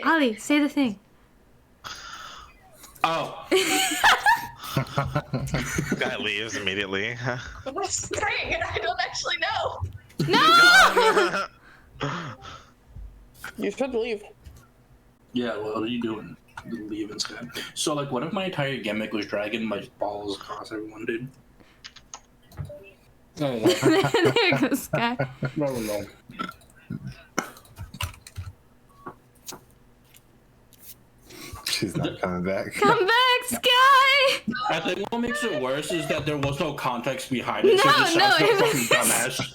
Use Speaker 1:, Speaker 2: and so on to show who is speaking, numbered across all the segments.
Speaker 1: Ollie, say the thing.
Speaker 2: Oh.
Speaker 3: Guy leaves immediately.
Speaker 4: What's the thing? I don't actually know.
Speaker 1: No!
Speaker 5: You should leave.
Speaker 2: Yeah, what are you doing? Leave instead. So, like, what if my entire gimmick was dragging my balls across everyone, dude?
Speaker 1: There goes Sky.
Speaker 2: No.
Speaker 6: She's not coming back.
Speaker 1: Come back, Sky!
Speaker 2: I think what makes it worse is that there was no context behind it.
Speaker 1: No,
Speaker 2: So it just sounds like
Speaker 1: it
Speaker 2: a fucking dumbass.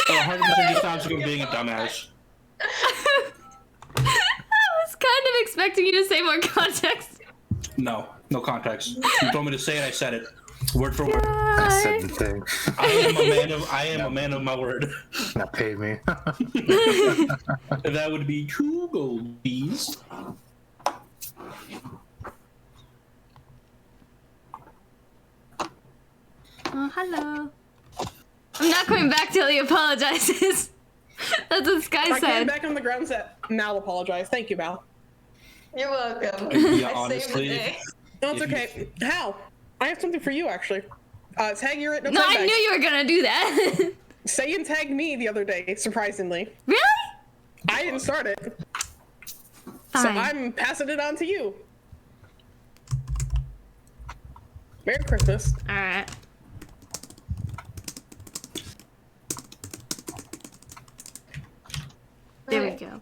Speaker 2: 100% just sounds like I'm being a dumbass.
Speaker 1: I was kind of expecting you to say more context.
Speaker 2: No context. You told me to say it, I said it. Word for word.
Speaker 6: I said the thing.
Speaker 2: I am a man of my word.
Speaker 6: Now pay me.
Speaker 2: That would be 2 gold fees.
Speaker 1: Oh, hello. I'm not coming back till he apologizes. That's what Sky
Speaker 5: I came
Speaker 1: said.
Speaker 5: back on the grounds that Mal apologized. Thank you, Mal.
Speaker 4: You're welcome.
Speaker 2: Yeah,
Speaker 4: I saved the
Speaker 2: honestly.
Speaker 4: day.
Speaker 5: No, it's okay. Hal, I have something for you, actually. Tag you at no
Speaker 1: No,
Speaker 5: tag
Speaker 1: I
Speaker 5: bags.
Speaker 1: knew you were gonna do that.
Speaker 5: Sayan tagged me the other day, surprisingly.
Speaker 1: Really?
Speaker 5: I didn't start it.
Speaker 1: Fine.
Speaker 5: So I'm passing it on to you. Merry Christmas.
Speaker 1: Alright. There we go.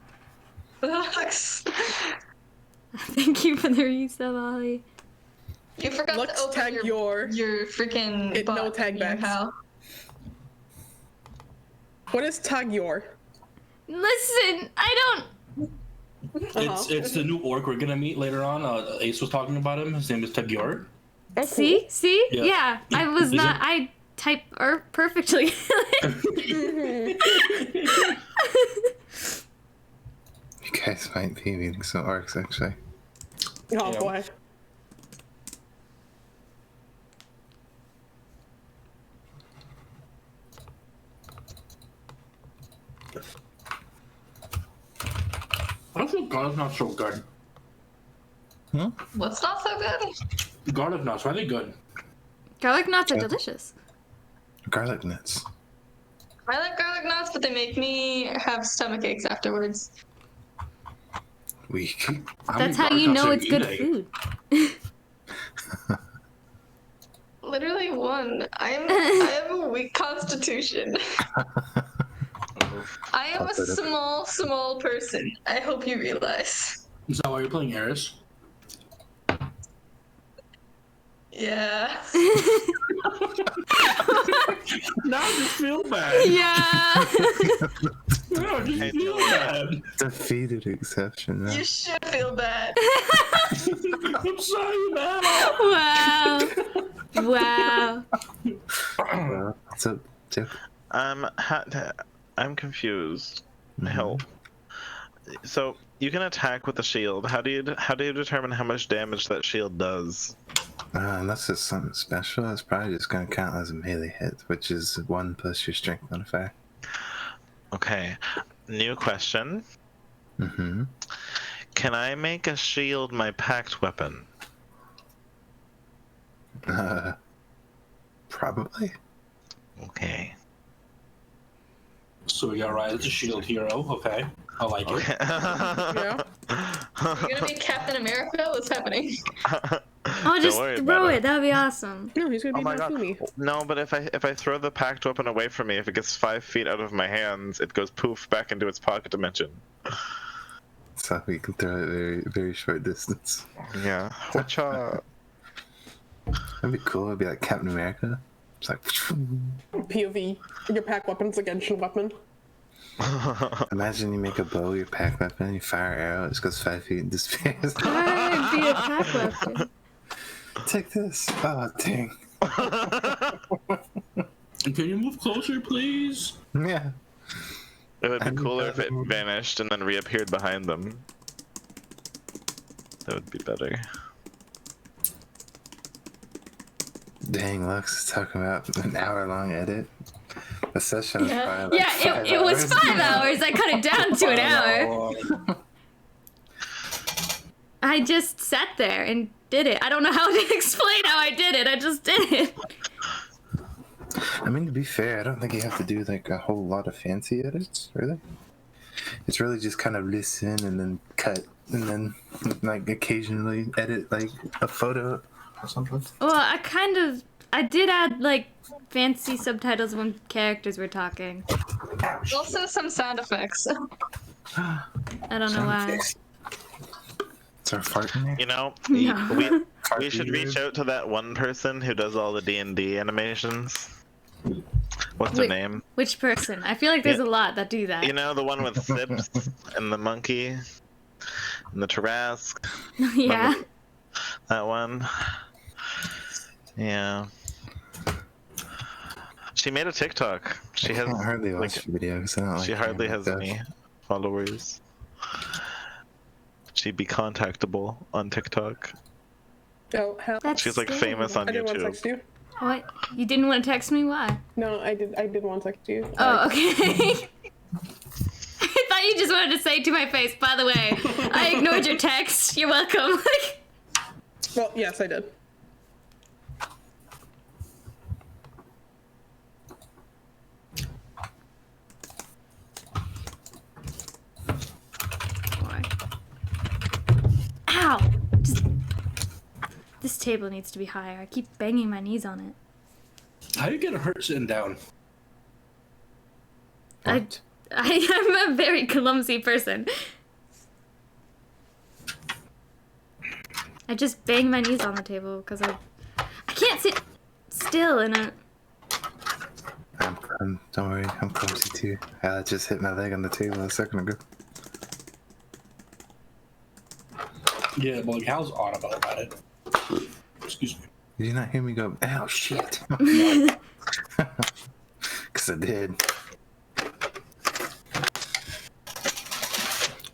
Speaker 4: Relax.
Speaker 1: Thank you for the resub, Ollie.
Speaker 4: You forgot
Speaker 5: Let's
Speaker 4: to open
Speaker 5: tag
Speaker 4: your freaking
Speaker 5: It- no
Speaker 4: bot
Speaker 5: tag
Speaker 4: in your
Speaker 5: backs.
Speaker 4: house.
Speaker 5: What is tag your?
Speaker 1: Listen, I don't.
Speaker 2: It's the new orc we're gonna meet later on. Ace was talking about him. His name is Tagior.
Speaker 5: Oh, cool.
Speaker 1: See?
Speaker 2: Yeah.
Speaker 1: Yeah, I was
Speaker 2: Is
Speaker 1: not.
Speaker 2: it-
Speaker 1: I type perfectly.
Speaker 6: You guys might be meeting some orcs, actually.
Speaker 5: Oh
Speaker 2: Yeah.
Speaker 5: boy.
Speaker 2: I feel garlic nuts so good.
Speaker 4: What's not so good?
Speaker 2: Garlic nuts, why are they good?
Speaker 1: Garlic knots are
Speaker 6: Yeah.
Speaker 1: delicious.
Speaker 6: Garlic nuts.
Speaker 4: I like garlic knots, but they make me have stomach aches afterwards.
Speaker 6: Weak.
Speaker 1: That's how you know it's good food.
Speaker 4: Literally one. I have a weak constitution. I am a small person. I hope you realize.
Speaker 2: Is that why you're playing Eris?
Speaker 4: Yeah.
Speaker 2: Now I just feel bad.
Speaker 1: Yeah.
Speaker 2: Now I just feel bad.
Speaker 6: Defeated exception. Man.
Speaker 4: You should feel bad.
Speaker 2: I'm sorry, man.
Speaker 1: Wow. Wow.
Speaker 6: What's up, Jeff?
Speaker 3: I'm confused. Help. So you can attack with a shield. How do you determine how much damage that shield does?
Speaker 6: Unless it's something special, it's probably just going to count as a melee hit, which is 1 plus your strength modifier.
Speaker 3: Okay. New question. Can I make a shield my packed weapon?
Speaker 6: Probably.
Speaker 3: Okay.
Speaker 2: So we got Rise a shield hero. Okay, I like it.
Speaker 5: Yeah.
Speaker 4: You're gonna be Captain America? What's happening?
Speaker 1: Oh, just
Speaker 3: worry
Speaker 1: throw
Speaker 3: about
Speaker 1: it.
Speaker 3: it.
Speaker 1: That'd be awesome.
Speaker 5: No, he's gonna
Speaker 3: Oh
Speaker 5: be
Speaker 3: my god.
Speaker 5: Nafumi.
Speaker 3: No, but if I throw the packed weapon away from me, if it gets 5 feet out of my hands, it goes poof back into its pocket dimension.
Speaker 6: So we can throw it very, very short distance.
Speaker 3: Yeah. Which
Speaker 6: That'd be cool. It'd be like Captain America. It's like.
Speaker 5: POV. Your pack weapon's a Genshin weapon.
Speaker 6: Imagine you make a bow, your pack weapon, you fire an arrow, it just goes 5 feet and disappears.
Speaker 1: That'd be a pack weapon.
Speaker 6: Take this. Oh, dang.
Speaker 2: Can you move closer, please?
Speaker 6: Yeah.
Speaker 3: It would be cooler if it vanished and then reappeared behind them. That would be better.
Speaker 6: Dang, Lux is talking about an hour-long edit. The session was probably like
Speaker 1: Yeah, it was 5 hours. I cut it down to an hour. I just sat there and did it. I don't know how to explain how I did it. I just did it.
Speaker 6: I mean, to be fair, I don't think you have to do like a whole lot of fancy edits, really. It's really just kind of listen and then cut and then like occasionally edit like a photo or something.
Speaker 1: Well, I did add like fancy subtitles when characters were talking.
Speaker 4: Also some sound effects.
Speaker 1: I don't know why.
Speaker 6: Is there a fart in there?
Speaker 3: You know,
Speaker 1: No.
Speaker 3: we should reach out to that one person who does all the D&D animations. What's her
Speaker 1: Wait.
Speaker 3: name?
Speaker 1: Which person? I feel like there's a lot that do that.
Speaker 3: You know, the one with Sips and the monkey and the Tarrasque.
Speaker 1: Yeah.
Speaker 3: That one. Yeah. She made a TikTok. She
Speaker 6: I
Speaker 3: has
Speaker 6: can't hardly watch videos. I don't like
Speaker 3: she hardly
Speaker 6: doing
Speaker 3: has
Speaker 6: that.
Speaker 3: any followers. She'd be contactable on TikTok.
Speaker 5: Oh, hell.
Speaker 1: That's
Speaker 3: She's like
Speaker 1: scary.
Speaker 3: famous on
Speaker 5: I didn't want to
Speaker 3: YouTube.
Speaker 5: text you.
Speaker 1: What? You didn't want to text me? Why?
Speaker 5: No, I did want to text you.
Speaker 1: Oh, okay. I thought you just wanted to say to my face, by the way, I ignored your text. You're welcome.
Speaker 5: Well, yes, I did.
Speaker 1: Why? Ow! This table needs to be higher. I keep banging my knees on it.
Speaker 2: How do you get hurt sitting down?
Speaker 6: What?
Speaker 1: I'm a very clumsy person. I just bang my knees on the table because I can't sit still in a.
Speaker 6: Don't worry, I'm clumsy too. I just hit my leg on the table a second ago.
Speaker 2: Yeah, but like, how's audible about it? Excuse me.
Speaker 6: Did you not hear me go, ow, shit? Because I did.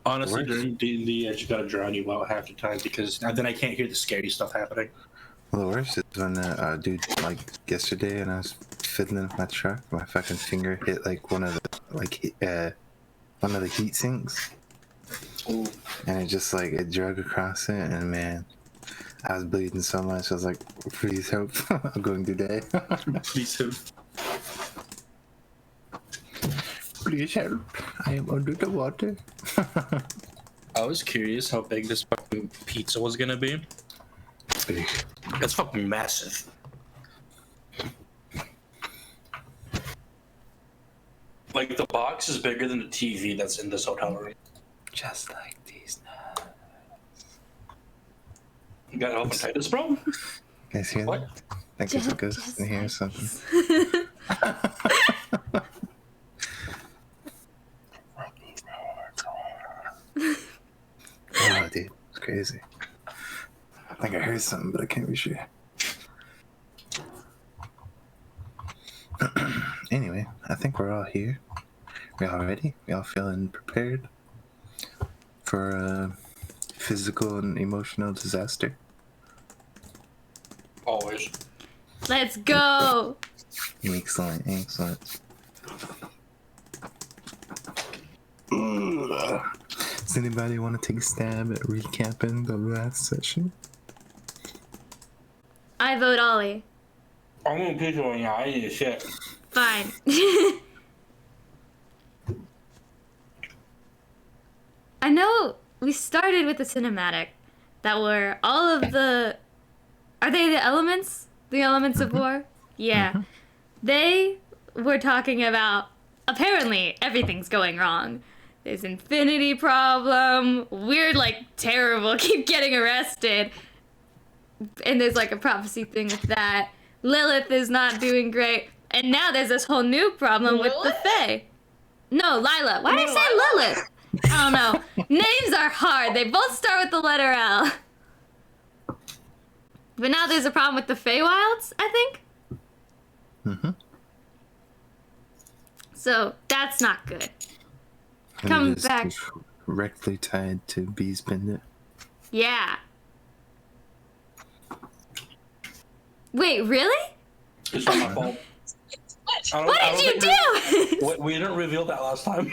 Speaker 2: Honestly,
Speaker 6: Worse.
Speaker 2: during D&D, I just gotta drown you out half the time because then I can't hear the scary stuff happening.
Speaker 6: Well, the worst is when dude, like yesterday, and I was fiddling with my truck, my fucking finger hit like one of the heat sinks,
Speaker 2: Ooh.
Speaker 6: and it just like it drug across it, and man, I was bleeding so much. I was like, please help, I'm going to die.
Speaker 2: Please help.
Speaker 6: Please help, I am under the water.
Speaker 2: I was curious how big this fucking pizza was gonna be.
Speaker 6: Big.
Speaker 2: It's fucking massive. Like, the box is bigger than the TV that's in this hotel room.
Speaker 6: Just like these nuts.
Speaker 2: You got hepatitis, bro?
Speaker 6: Guys hear
Speaker 2: What?
Speaker 6: that? I think it's a ghost in here or something. Oh, dude, it's crazy. I think I heard something, but I can't be sure. Anyway, I think we're all here. We all ready? We all feeling prepared for physical and emotional disaster?
Speaker 2: Always.
Speaker 1: Let's go!
Speaker 6: Excellent, excellent. Does anybody want to take a stab at recapping the last session?
Speaker 1: I vote Ollie.
Speaker 2: I'm gonna pizza right now. I need a shit.
Speaker 1: Fine. I know we started with the cinematic that were all of the. Are they the elements? The elements of war? Yeah. They were talking about apparently everything's going wrong. There's infinity problem. We're like terrible. Keep getting arrested. And there's like a prophecy thing with that. Lilith is not doing great. And now there's this whole new problem with the Fae. No, Lila. Why did I say Lilith? I don't know. Names are hard. They both start with the letter L. But now there's a problem with the Feywilds, I think.
Speaker 6: Mm-hmm.
Speaker 1: So that's not good.
Speaker 6: And
Speaker 1: Come
Speaker 6: it is
Speaker 1: back.
Speaker 6: directly tied to Bee's Pendant.
Speaker 1: Yeah. Wait, really?
Speaker 2: It's not my fault.
Speaker 1: What did you do?
Speaker 2: We didn't reveal that last time.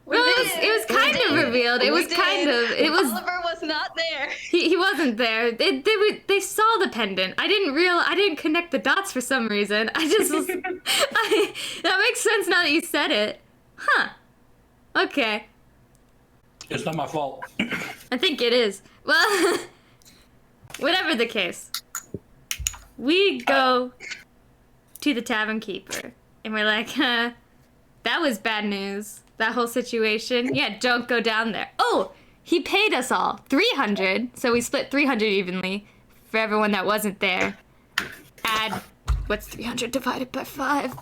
Speaker 1: Well, it was kind of revealed. It was kind of. It was.
Speaker 4: Oliver was was not there.
Speaker 1: He wasn't there. They saw the pendant. I didn't connect the dots for some reason. I just was, that makes sense now that you said it. Huh. Okay.
Speaker 2: It's not my fault.
Speaker 1: I think it is. Well, whatever the case. We go to the tavern keeper, and we're like, that was bad news. That whole situation. Yeah, don't go down there. Oh, he paid us all 300, so we split 300 evenly for everyone that wasn't there. Add, what's 300 divided by 5?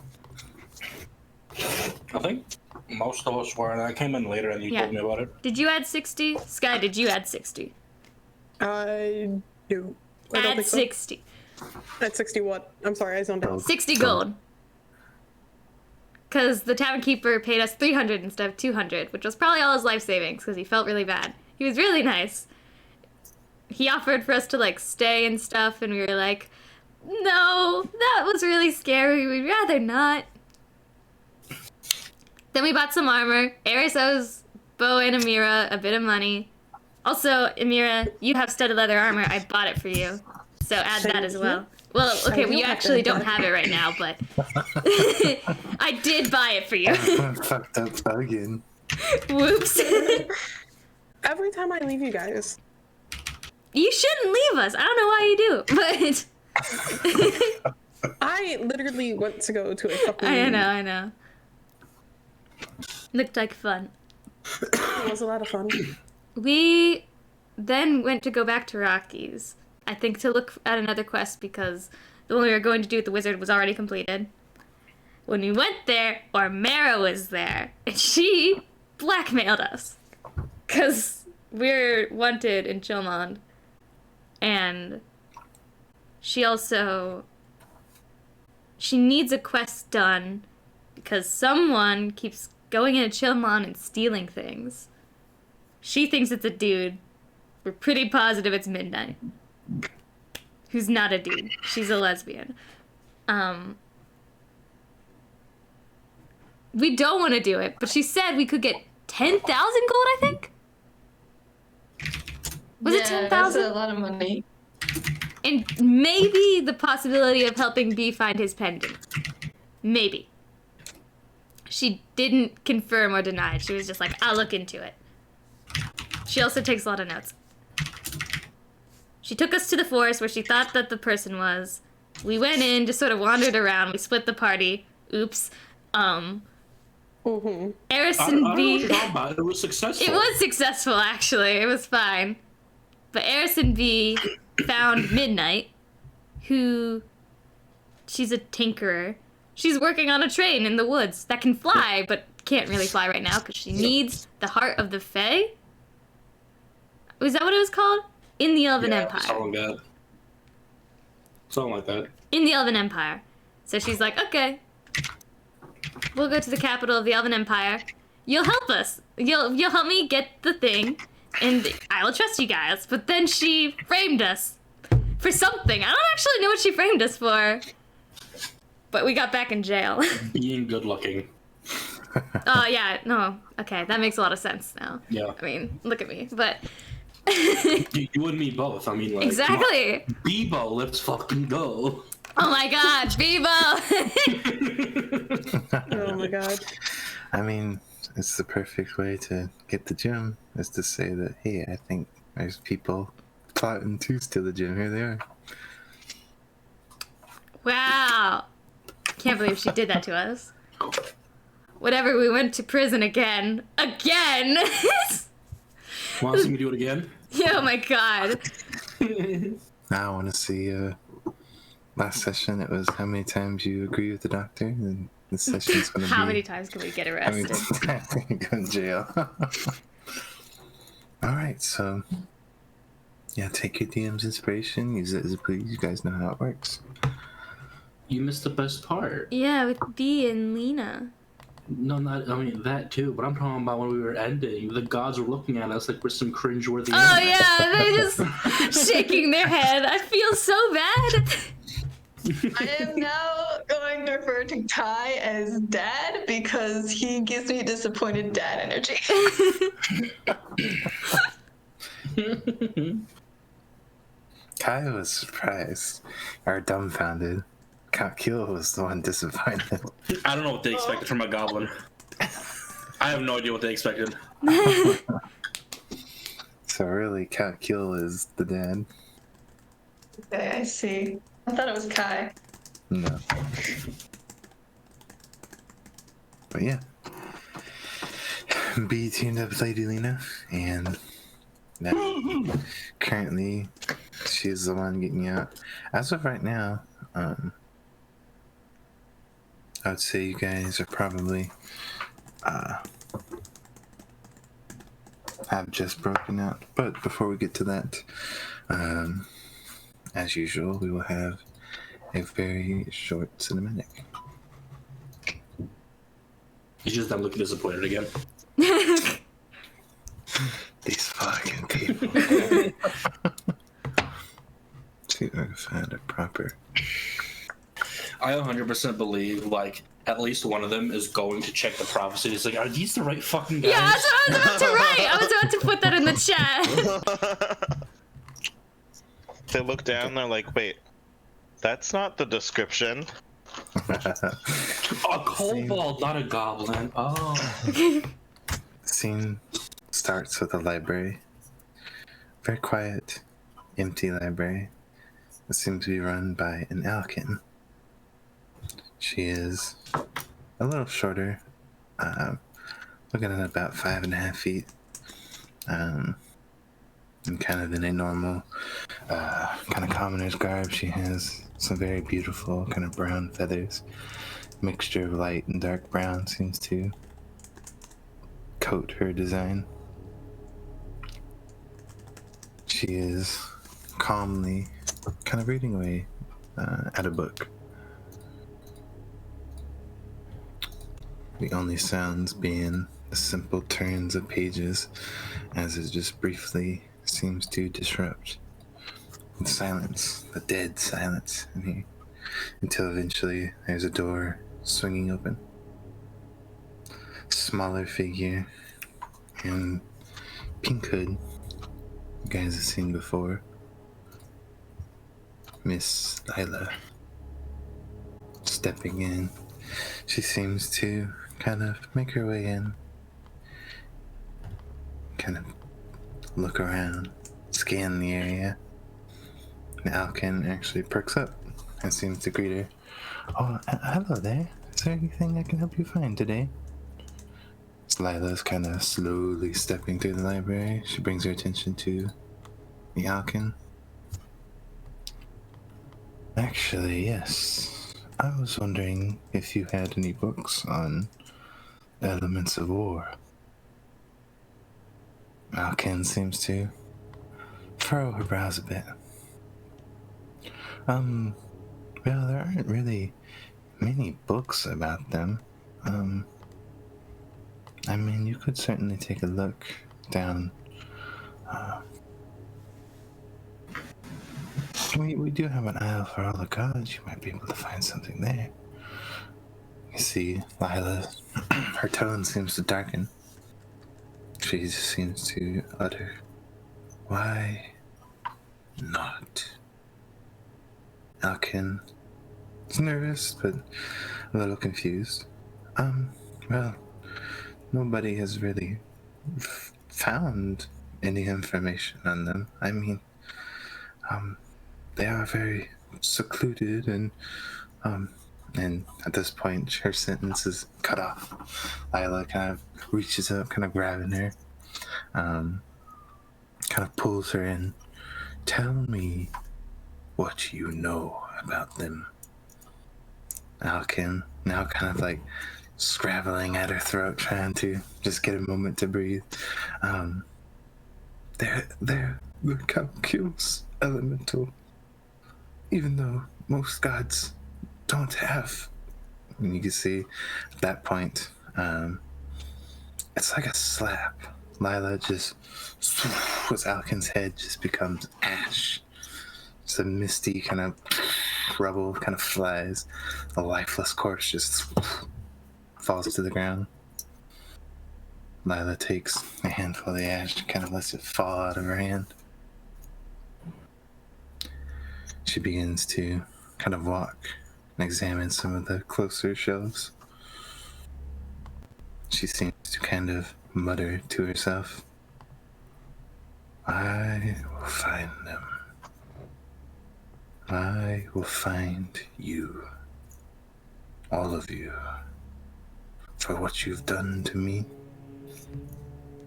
Speaker 2: I think most of us were, and I came in later and you told me about it.
Speaker 1: Did you add 60? Sky, did you add 60?
Speaker 5: I do. I don't
Speaker 1: Add
Speaker 5: think so.
Speaker 1: 60.
Speaker 5: At 60 what? I'm sorry, I zoned out.
Speaker 1: 60 gold. Because the tavern keeper paid us 300 instead of 200, which was probably all his life savings because he felt really bad. He was really nice. He offered for us to, like, stay and stuff, and we were like, no, that was really scary. We'd rather not. Then we bought some armor. Eris owes Beau and Amira a bit of money. Also, Amira, you have studded leather armor. I bought it for you. So add that as well. Well, okay, well, you actually don't have it right now, but I did buy it for you.
Speaker 6: Fucked up again.
Speaker 1: Whoops.
Speaker 5: Every time I leave you guys.
Speaker 1: You shouldn't leave us. I don't know why you do, but
Speaker 5: I literally went to go to a fucking...
Speaker 1: I know. Looked like fun.
Speaker 5: It was a lot of fun.
Speaker 1: We then went to go back to Rockies. I think to look at another quest because the one we were going to do with the wizard was already completed. When we went there, Ormera was there, and she blackmailed us. Because we're wanted in Chilmond. And she needs a quest done because someone keeps going into Chilmond and stealing things. She thinks it's a dude. We're pretty positive it's Midnight. Who's not a dude. She's a lesbian. We don't want to do it, but she said we could get 10,000 gold, I think? Was it 10,000?
Speaker 4: That's a lot of money.
Speaker 1: And maybe the possibility of helping B find his pendant. Maybe. She didn't confirm or deny it. She was just like, I'll look into it. She also takes a lot of notes. She took us to the forest where she thought that the person was. We went in, just sort of wandered around. We split the party. Oops. Eris and
Speaker 2: I don't know
Speaker 1: B...
Speaker 2: what you're talking about. It was successful.
Speaker 1: It was successful, actually. It was fine. But Eris and B found Midnight, who... She's a tinkerer. She's working on a train in the woods that can fly, but can't really fly right now because she needs the heart of the Fae. Was that what it was called? In the Elven Empire.
Speaker 2: Something like that.
Speaker 1: In the Elven Empire. So she's like, okay, we'll go to the capital of the Elven Empire. You'll help us. You'll help me get the thing, and I will trust you guys. But then she framed us for something. I don't actually know what she framed us for. But we got back in jail.
Speaker 2: Being good looking.
Speaker 1: Oh, yeah, no. Okay, that makes a lot of sense now.
Speaker 2: Yeah.
Speaker 1: I mean, look at me. But...
Speaker 2: you and me both. I mean, like...
Speaker 1: Exactly.
Speaker 2: Bebo, let's fucking go.
Speaker 1: Oh my god, Bebo!
Speaker 5: Oh my god.
Speaker 6: I mean, it's the perfect way to get the gem, is to say that, hey, I think there's people plotting to steal the gem. Here they are.
Speaker 1: Wow. Can't believe she did that to us. Whatever, we went to prison again. Again!
Speaker 2: Want to see me do it again?
Speaker 1: Oh my god.
Speaker 6: Now I want to see, last session it was how many times you agree with the doctor, and this session's going to be...
Speaker 1: How many times can we get
Speaker 6: How many
Speaker 1: arrested?
Speaker 6: times can you go in jail? Alright, so... Yeah, take your DM's inspiration, use it as a please, you guys know how it works.
Speaker 2: You missed the best part.
Speaker 1: Yeah, with B and Lena.
Speaker 2: No, I mean that too, but I'm talking about when we were ending. The gods were looking at us like we're some cringeworthy.
Speaker 1: Oh yeah, they're just shaking their head. I feel so bad.
Speaker 4: I am now going to refer to Ty as Dad because he gives me disappointed dad energy.
Speaker 6: Kai was surprised, or dumbfounded. Kakil was the one disappointed.
Speaker 2: I don't know what they expected from a goblin. I have no idea what they expected.
Speaker 6: So really, Kakil is the dad.
Speaker 4: Okay, I see. I thought it was Kai.
Speaker 6: No. But yeah. B teamed up with Lady Lena, and now, currently, she's the one getting you out. As of right now, I would say you guys are probably have just broken out. But before we get to that, as usual, we will have a very short cinematic.
Speaker 2: He's just not looking disappointed again.
Speaker 6: These fucking people. See if I can find a proper.
Speaker 2: I 100% believe, like, at least one of them is going to check the prophecy. It's like, are these the right fucking guys?
Speaker 1: Yeah, that's what I was about to write. I was about to put that in the chat.
Speaker 3: They look down, they're like, wait, that's not the description.
Speaker 2: A kobold, not a goblin. Oh.
Speaker 6: Scene starts with a library. Very quiet, empty library. It seems to be run by an Alkin. She is a little shorter, looking at about 5.5 feet, and kind of in a normal, kind of commoner's garb. She has some very beautiful kind of brown feathers. Mixture of light and dark brown seems to coat her design. She is calmly kind of reading away at a book. The only sounds being the simple turns of pages as it just briefly seems to disrupt the silence, the dead silence in here, until eventually there's a door swinging open. Smaller figure in pink hood, you guys have seen before. Miss Lila stepping in. She seems to kind of make her way in, kind of look around, scan the area. And Alkin actually perks up and seems to greet her. Oh, hello there. Is there anything I can help you find today? Lila's kind of slowly stepping through the library. She brings her attention to the Alkin. Actually, yes. I was wondering if you had any books on elements of war. Alkin seems to furrow her brows a bit. Well, there aren't really many books about them. I mean, you could certainly take a look down. We do have an aisle for all the gods. You might be able to find something there. You see, Lila, her tone seems to darken. She just seems to utter, "Why not?" Alkin is nervous, but a little confused. Well, nobody has really found any information on them. I mean, they are very secluded, and at this point, her sentence is cut off. Lila kind of reaches up, kind of grabbing her, kind of pulls her in. Tell me what you know about them. Alkin, now kind of like scrabbling at her throat, trying to just get a moment to breathe. They're the calculus elemental, even though most gods don't have. And you can see at that point, it's like a slap. Lila just, with Alkin's head, just becomes ash. Just a misty kind of rubble kind of flies. A lifeless corpse just falls to the ground. Lila takes a handful of the ash and kind of lets it fall out of her hand. She begins to kind of walk and examine some of the closer shelves. She seems to kind of mutter to herself, I will find them. I will find you. All of you. For what you've done to me,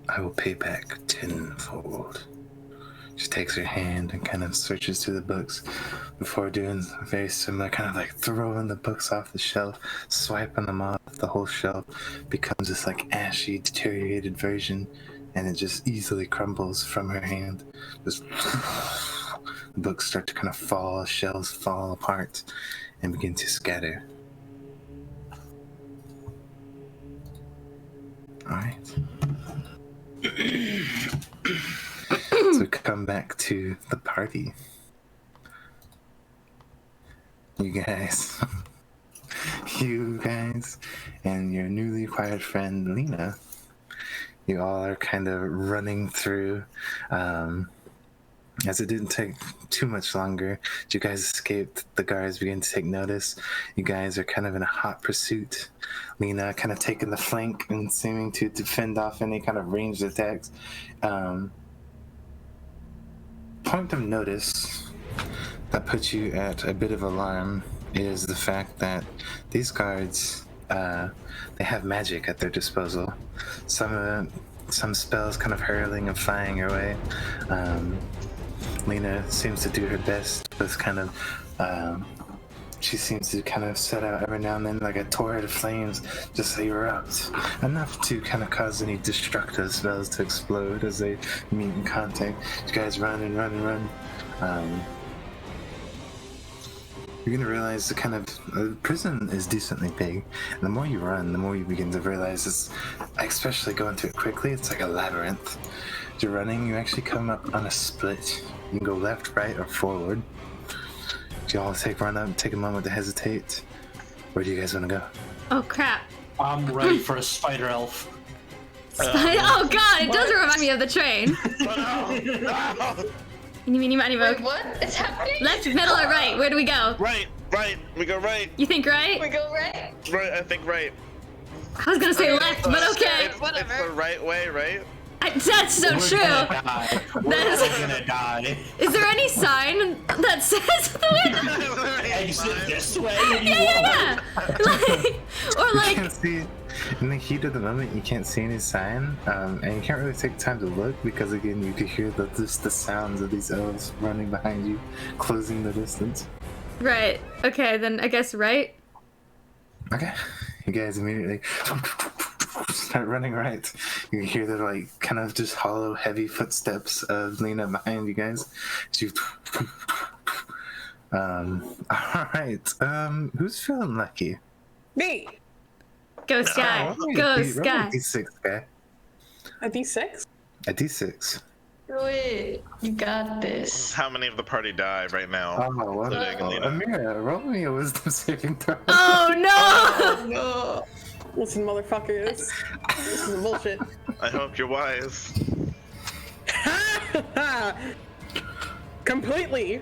Speaker 6: I will pay back tenfold. She takes her hand and kind of searches through the books before doing very similar, kind of like throwing the books off the shelf, swiping them off. The whole shelf becomes this like ashy, deteriorated version, and it just easily crumbles from her hand. Just the books start to kind of fall, shelves fall apart, and begin to scatter. Alright. So we come back to the party. You guys and your newly acquired friend Lena, you all are kind of running through. As it didn't take too much longer, you guys escaped. The guards begin to take notice. You guys are kind of in a hot pursuit. Lena kind of taking the flank and seeming to defend off any kind of ranged attacks. Point of notice that puts you at a bit of alarm is the fact that these guards, they have magic at their disposal. Some spells kind of hurling and flying your way. Lena seems to do her best with kind of, she seems to kind of set out every now and then like a torrent of flames just to erupt, enough to kind of cause any destructive spells to explode as they meet in contact. You guys run and run and run. You're gonna realize the kind of prison is decently big, and the more you run, the more you begin to realize it's, especially going through it quickly, it's like a labyrinth. As you're running, you actually come up on a split. You can go left, right, or forward. Do you all take a moment to hesitate? Where do you guys want to go?
Speaker 1: Oh crap.
Speaker 2: I'm ready for a spider elf.
Speaker 1: Oh god, it does remind me of the train. Eeny, miny,
Speaker 4: Wait,
Speaker 1: moe.
Speaker 4: what is happening?
Speaker 1: Left, middle, or right? Where do we go?
Speaker 3: Right. We go right.
Speaker 1: You think right?
Speaker 4: We go right?
Speaker 3: Right, I think right.
Speaker 1: I was gonna say left, but okay.
Speaker 3: It's the right way, right?
Speaker 1: That's so true.
Speaker 2: We're gonna die.
Speaker 1: Is there any sign that says the way?
Speaker 2: Exit this way.
Speaker 1: Yeah. Like, or
Speaker 6: You
Speaker 1: like,
Speaker 6: can't see, in the heat of the moment, you can't see any sign, and you can't really take time to look because, again, you could hear just the sounds of these elves running behind you, closing the distance.
Speaker 1: right. Okay, then I guess right.
Speaker 6: Okay. You guys immediately start running right. You can hear the like kind of just hollow, heavy footsteps of Lena behind you guys. As you alright. Who's feeling lucky?
Speaker 5: Me.
Speaker 1: Go Sky.
Speaker 6: Alright,
Speaker 1: Go
Speaker 6: roll
Speaker 1: Sky.
Speaker 6: a D6 guy.
Speaker 5: A D6?
Speaker 6: A D6.
Speaker 4: Do it. You got this.
Speaker 3: How many of the party die right now?
Speaker 6: Oh, wonderful.
Speaker 3: Lena.
Speaker 6: Amira, roll me a wisdom saving throw.
Speaker 1: Oh no!
Speaker 4: No.
Speaker 5: Listen, motherfucker, this is bullshit.
Speaker 3: I hope you're wise.
Speaker 5: Completely.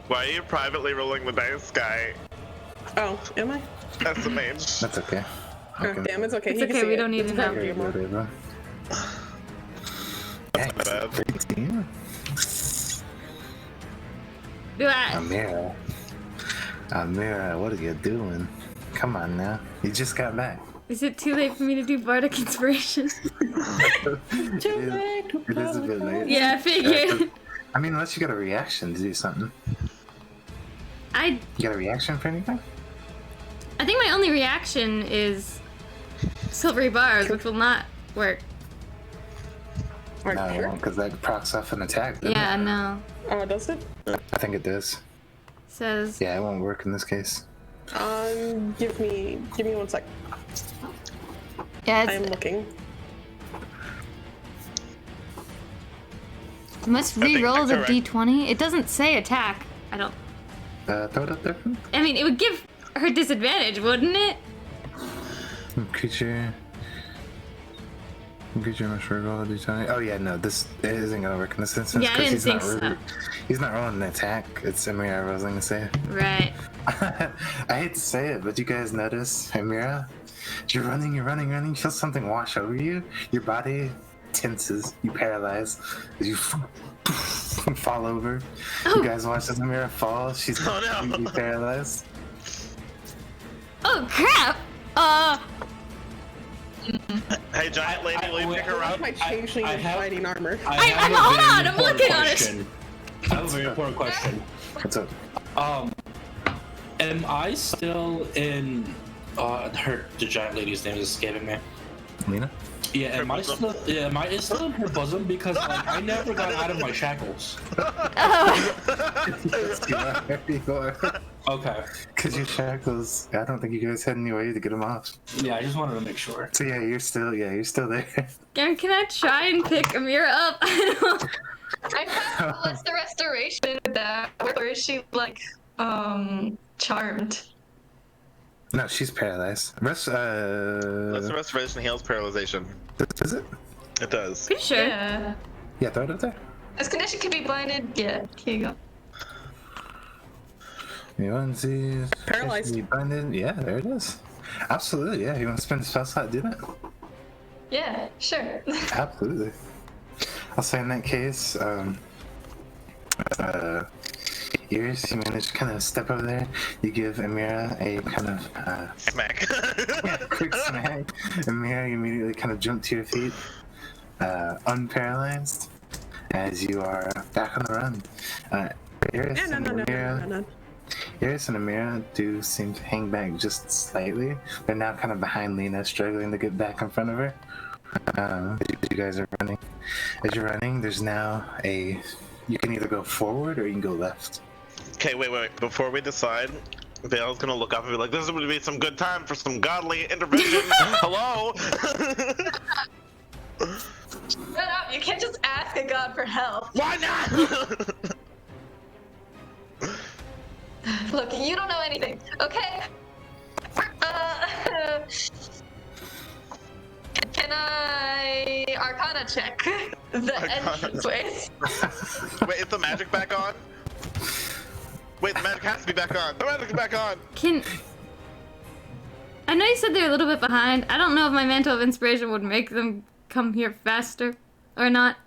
Speaker 3: Why are you privately rolling the dice, guy?
Speaker 5: Oh, am I?
Speaker 3: That's the mage.
Speaker 6: That's okay.
Speaker 5: Oh, damn, it's okay.
Speaker 1: It's
Speaker 5: He can
Speaker 1: okay,
Speaker 5: see
Speaker 1: we
Speaker 5: it.
Speaker 1: don't need
Speaker 5: It's
Speaker 1: to know.
Speaker 5: okay.
Speaker 6: Whatever.
Speaker 3: That's my bad.
Speaker 6: 18.
Speaker 1: Do that.
Speaker 6: Amira, what are you doing? Come on now. You just got back.
Speaker 1: Is it too late for me to do Bardic Inspiration?
Speaker 6: It is a bit late.
Speaker 1: Yeah, I figured.
Speaker 6: I mean, unless you got a reaction to do something.
Speaker 1: I
Speaker 6: You got a reaction for anything?
Speaker 1: think my only reaction is silvery bars, which will not work.
Speaker 5: Are you
Speaker 6: No,
Speaker 5: sure?
Speaker 6: because that procs off an attack. doesn't
Speaker 1: Yeah, no.
Speaker 5: Oh, does it?
Speaker 6: it? I think it does.
Speaker 1: Says
Speaker 6: Yeah, it won't work in this case.
Speaker 5: Give me 1 sec.
Speaker 1: yeah,
Speaker 5: I am
Speaker 1: it's,
Speaker 5: looking.
Speaker 1: must
Speaker 3: think
Speaker 1: re-roll the
Speaker 3: that's
Speaker 1: d20. It doesn't say attack. I don't.
Speaker 6: Throw it up there.
Speaker 1: I mean, it would give her disadvantage, wouldn't it?
Speaker 6: creature. Creature must roll d20. Oh yeah, no, this isn't gonna work in this instance.
Speaker 1: Yeah, I didn't
Speaker 6: he's
Speaker 1: think
Speaker 6: not
Speaker 1: so.
Speaker 6: He's not rolling an attack. It's Amira rolling to say.
Speaker 1: Right.
Speaker 6: I hate to say it, but you guys notice, Amira, you're running, you feel something wash over you. Your body tenses, you paralyze as you fall over. You guys watch as Amira fall. She's completely paralyzed.
Speaker 1: Oh crap!
Speaker 3: Hey, giant lady, will you pick her up?
Speaker 5: My changeling
Speaker 2: I
Speaker 5: is
Speaker 2: have-
Speaker 5: fighting armor.
Speaker 1: I'm hold on, I'm looking on it.
Speaker 2: I have a very important question.
Speaker 6: What's up?
Speaker 2: Am I still in the giant lady's name is escaping me?
Speaker 6: Lena?
Speaker 2: Yeah, am I still in her bosom? Because like, I never got out of my shackles.
Speaker 6: Yes, you are.
Speaker 2: Okay.
Speaker 6: Because your shackles, I don't think you guys had any way to get them off.
Speaker 2: Yeah, I just wanted to make sure.
Speaker 6: So yeah, you're still there.
Speaker 1: Garen, can I try and pick Amira up?
Speaker 4: I have what's the restoration of that? Or is she like charmed?
Speaker 6: No, she's paralyzed.
Speaker 3: That's the restoration heals paralyzation.
Speaker 6: Does it?
Speaker 3: It does.
Speaker 1: Pretty sure.
Speaker 4: Yeah.
Speaker 6: Yeah, throw it up there.
Speaker 4: This condition can be blinded. Yeah, here you go.
Speaker 6: You want to see?
Speaker 5: Paralyzed.
Speaker 6: Binded? Yeah, there it is. Absolutely, yeah. You want to spend a spell slot, do that?
Speaker 4: Yeah, sure.
Speaker 6: Absolutely. I'll say in that case, Eris, you manage to kind of step over there. You give Amira a kind of
Speaker 3: Smack.
Speaker 6: quick smack. Amira, you immediately kind of jump to your feet, unparalyzed, as you are back on the run. Eris and Amira.
Speaker 5: No.
Speaker 6: Eris and Amira do seem to hang back just slightly. They're now kind of behind Lena, struggling to get back in front of her. As you guys are running. As you're running, there's now you can either go forward or you can go left.
Speaker 3: Okay, wait. Before we decide, Vale's gonna look up and be like, this is gonna be some good time for some godly intervention. Hello?
Speaker 4: Shut up! You can't just ask a god for help.
Speaker 3: Why not?
Speaker 4: Look, you don't know anything, okay? Can I Arcana check the entranceways?
Speaker 3: Wait, is the magic back on? Wait, the magic has to be back on. The magic's back on.
Speaker 1: I know you said they're a little bit behind. I don't know if my mantle of inspiration would make them come here faster or not.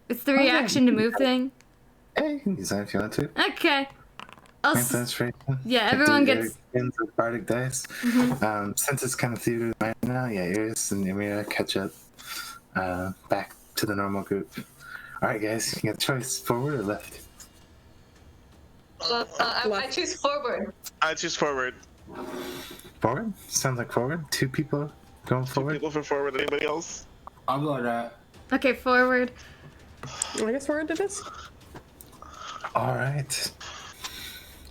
Speaker 1: It's the reaction to move thing.
Speaker 6: Hey, you can use that if you want to.
Speaker 1: Okay. Yeah,
Speaker 6: Hit
Speaker 1: everyone
Speaker 6: the
Speaker 1: gets.
Speaker 6: Ends of bardic dice. Since it's kind of theater right now, yeah, Eris and Amira catch up back to the normal group. All right, guys, you got a choice: forward or left.
Speaker 4: I choose forward.
Speaker 3: I choose forward.
Speaker 6: Forward? Sounds like forward. Two people going forward.
Speaker 3: People for forward. Anybody else?
Speaker 2: I'll go with that.
Speaker 1: Okay, forward.
Speaker 5: I guess forward to this.
Speaker 6: All right.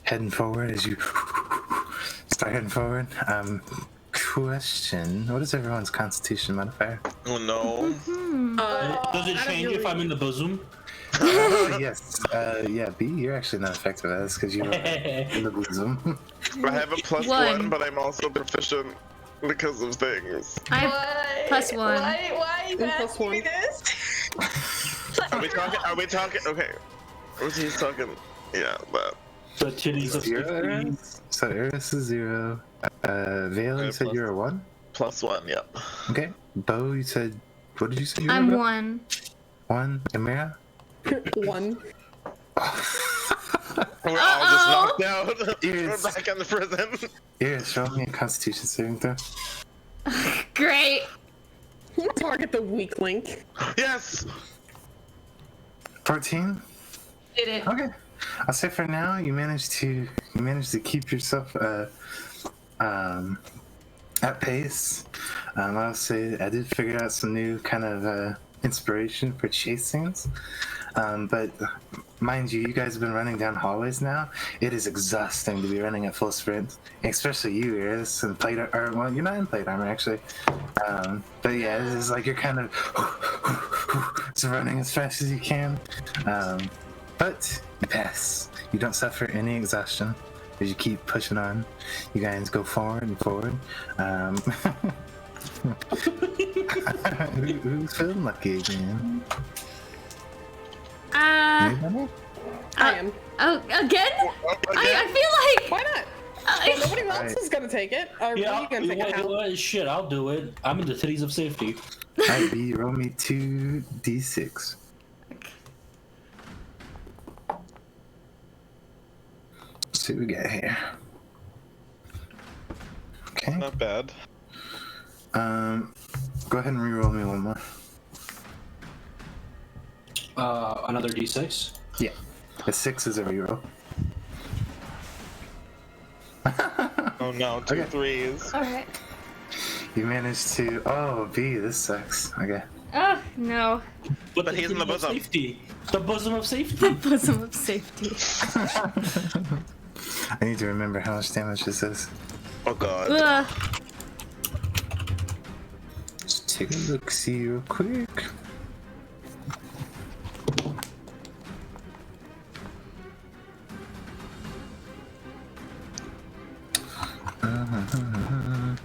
Speaker 6: Heading forward as you start heading forward. Question: what is everyone's Constitution modifier?
Speaker 3: Oh no.
Speaker 2: Does it change if I'm in the bosom?
Speaker 6: Yes. Yeah, B, you're actually not affected by this because you're in the bosom.
Speaker 3: I have a +1,
Speaker 1: One.
Speaker 3: but I'm also proficient because of things.
Speaker 1: I have
Speaker 4: Why?
Speaker 1: +1.
Speaker 4: Why are you
Speaker 5: I'm
Speaker 4: asking me
Speaker 5: +1.
Speaker 4: this?
Speaker 3: Are we talking? Okay. He's talking. Yeah, that.
Speaker 2: The titties of
Speaker 6: Zero,
Speaker 2: 16.
Speaker 6: Eris? So Eris is 0. Vale, you said you're a 1?
Speaker 3: +1, yep.
Speaker 6: Okay. Beau, you said, what did you say you were?
Speaker 1: I'm
Speaker 6: Beau?
Speaker 1: 1.
Speaker 6: 1. Amira?
Speaker 5: 1.
Speaker 3: We're all just knocked out.
Speaker 6: Yes.
Speaker 3: We're back in the prison.
Speaker 6: Eris, show me a Constitution saving throw.
Speaker 1: Great.
Speaker 5: Target the weak link.
Speaker 3: Yes.
Speaker 6: 14?
Speaker 4: Did it.
Speaker 6: Okay. I'll say for now you managed to keep yourself at pace. I'll say I did figure out some new kind of inspiration for chase scenes. But mind you, you guys have been running down hallways now. It is exhausting to be running at full sprint, especially you, Eris, in plate armor. Well, you're not in plate armor actually. But yeah, it's like you're kind of just running as fast as you can. But you pass. You don't suffer any exhaustion as you keep pushing on. You guys go forward and forward. Who's feeling lucky again? Anybody?
Speaker 5: I am.
Speaker 1: Oh, again? I feel like.
Speaker 5: Why not? Well, nobody else is gonna take it. Are
Speaker 2: Yeah,
Speaker 5: you gonna take it? Hal?
Speaker 2: shit, I'll do it. I'm in the cities of safety.
Speaker 6: Alright, B, roll me 2d6. Let's see what we got here. Okay.
Speaker 3: Not bad.
Speaker 6: Go ahead and re-roll me one more.
Speaker 2: Another d6.
Speaker 6: Yeah. A 6 is a re-roll.
Speaker 3: Oh no, two
Speaker 6: Okay.
Speaker 3: threes.
Speaker 1: Alright.
Speaker 6: You managed to. Oh, B, this sucks. Okay.
Speaker 1: Oh, no.
Speaker 3: But he's in the bosom.
Speaker 2: Safety. The bosom of safety.
Speaker 1: The bosom of safety.
Speaker 6: I need to remember how much damage this is.
Speaker 3: Oh god.
Speaker 1: Ugh.
Speaker 6: Just take a look, see real quick.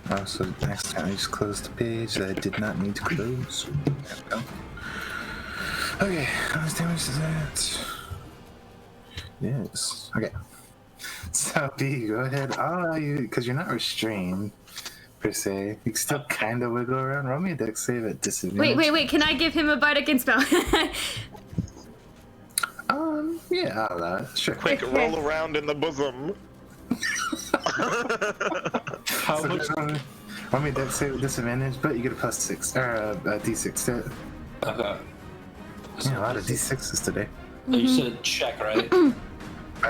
Speaker 6: Oh, so next time I just close the page that I did not need to close. There we go. Okay, how much damage is that? Yes. Okay. So B, go ahead. I'll allow you, because you're not restrained per se. You can still kind of wiggle around. Roll me a dex save at disadvantage.
Speaker 1: Wait. Can I give him a bardic spell?
Speaker 6: Yeah, I'll allow it. Sure.
Speaker 3: Quick, roll around in the bosom.
Speaker 2: How
Speaker 6: So
Speaker 2: much?
Speaker 6: roll me a dex save at disadvantage, but you get a +6 or a d6 to it.
Speaker 2: Okay.
Speaker 6: Yeah, a lot of d6s today.
Speaker 2: You said check, right?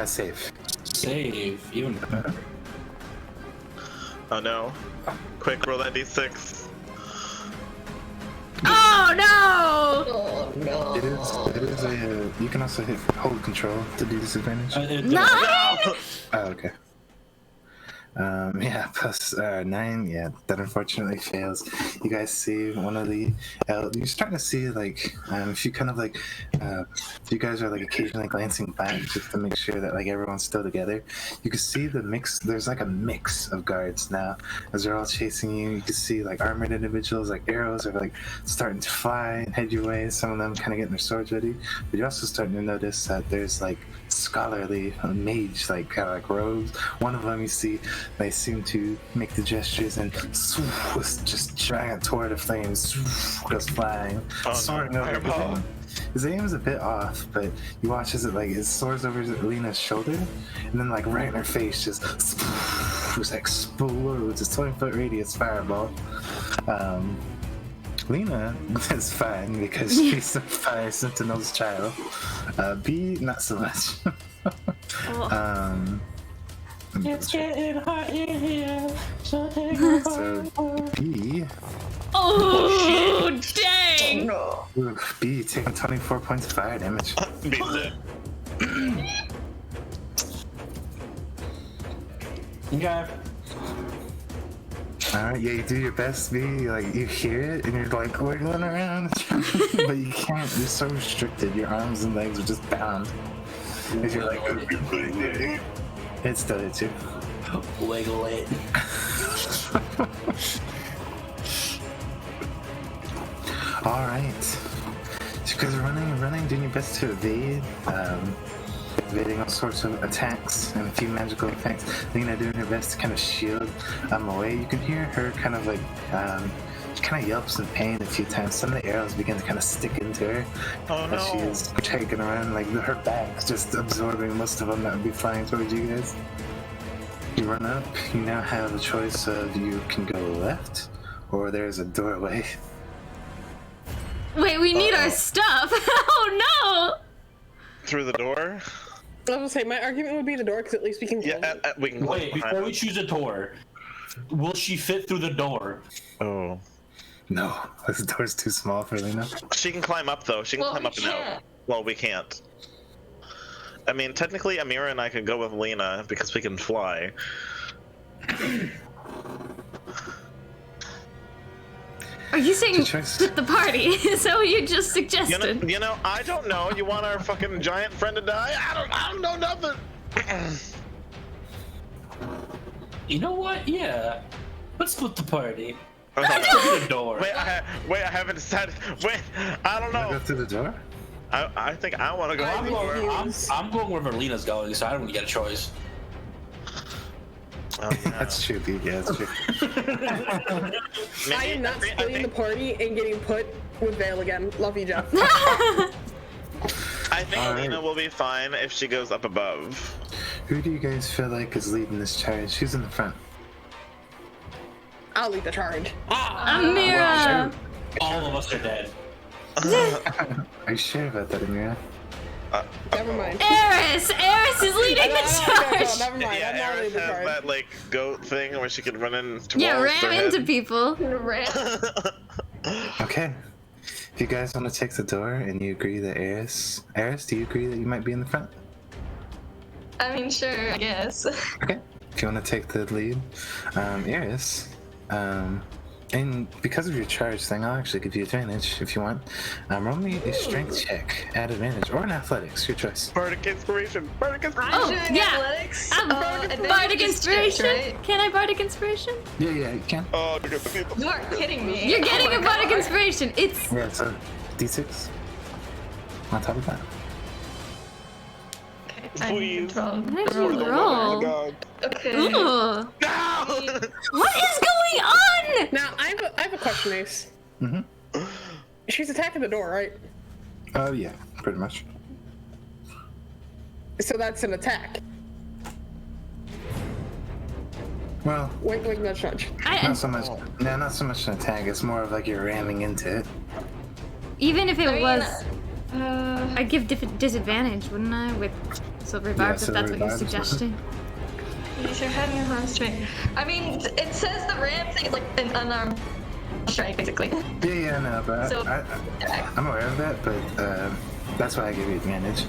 Speaker 6: Save.
Speaker 2: Save. Even better.
Speaker 3: Oh no. Quick, roll that d6.
Speaker 1: Oh, no!
Speaker 4: Oh no.
Speaker 6: It is a. You can also hit hold control to do disadvantage.
Speaker 1: No!
Speaker 6: Oh, okay. Yeah, +9. Yeah, that unfortunately fails. You guys see one of the. You're starting to see like if you kind of like, you guys are like occasionally glancing back just to make sure that like everyone's still together. You can see the mix. There's like a mix of guards now as they're all chasing you. You can see like armored individuals, like arrows are like starting to fly and head your way. Some of them kind of getting their swords ready. But you're also starting to notice that there's like scholarly mage like kind of like robes. One of them you see. They seem to make the gestures and just giant torrent of flames goes flying, soaring over everything. His aim is a bit off, but you watch as it like it soars over Lena's shoulder, and then like right in her face, just explodes. It's 20-foot radius fireball. Lena is fine because she's a fire sentinel's child. B, not so much.
Speaker 2: It's getting hot in here, so take a
Speaker 6: So B,
Speaker 1: Oh, dang!
Speaker 4: No.
Speaker 6: B taking 24 points of fire damage.
Speaker 3: Beat it.
Speaker 2: Okay.
Speaker 6: Alright, yeah, you do your best, B. Like, you hear it, and you're like wiggling around, but you can't. You're so restricted. Your arms and legs are just bound. As you're like, it still hits you.
Speaker 2: Wiggle it.
Speaker 6: Alright. So you guys are running, doing your best to evade. Evading all sorts of attacks and a few magical effects. Lena doing her best to kind of shield away. You can hear her kind of like, she kind of yelps in pain a few times. Some of the arrows begin to kind of stick into her as she is taking around, like her back's just absorbing most of them that would be flying towards you guys. You run up, you now have a choice of you can go left, or there's a doorway.
Speaker 1: Wait, we need our stuff. Oh, no!
Speaker 3: Through the door?
Speaker 5: I was gonna say my argument would be the door because at least we can.
Speaker 3: Yeah, we can.
Speaker 2: Wait, before we choose a door, will she fit through the door?
Speaker 3: Oh.
Speaker 6: No, this door's too small for Lena.
Speaker 3: She can climb up though. She can climb up and out. Well, we can't. I mean, technically, Amira and I could go with Lena because we can fly.
Speaker 1: Are you saying
Speaker 6: Good choice.
Speaker 1: split the party? Is that what you just suggested?
Speaker 3: You know, I don't know. You want our fucking giant friend to die? I don't know nothing.
Speaker 2: You know what? Yeah. Let's split the party.
Speaker 3: Oh,
Speaker 2: Go
Speaker 3: no.
Speaker 2: through the door.
Speaker 3: Wait, I haven't decided. Wait, I don't
Speaker 6: Wanna go
Speaker 3: know.
Speaker 6: through the door?
Speaker 3: I think I want to go.
Speaker 2: Well,
Speaker 3: I'm
Speaker 2: I'm going where Verlina's going, so I don't really get a choice.
Speaker 3: Oh, yeah.
Speaker 6: That's true, dude. Yeah, that's true.
Speaker 5: I am not splitting the party and getting put with Vale again. Love you, Jeff.
Speaker 3: I think
Speaker 6: All right.
Speaker 3: Lena will be fine if she goes up above.
Speaker 6: Who do you guys feel like is leading this charge? Who's in the front?
Speaker 5: I'll lead the charge.
Speaker 1: Amira.
Speaker 2: All of us are dead.
Speaker 6: Are you sure about that, Amira?
Speaker 5: Never mind.
Speaker 1: Eris is leading the charge.
Speaker 5: Never mind.
Speaker 3: Yeah,
Speaker 5: I'm not
Speaker 3: Eris
Speaker 5: leading the
Speaker 3: has
Speaker 5: charge.
Speaker 3: that like goat thing where she can run into
Speaker 1: Yeah,
Speaker 3: walls
Speaker 1: ram into people.
Speaker 6: Okay. If you guys want to take the door and you agree that Eris, do you agree that you might be in the front?
Speaker 4: I mean, sure, I guess.
Speaker 6: Okay. If you want to take the lead, Eris, and because of your charge thing, I'll actually give you advantage if you want. Roll me a strength check at advantage, or an athletics, your choice.
Speaker 3: Bardic inspiration. Bardic inspiration.
Speaker 1: Oh,
Speaker 4: Doing
Speaker 1: yeah.
Speaker 4: athletics.
Speaker 1: Bardic
Speaker 4: advantage is strict,
Speaker 1: inspiration.
Speaker 4: right?
Speaker 1: Can I bardic inspiration?
Speaker 6: Yeah, you can.
Speaker 3: Oh, you're good.
Speaker 4: You are kidding me.
Speaker 1: You're getting
Speaker 4: Oh
Speaker 1: a
Speaker 4: my
Speaker 1: bardic
Speaker 4: God.
Speaker 1: inspiration. It's
Speaker 6: Yeah, it's a d6 on top of that.
Speaker 4: Okay,
Speaker 3: Please.
Speaker 1: What did
Speaker 4: roll.
Speaker 1: you
Speaker 3: Oh
Speaker 1: roll?
Speaker 3: my god.
Speaker 4: Okay.
Speaker 1: Ooh.
Speaker 3: No!
Speaker 1: What is going on?
Speaker 5: Now, I have a question, Ace.
Speaker 6: Mm-hmm.
Speaker 5: She's attacking the door, right?
Speaker 6: Oh, yeah, pretty much.
Speaker 5: So that's an attack.
Speaker 6: Well,
Speaker 5: Wink, wink, nudge, nudge.
Speaker 6: not so much. No, not so much an attack. It's more of like you're ramming into it.
Speaker 1: Even if it
Speaker 4: I mean,
Speaker 1: was, I'd give disadvantage, wouldn't I? With silver barbs, if that's
Speaker 6: silver
Speaker 1: what you're
Speaker 6: barbs.
Speaker 1: suggesting.
Speaker 4: Use your head and your arm strength. I mean, it says the ram thing is like an unarmed strike, basically.
Speaker 6: Yeah, no, but
Speaker 4: So-
Speaker 6: I'm aware of that, but that's why I give you advantage.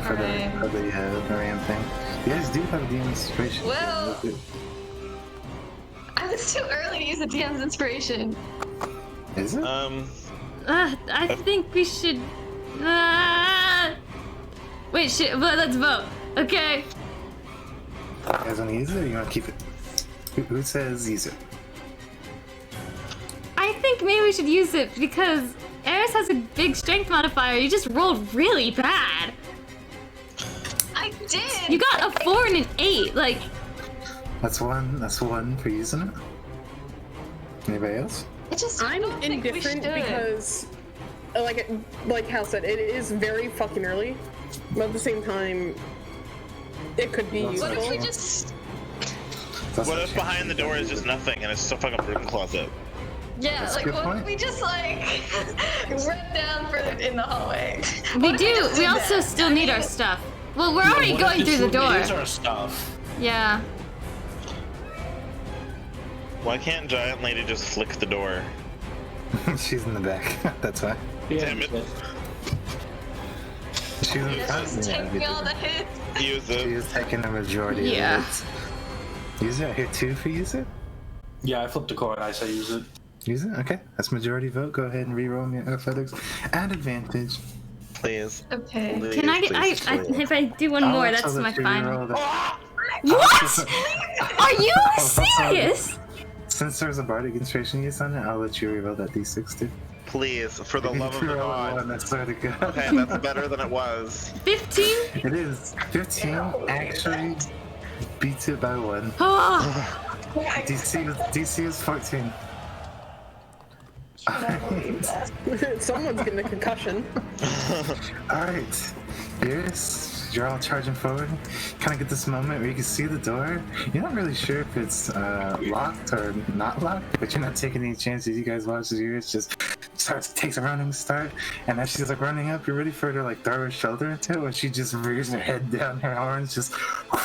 Speaker 6: For the ram thing. You guys do have a demonstration.
Speaker 4: Well- I was too early to use the DM's inspiration.
Speaker 6: Is it?
Speaker 1: I think we should. Wait, shit. Well, let's vote. Okay.
Speaker 6: You guys want to use it or you want to keep it? Who says use it?
Speaker 1: I think maybe we should use it because Eris has a big strength modifier. You just rolled really bad.
Speaker 4: I did.
Speaker 1: You got a 4 and an 8. Like,
Speaker 6: That's one for using it. Anybody else?
Speaker 4: I just
Speaker 5: I'm
Speaker 4: don't think we
Speaker 5: indifferent
Speaker 4: should.
Speaker 5: because, like Hal said, it is very fucking early. But at the same time, it could be
Speaker 6: Well,
Speaker 5: useful.
Speaker 4: What if we just?
Speaker 3: What if behind the door is just nothing and it's just a fucking broom closet?
Speaker 4: Yeah,
Speaker 6: That's a
Speaker 4: like
Speaker 6: good
Speaker 4: what
Speaker 6: point.
Speaker 4: if we just like run down for in the hallway?
Speaker 1: we
Speaker 4: What if
Speaker 1: do.
Speaker 4: just
Speaker 1: We
Speaker 4: did
Speaker 1: also
Speaker 4: that?
Speaker 1: still
Speaker 4: I
Speaker 1: need
Speaker 4: mean,
Speaker 1: our stuff. Well, we're already
Speaker 2: What
Speaker 1: going
Speaker 2: if
Speaker 1: through the door.
Speaker 2: Is our stuff?
Speaker 1: Yeah.
Speaker 3: Why can't Giant Lady just flick the door?
Speaker 6: She's in the back. That's why.
Speaker 3: Damn it.
Speaker 6: She's in the
Speaker 4: It's
Speaker 6: front.
Speaker 4: just
Speaker 6: Yeah,
Speaker 4: taking all the hits.
Speaker 3: Use
Speaker 6: she
Speaker 3: it.
Speaker 6: is taking the majority
Speaker 1: Yeah.
Speaker 6: of it. Use it. I hear 2 for use it.
Speaker 2: Yeah, I flipped a coin. I say use it.
Speaker 6: Use it. Okay, that's majority vote. Go ahead and re-roll me athletics. Add advantage.
Speaker 3: Please.
Speaker 4: Okay.
Speaker 3: Please,
Speaker 1: Can I?
Speaker 3: please,
Speaker 1: I
Speaker 3: please.
Speaker 1: if I do one
Speaker 6: I'll
Speaker 1: more,
Speaker 6: also
Speaker 1: that's
Speaker 6: let
Speaker 1: my
Speaker 6: you
Speaker 1: final.
Speaker 6: re-roll that.
Speaker 1: What? Are you
Speaker 6: Also,
Speaker 1: serious?
Speaker 6: Since there's a bardic inspiration use on it, I'll let you re-roll that d6 too.
Speaker 3: Please, for the love of
Speaker 6: If you
Speaker 3: the
Speaker 6: roll a
Speaker 3: god.
Speaker 6: 1, I swear to God.
Speaker 3: Okay, that's better than it was.
Speaker 1: 15?
Speaker 6: It is 15. Actually, beats it by 1.
Speaker 1: Oh.
Speaker 6: DC is 14.
Speaker 5: Someone's getting a concussion.
Speaker 6: Alright, Eris, you're all charging forward. Kind of get this moment where you can see the door. You're not really sure if it's locked or not locked, but you're not taking any chances. You guys watch as Eris just takes a running start, and as she's like running up, you're ready for her to like throw her shoulder into it when she just rears her head down, her arms just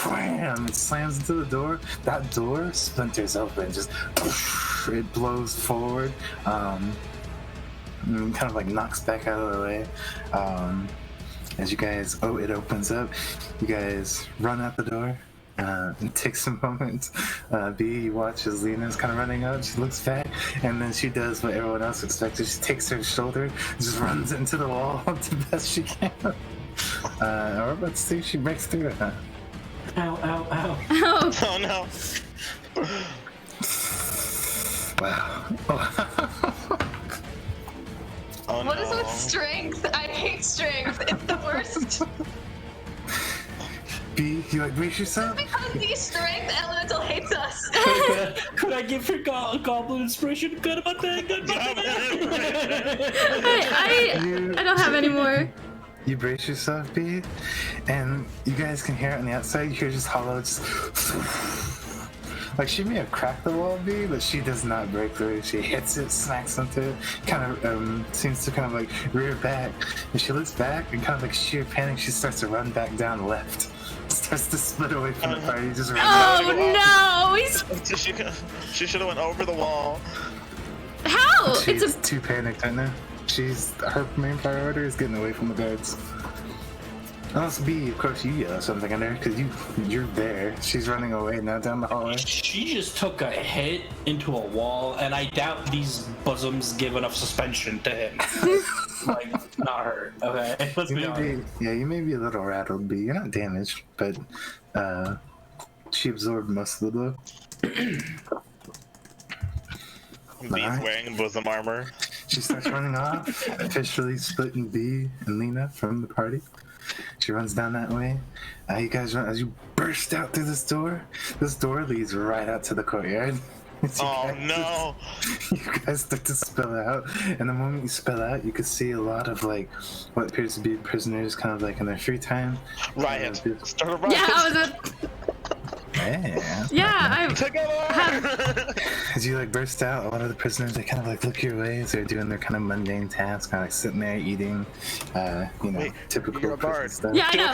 Speaker 6: wham, it slams into the door. That door splinters open, just it blows forward. And kind of like knocks back out of the way. As you guys, it opens up. You guys run out the door. It takes a moment. B, you watch as Lena's kind of running up. She looks back, and then she does what everyone else expected. She takes her shoulder, just runs into the wall the best she can. Or about to see if she breaks through it. Huh?
Speaker 2: Ow, ow, ow.
Speaker 1: Oh.
Speaker 3: Oh no.
Speaker 6: Wow.
Speaker 3: Oh
Speaker 4: What
Speaker 3: no.
Speaker 4: is with strength? I hate strength. It's the worst.
Speaker 6: B, you like brace yourself?
Speaker 4: Because the strength elemental hates us.
Speaker 2: Could I give her goblin inspiration? Good about that. Good about that.
Speaker 1: I don't have any more.
Speaker 6: You brace yourself, B, and you guys can hear it on the outside. You hear just hollow, just like she may have cracked the wall, B, but she does not break through. She hits it, smacks into it, kind of seems to kind of like rear back. And she looks back and kind of like sheer panic, she starts to run back down left. Starts to split away from the party. Just runs
Speaker 1: Oh no!
Speaker 3: She should have went over the wall.
Speaker 1: How?
Speaker 6: She's too panicked right now. Her main priority is getting away from the guards. Unless B, of course, you yell something at her because you're there. She's running away now down the hallway.
Speaker 2: She just took a hit into a wall, and I doubt these bosoms give enough suspension to him. Like, not her. Okay, let's be honest.
Speaker 6: You may be a little rattled, B. You're not damaged, but she absorbed most of the blow.
Speaker 3: B's wearing bosom armor.
Speaker 6: She starts running off, officially splitting B and Lena from the party. She runs down that way. You guys run as you burst out through this door. This door leads right out to the courtyard.
Speaker 3: Oh no!
Speaker 6: You guys start to spill out, and the moment you spill out, you can see a lot of like what appears to be prisoners, kind of like in their free time.
Speaker 3: Riot! Start a riot!
Speaker 1: Yeah, I was
Speaker 6: As you like burst out, a lot of the prisoners, they kind of like look your way as they're doing their kind of mundane tasks, kind of like sitting there eating, typical
Speaker 3: you're a
Speaker 6: prison
Speaker 3: bard.
Speaker 6: stuff.
Speaker 1: Yeah, I know.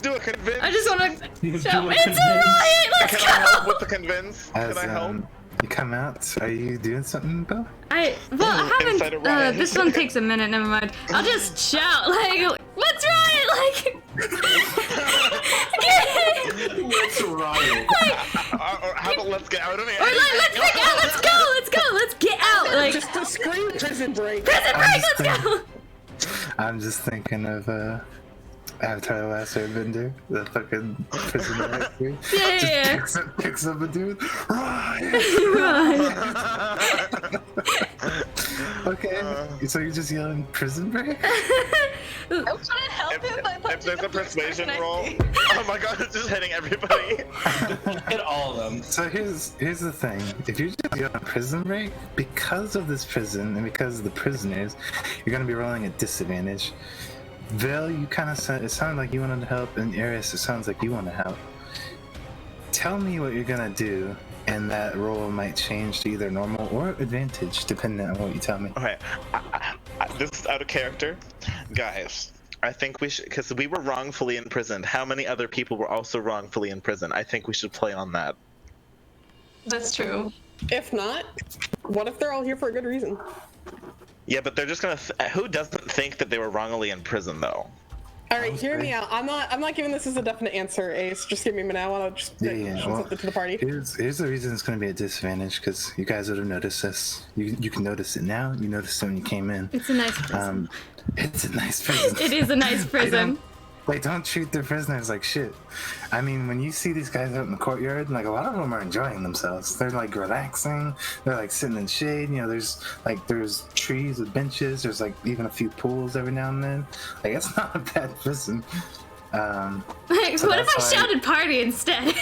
Speaker 3: Do a convince!
Speaker 1: I just want to shout,
Speaker 2: It's
Speaker 1: it's a riot! Let's
Speaker 3: Can I help
Speaker 1: go!
Speaker 3: with the convince? Can I help?
Speaker 6: You come out, are you doing something, Beau?
Speaker 1: I
Speaker 3: Inside a
Speaker 1: haven't.
Speaker 3: riot.
Speaker 1: This one takes a minute. Never mind. I'll just shout like, "Let's riot!" Like,
Speaker 2: Let's riot.
Speaker 3: How about let's get out of here?
Speaker 1: or like, let's break out. Let's go. Let's go. Let's get out. Like,
Speaker 5: Just to scream prison break.
Speaker 1: prison break. Let's go.
Speaker 6: I'm just thinking of Avatar: The Last Airbender, the fucking prisoner right here.
Speaker 1: Yeah.
Speaker 6: Picks up a dude. Right. Okay, so you're just yelling prison break?
Speaker 4: I'm trying to help him by
Speaker 3: If there's a persuasion
Speaker 4: Can I
Speaker 3: roll,
Speaker 4: see?
Speaker 3: oh my god, it's just hitting everybody.
Speaker 2: Hit all of them.
Speaker 6: So here's the thing. If you're just yelling prison break, because of this prison and because of the prisoners, you're gonna be rolling at disadvantage. Vel, you kind of it sounded like you wanted to help, and Eris, it sounds like you want to help. Tell me what you're gonna do, and that roll might change to either normal or advantage, depending on what you tell me.
Speaker 3: Okay, this is out of character. Guys, I think we should, because we were wrongfully imprisoned. How many other people were also wrongfully imprisoned? I think we should play on that.
Speaker 4: That's true.
Speaker 5: If not, what if they're all here for a good reason?
Speaker 3: Yeah, but they're just gonna. Who doesn't think that they were wrongly in prison, though?
Speaker 5: All right, hear me out. I'm not giving this as a definite answer, Ace. Just give me a minute. I want to just
Speaker 6: Yeah. Well,
Speaker 5: something to the party.
Speaker 6: here's the reason it's going to be a disadvantage, because you guys would have noticed this. You can notice it now. You noticed it when you came in.
Speaker 1: It's a nice prison.
Speaker 6: It's a nice prison.
Speaker 1: It is a nice prison.
Speaker 6: They don't treat their prisoners like shit. I mean, when you see these guys out in the courtyard, like a lot of them are enjoying themselves. They're like relaxing. They're like sitting in shade. You know, there's trees with benches. There's like even a few pools every now and then. Like it's not a bad prison.
Speaker 1: Like,
Speaker 6: So
Speaker 1: what if I
Speaker 6: that's why-
Speaker 1: shouted party instead?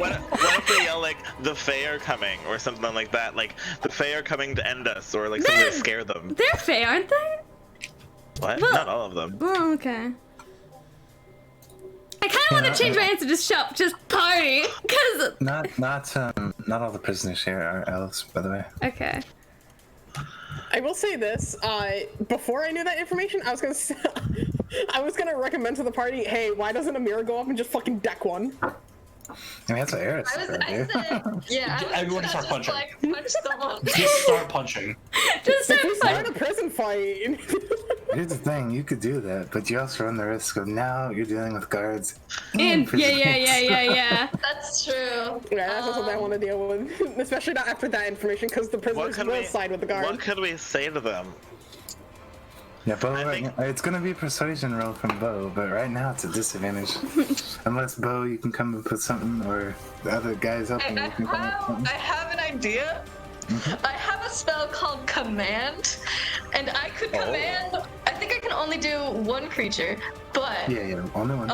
Speaker 3: What if they yell like the Fae are coming or something like that? Like the Fae are coming to end us, or like something to scare them.
Speaker 1: They're Fae, aren't they?
Speaker 3: What?
Speaker 1: Well-
Speaker 3: Not all of them.
Speaker 1: Oh, okay. I kind of want to change my answer to shop, just party, cause.
Speaker 6: Not all the prisoners here are elves, by the way.
Speaker 1: Okay.
Speaker 5: I will say this. Before I knew that information, I was gonna recommend to the party, hey, why doesn't Amira go up and just fucking deck one?
Speaker 6: I mean, that's what Eris
Speaker 4: I
Speaker 6: said, dude.
Speaker 4: said, yeah.
Speaker 2: Everyone start
Speaker 4: just
Speaker 2: punching.
Speaker 4: like punch someone.
Speaker 2: Just start punching.
Speaker 1: Just start
Speaker 5: We
Speaker 1: fighting.
Speaker 5: started a prison fight.
Speaker 6: Here's the thing, you could do that, but you also run the risk of now you're dealing with guards.
Speaker 1: And
Speaker 6: prisoners.
Speaker 1: yeah.
Speaker 4: That's true.
Speaker 5: Yeah, that's not something I want to deal with, especially not after that information, because the prisoners will side with the guard.
Speaker 3: What could we say to them?
Speaker 6: Yeah, Beau,
Speaker 3: I think-
Speaker 6: it's gonna be a persuasion roll from Beau, but right now it's a disadvantage. Unless, Beau, you can come up with something, or the other guys helping you can come up with something.
Speaker 4: I have an idea. I have a spell called Command, and I could command. I think I can only do one creature, but
Speaker 6: Yeah, only one.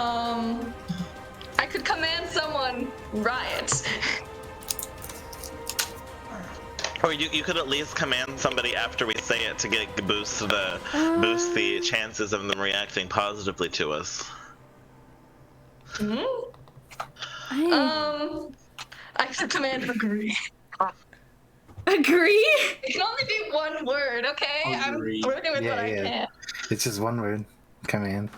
Speaker 4: I could command someone riot.
Speaker 3: Or you could at least command somebody after we say it to boost the chances of them reacting positively to us.
Speaker 4: I could command agree.
Speaker 1: Agree?
Speaker 4: It can only be one word, okay?
Speaker 2: Agree.
Speaker 4: I'm working with what I can.
Speaker 6: It's just one word, command,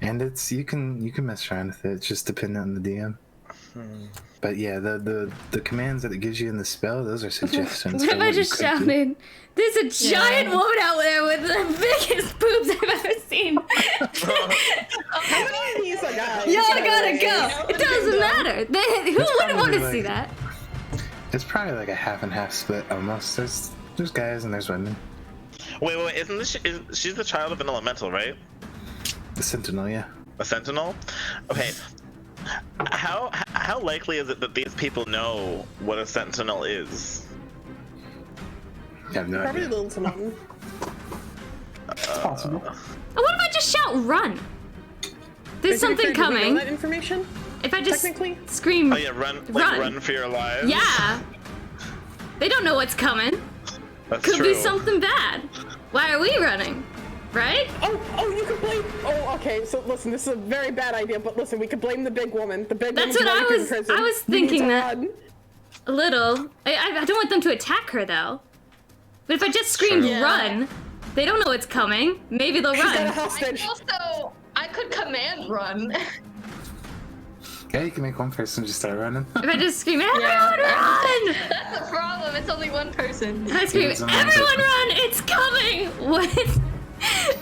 Speaker 6: and it's you can mess around with it. It's just dependent on the DM. But yeah, the commands that it gives you in the spell, those are suggestions.
Speaker 1: What
Speaker 6: for
Speaker 1: if I
Speaker 6: what you
Speaker 1: just
Speaker 6: could do.
Speaker 1: shouted, "There's a giant woman out there with the biggest boobs I've ever seen."
Speaker 5: How many of these are guys?
Speaker 1: Y'all gotta
Speaker 5: Anyways?
Speaker 1: go. It doesn't matter. Who wouldn't want to
Speaker 6: probably
Speaker 1: see
Speaker 6: like-
Speaker 1: that?
Speaker 6: It's probably like a half and half split almost. There's guys and there's women.
Speaker 3: Wait, isn't this she's the child of an elemental, right?
Speaker 6: The Sentinel, yeah.
Speaker 3: A sentinel? Okay. How likely is it that these people know what a sentinel is?
Speaker 6: I have no
Speaker 5: Probably
Speaker 6: idea.
Speaker 5: little to none.
Speaker 1: What if I just shout, "Run"? There's
Speaker 5: To be
Speaker 1: something
Speaker 5: fair, do we know
Speaker 1: coming.
Speaker 5: that information?
Speaker 1: If I just
Speaker 5: Technically?
Speaker 1: scream,
Speaker 3: Oh yeah, run for your lives.
Speaker 1: yeah. They don't know what's coming.
Speaker 3: That's
Speaker 1: Could
Speaker 3: true.
Speaker 1: be something bad. Why are we running? Right?
Speaker 5: Oh, you could blame. Oh, okay. So listen, this is a very bad idea, but listen, we could blame the big woman. The big
Speaker 1: That's
Speaker 5: woman's
Speaker 1: what I
Speaker 5: already in
Speaker 1: was-
Speaker 5: prison.
Speaker 1: I was
Speaker 5: We need
Speaker 1: thinking
Speaker 5: to
Speaker 1: that.
Speaker 5: run.
Speaker 1: A little. I don't want them to attack her though. But if I just scream
Speaker 3: True.
Speaker 4: Yeah.
Speaker 1: "Run," they don't know what's coming. Maybe they'll
Speaker 5: She's got a
Speaker 1: run.
Speaker 5: hostage.
Speaker 4: I could command run.
Speaker 6: Yeah, you can make one person just start running.
Speaker 1: If I just scream, "Everyone run!"
Speaker 4: That's the problem. It's only one person.
Speaker 1: I scream,
Speaker 6: It's only
Speaker 1: "Everyone
Speaker 6: one
Speaker 1: run! It's coming!" What?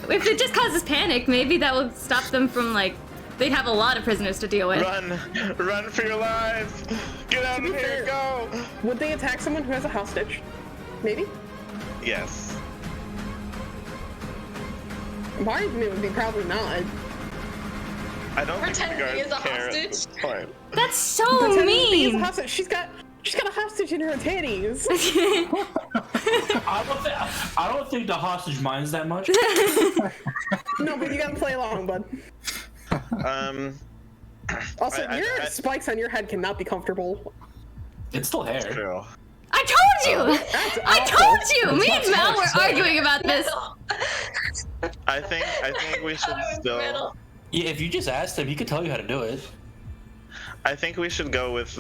Speaker 1: If it just causes panic, maybe that will stop them from they'd have a lot of prisoners to deal with.
Speaker 3: Run for your lives! Get out of
Speaker 5: be
Speaker 3: here,
Speaker 5: fair-
Speaker 3: go!
Speaker 5: Would they attack someone who has a hostage? Maybe.
Speaker 3: Yes.
Speaker 5: Mine would be probably not.
Speaker 3: I don't think
Speaker 4: Pretend
Speaker 3: the
Speaker 4: he
Speaker 3: guards
Speaker 4: is a
Speaker 3: care at
Speaker 4: hostage?
Speaker 3: this point.
Speaker 1: That's so
Speaker 5: Pretend he is a
Speaker 1: mean.
Speaker 5: hostage. She's got a hostage in her titties.
Speaker 2: I don't think the hostage minds that much.
Speaker 5: No, but you gotta play along, bud. Also, your spikes on your head cannot be comfortable.
Speaker 2: It's still hair.
Speaker 3: True.
Speaker 1: I told you!
Speaker 5: That's
Speaker 1: I
Speaker 5: awful.
Speaker 1: told you! Me and
Speaker 2: That's
Speaker 1: Mal
Speaker 2: what
Speaker 1: were
Speaker 2: I said.
Speaker 1: arguing about this.
Speaker 3: I think we should still.
Speaker 2: Yeah, if you just asked him, he could tell you how to do it.
Speaker 3: I think we should go with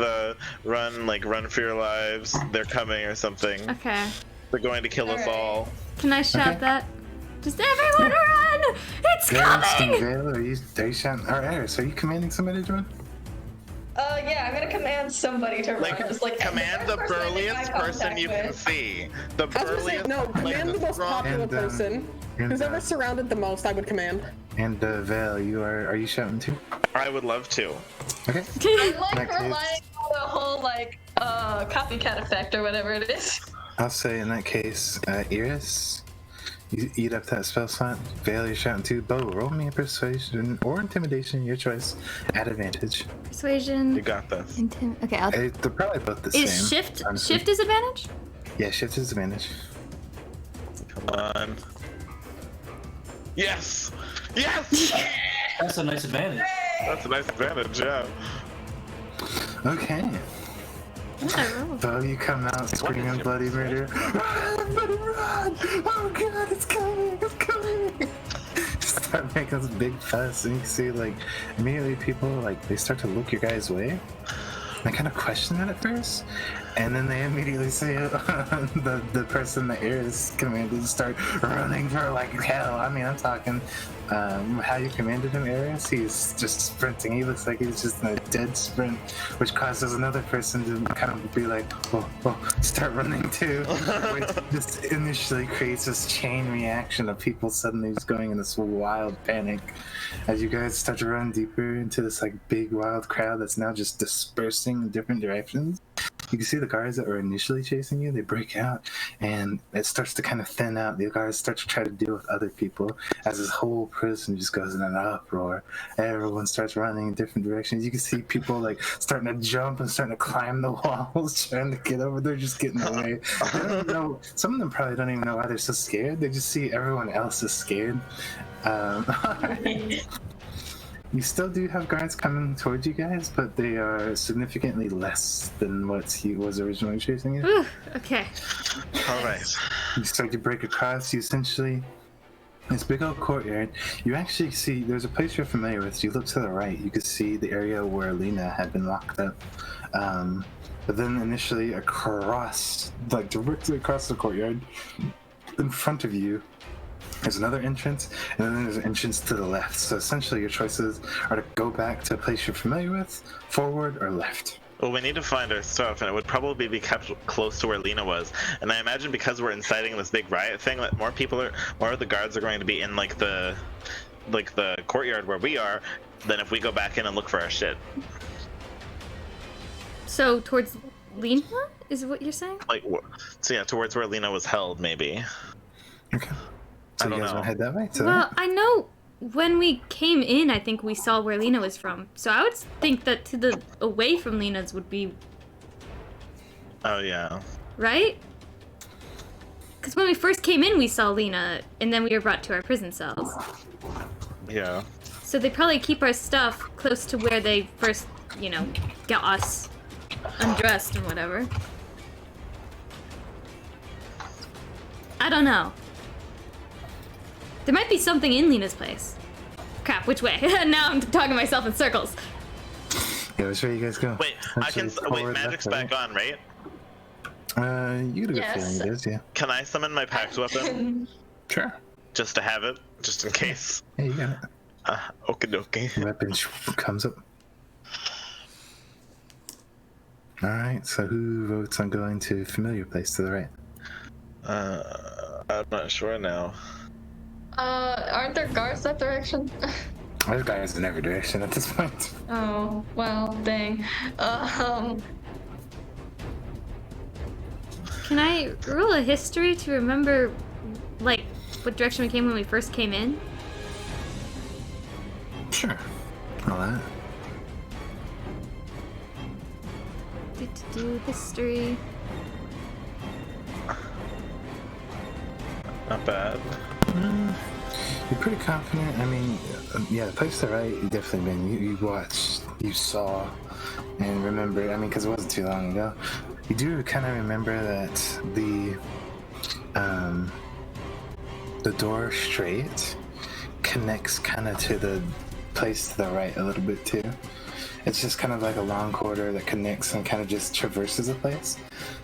Speaker 3: run for your lives. They're coming or something.
Speaker 1: Okay.
Speaker 3: They're going to kill us all.
Speaker 1: Can I shout
Speaker 6: Okay.
Speaker 1: that? Just everyone run! It's
Speaker 6: Eris and
Speaker 1: coming!
Speaker 6: Veil, are you shouting? Or Eris, are you commanding somebody to run?
Speaker 4: Yeah, I'm gonna command somebody to run. Just
Speaker 3: Command the
Speaker 4: first person I make
Speaker 3: burliest
Speaker 4: eye
Speaker 3: person
Speaker 4: contact
Speaker 3: you can
Speaker 4: with.
Speaker 3: see. The
Speaker 5: I was gonna say,
Speaker 3: burliest.
Speaker 5: no, command the most popular
Speaker 6: And,
Speaker 5: person.
Speaker 6: and,
Speaker 5: Who's ever surrounded the most, I would command.
Speaker 6: And Veil, are you shouting too?
Speaker 3: I would love to.
Speaker 6: Okay.
Speaker 4: I'm
Speaker 6: That case-
Speaker 4: relying on the whole copycat effect or whatever it is.
Speaker 6: I'll say in that case, Eris, you eat up that spell slot. Veil, you're shouting too. Beau, roll me a persuasion or intimidation, your choice, at advantage.
Speaker 1: Persuasion.
Speaker 3: You got this.
Speaker 1: Okay, I'll.
Speaker 6: They're probably both the same.
Speaker 1: Is shift
Speaker 6: honestly.
Speaker 1: shift disadvantage?
Speaker 6: Yeah, shift is advantage.
Speaker 3: Come on. Yes! Yes!
Speaker 2: That's a nice advantage.
Speaker 3: That's a nice advantage, yeah.
Speaker 6: Okay.
Speaker 1: Yeah,
Speaker 6: Beau, you come out screaming bloody murder. Run, buddy, run! Oh god, it's coming! It's coming! Start making this big fuss, and you can see immediately people they start to look your guys' way. And I kind of question that at first, and then they immediately see the person that Eris commanded to start running for hell. I mean, I'm talking how you commanded him, Eris. He's just sprinting. He looks like he's just in a dead sprint, which causes another person to kind of be start running too. Which just initially creates this chain reaction of people suddenly just going in this wild panic as you guys start to run deeper into this big wild crowd that's now just dispersing in different directions. you can see the guards that were initially chasing you, they break out, and it starts to kind of thin out. The guards start to try to deal with other people as this whole prison just goes in an uproar. Everyone starts running in different directions. You can see people like starting to jump and starting to climb the walls, trying to get over there, just getting away. They don't even know, some of them probably don't even know why they're so scared. They just see everyone else is scared. You still do have guards coming towards you guys, but they are significantly less than what he was originally chasing you.
Speaker 1: Ooh, okay.
Speaker 3: All right.
Speaker 6: You start to break across. You essentially, this big old courtyard. You actually see there's a place you're familiar with. You look to the right. You can see the area where Lena had been locked up. But then initially across, like directly across the courtyard, in front of you, there's another entrance, and then there's an entrance to the left. So essentially your choices are to go back to a place you're familiar with, forward, or left.
Speaker 3: Well, we need to find our stuff, and it would probably be kept close to where Lena was. And I imagine because we're inciting this big riot thing, that more of the guards are going to be in like the courtyard where we are, than if we go back in and look for our shit.
Speaker 1: So towards Lena is what you're saying?
Speaker 3: So yeah, towards where Lena was held, maybe.
Speaker 6: Okay. So you guys want to head that way?
Speaker 1: Well, I know when we came in, I think we saw where Lena was from. So I would think that to the away from Lena's would be.
Speaker 3: Oh yeah.
Speaker 1: Right? Because when we first came in, we saw Lena, and then we were brought to our prison cells.
Speaker 3: Yeah.
Speaker 1: So they probably keep our stuff close to where they first, got us undressed and whatever. I don't know. There might be something in Lena's place. Crap, which way? Now I'm talking myself in circles.
Speaker 6: Yeah, which way you guys go?
Speaker 3: Wait, magic's back on, right?
Speaker 6: You get a good
Speaker 4: Yes.
Speaker 6: feeling it is, yeah.
Speaker 3: Can I summon my pact weapon?
Speaker 6: Sure.
Speaker 3: Just to have it, just in case.
Speaker 6: Yeah, you got it.
Speaker 3: Okie dokie.
Speaker 6: Weapon comes up. Alright, so who votes on going to familiar place to the right?
Speaker 3: I'm not sure now.
Speaker 4: Aren't there guards that direction?
Speaker 6: There's guys in every direction at this point.
Speaker 4: Oh, well, dang.
Speaker 1: Can I roll a history to remember, like, what direction we came when we first came in?
Speaker 6: Sure. All that.
Speaker 1: Do history.
Speaker 3: Not bad.
Speaker 6: You're pretty confident. I mean, yeah, the place to the right, you definitely been. You watched, you saw, and remember. I mean, because it wasn't too long ago. You do kind of remember that the door straight connects kind of to the place to the right a little bit too. It's just kind of like a long corridor that connects and kind of just traverses a place.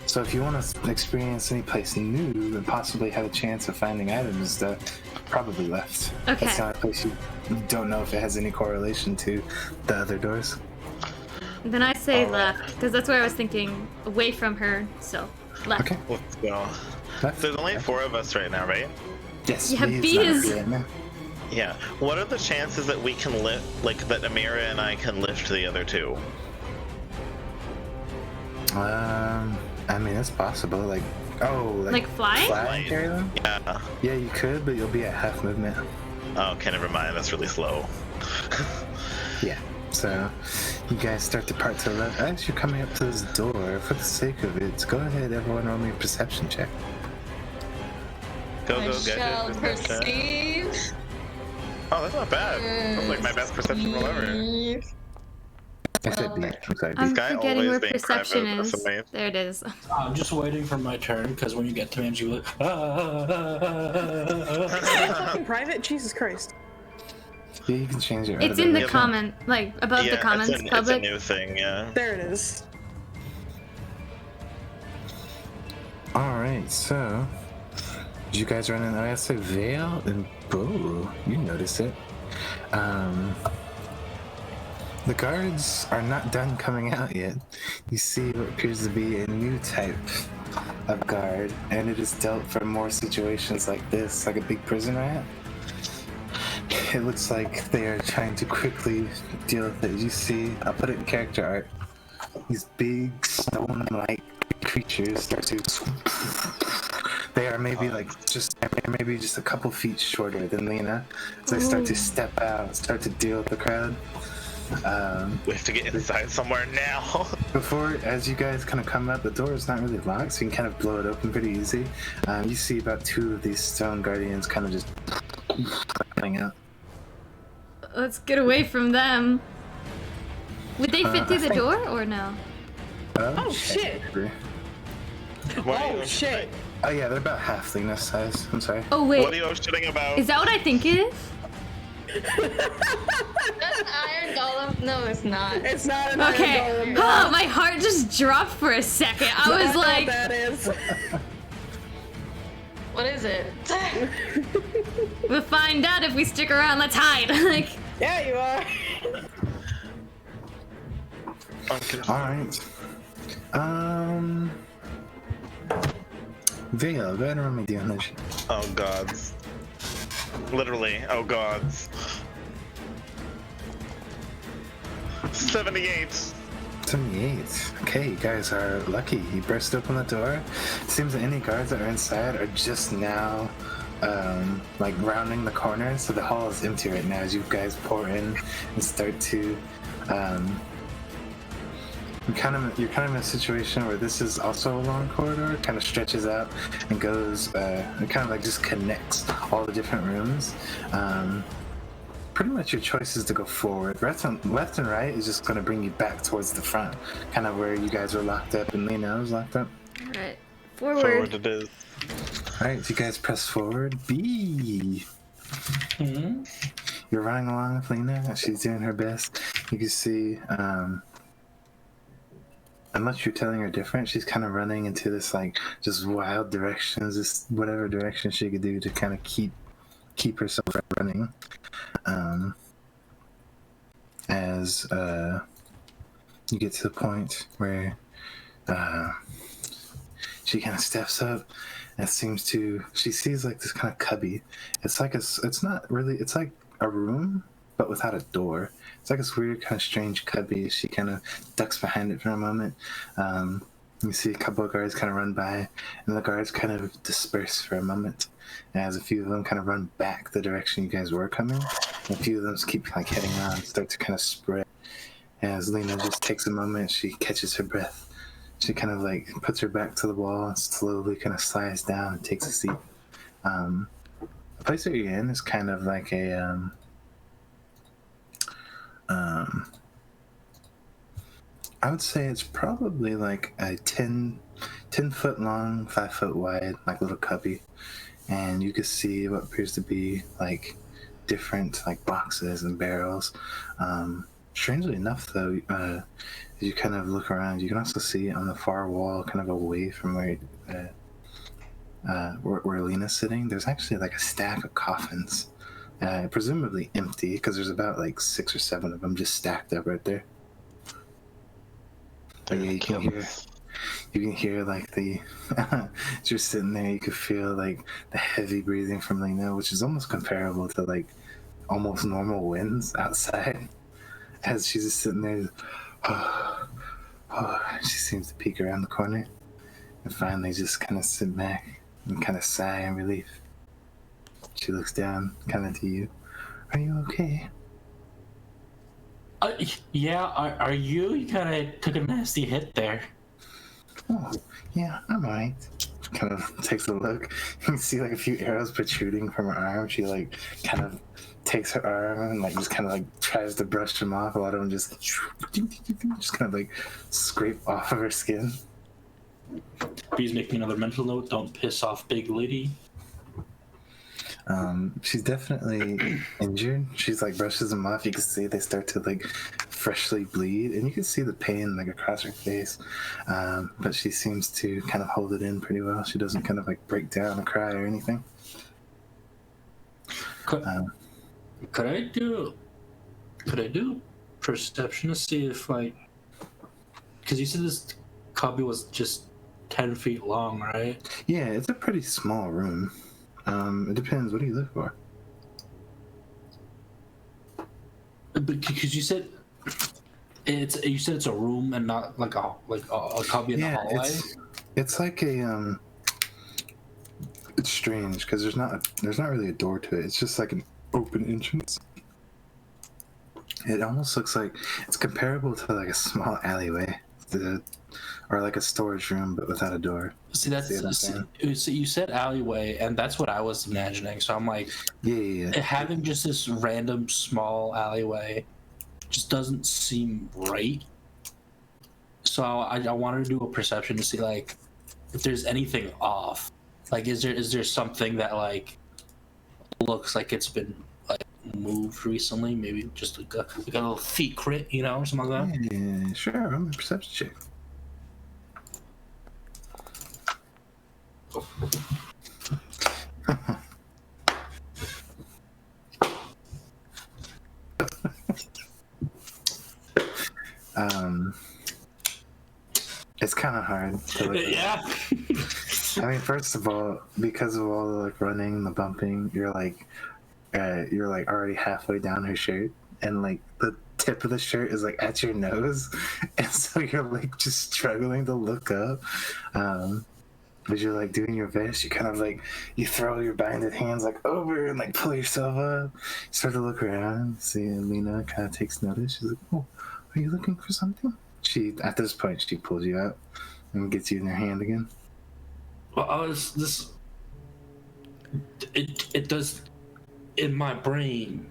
Speaker 6: So if you want to experience any place new and possibly have a chance of finding items and stuff, probably left.
Speaker 1: Okay.
Speaker 6: That's not a place you don't know if it has any correlation to the other doors.
Speaker 1: Then I say left, because that's where I was thinking, away from her, so left.
Speaker 6: Okay.
Speaker 3: Let's go.
Speaker 6: Left.
Speaker 3: There's only 4 of us right now, right?
Speaker 6: Yes.
Speaker 1: Yeah,
Speaker 6: Bee's
Speaker 1: Bee
Speaker 6: not
Speaker 1: is-
Speaker 6: here right now.
Speaker 3: Yeah. What are the chances that we can lift, like that Amira and I can lift the other 2?
Speaker 6: I mean, it's possible. Like
Speaker 1: flying?
Speaker 6: Fly and carry them?
Speaker 3: Yeah.
Speaker 6: Yeah, you could, but you'll be at half movement.
Speaker 3: Oh, okay, never mind. That's really slow.
Speaker 6: Yeah. So, you guys start to part to the left. As you're coming up to this door, for the sake of it, go ahead, everyone, roll me a perception check.
Speaker 3: Go,
Speaker 4: I
Speaker 3: go,
Speaker 4: shall
Speaker 3: gadget.
Speaker 4: perceive.
Speaker 3: Oh, that's not bad. That's like my best perception roll ever.
Speaker 6: I said B. I'm sorry, B.
Speaker 1: I'm
Speaker 3: guy
Speaker 1: forgetting
Speaker 3: always
Speaker 1: where
Speaker 3: being
Speaker 1: perception
Speaker 3: private,
Speaker 1: is.
Speaker 3: that's amazing.
Speaker 1: There it is.
Speaker 2: I'm just waiting for my turn, because when you get to me, you like,
Speaker 5: Fucking private? Jesus Christ.
Speaker 6: Yeah, you can change it.
Speaker 1: It's in the comment, like, above the comments, public.
Speaker 3: It's a new thing, yeah.
Speaker 5: There it is.
Speaker 6: Alright, so... Did you guys run in? I say Veil and Beau. You notice it. The guards are not done coming out yet. You see what appears to be a new type of guard, and it is dealt for more situations like this, like a big prison riot. It looks like they are trying to quickly deal with it. You see, I'll put it in character art. these big stone-like creatures start to. They are maybe just a couple feet shorter than Lena. So they start to step out, start to deal with the crowd.
Speaker 3: We have to get inside somewhere now.
Speaker 6: Before, as you guys kind of come up, the door is not really locked, so you can kind of blow it open pretty easy. You see about 2 of these stone guardians kind of just coming out.
Speaker 1: Let's get away from them. Would they fit through the door or no?
Speaker 5: Oh shit! Oh shit!
Speaker 6: Oh yeah, they're about half Lena's size. I'm sorry.
Speaker 1: Oh wait.
Speaker 3: What are you shitting about?
Speaker 1: Is that what I think it is?
Speaker 4: That's an iron golem. No, it's not.
Speaker 5: It's not an
Speaker 1: Okay.
Speaker 5: iron golem.
Speaker 1: Oh, my heart just dropped for a second. I was
Speaker 5: That's what
Speaker 1: like,
Speaker 5: that is.
Speaker 4: What is it?
Speaker 1: we'll find out if we stick around. Let's hide. Like,
Speaker 5: Yeah, you are.
Speaker 3: Okay.
Speaker 6: Alright. Veil, go ahead and run me damage.
Speaker 3: Oh gods. Literally, oh gods. 78.
Speaker 6: 78. Okay, you guys are lucky. You burst open the door. It seems that any guards that are inside are just now like rounding the corner, so the hall is empty right now as you guys pour in and start to you're kind of in a situation where this is also a long corridor, kind of stretches out and goes it kind of like just connects all the different rooms. Pretty much your choice is to go forward. Left and right is just going to bring you back towards the front, kind of where you guys were locked up and Lena was locked up.
Speaker 1: alright.
Speaker 3: Forward
Speaker 1: Forward.
Speaker 3: it is.
Speaker 6: Alright, so you guys press forward. B. You're running along with Lena. She's doing her best. You can see, unless you're telling her different, she's kind of running into this like just wild directions, just whatever direction she could do to kind of keep herself running. As you get to the point where she kind of steps up and she sees like this kind of cubby. It's like it's like a room but without a door. It's like this weird kind of strange cubby. She kind of ducks behind it for a moment. You see a couple of guards kind of run by, and the guards kind of disperse for a moment as a few of them kind of run back the direction you guys were coming. And a few of them just keep like heading on, start to kind of spread. As Lena just takes a moment, she catches her breath. She kind of like puts her back to the wall and slowly kind of slides down and takes a seat. The place that you're in is kind of like a I would say it's probably like a 10 foot long, 5 foot wide, like little cubby. And you can see what appears to be like different like boxes and barrels. Strangely enough though, as you kind of look around, you can also see on the far wall, kind of away from where Lena's sitting, there's actually like a stack of coffins. Presumably empty, because there's about like 6 or 7 of them just stacked up right there. But yeah, you can hear like as you're sitting there, you can feel like the heavy breathing from Lena, which is almost comparable to like almost normal winds outside. As she's just sitting there, she seems to peek around the corner and finally just kind of sit back and kind of sigh in relief. She looks down kind of to you. Are you okay?
Speaker 2: Yeah, are you? You kind of took a nasty hit there.
Speaker 6: Oh, yeah, I'm alright. Kind of takes a look. You can see like a few arrows protruding from her arm. She like kind of takes her arm and like just kind of like tries to brush them off. A lot of them just kind of like scrape off of her skin.
Speaker 2: Please make me another mental note. Don't piss off big lady.
Speaker 6: She's definitely injured. She's like brushes them off. You can see they start to like freshly bleed, and you can see the pain like across her face. But she seems to kind of hold it in pretty well. She doesn't kind of like break down or cry or anything.
Speaker 2: Could I do perception to see if like, because you said this cubby was just 10 feet long, right?
Speaker 6: Yeah, it's a pretty small room. It depends. What do you look for?
Speaker 2: But because you said It's you said it's a room and not like a cubby in the hallway.
Speaker 6: It's like a It's strange because there's not really a door to it. It's just like an open entrance. It almost looks like it's comparable to like a small alleyway, or like a storage room, but without a door.
Speaker 2: See, you said alleyway, and that's what I was imagining. So I'm like,
Speaker 6: yeah.
Speaker 2: Having just this random small alleyway just doesn't seem right. So I wanted to do a perception to see like if there's anything off. Like, is there something that like looks like it's been like moved recently? Maybe just like a little secret, you know, or something like that.
Speaker 6: Yeah, sure. I'm a perception check. It's kind of hard to look at.
Speaker 2: Yeah.
Speaker 6: I mean, first of all, because of all the like running, the bumping, you're like already halfway down her shirt, and like the tip of the shirt is like at your nose, and so you're like just struggling to look up. But you're like doing your best. You kind of like you throw your binded hands like over and like pull yourself up. You start to look around. See, Lena kind of takes notice. She's like, "Oh, are you looking for something?" At this point she pulls you out and gets you in her hand again.
Speaker 2: Well, it does in my brain.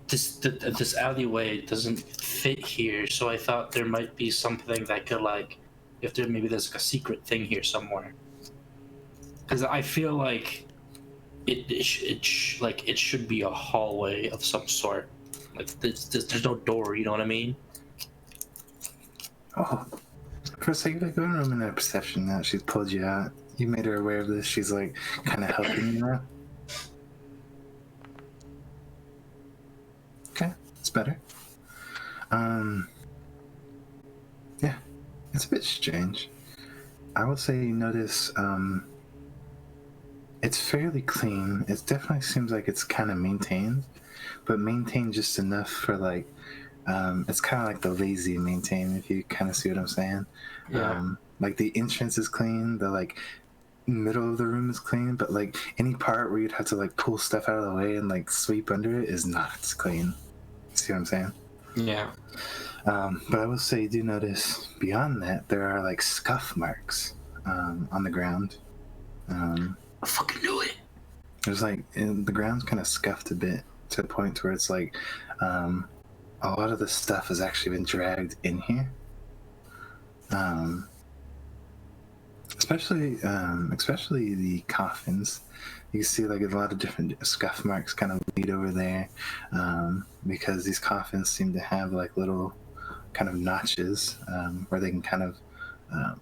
Speaker 2: This alleyway doesn't fit here, so I thought there might be something that could like, if maybe there's like a secret thing here somewhere. Because I feel like it should be a hallway of some sort. Like there's no door, you know what I mean?
Speaker 6: Oh, for a second, like, go around in that perception now. She's pulled you out. You made her aware of this. She's like kind of helping you now. Okay, it's better. Yeah, it's a bit strange. I would say you notice it's fairly clean. It definitely seems like it's kind of maintained, but maintained just enough for like it's kind of like the lazy maintain, if you kind of see what I'm saying.
Speaker 2: Yeah.
Speaker 6: Like the entrance is clean, the like middle of the room is clean, but like any part where you'd have to like pull stuff out of the way and like sweep under it is not clean. See what I'm saying?
Speaker 2: Yeah.
Speaker 6: But I will say you do notice beyond that there are like scuff marks on the ground.
Speaker 2: I fucking knew it.
Speaker 6: There's like the ground's kind of scuffed a bit to a point where it's like a lot of the stuff has actually been dragged in here. Especially the coffins. You can see like a lot of different scuff marks kind of lead over there, because these coffins seem to have like little kind of notches where they can kind of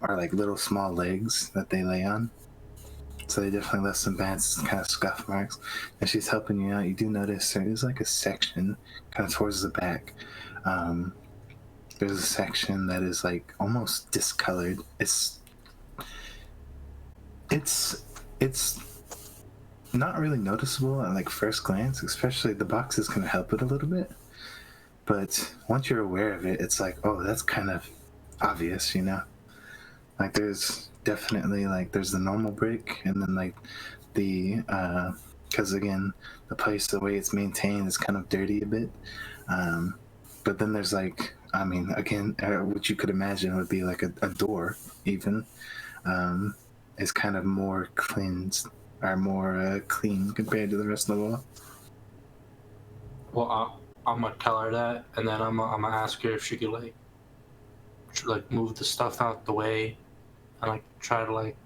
Speaker 6: are like little small legs that they lay on. So they definitely left some bad kind of scuff marks. And she's helping you out. You do notice there is like a section kind of towards the back. There's a section that is like almost discolored. It's not really noticeable at like first glance, especially the boxes can help it a little bit. But once you're aware of it, it's like, oh, that's kind of obvious, you know? Like there's definitely like there's the normal break, and then like the because again the place, the way it's maintained is kind of dirty a bit, but then there's like, I mean, again, what you could imagine would be like a door even is kind of more cleansed or more clean compared to the rest of the wall.
Speaker 2: Well, I'm gonna tell her that, and then I'm gonna ask her if she could like move the stuff out the way, and like try to like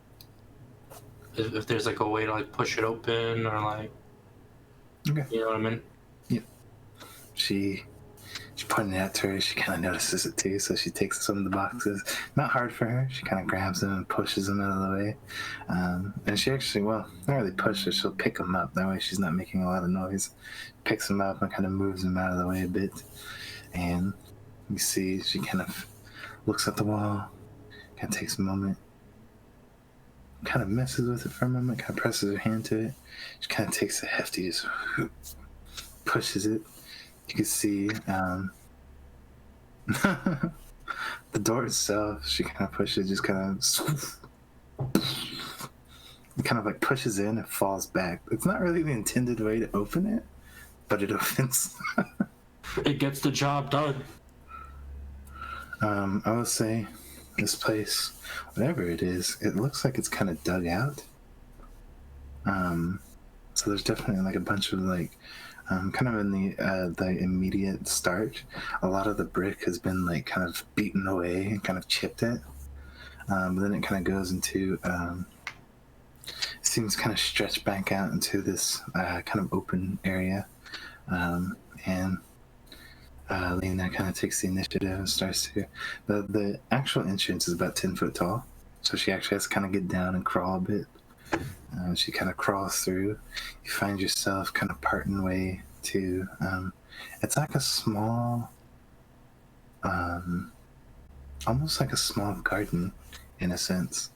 Speaker 2: if there's like a way to like push it open or like,
Speaker 6: Okay.
Speaker 2: you know what I mean?
Speaker 6: Yeah. She's pointing it out to her. She kind of notices it too, so she takes some of the boxes. Not hard for her. She kind of grabs them and pushes them out of the way. And she actually, well, not really push her. She'll pick them up. That way she's not making a lot of noise. Picks them up and kind of moves them out of the way a bit. And you see she kind of looks at the wall, kind of takes a moment, kind of messes with it for a moment, kind of presses her hand to it. She kind of takes a hefty, just pushes it. You can see The door itself, she kind of pushes, just kind of like pushes in and falls back. It's not really the intended way to open it, but it opens.
Speaker 2: It gets the job done.
Speaker 6: I would say this place, whatever it is, it looks like it's kind of dug out. So there's definitely like a bunch of like, kind of in the immediate start, a lot of the brick has been like kind of beaten away and kind of chipped at. But then it kind of goes into, seems kind of stretched back out into this kind of open area. And Lena kind of takes the initiative and starts to. The actual entrance is about 10 foot tall, so she actually has to kind of get down and crawl a bit. She kind of crawls through. You find yourself kind of parting way to. It's like a small, almost like a small garden, in a sense.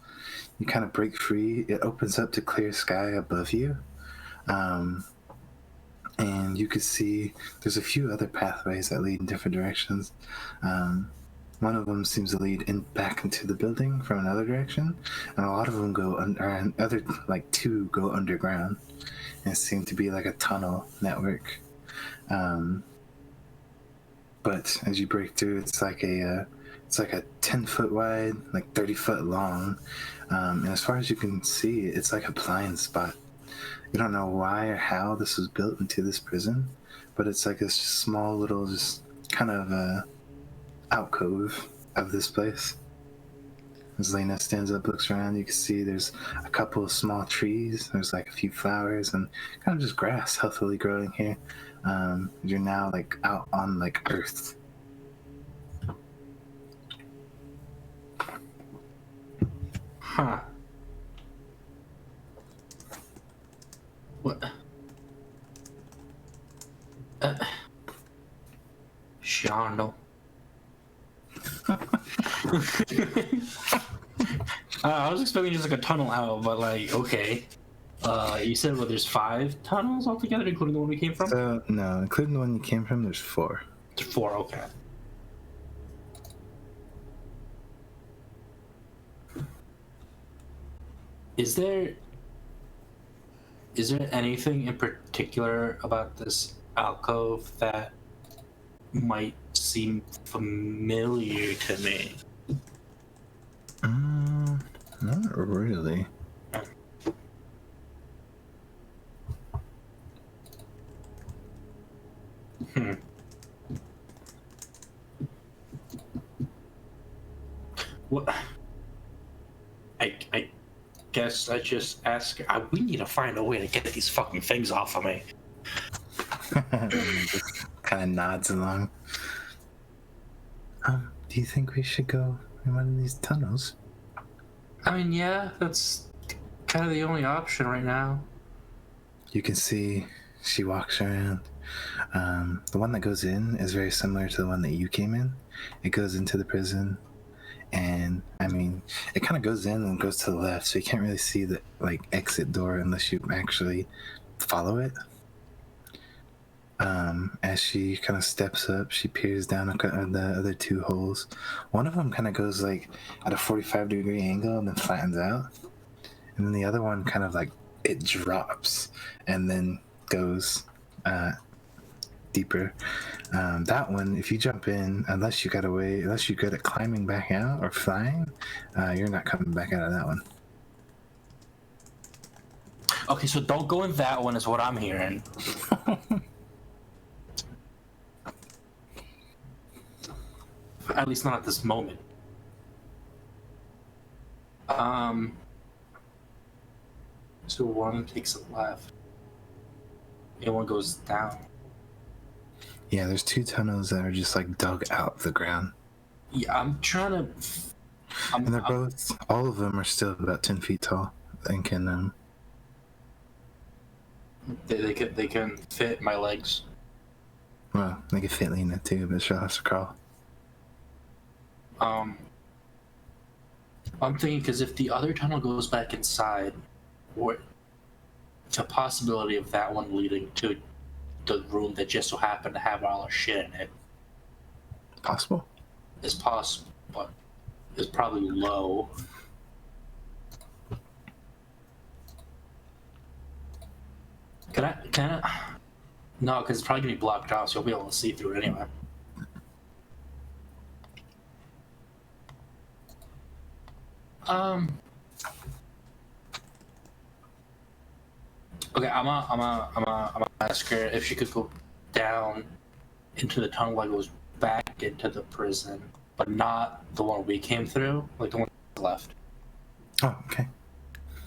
Speaker 6: You kind of break free. It opens up to clear sky above you. And you can see there's a few other pathways that lead in different directions. One of them seems to lead back into the building from another direction, and a lot of them go other like two go underground, and seem to be like a tunnel network. But as you break through, it's like a 10-foot wide, like 30-foot long, and as far as you can see, it's like a blind spot. You don't know why or how this was built into this prison, but it's like this small little, just kind of alcove of this place. As Lena stands up, looks around, you can see there's a couple of small trees. There's like a few flowers and kind of just grass healthily growing here. You're now like out on like earth.
Speaker 2: Huh. What? Shando. I was expecting just like a tunnel out, but like, okay. You said, well, there's 5 tunnels altogether, including the one we came from?
Speaker 6: So, no, including the one you came from, there's 4.
Speaker 2: There's 4, okay. Is there anything in particular about this alcove that might seem familiar to me?
Speaker 6: Not really.
Speaker 2: What? I guess I just ask. We need to find a way to get these fucking things off of me.
Speaker 6: Just kind of nods along. Do you think we should go in one of these tunnels?
Speaker 2: I mean, yeah, that's kind of the only option right now.
Speaker 6: You can see she walks around. The one that goes in is very similar to the one that you came in. It goes into the prison, and I mean, it kind of goes in and goes to the left, so you can't really see the like exit door unless you actually follow it. As she kind of steps up, she peers down at the other 2 holes. One of them kind of goes like at a 45-degree angle and then flattens out, and then the other one kind of like it drops and then goes deeper. That one, if you jump in, unless you're good at climbing back out or flying, you're not coming back out of that one.
Speaker 2: Okay, so don't go in that one is what I'm hearing. At least not at this moment. So one takes a left. And one goes down.
Speaker 6: Yeah, there's 2 tunnels that are just like dug out of the ground.
Speaker 2: Yeah, I'm trying to.
Speaker 6: And they're both, all of them are still about 10 feet tall and can.
Speaker 2: They can fit my legs.
Speaker 6: Well, they can fit Lena too, but she'll have to crawl.
Speaker 2: I'm thinking because if the other tunnel goes back inside, or it's a possibility of that one leading to the room that just so happened to have all our shit in it.
Speaker 6: Possible.
Speaker 2: is possible, but it's probably low. Can I? No, because it's probably gonna be blocked off, so you'll be able to see through it anyway. Okay, I'm gonna ask her if she could go down into the tunnel that goes back into the prison, but not the one we came through, like the one left.
Speaker 6: Oh, okay.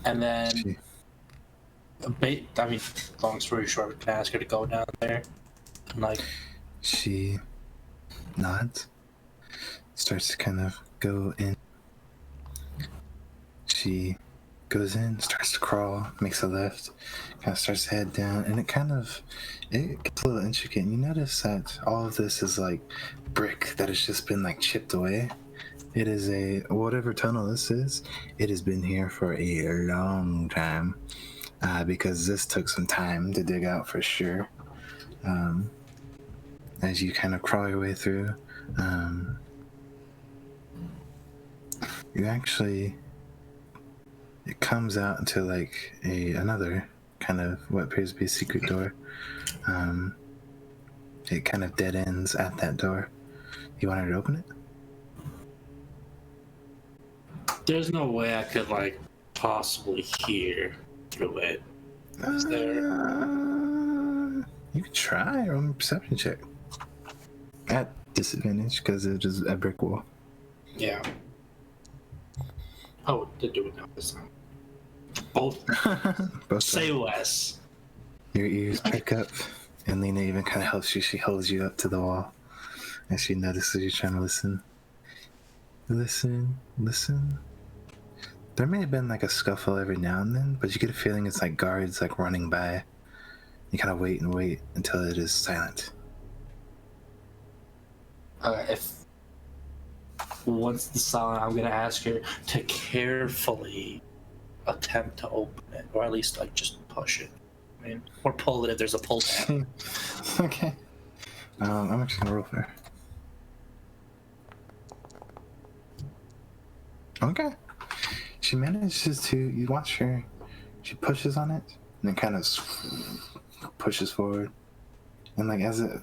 Speaker 2: And then,
Speaker 6: She-
Speaker 2: I mean, long story short, we can ask her to go down there, and like,
Speaker 6: She nods, starts to kind of go in. She goes in, starts to crawl, makes a left, kind of starts to head down, and it gets a little intricate. And you notice that all of this is like brick that has just been like chipped away. It is whatever tunnel this is, it has been here for a long time, because this took some time to dig out for sure. As you kind of crawl your way through, you actually, it comes out into like another kind of what appears to be a secret door. It kind of dead ends at that door. You want her to open it?
Speaker 2: there's no way I could like possibly hear through it. Is there?
Speaker 6: You can try. Roll a perception check. At disadvantage because it is a brick wall.
Speaker 2: Yeah. Oh, they're doing it now this time. Both.
Speaker 6: Both
Speaker 2: Say less.
Speaker 6: Your ears pick up, and Lena even kind of helps you. She holds you up to the wall, and she notices you're trying to listen. Listen. There may have been like a scuffle every now and then, but you get a feeling it's like guards like running by. You kind of wait and wait until it is silent.
Speaker 2: If once the silent, I'm gonna ask her to carefully attempt to open it, or at least like just push it. I mean, or pull it if there's a pull tab.
Speaker 6: Okay. I'm actually gonna roll for her. Okay. She manages to. You watch her. She pushes on it, and then kind of pushes forward. And like as it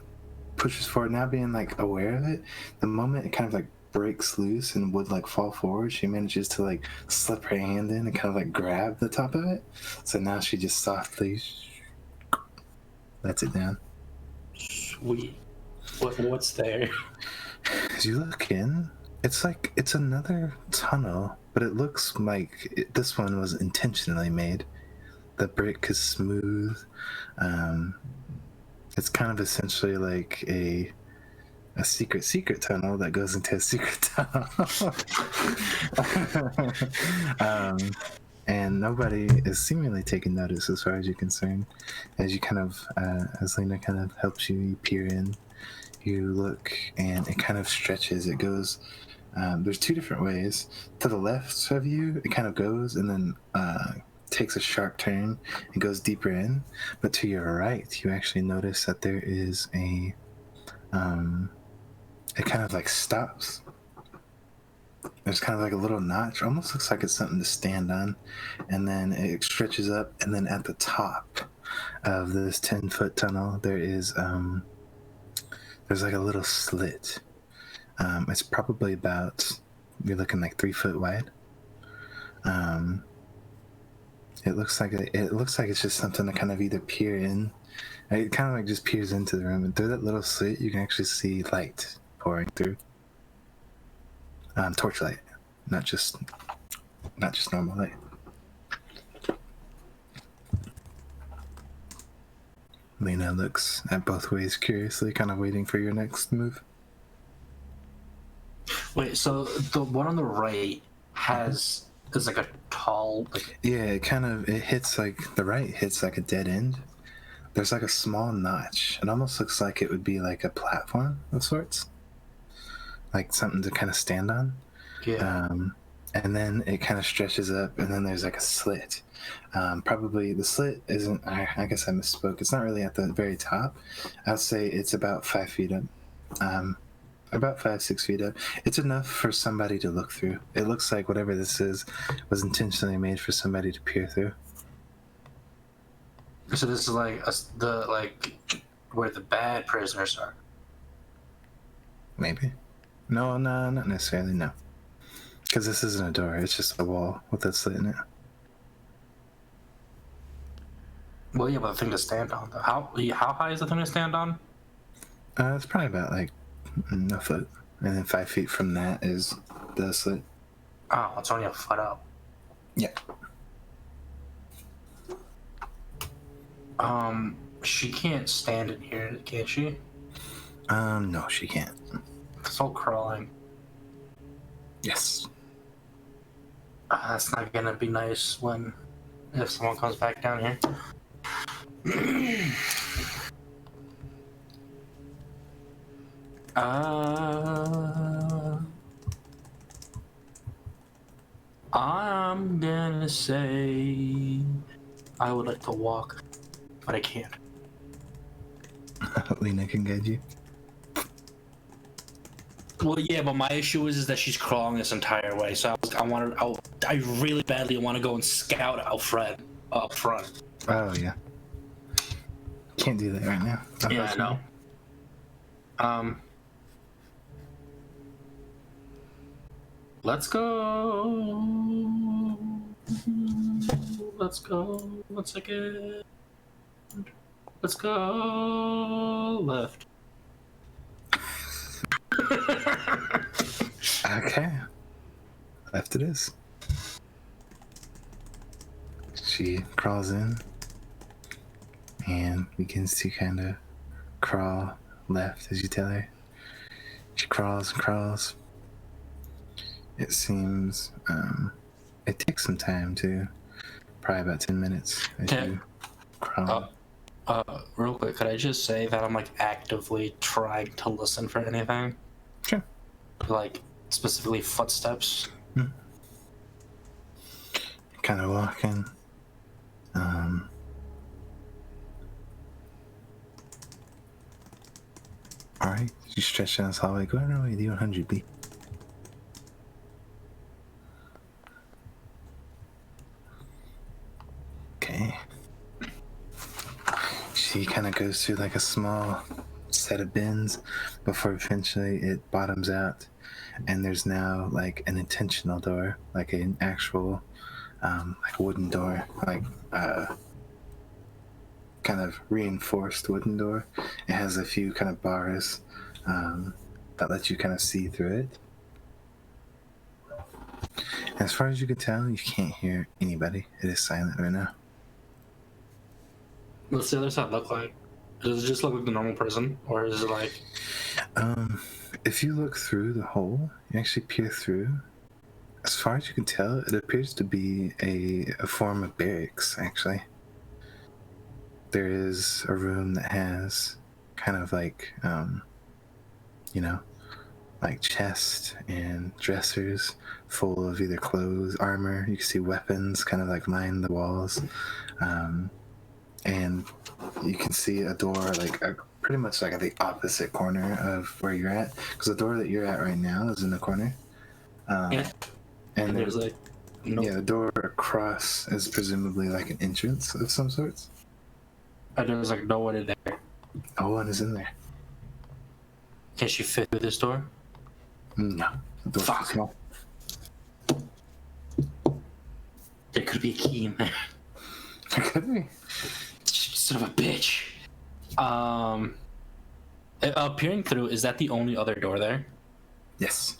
Speaker 6: pushes forward, now being like aware of it, the moment it kind of like breaks loose and would like fall forward, she manages to like slip her hand in and kind of like grab the top of it. So now she just softly lets it down.
Speaker 2: Sweet. What's there?
Speaker 6: As you look in, it's another tunnel, but it looks like this one was intentionally made. The brick is smooth. It's kind of essentially like a secret tunnel that goes into a secret tunnel. And nobody is seemingly taking notice as far as you're concerned. As you kind of, as Lena kind of helps you peer in, you look and it kind of stretches. It goes, there's two different ways. To the left of you, it kind of goes and then takes a sharp turn and goes deeper in. But to your right, you actually notice that there is it kind of like stops. There's kind of like a little notch, almost looks like it's something to stand on, and then it stretches up, and then at the top of this 10-foot tunnel there is there's like a little slit. It's probably about, you're looking like 3 foot wide. It looks like it's just something to kind of either peer in. It kind of like just peers into the room, and through that little slit you can actually see light pouring through. Torchlight, not just normal light. Lena looks at both ways curiously, kind of waiting for your next move.
Speaker 2: Wait, so the one on the right is like a tall, like...
Speaker 6: Yeah, it hits like, the right hits like a dead end. There's like a small notch. It almost looks like it would be like a platform of sorts, like something to kind of stand on.
Speaker 2: Yeah.
Speaker 6: And then it kind of stretches up, and then there's like a slit. Probably the slit isn't, I guess I misspoke. It's not really at the very top. I'd say it's about 5 feet up. about 5-6 feet up. It's enough for somebody to look through. It looks like whatever this is was intentionally made for somebody to peer through.
Speaker 2: So this is like where the bad prisoners are.
Speaker 6: Maybe. No, not necessarily. No, because this isn't a door. It's just a wall with a slit in it.
Speaker 2: Well, yeah, but the thing to stand on. How high is the thing to stand on?
Speaker 6: It's probably about like a foot, and then 5 feet from that is the slit.
Speaker 2: Oh, it's only a foot up.
Speaker 6: Yeah.
Speaker 2: She can't stand in here, can she?
Speaker 6: No, she can't.
Speaker 2: It's all crawling.
Speaker 6: Yes.
Speaker 2: That's not gonna be nice if someone comes back down here. I'm gonna say I would like to walk, but I can't.
Speaker 6: Lena can guide you.
Speaker 2: Well, yeah, but my issue is that she's crawling this entire way, so I really badly want to go and scout out Fred up front.
Speaker 6: Oh yeah. Can't do that right now.
Speaker 2: Yeah, I know. Let's go. Let's go. 1 second. Let's go left.
Speaker 6: Okay. Left it is. She crawls in and begins to kind of crawl left as you tell her. She crawls and crawls. It seems it takes some time too. Probably about 10 minutes as you crawl.
Speaker 2: Real quick, could I just say that I'm like actively trying to listen for anything?
Speaker 6: Sure.
Speaker 2: Like specifically footsteps.
Speaker 6: Kind of walking. Alright, you stretch down this hallway. Go ahead and roll the 100B. Okay. She kind of goes through like a small set of bins before eventually it bottoms out, and there's now like an intentional door, like an actual like wooden door, like kind of reinforced wooden door. It has a few kind of bars that let you kind of see through it. As far as you can tell, you can't hear anybody. It is silent right now.
Speaker 2: What's the other side look like? Does it just look like the normal prison, or is it like?
Speaker 6: If you look through the hole, you actually peer through. As far as you can tell, it appears to be a form of barracks, actually. There is a room that has kind of like, like chests and dressers full of either clothes, armor. You can see weapons kind of like line the walls. And you can see a door pretty much like at the opposite corner of where you're at. Because the door that you're at right now is in the corner.
Speaker 2: Yeah. And there's like... Nope.
Speaker 6: Yeah, the door across is presumably like an entrance of some sorts.
Speaker 2: And there's like no one in there.
Speaker 6: No one is in there.
Speaker 2: Can she fit through this door?
Speaker 6: No. The door's too
Speaker 2: Fuck.
Speaker 6: small.
Speaker 2: There could be a key in there.
Speaker 6: There could be.
Speaker 2: Son of a bitch. Peering through, is that the only other door there?
Speaker 6: Yes.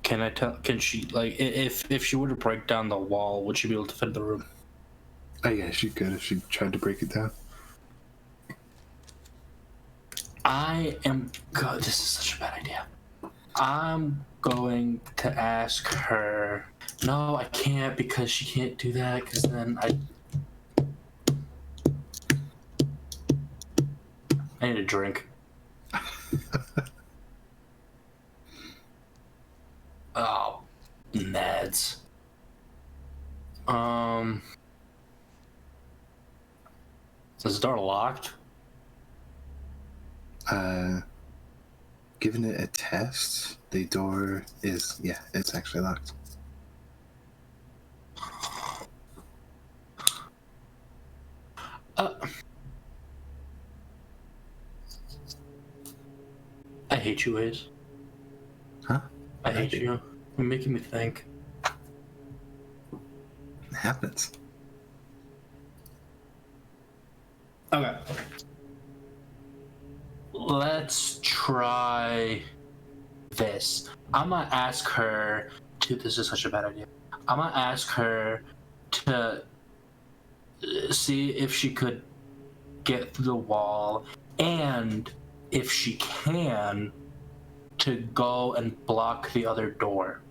Speaker 2: Can she, like, if she were to break down the wall, would she be able to fit in the room?
Speaker 6: Oh yeah, she could if she tried to break it down.
Speaker 2: God, this is such a bad idea. I'm going to ask her. No, I can't, because she can't do that, because then I need a drink. Oh, Neds. Is the door locked?
Speaker 6: Giving it a test, the door is, yeah, it's actually locked.
Speaker 2: I hate you, Ace.
Speaker 6: Huh?
Speaker 2: I hate you. You're making me think.
Speaker 6: It happens.
Speaker 2: Okay. Let's try this. I'm gonna ask her to. This is such a bad idea. I'm gonna ask her to see if she could get through the wall, and if she can, to go and block the other door.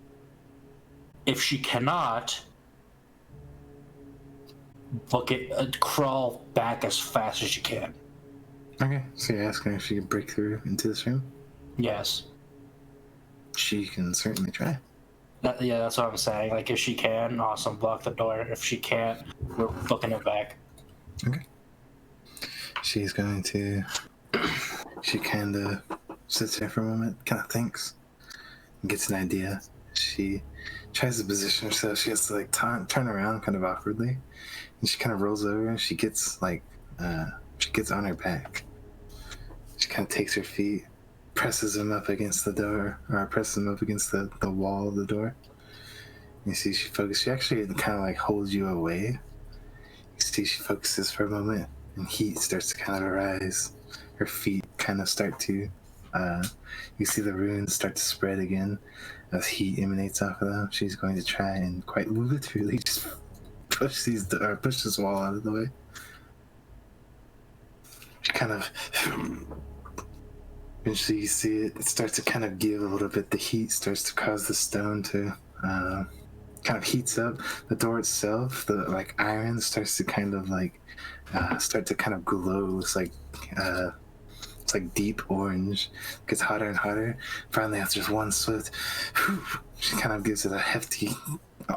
Speaker 2: If she cannot, crawl back as fast as you can.
Speaker 6: Okay, so you're asking if she can break through into this room?
Speaker 2: Yes.
Speaker 6: She can certainly try.
Speaker 2: Yeah, that's what I'm saying. Like, if she can, awesome, block the door. If she can't, we're booking it back.
Speaker 6: Okay. She's going to... She kind of sits there for a moment, kind of thinks, and gets an idea. She tries to position herself. She has to, like, turn around kind of awkwardly. And she kind of rolls over, and she gets, like, she gets on her back. She kind of takes her feet, presses them up against the door, or presses them up against the wall of the door. You see she focuses. She actually kind of, like, holds you away. You see she focuses for a moment, and heat starts to kind of arise. Her feet kind of start to, you see the runes start to spread again as heat emanates off of them. She's going to try and quite literally just push this wall out of the way. She kind of, eventually you see it starts to kind of give a little bit. The heat starts to cause the stone to kind of heats up. The door itself, the like iron starts to kind of like start to kind of glow. It's like deep orange. It gets hotter and hotter. Finally, after just one swift, she kind of gives it a hefty,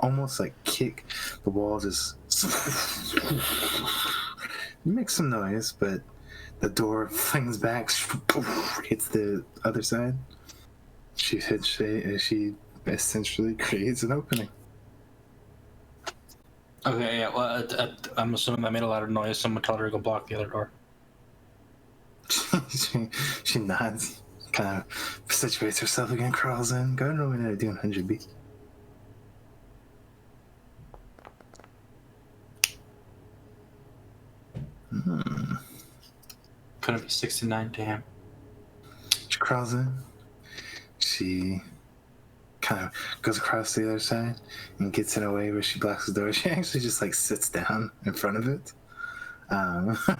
Speaker 6: almost like kick. The wall just makes some noise, but the door flings back, hits the other side. She essentially creates an opening.
Speaker 2: Okay, yeah, well, I'm assuming that made a lot of noise. Someone told her to go block the other door.
Speaker 6: she nods, kind of situates herself again, crawls in. Go ahead and roll me another D100B.
Speaker 2: Couldn't be 69, damn.
Speaker 6: She crawls in. She kind of goes across the other side and gets in a way where she blocks the door. She actually just like sits down in front of it.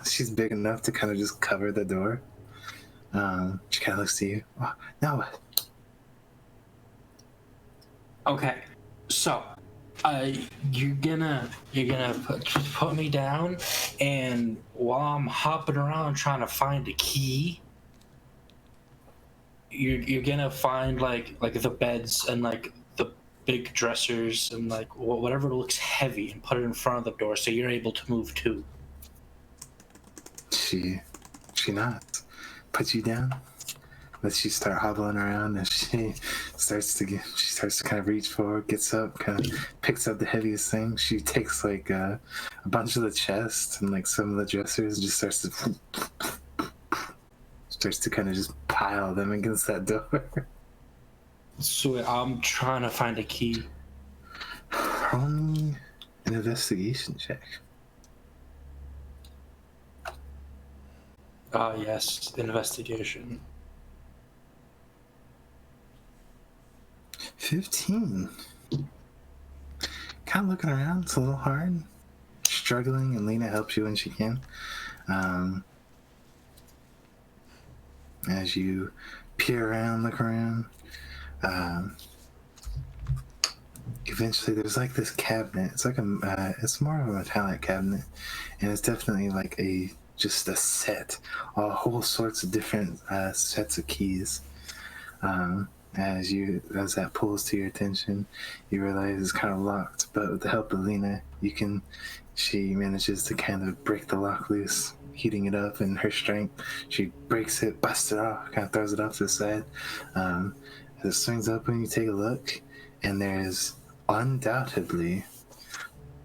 Speaker 6: She's big enough to kind of just cover the door. She kind of looks to you. Oh, now what?
Speaker 2: Okay, so you're gonna put me down, and while I'm hopping around trying to find a key, you're gonna find like the beds and like the big dressers and like whatever looks heavy and put it in front of the door so you're able to move too.
Speaker 6: She nods, puts you down, lets you start hobbling around, and she starts to kind of reach forward, gets up, kind of picks up the heaviest thing. She takes like a bunch of the chests and like some of the dressers and just starts to kind of just pile them against that door.
Speaker 2: So I'm trying to find a key.
Speaker 6: Roll me an investigation check.
Speaker 2: Ah, yes, investigation.
Speaker 6: 15. Kind of looking around, it's a little hard. Struggling, and Lena helps you when she can. As you peer around, look around, eventually there's like this cabinet. It's like it's more of a metallic cabinet, and it's definitely like just a set, a whole sorts of different sets of keys. As that pulls to your attention, you realize it's kind of locked, but with the help of Lena, she manages to kind of break the lock loose heating it up, and her strength, she breaks it, busts it off, kind of throws it off to the side. As it swings open, you take a look, and there's undoubtedly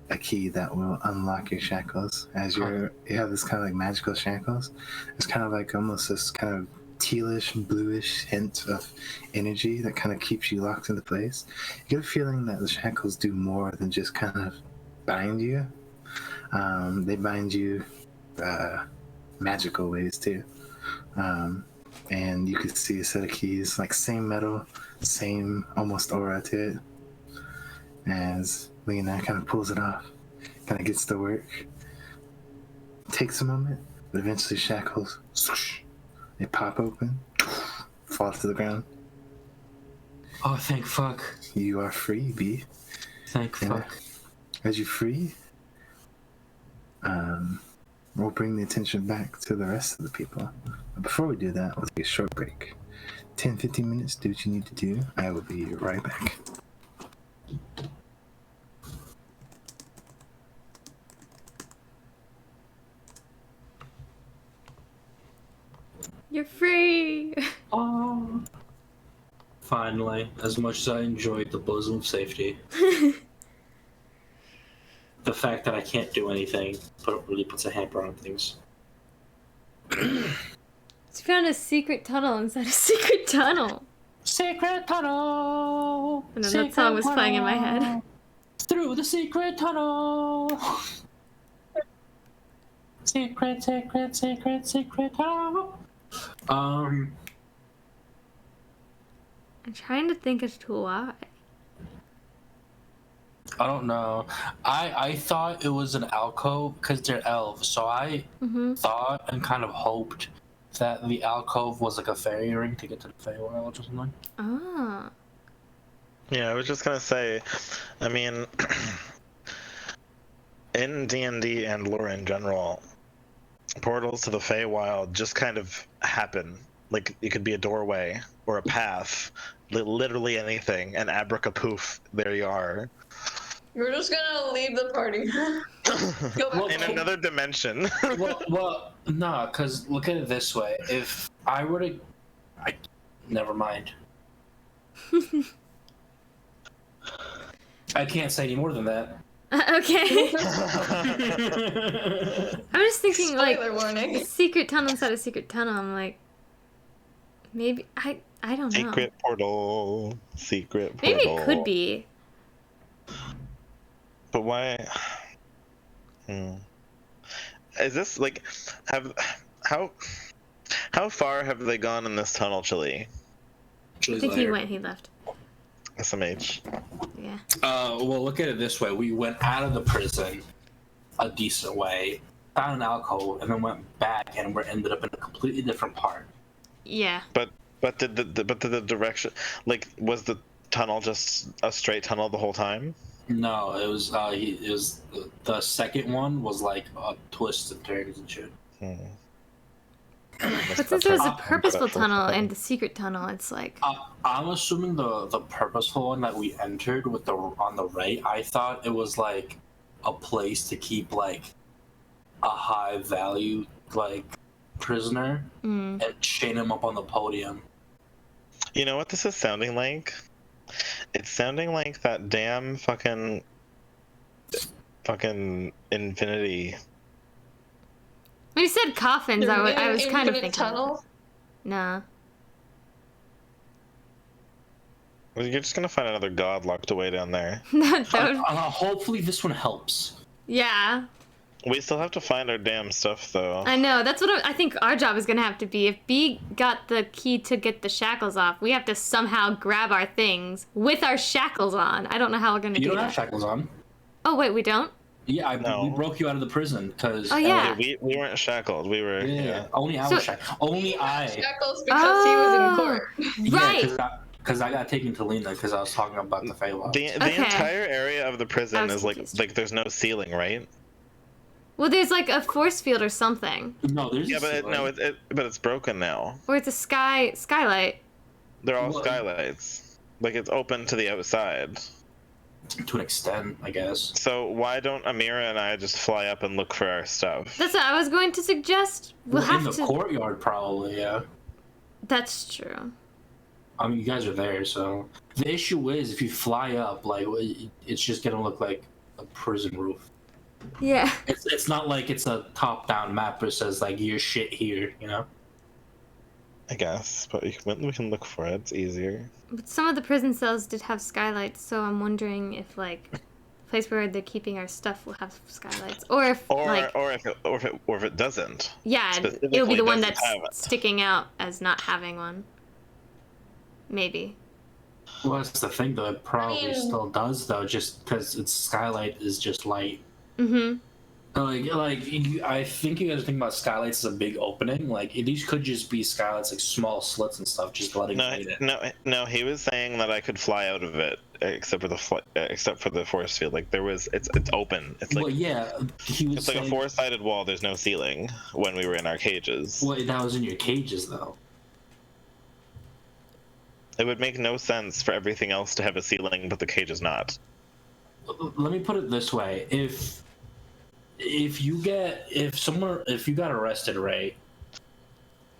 Speaker 6: a key that will unlock your shackles. As you have this kind of like magical shackles, it's kind of like almost this kind of tealish, bluish hint of energy that kind of keeps you locked into place. You get a feeling that the shackles do more than just kind of bind you. They bind you magical ways too. And you can see a set of keys, like same metal, same almost aura to it. As Lena kind of pulls it off, kind of gets to work. Takes a moment, but eventually shackles, swoosh, they pop open, fall to the ground.
Speaker 2: Oh, thank fuck.
Speaker 6: You are free, B.
Speaker 2: Thank fuck.
Speaker 6: As you free, we'll bring the attention back to the rest of the people. But before we do that, we'll take a short break. 10-15 minutes, do what you need to do. I will be right back.
Speaker 1: You're free.
Speaker 2: Oh. Finally, as much as I enjoyed the bosom of safety, the fact that I can't do anything really puts a hamper on things.
Speaker 1: You found a secret tunnel inside a secret tunnel.
Speaker 2: Secret tunnel.
Speaker 1: And then that song was playing in my head.
Speaker 2: Through the secret tunnel. Secret, secret, secret, secret tunnel.
Speaker 1: I'm trying to think as to why.
Speaker 2: I don't know. I thought it was an alcove because they're elves, so I thought and kind of hoped that the alcove was like a fairy ring to get to the Feywild or something.
Speaker 1: Ah.
Speaker 3: Yeah, I was just gonna say, I mean, in D&D and lore in general, portals to the Feywild just kind of happen. Like, it could be a doorway or a path, literally anything, and abracapoof, there you are.
Speaker 4: We're just gonna leave the party. Go back.
Speaker 3: In another dimension.
Speaker 2: well, no, because look at it this way. If I were to... never mind. I can't say any more than that.
Speaker 1: Okay. I'm just thinking,
Speaker 4: Spoiler
Speaker 1: like,
Speaker 4: warning.
Speaker 1: secret tunnel inside a secret tunnel. I'm like, maybe I don't know.
Speaker 3: Secret portal. Secret portal.
Speaker 1: Maybe it could be.
Speaker 3: But why? Is this like how far have they gone in this tunnel, Chili?
Speaker 1: I think he went. He left.
Speaker 3: SMH.
Speaker 1: Yeah.
Speaker 2: Well, look at it this way. We went out of the prison a decent way, found an alcove, and then went back, and we ended up in a completely different part.
Speaker 1: Yeah.
Speaker 3: But did the direction, like, was the tunnel just a straight tunnel the whole time?
Speaker 2: No, it was the second one was like twists and turns and shit.
Speaker 1: But since it was a purposeful tunnel and the secret tunnel, it's like...
Speaker 2: I'm assuming the purposeful one that we entered with on the right, I thought it was like a place to keep like a high value like prisoner and chain him up on the podium.
Speaker 3: You know what this is sounding like? It's sounding like that damn fucking Infinity.
Speaker 1: When you said coffins, I was kind of thinking...
Speaker 4: Tunnel?
Speaker 1: Nah.
Speaker 3: Well, you're just gonna find another god locked away down there.
Speaker 1: That would...
Speaker 2: Hopefully this one helps.
Speaker 1: Yeah.
Speaker 3: We still have to find our damn stuff, though.
Speaker 1: I know. That's what I think our job is going to have to be. If B got the key to get the shackles off, we have to somehow grab our things with our shackles on. I don't know how we're going to do that.
Speaker 2: You don't have shackles on.
Speaker 1: Oh, wait, we don't?
Speaker 2: Yeah,
Speaker 3: No.
Speaker 2: we broke you out of the prison because...
Speaker 1: Oh, yeah.
Speaker 3: We weren't shackled. We were...
Speaker 2: Yeah, only I was shackled. Only I.
Speaker 4: Shackles because he was in court.
Speaker 1: Right.
Speaker 2: Because I got taken to Lena because I was talking about the Feywild.
Speaker 3: The entire area of the prison is like there's no ceiling, right?
Speaker 1: Well, there's like a force field or something.
Speaker 2: No, there's
Speaker 3: but it's broken now.
Speaker 1: Or it's a skylight.
Speaker 3: They're all skylights. Like, it's open to the outside.
Speaker 2: To an extent, I guess.
Speaker 3: So why don't Amira and I just fly up and look for our stuff?
Speaker 1: That's what I was going to suggest. We'll
Speaker 2: In
Speaker 1: have
Speaker 2: the
Speaker 1: to.
Speaker 2: courtyard, probably, yeah.
Speaker 1: That's true.
Speaker 2: I mean, you guys are there, so... The issue is, if you fly up, like, it's just gonna look like a prison roof.
Speaker 1: Yeah.
Speaker 2: It's not like it's a top-down map where it says, like, your shit here, you know?
Speaker 3: I guess, but we can look for it. It's easier.
Speaker 1: But some of the prison cells did have skylights, so I'm wondering if, like, the place where they're keeping our stuff will have skylights. Or if, like...
Speaker 3: Or if it doesn't.
Speaker 1: Yeah, it'll be
Speaker 3: Specifically
Speaker 1: the one
Speaker 3: doesn't
Speaker 1: that's
Speaker 3: have it.
Speaker 1: sticking out as not having one. Maybe.
Speaker 2: Well, that's the thing, though. It probably
Speaker 4: I mean-
Speaker 2: still does, though, just because its skylight is just light.
Speaker 1: Mm-hmm.
Speaker 2: I think you guys think about skylights as a big opening. Like, these could just be skylights, like small slits and stuff, just letting light in.
Speaker 3: No. He was saying that I could fly out of it, except for the force field. Like it's open. It's like
Speaker 2: Well, yeah, he was
Speaker 3: it's like a
Speaker 2: saying...
Speaker 3: four-sided wall. There's no ceiling when we were in our cages.
Speaker 2: Well, that was in your cages, though.
Speaker 3: It would make no sense for everything else to have a ceiling, but the cage is not.
Speaker 2: Let me put it this way: if you got arrested, right,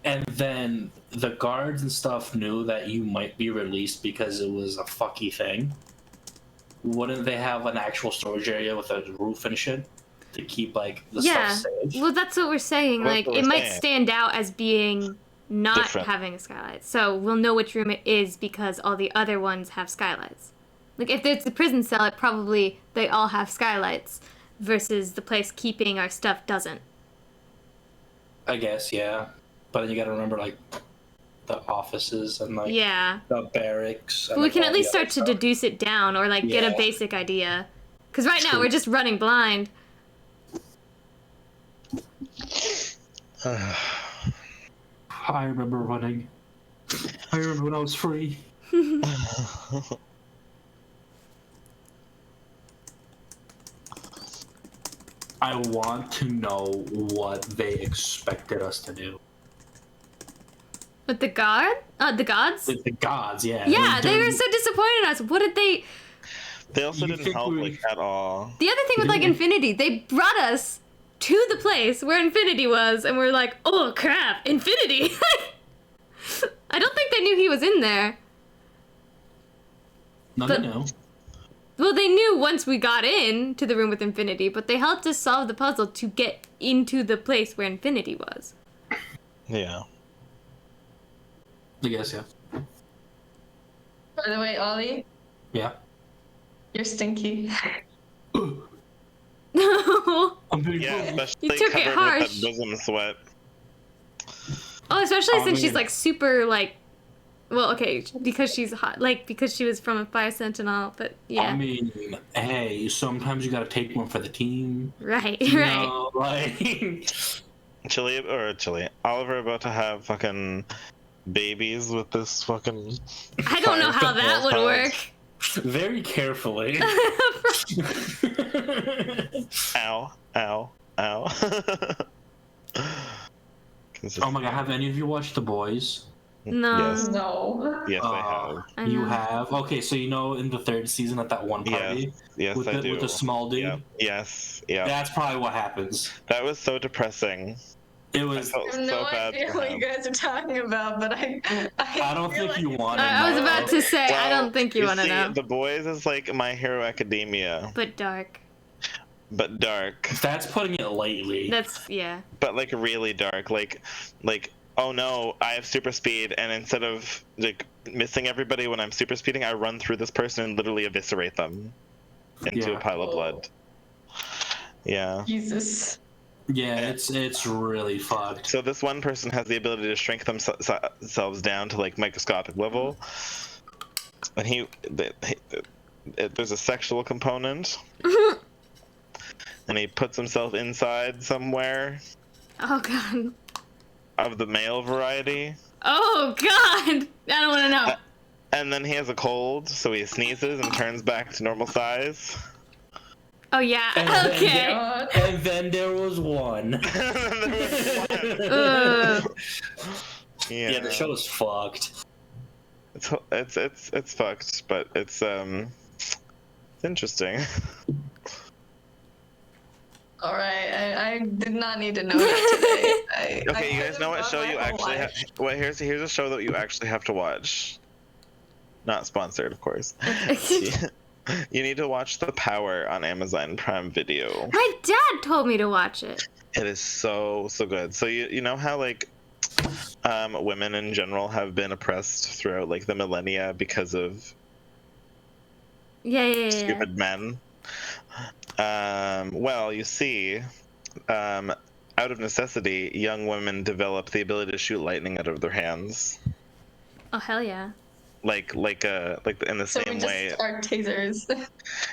Speaker 2: and then the guards and stuff knew that you might be released because it was a fucky thing, wouldn't they have an actual storage area with a roof and shit to keep like the
Speaker 1: Yeah.
Speaker 2: stuff safe?
Speaker 1: Well, that's what we're saying.
Speaker 3: That's
Speaker 1: Like,
Speaker 3: what
Speaker 1: it
Speaker 3: we're
Speaker 1: might
Speaker 3: saying.
Speaker 1: stand out as being not
Speaker 3: Different.
Speaker 1: having a skylight. So we'll know which room it is because all the other ones have skylights. Like, if it's a prison cell, it probably, they all have skylights versus the place keeping our stuff doesn't.
Speaker 2: I guess, yeah. But then you got to remember like the offices and like
Speaker 1: Yeah.
Speaker 2: the barracks. And,
Speaker 1: But we
Speaker 2: like,
Speaker 1: can
Speaker 2: all
Speaker 1: at
Speaker 2: the
Speaker 1: least
Speaker 2: other
Speaker 1: start to
Speaker 2: stuff.
Speaker 1: deduce it down or, like, get a
Speaker 2: Yeah.
Speaker 1: basic idea. Because right now
Speaker 2: True.
Speaker 1: we're just running blind.
Speaker 2: I remember running. I remember when I was free. I want to know what they expected us to do.
Speaker 1: With the guard? The gods?
Speaker 2: With the gods, yeah.
Speaker 1: Yeah,
Speaker 2: Like,
Speaker 1: they were
Speaker 2: during-
Speaker 1: so disappointed in us. What did they...
Speaker 3: They also
Speaker 2: You
Speaker 3: didn't
Speaker 2: think
Speaker 3: help
Speaker 2: we-
Speaker 3: like at all.
Speaker 1: The other thing with, like, Infinity, they brought us to the place where Infinity was, and we're like, oh, crap, Infinity! I don't think they knew he was in there.
Speaker 2: No,
Speaker 1: but-
Speaker 2: they know.
Speaker 1: Well, they knew once we got in to the room with Infinity, but they helped us solve the puzzle to get into the place where Infinity was.
Speaker 3: Yeah.
Speaker 2: I guess, yeah.
Speaker 4: By the way, Ollie,
Speaker 2: Yeah.
Speaker 4: you're stinky.
Speaker 1: Oh,
Speaker 2: I'm being
Speaker 3: Yeah,
Speaker 2: cool.
Speaker 3: especially
Speaker 1: took it
Speaker 3: covered
Speaker 1: harsh.
Speaker 3: with that bosom sweat.
Speaker 1: especially
Speaker 2: I
Speaker 1: since she's,
Speaker 2: mean-
Speaker 1: like, super, like... Well, okay, because she's hot. Like, because she was from a Fire Sentinel, but yeah.
Speaker 2: I mean, hey, sometimes you gotta take one for the team.
Speaker 1: Right,
Speaker 2: You
Speaker 1: right.
Speaker 2: know, like...
Speaker 3: Oliver about to have fucking babies with this fucking.
Speaker 1: I don't know how that would work.
Speaker 2: Very carefully.
Speaker 3: Ow! Ow! Ow!
Speaker 2: Oh my god, have any of you watched The Boys?
Speaker 1: No.
Speaker 3: Yes.
Speaker 4: No.
Speaker 3: Yes, I have.
Speaker 1: I
Speaker 2: You
Speaker 1: know.
Speaker 2: have? Okay, so you know in the third season at that one party
Speaker 3: Yes,
Speaker 2: with,
Speaker 3: I
Speaker 2: the,
Speaker 3: do.
Speaker 2: with the small dude?
Speaker 3: Yeah. Yes. Yeah.
Speaker 2: That's probably what happens.
Speaker 3: That was so depressing.
Speaker 2: It
Speaker 3: I
Speaker 2: was...
Speaker 3: felt
Speaker 4: I have
Speaker 3: so
Speaker 4: no
Speaker 3: bad
Speaker 4: idea
Speaker 3: for
Speaker 4: what
Speaker 3: him.
Speaker 4: you guys are talking about, but I
Speaker 2: don't
Speaker 4: feel
Speaker 2: think
Speaker 4: like
Speaker 2: you
Speaker 4: it's-
Speaker 2: want to
Speaker 1: I was
Speaker 2: know.
Speaker 1: about to say, I don't think you want to
Speaker 3: see,
Speaker 1: know.
Speaker 3: The Boys is like My Hero Academia,
Speaker 1: But dark.
Speaker 3: but dark.
Speaker 2: That's putting it lightly.
Speaker 1: That's, yeah.
Speaker 3: But like really dark. Like, oh no, I have super speed, and instead of like missing everybody when I'm super speeding, I run through this person and literally eviscerate them into
Speaker 2: Yeah.
Speaker 3: a pile of blood. Yeah.
Speaker 4: Jesus.
Speaker 2: Yeah, it's really fucked.
Speaker 3: So this one person has the ability to shrink themselves down to like microscopic level, and there's a sexual component, and he puts himself inside somewhere
Speaker 1: Oh, God.
Speaker 3: of the male variety,
Speaker 1: Oh, God! I don't want to know.
Speaker 3: and then he has a cold, so he sneezes and turns back to normal size.
Speaker 1: Oh, yeah.
Speaker 2: And then
Speaker 1: Okay.
Speaker 4: God.
Speaker 2: And then there was one.
Speaker 3: Yeah,
Speaker 2: Yeah, the show is fucked.
Speaker 3: it's fucked, but it's It's interesting.
Speaker 4: All right, I did not need to know that today.
Speaker 3: Okay, you guys know what show you actually have? Well, here's a show that you actually have to watch. Not sponsored, of course. You need to watch The Power on Amazon Prime Video.
Speaker 1: My dad told me to watch it.
Speaker 3: It is so good. So you know how like women in general have been oppressed throughout like the millennia because of
Speaker 1: Yeah.
Speaker 3: stupid men. Well, you see, out of necessity, young women develop the ability to shoot lightning out of their hands.
Speaker 1: Oh hell yeah.
Speaker 3: Like in the
Speaker 4: So
Speaker 3: same
Speaker 4: we just
Speaker 3: way.
Speaker 4: are tasers.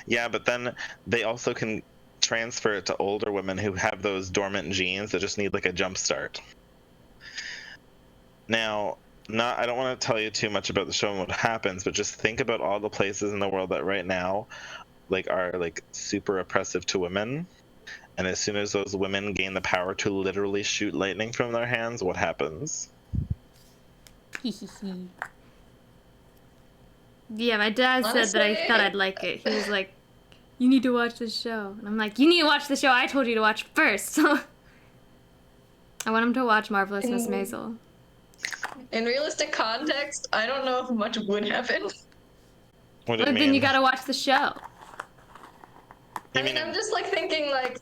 Speaker 3: Yeah, but then they also can transfer it to older women who have those dormant genes that just need like a jump start. Now, I don't want to tell you too much about the show and what happens, but just think about all the places in the world that right now like are like super oppressive to women. And as soon as those women gain the power to literally shoot lightning from their hands, what happens?
Speaker 1: Yeah, my dad said that I
Speaker 4: Honestly-
Speaker 1: thought I'd like it. He was like, you need to watch this show. And I'm like, you need to watch the show I told you to watch first. So I want him to watch Marvelous Miss Maisel.
Speaker 4: In realistic context, I don't know if much would happen.
Speaker 3: What do you
Speaker 1: But
Speaker 3: mean?
Speaker 1: then you gotta watch the show.
Speaker 4: I mean, I'm just like thinking like,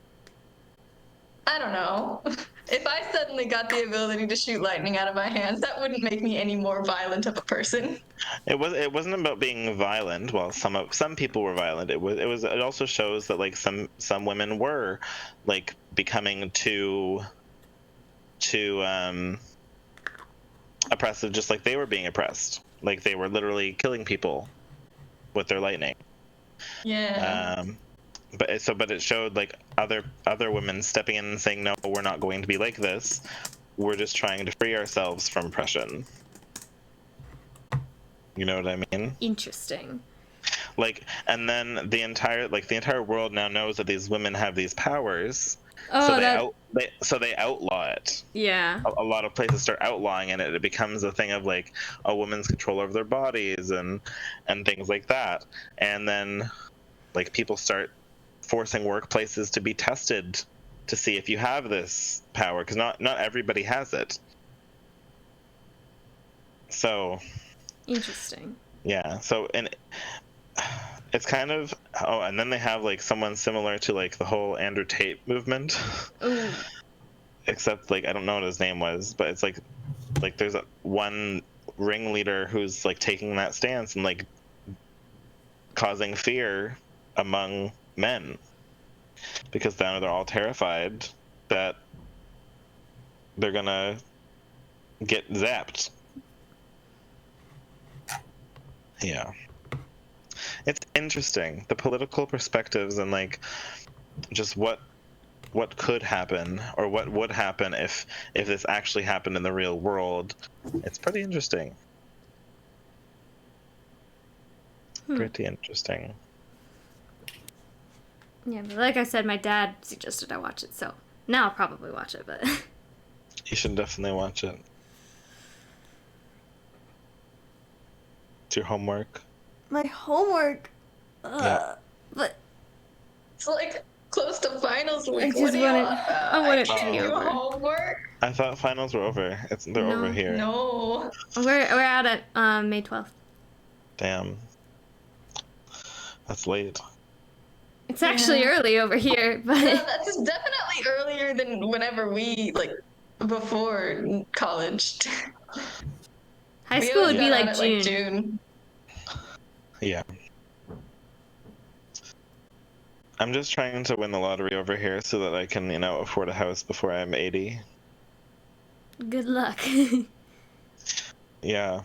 Speaker 4: I don't know. If I suddenly got the ability to shoot lightning out of my hands, that wouldn't make me any more violent of a person.
Speaker 3: It wasn't about being violent. Well, some people were violent. It also shows that like some women were like becoming too oppressive, just like they were being oppressed. Like they were literally killing people with their lightning.
Speaker 4: Yeah.
Speaker 3: But it showed like other women stepping in and saying, no, we're not going to be like this. We're just trying to free ourselves from oppression. You know what I mean?
Speaker 1: Interesting.
Speaker 3: Like, and then the entire world now knows that these women have these powers.
Speaker 1: Oh,
Speaker 3: So they outlaw it.
Speaker 1: yeah.
Speaker 3: A lot of places start outlawing it. It becomes a thing of like a woman's control over their bodies and things like that. And then like people start forcing workplaces to be tested to see if you have this power, because not everybody has it. So
Speaker 1: Interesting.
Speaker 3: yeah, so and it's kind of and then they have like someone similar to like the whole Andrew Tate movement.
Speaker 1: Ooh.
Speaker 3: Except like I don't know what his name was, but it's like there's one ringleader who's like taking that stance and like causing fear among men, because now they're all terrified that they're gonna get zapped. Yeah, it's interesting, the political perspectives and like just what could happen or what would happen if this actually happened in the real world. It's pretty interesting. Pretty interesting.
Speaker 1: Yeah, but like I said, my dad suggested I watch it, so now I'll probably watch it, but
Speaker 3: You should definitely watch it. It's your homework.
Speaker 1: my homework.
Speaker 3: Yeah.
Speaker 1: But
Speaker 4: It's like close to finals
Speaker 1: I
Speaker 4: week.
Speaker 1: just
Speaker 4: What do you
Speaker 1: want it.
Speaker 4: want?
Speaker 1: I want it to
Speaker 4: can't
Speaker 1: be
Speaker 4: do
Speaker 1: over.
Speaker 4: homework?
Speaker 3: I thought finals were over. They're
Speaker 1: No.
Speaker 3: over here.
Speaker 4: No.
Speaker 1: We're out at May 12th.
Speaker 3: Damn. That's late.
Speaker 1: It's actually early over here, but
Speaker 4: That's definitely earlier than whenever we like before college.
Speaker 1: high
Speaker 4: We
Speaker 1: school
Speaker 4: always
Speaker 1: would be
Speaker 4: got
Speaker 1: like
Speaker 4: out
Speaker 1: June.
Speaker 4: at, June.
Speaker 3: Yeah. I'm just trying to win the lottery over here so that I can, afford a house before I'm 80.
Speaker 1: Good luck.
Speaker 3: Yeah.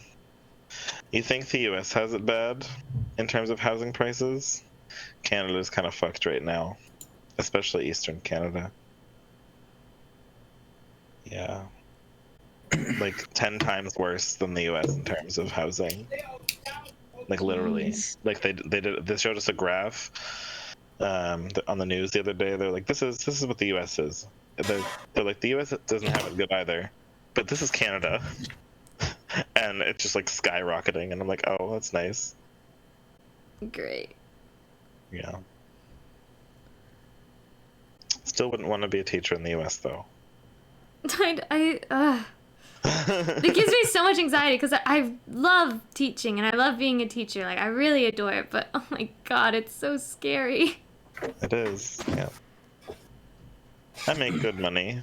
Speaker 3: You think the US has it bad in terms of housing prices? Canada's kind of fucked right now, especially Eastern Canada. Yeah. Like 10 times worse than the US in terms of housing. Like literally. Like they showed us a graph on the news the other day. They're like, this is what the US is. They're like, the US doesn't have it good either, but this is Canada. And it's just like skyrocketing, and I'm like, oh, that's nice.
Speaker 1: Great.
Speaker 3: still wouldn't want to be a teacher in the US, though.
Speaker 1: It gives me so much anxiety because I love teaching and I love being a teacher. Like, I really adore it, but oh my god, it's so scary.
Speaker 3: It is, yeah. I make good money.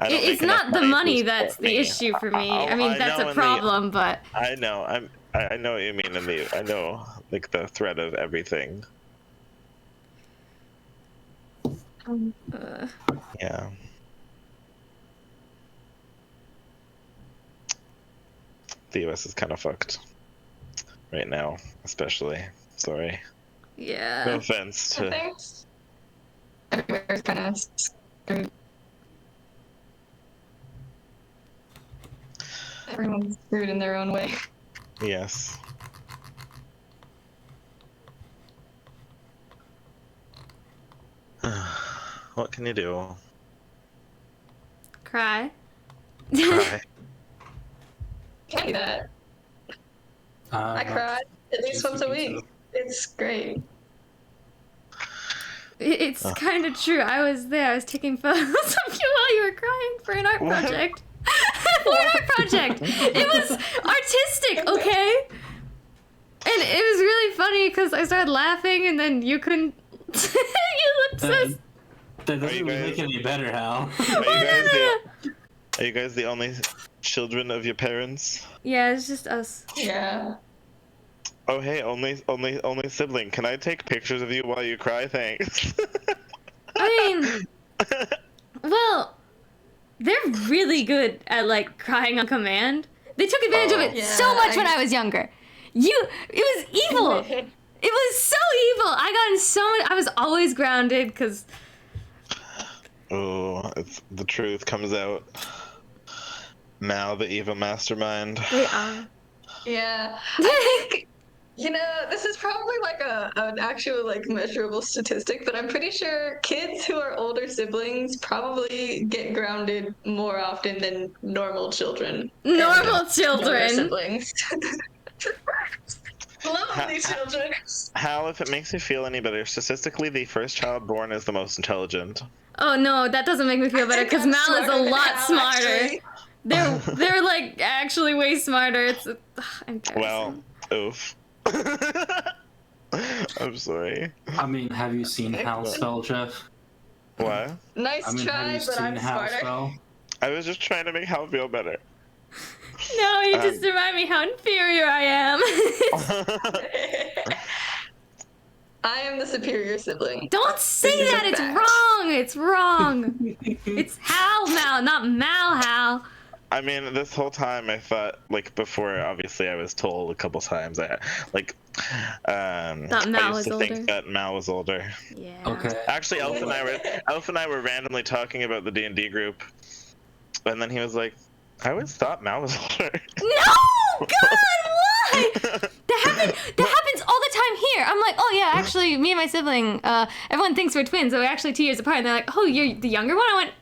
Speaker 1: It's not the money that's the issue for me. I mean, that's a problem, but...
Speaker 3: I know, I know what you mean I know, like, the threat of everything. Yeah. The US is kind of fucked. Right now, especially. Sorry.
Speaker 1: Yeah.
Speaker 3: No offense to...
Speaker 4: Thanks. Everywhere's kind of screwed. Everyone's screwed in their own way.
Speaker 3: Yes. What can you do?
Speaker 1: Cry.
Speaker 3: Cry.
Speaker 4: Can't do that. I cry at least once a week. It's great.
Speaker 1: It's kind of true. I was there. I was taking photos of you while you were crying for an art
Speaker 3: What?
Speaker 1: project. For an art project. It was artistic, okay? And it was really funny because I started laughing and then you couldn't. You looked so.
Speaker 2: That doesn't
Speaker 3: Are you
Speaker 2: really
Speaker 3: guys-
Speaker 2: make it any better, Hal.
Speaker 3: Are you guys the only children of your parents?
Speaker 1: Yeah, it's just us.
Speaker 4: Yeah.
Speaker 3: Oh hey, only sibling. Can I take pictures of you while you cry? Thanks.
Speaker 1: I mean, well, they're really good at like crying on command. They took advantage of it
Speaker 4: Yeah,
Speaker 1: so much when I was younger. It was evil. It was so evil. I got in so much. I was always grounded because.
Speaker 3: Oh, it's the truth comes out. Mal, the evil mastermind.
Speaker 1: They are.
Speaker 4: Yeah. I think, you know, this is probably like an actual like measurable statistic, but I'm pretty sure kids who are older siblings probably get grounded more often than normal children.
Speaker 1: Normal
Speaker 4: Younger
Speaker 1: children.
Speaker 4: siblings. Lovely children.
Speaker 3: Hal, if it makes you feel any better, statistically, the first child born is the most intelligent.
Speaker 1: Oh no, that doesn't make me feel better because
Speaker 4: I'm
Speaker 1: Mal is a
Speaker 4: smarter than
Speaker 1: lot
Speaker 4: Hal,
Speaker 1: smarter.
Speaker 4: actually.
Speaker 1: They're like actually way smarter. It's embarrassing.
Speaker 3: Well, oof. I'm sorry.
Speaker 2: I mean, have you seen Hal spell, Jeff?
Speaker 3: What?
Speaker 4: Nice
Speaker 2: I mean,
Speaker 4: try,
Speaker 2: have you
Speaker 4: but
Speaker 2: seen
Speaker 4: I'm
Speaker 2: Hal
Speaker 4: smarter.
Speaker 2: spell?
Speaker 3: I was just trying to make Hal feel better.
Speaker 1: No, you just remind me how inferior I am.
Speaker 4: I am the superior sibling.
Speaker 1: Don't say
Speaker 4: This is
Speaker 1: that.
Speaker 4: a
Speaker 1: It's
Speaker 4: fact.
Speaker 1: wrong. It's wrong. It's Hal Mal, not Mal Hal.
Speaker 3: I mean, this whole time I thought, like, before, obviously, I was told a couple times,
Speaker 1: Thought
Speaker 3: I
Speaker 1: Mal
Speaker 3: used
Speaker 1: was
Speaker 3: to
Speaker 1: older.
Speaker 3: think that Mal was older.
Speaker 1: Yeah.
Speaker 2: Okay.
Speaker 3: Actually, Elf and I were randomly talking about the D&D group, and then he was like, I always thought Mal was older.
Speaker 1: No! God, why? That happens all the time here. I'm like, oh yeah, actually, me and my sibling, everyone thinks we're twins, but we're actually 2 years apart. And they're like, oh, you're the younger one? I went,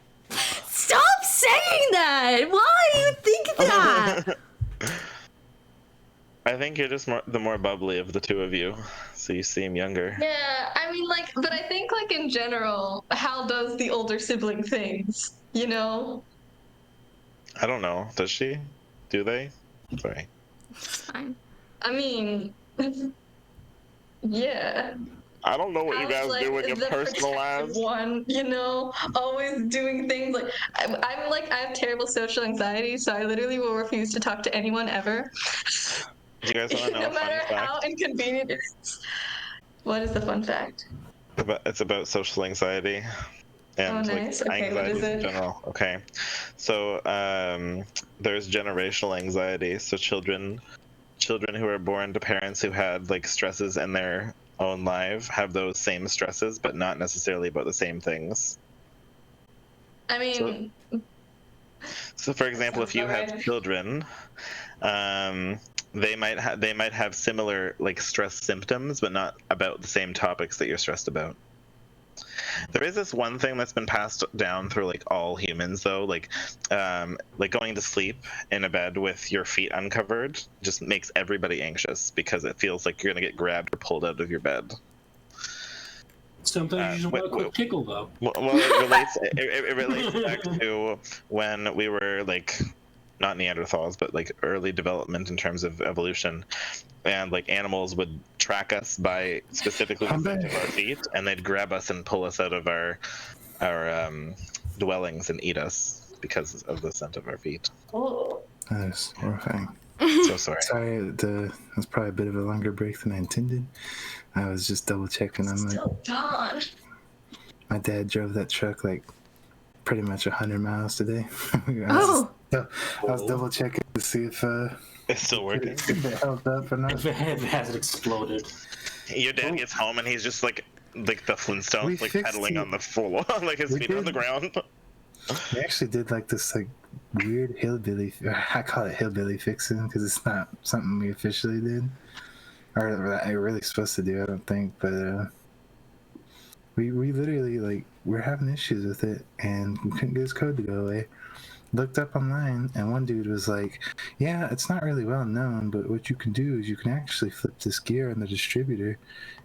Speaker 1: stop saying that! Why do you think that?
Speaker 3: I think you're just the more bubbly of the two of you, so you seem younger.
Speaker 4: Yeah, I mean, like, but I think, like, in general, Hal does the older sibling things, you know?
Speaker 3: I don't know. Does she? Do they? Sorry.
Speaker 1: It's fine.
Speaker 4: I mean, yeah.
Speaker 3: I don't know what you
Speaker 4: Hal's,
Speaker 3: guys do in your
Speaker 4: the
Speaker 3: personal
Speaker 4: protective
Speaker 3: lives.
Speaker 4: one, you know, always doing things like I'm like I have terrible social anxiety, so I literally will refuse to talk to anyone ever,
Speaker 3: Do you guys want to know
Speaker 4: no
Speaker 3: a fun
Speaker 4: matter how
Speaker 3: fact?
Speaker 4: inconvenient it is. What is the fun fact?
Speaker 3: It's about social anxiety and
Speaker 4: Oh, nice. Okay, what
Speaker 3: anxiety
Speaker 4: is
Speaker 3: in
Speaker 4: it?
Speaker 3: general. Okay, so there's generational anxiety. So children who are born to parents who had like stresses in their own life have those same stresses, but not necessarily about the same things.
Speaker 4: I mean,
Speaker 3: So, for example, if
Speaker 4: sounds
Speaker 3: you
Speaker 4: about
Speaker 3: have
Speaker 4: right.
Speaker 3: children, they might have similar like stress symptoms, but not about the same topics that you're stressed about. There is this one thing that's been passed down through like all humans, though, like going to sleep in a bed with your feet uncovered just makes everybody anxious because it feels like you're gonna get grabbed or pulled out of your bed.
Speaker 2: Sometimes you just want a quick tickle, though.
Speaker 3: Well, it relates back to when we were like not Neanderthals, but like early development in terms of evolution, and like animals would track us by specifically the scent of our feet, and they'd grab us and pull us out of our dwellings and eat us because of the scent of our feet.
Speaker 4: Oh.
Speaker 6: That's horrifying.
Speaker 3: So sorry.
Speaker 6: Sorry, that was probably a bit of a longer break than I intended. I was just double checking. I'm like,
Speaker 4: Still dawn.
Speaker 6: my dad drove that truck like pretty much 100 miles today.
Speaker 1: Oh.
Speaker 6: I was double checking to see if
Speaker 3: It's still working.
Speaker 6: if it held up or not.
Speaker 2: If it hasn't exploded.
Speaker 3: Your dad gets home and he's just like the Flintstones,
Speaker 6: We
Speaker 3: like
Speaker 6: fixed
Speaker 3: pedaling
Speaker 6: it.
Speaker 3: on the floor, like his
Speaker 6: We
Speaker 3: feet on the
Speaker 6: did.
Speaker 3: ground.
Speaker 6: We actually did like this like weird hillbilly. I call it hillbilly fixing because it's not something we officially did, or that we're really supposed to do. I don't think, but we literally like we're having issues with it, and we couldn't get his code to go away. Looked up online, and one dude was like, "Yeah, it's not really well known, but what you can do is you can actually flip this gear on the distributor,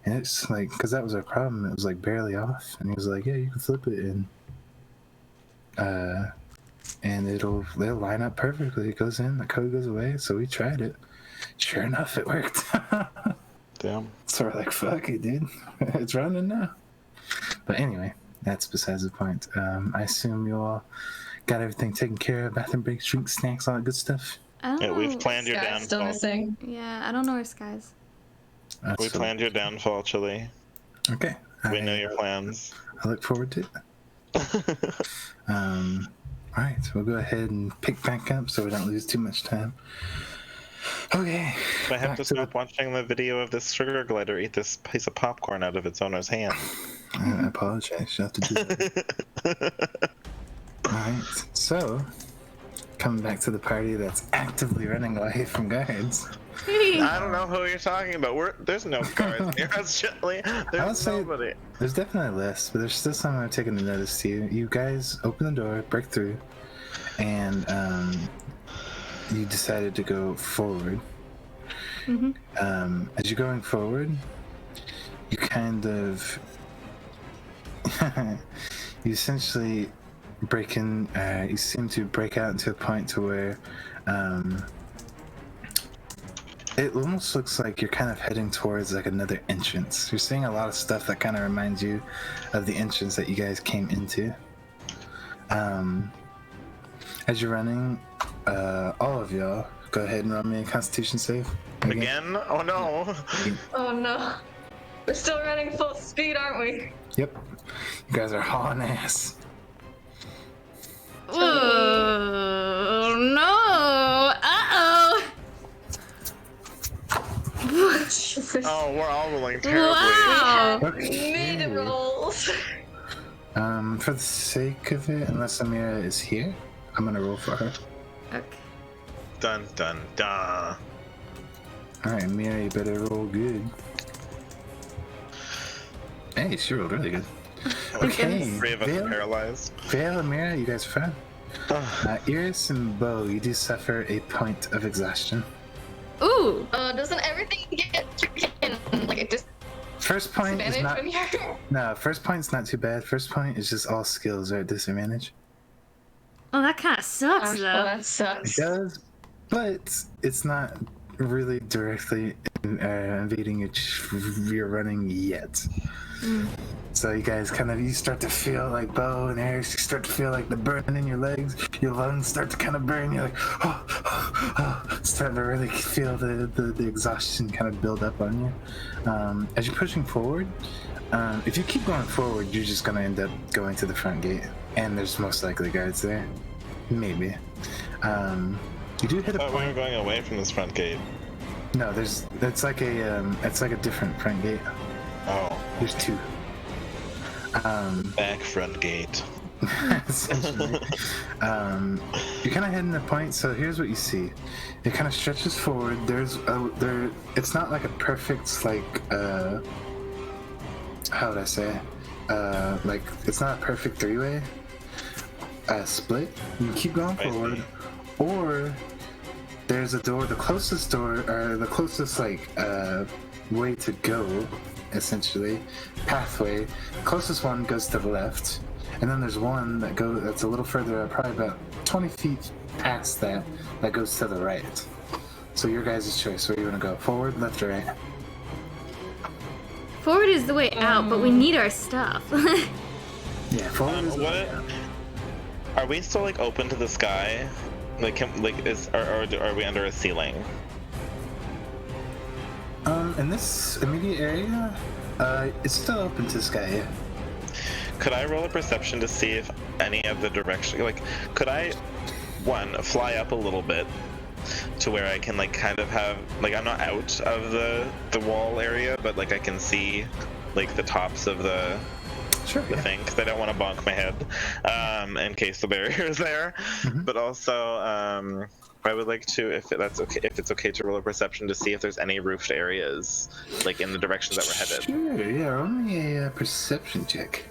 Speaker 6: and it's like because that was our problem. It was like barely off, and he was like, "Yeah, you can flip it and it'll line up perfectly. It goes in, the code goes away." So we tried it. Sure enough, it worked.
Speaker 3: Damn.
Speaker 6: So we're like, "Fuck it, dude, it's running now." But anyway, that's besides the point. I assume you all got everything taken care of: bathroom breaks, drinks, snacks, all that good stuff.
Speaker 1: Oh.
Speaker 3: Yeah, we've planned your
Speaker 4: Sky's still
Speaker 3: downfall.
Speaker 4: missing.
Speaker 1: Yeah, I don't know where Sky's.
Speaker 3: We planned your downfall, Chili.
Speaker 6: Okay.
Speaker 3: We know your plans.
Speaker 6: I look forward to it. All right, we'll go ahead and pick back up so we don't lose too much time. Okay.
Speaker 3: I have
Speaker 6: back
Speaker 3: to stop watching the video of this sugar glider eat this piece of popcorn out of its owner's hand.
Speaker 6: I apologize. You have to do that. All right. So, coming back to the party that's actively running away from guards.
Speaker 3: I don't know who you're talking about. There's no guards here. Chili.
Speaker 6: I would
Speaker 3: There's
Speaker 6: say
Speaker 3: nobody.
Speaker 6: there's definitely less, but there's still some I've taken to notice to you. You guys open the door, break through, and you decided to go forward. As you're going forward, you kind of you essentially break in. You seem to break out into a point to where it almost looks like you're kind of heading towards like another entrance. You're seeing a lot of stuff that kind of reminds you of the entrance that you guys came into. As you're running, all of y'all, go ahead and roll me a Constitution save.
Speaker 3: Again? Oh no.
Speaker 4: Oh no. We're still running full speed, aren't we?
Speaker 6: Yep. You guys are hauling ass.
Speaker 1: Oh no! Uh-oh!
Speaker 3: Oh, we're all rolling terribly.
Speaker 1: Wow!
Speaker 6: Okay.
Speaker 4: Mid rolls.
Speaker 6: For the sake of it, unless Amira is here, I'm gonna roll for her.
Speaker 1: Okay.
Speaker 3: Dun dun dun.
Speaker 6: Alright, Amira, you better roll good. Hey, she rolled really good. Okay,
Speaker 3: Three of us
Speaker 6: Vale,
Speaker 3: paralyzed.
Speaker 6: Vale, Amira, you guys are fine. Eris and Beau, you do suffer a point of exhaustion.
Speaker 1: Ooh!
Speaker 4: Doesn't everything get freaking like a
Speaker 6: First point is
Speaker 4: disadvantage
Speaker 6: not.
Speaker 4: when you're?
Speaker 6: No, first point's not too bad. First point is just all skills are at disadvantage.
Speaker 1: Oh, that kind of sucks,
Speaker 4: Oh,
Speaker 1: though.
Speaker 4: that
Speaker 6: It
Speaker 4: sucks.
Speaker 6: does, but it's not really directly invading your running yet. So you guys you start to feel like Beau and Eris, you start to feel like the burn in your legs, your lungs start to kind of burn, you're like, starting to really feel the exhaustion kind of build up on you. As you're pushing forward, if you keep going forward, you're just going to end up going to the front gate, and there's most likely guards there. Maybe. You do hit a
Speaker 3: Oh, we were
Speaker 6: point.
Speaker 3: going away from this front gate.
Speaker 6: No, it's like a different front gate.
Speaker 3: Oh,
Speaker 6: There's two.
Speaker 3: back front gate.
Speaker 6: Essentially. You're kind of heading a point, so here's what you see. It kind of stretches forward. It's not like a perfect, like, how would I say? Like, it's not a perfect three-way split. You keep going forward, or there's a door, the closest door, or the closest, like, way to go essentially, pathway. Closest one goes to the left, and then there's one that's a little further up, probably about 20 feet past that goes to the right. So your guys' choice, where you want to go, forward, left, or right?
Speaker 1: Forward is the way out, but we need our stuff.
Speaker 6: Yeah, forward is the way out.
Speaker 3: Are we still like open to the sky? Like, are we under a ceiling?
Speaker 6: In this immediate area, it's still open to the sky, yeah.
Speaker 3: Could I roll a perception to see if any of the direction, like, could I, one, fly up a little bit to where I can like kind of have, like, I'm not out of the wall area, but like I can see like the tops of the thing, because I don't want to bonk my head in case the barrier is there. But also I would like to, if it's okay to roll a perception to see if there's any roofed areas like in the directions that we're headed.
Speaker 6: Sure, yeah, roll me a perception check.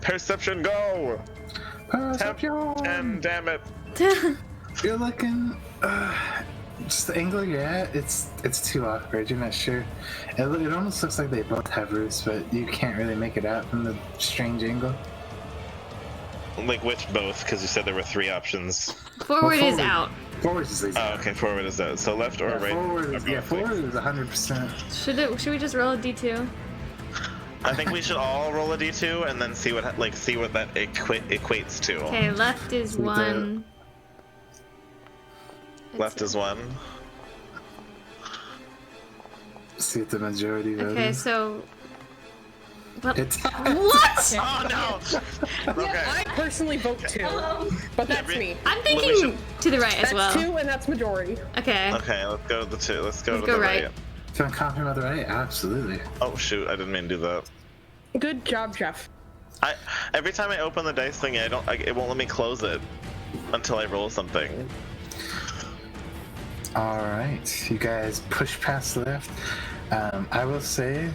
Speaker 3: Perception, go!
Speaker 6: Perception!
Speaker 3: 10, damn it.
Speaker 6: You're looking, just the angle you're at, it's too awkward, you're not sure. It almost looks like they both have roofs, but you can't really make it out from the strange angle.
Speaker 3: Like which both? Because you said there were 3 options.
Speaker 1: Forward is out.
Speaker 6: Forward is out.
Speaker 3: Oh, okay, forward is out. So left or right?
Speaker 6: Forward is 100%.
Speaker 1: Should we just roll a d2?
Speaker 3: I think we should all roll a d2 and then see what that equates to.
Speaker 1: Okay, left is 1.
Speaker 3: Left is 1.
Speaker 6: See what the majority voted.
Speaker 1: Okay, so. But,
Speaker 6: It's
Speaker 1: what?
Speaker 3: Oh no! Okay.
Speaker 5: I personally vote 2, but that's me.
Speaker 1: I'm thinking to the right as
Speaker 5: That's
Speaker 1: well.
Speaker 5: 2, and that's majority.
Speaker 1: Okay.
Speaker 3: Okay, let's go to the 2. Let's go to
Speaker 1: go
Speaker 3: the
Speaker 1: right.
Speaker 3: right.
Speaker 6: If I'm confident about the right, absolutely.
Speaker 3: Oh shoot! I didn't mean to do that.
Speaker 5: Good job, Jeff.
Speaker 3: Every time I open the dice thing, it won't let me close it until I roll something.
Speaker 6: All right, you guys push past the left. I will say,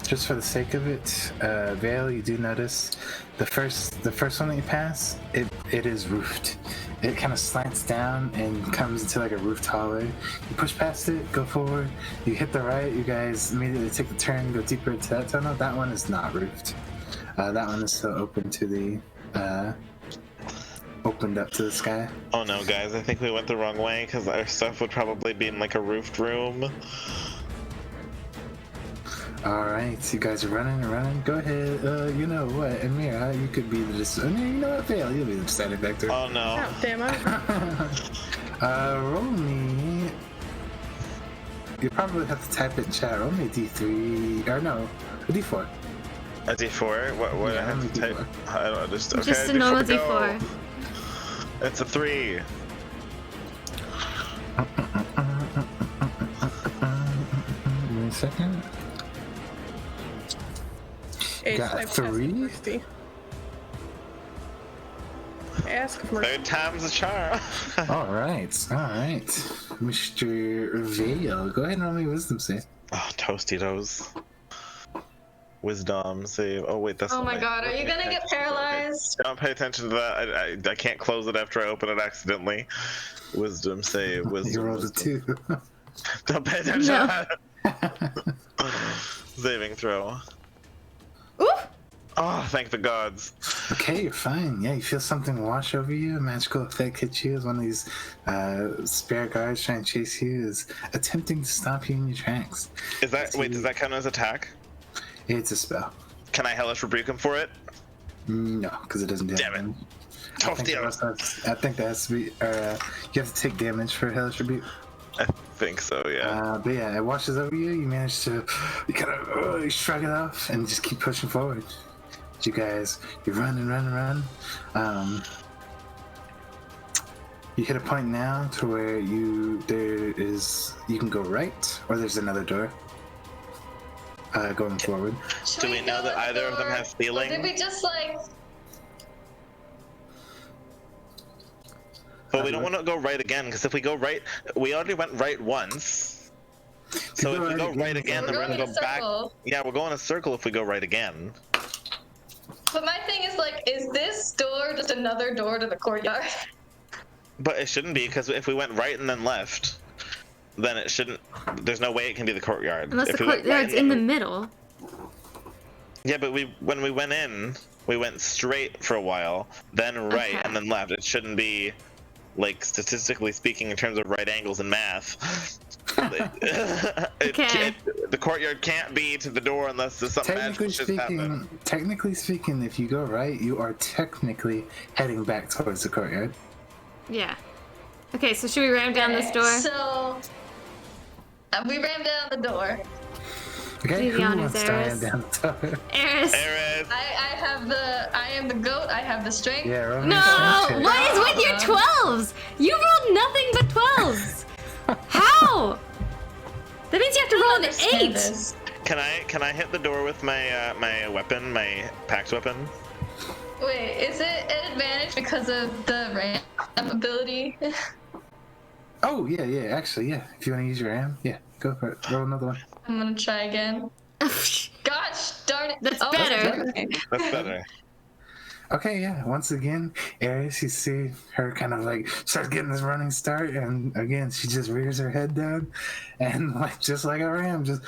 Speaker 6: just for the sake of it, Vale, you do notice the first one that you pass, it is roofed. It kind of slants down and comes into like a roofed hallway. You push past it, go forward, you hit the right, you guys immediately take the turn, go deeper into that tunnel. That one is not roofed. That one is still open to the, opened up to the sky.
Speaker 3: Oh no, guys, I think we went the wrong way because our stuff would probably be in like a roofed room.
Speaker 6: Alright, you guys are running. Go ahead. You know what, Amira, you could be the you know what, Vale, you'll be the deciding factor.
Speaker 3: Oh no.
Speaker 5: Oh, damn it.
Speaker 6: Roll me. You probably have to type it in chat. Roll me a D3, or no, a D4.
Speaker 3: A D4? What
Speaker 6: Yeah,
Speaker 3: I have to type? I don't know, just okay.
Speaker 1: Just a normal
Speaker 3: go.
Speaker 1: d4.
Speaker 3: It's a 3.
Speaker 6: Give me a second. Got a 3?
Speaker 5: Ask for mercy.
Speaker 3: 3rd time's a charm.
Speaker 6: Alright. Mr. Vale, go ahead and roll me a wisdom save.
Speaker 3: Oh, Tostitos. Wisdom save. Oh wait, that's.
Speaker 4: Oh my god, are you gonna get paralyzed?
Speaker 3: Don't pay attention to that. I can't close it after I open it accidentally. Wisdom save. Wisdom.
Speaker 6: You rolled a 2.
Speaker 3: Don't pay attention to that. Saving throw.
Speaker 1: Ooh!
Speaker 3: Oh, thank the gods.
Speaker 6: Okay, you're fine. Yeah, you feel something wash over you. A magical effect hits you as one of these spare guards trying to chase you is attempting to stop you in your tracks.
Speaker 3: Is that wait? Does that count as attack?
Speaker 6: It's a spell.
Speaker 3: Can I hellish rebuke him for it?
Speaker 6: No, because it doesn't do
Speaker 3: Damn it.
Speaker 6: damage. I think that has to be. You have to take damage for hellish rebuke.
Speaker 3: I think so, yeah.
Speaker 6: But yeah, it washes over you. You manage to, you kind of you shrug it off and just keep pushing forward. But you guys, you run. You hit a point now to where you can go right, or there's another door. Going forward.
Speaker 3: Do we know that either of them have ceiling?
Speaker 4: Or did we just like?
Speaker 3: But we don't want to go right again, because if we go right, we already went right once. So if we go right again, then we're gonna go back. Yeah, we'll go in a circle if we go right again.
Speaker 4: But my thing is like, is this door just another door to the courtyard?
Speaker 3: But it shouldn't be, because if we went right and then left, then it shouldn't. There's no way it can be the courtyard.
Speaker 1: Unless
Speaker 3: If
Speaker 1: the
Speaker 3: we went
Speaker 1: courtyard's
Speaker 3: right
Speaker 1: in the middle.
Speaker 3: Yeah, but when we went in, we went straight for a while, then right,
Speaker 1: Okay.
Speaker 3: and then left. It shouldn't be, like, statistically speaking, in terms of right angles and math.
Speaker 1: Okay.
Speaker 3: The courtyard can't be to the door unless there's something magical just happen.
Speaker 6: Technically speaking, if you go right, you are technically heading back towards the courtyard.
Speaker 1: Yeah. Okay, so should we ram down this door?
Speaker 4: So we ram down the door.
Speaker 6: Okay,
Speaker 1: Do the
Speaker 6: who
Speaker 1: honors,
Speaker 6: wants to ram
Speaker 1: Eris.
Speaker 6: down the door?
Speaker 1: Eris.
Speaker 3: Eris!
Speaker 4: I am the goat. I have the strength.
Speaker 6: Yeah, roll me
Speaker 1: No!
Speaker 6: some shit.
Speaker 1: What is with your 12s? You rolled nothing but 12s. How? That means you have to roll an 8.
Speaker 4: This.
Speaker 3: Can I hit the door with my my weapon, my packed weapon?
Speaker 4: Wait, is it an advantage because of the ram ability?
Speaker 6: Oh, yeah, actually, yeah. If you want to use your ram, yeah, go for it. Roll another one.
Speaker 4: I'm gonna try again. Gosh darn it.
Speaker 1: That's
Speaker 4: Oh,
Speaker 1: better.
Speaker 4: okay.
Speaker 3: That's better.
Speaker 6: Okay, yeah, once again, Eris, you see her kind of like start getting this running start, and again, she just rears her head down, and like just like a ram, just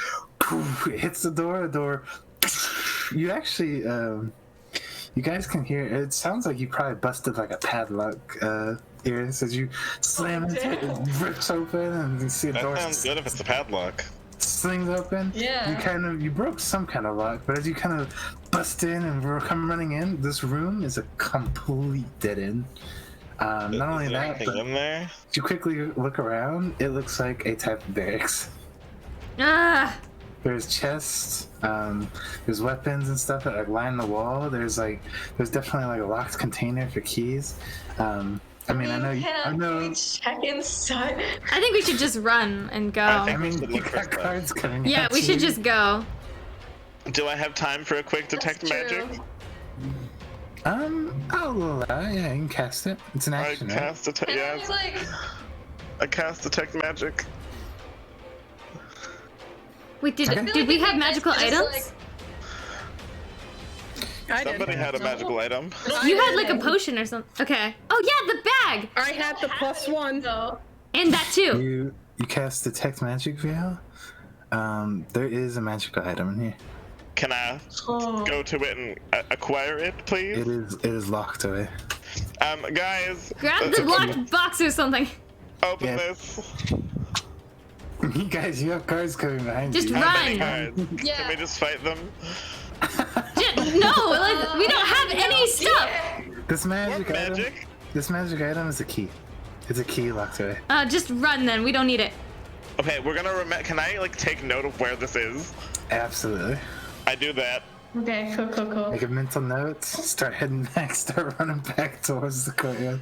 Speaker 6: hits the door, you actually, you guys can hear, it sounds like you probably busted like a padlock, Eris, as you slam into it, it rips open, and you see a
Speaker 3: That
Speaker 6: door
Speaker 3: sounds good if it's a padlock.
Speaker 6: slings open.
Speaker 4: Yeah.
Speaker 6: You broke some kind of lock, but as you kind of bust in and come running in, this room is a complete dead end. Not only
Speaker 3: Is there
Speaker 6: that,
Speaker 3: anything
Speaker 6: but
Speaker 3: in there?
Speaker 6: if you quickly look around, it looks like a type of barracks.
Speaker 1: Ah.
Speaker 6: There's chests, there's weapons and stuff that like line the wall. There's definitely like a locked container for keys. I mean, I know.
Speaker 4: We check inside.
Speaker 1: I think we should just run and go.
Speaker 3: I think-
Speaker 6: I mean,
Speaker 3: should
Speaker 6: you
Speaker 3: look for
Speaker 6: got
Speaker 3: stuff.
Speaker 6: cards coming.
Speaker 1: Yeah,
Speaker 6: at
Speaker 1: we should
Speaker 6: you.
Speaker 1: just go.
Speaker 3: Do I have time for a quick detect
Speaker 4: That's
Speaker 3: magic?
Speaker 4: true.
Speaker 6: I'll allow. Yeah, you can cast it. It's an
Speaker 3: I
Speaker 6: action, right?
Speaker 3: cast detect.
Speaker 4: And I
Speaker 3: Yeah,
Speaker 4: was like,
Speaker 3: I cast detect magic.
Speaker 1: Wait, did
Speaker 6: Okay.
Speaker 1: did we have magical
Speaker 4: Just
Speaker 1: items?
Speaker 4: like-
Speaker 5: I did.
Speaker 3: Somebody had a magical item.
Speaker 1: You had like a potion or something. Okay. Oh yeah, the bag.
Speaker 5: I had the +1.
Speaker 4: No.
Speaker 1: And that too.
Speaker 6: You cast detect magic veil. There is a magical item in here.
Speaker 3: Can I
Speaker 4: Oh.
Speaker 3: go to it and acquire it, please?
Speaker 6: It is locked away.
Speaker 3: Guys,
Speaker 1: Grab
Speaker 3: let's
Speaker 1: the locked box or something.
Speaker 3: open
Speaker 6: Yeah.
Speaker 3: this.
Speaker 6: You guys, you have cards coming behind
Speaker 1: Just
Speaker 6: you.
Speaker 1: run.
Speaker 3: How many cards?
Speaker 4: Yeah.
Speaker 3: Can we just fight them?
Speaker 1: No, we don't have any stuff.
Speaker 6: This magic
Speaker 3: What
Speaker 6: item.
Speaker 3: magic?
Speaker 6: This magic item is a key. It's a key locked away.
Speaker 1: Just run then. We don't need it.
Speaker 3: Okay, we're gonna Can I like take note of where this is?
Speaker 6: Absolutely.
Speaker 3: I do that.
Speaker 4: Okay, cool.
Speaker 6: Make a mental note. Start heading back. Start running back towards the courtyard.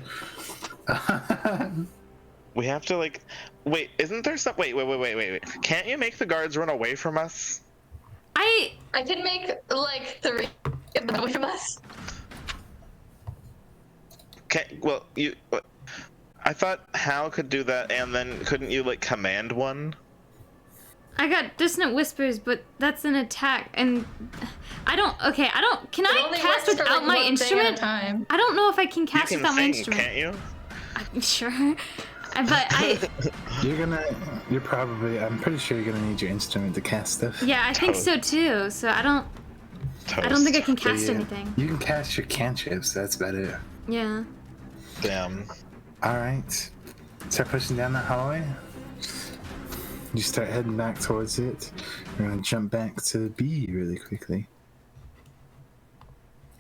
Speaker 3: We have to like. Wait, isn't there some? Wait. Can't you make the guards run away from us?
Speaker 1: I
Speaker 4: can make like 3 of them away from us.
Speaker 3: Well, you. I thought Hal could do that, and then couldn't you like command one?
Speaker 1: got dissonant whispers, but that's an attack, and I don't. Can
Speaker 4: It
Speaker 1: I
Speaker 4: only
Speaker 1: cast
Speaker 4: works for,
Speaker 1: without
Speaker 4: like,
Speaker 1: my
Speaker 4: one thing
Speaker 1: instrument?
Speaker 4: at a time.
Speaker 1: I don't know if I can cast
Speaker 3: You can
Speaker 1: without my
Speaker 3: sing,
Speaker 1: instrument.
Speaker 3: can't you?
Speaker 1: I'm sure, but
Speaker 6: I'm pretty sure you're gonna need your instrument to cast stuff.
Speaker 1: yeah, I think so too. So I don't think I can cast
Speaker 6: Yeah.
Speaker 1: anything.
Speaker 6: You can cast your cantrips, that's about it.
Speaker 1: Yeah.
Speaker 3: Damn.
Speaker 6: Alright. Start pushing down the hallway. You start heading back towards it. We're gonna jump back to B really quickly.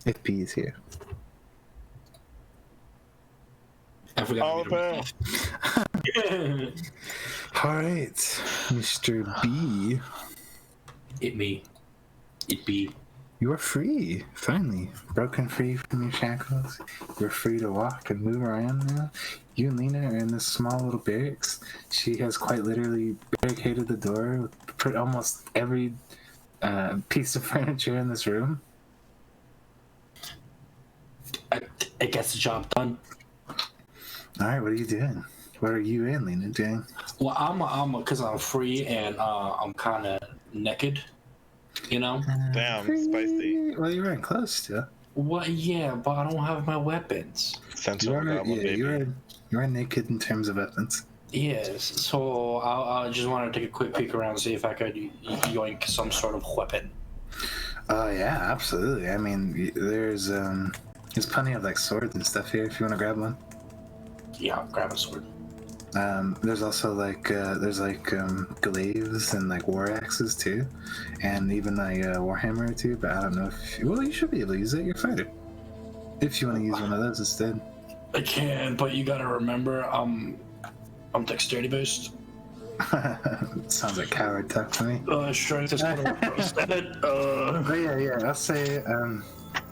Speaker 6: If B is here.
Speaker 2: I forgot.
Speaker 3: Oliver.
Speaker 6: Alright, Mr. B.
Speaker 2: It be.
Speaker 6: You are free, finally. Broken free from your shackles. You're free to walk and move around now. You and Lena are in this small little barracks. She has quite literally barricaded the door with almost every piece of furniture in this room.
Speaker 2: It gets the job done.
Speaker 6: Alright, what are you doing? What are you and Lena doing?
Speaker 2: Well, I'm because I'm free and I'm kind of naked. You know.
Speaker 3: Damn, spicy.
Speaker 6: Well, you're wearing clothes still.
Speaker 2: Well, yeah, but I don't have my weapons.
Speaker 3: Sensual goblin baby.
Speaker 6: You are naked in terms of weapons.
Speaker 2: Yes. So I just wanted to take a quick peek around and see if I could yoink some sort of weapon.
Speaker 6: Oh yeah, absolutely. I mean, there's plenty of like swords and stuff here if you want to grab one.
Speaker 2: Yeah, I'll grab a sword.
Speaker 6: There's also like glaives and like war axes too, and even like a warhammer or two. But I don't know if you should be able to use it. You're a fighter. If you want to use one of those instead.
Speaker 2: I can, but you gotta remember, I'm dexterity based.
Speaker 6: Sounds like coward talk to me.
Speaker 2: Strength is part of it.
Speaker 6: Oh yeah. I'll say.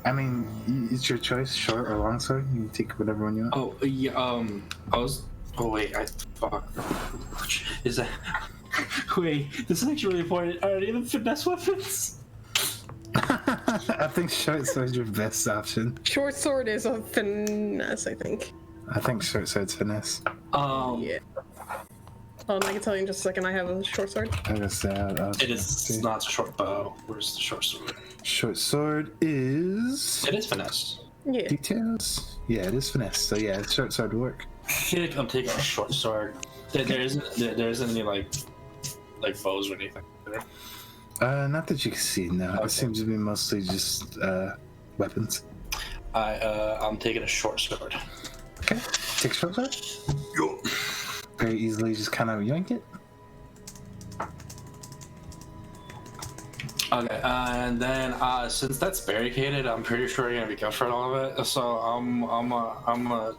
Speaker 6: I mean, it's your choice, short or long sword. You can take whatever one you want.
Speaker 2: Oh yeah. Oh wait, fuck. Is that? Wait, this is actually really important. Are any of them finesse weapons?
Speaker 6: I think short sword's your best option.
Speaker 5: Short sword is a finesse, I think.
Speaker 6: I think short sword's finesse.
Speaker 5: Yeah. Oh, and I can tell you in just a second. I have a short sword.
Speaker 6: I guess that.
Speaker 2: It is not a short bow. Where's the short sword?
Speaker 6: Short sword is.
Speaker 2: It is finesse.
Speaker 5: Yeah.
Speaker 6: Details. Yeah, it is finesse. So yeah, short sword would work.
Speaker 2: I feel like I'm taking a short sword. There isn't any like bows or anything.
Speaker 6: Not that you can see. No,
Speaker 2: Okay.
Speaker 6: It seems to be mostly just weapons.
Speaker 2: I'm taking a short sword.
Speaker 6: Okay, take a short sword.
Speaker 2: Yo.
Speaker 6: Very easily, just kind of yoink it.
Speaker 2: Okay, and then since that's barricaded, I'm pretty sure you're gonna be good for all of it. So I'm gonna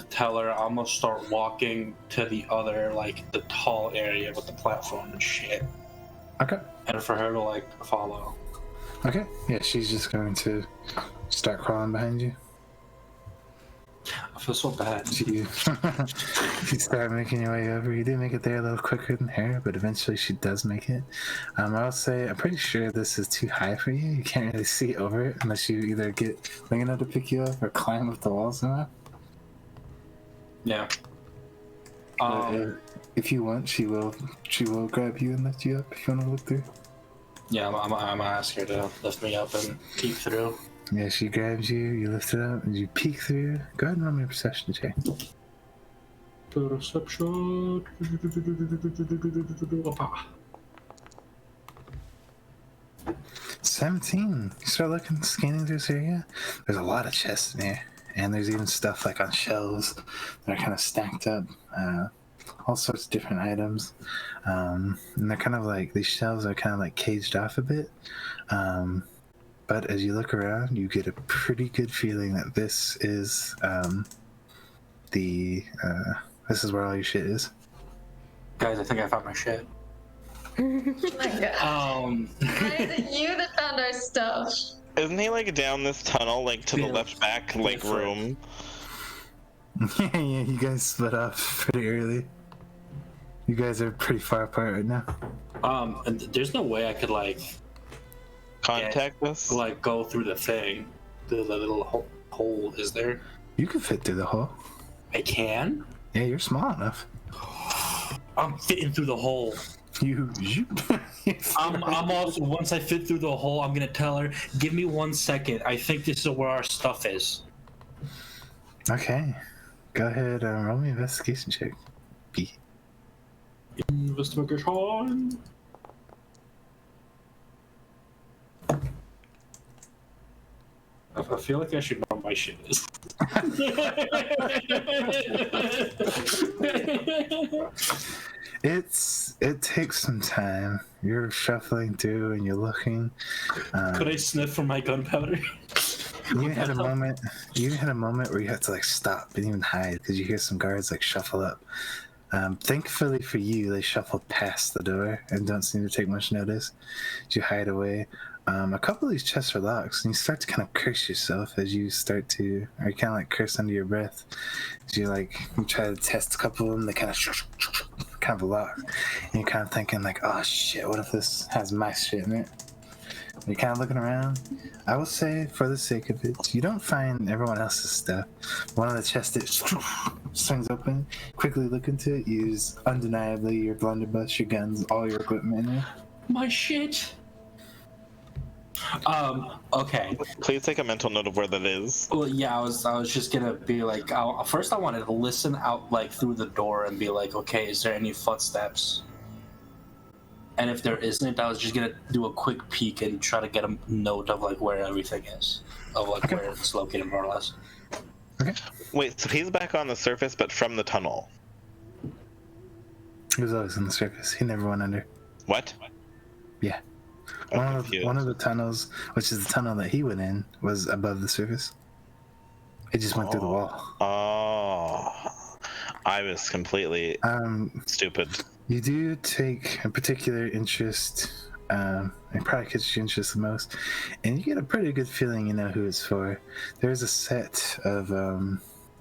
Speaker 2: tell her I'm gonna start walking to the other the tall area with the platform and shit,
Speaker 6: Okay.
Speaker 2: and for her to follow.
Speaker 6: Okay. Yeah, she's just going to start crawling behind you.
Speaker 2: I feel so bad.
Speaker 6: You start making your way over. You do make it there a little quicker than her, but eventually she does make it. I'll say I'm pretty sure this is too high for you. You can't really see over it unless you either get big enough to pick you up or climb up the walls enough.
Speaker 2: Yeah.
Speaker 6: If you want, she will grab you and lift you up if you want to look through.
Speaker 2: Yeah, I'm gonna ask her to lift me up and peek through.
Speaker 6: Yeah, she grabs you, you lift it up, and you peek through. Go ahead and roll me a perception check.
Speaker 2: Perception.
Speaker 6: 17. You start looking, scanning through this area. There's a lot of chests in here, and there's even stuff on shelves that are kind of stacked up. All sorts of different items. And they're kind of these shelves are kind of caged off a bit. But as you look around, you get a pretty good feeling that this is this is where all your shit is.
Speaker 2: Guys, I think I found my shit.
Speaker 4: Oh my god. Why is it you that found our stuff?
Speaker 3: Isn't he down this tunnel, to the left back room?
Speaker 6: Yeah, you guys split off pretty early. You guys are pretty far apart right now.
Speaker 2: And there's no way I could
Speaker 3: Contact us?
Speaker 2: go through the thing, the little hole. Is there?
Speaker 6: You can fit through the hole.
Speaker 2: I can.
Speaker 6: Yeah, you're small enough.
Speaker 2: I'm fitting through the hole. I'm also, once I fit through the hole, I'm gonna tell her, give me 1 second. I think this is where our stuff is.
Speaker 6: Okay. Go ahead, roll me an investigation check. B.
Speaker 2: Investigation. I feel like I should know where my shit is.
Speaker 6: It takes some time. You're shuffling through and you're looking.
Speaker 2: Could I sniff from my gunpowder?
Speaker 6: You had a moment. You had a moment where you had to stop and even hide because you hear some guards shuffle up. Thankfully for you, they shuffled past the door and don't seem to take much notice. You hide away. A couple of these chests are locked, and you start to kind of curse yourself as you start to, or you kind of curse under your breath. As you you try to test a couple of them, they kind of lock. And you're kind of thinking oh shit, what if this has my shit in it? You're kind of looking around. I will say, for the sake of it, you don't find everyone else's stuff. One of the chests that swings open. Quickly look into it. Use undeniably your blunderbuss, your guns, all your equipment in there.
Speaker 2: My shit. Okay.
Speaker 3: Please take a mental note of where that is.
Speaker 2: Well, yeah, I was just gonna be like, first I wanted to listen out like through the door and be like, okay, is there any footsteps? And if there isn't, I was just gonna do a quick peek and try to get a note of like where everything is, of like where it's located more or less.
Speaker 6: Okay.
Speaker 3: Wait, so he's back on the surface, but from the tunnel.
Speaker 6: He was always on the surface. He never went under.
Speaker 3: What?
Speaker 6: Yeah.
Speaker 3: I'm
Speaker 6: One of the tunnels, which is the tunnel that he went in, was above the surface. It just went through the wall.
Speaker 3: Oh, I was completely stupid.
Speaker 6: You do take a particular interest. It probably catches your interest the most, and you get a pretty good feeling you know who it's for. There's a set of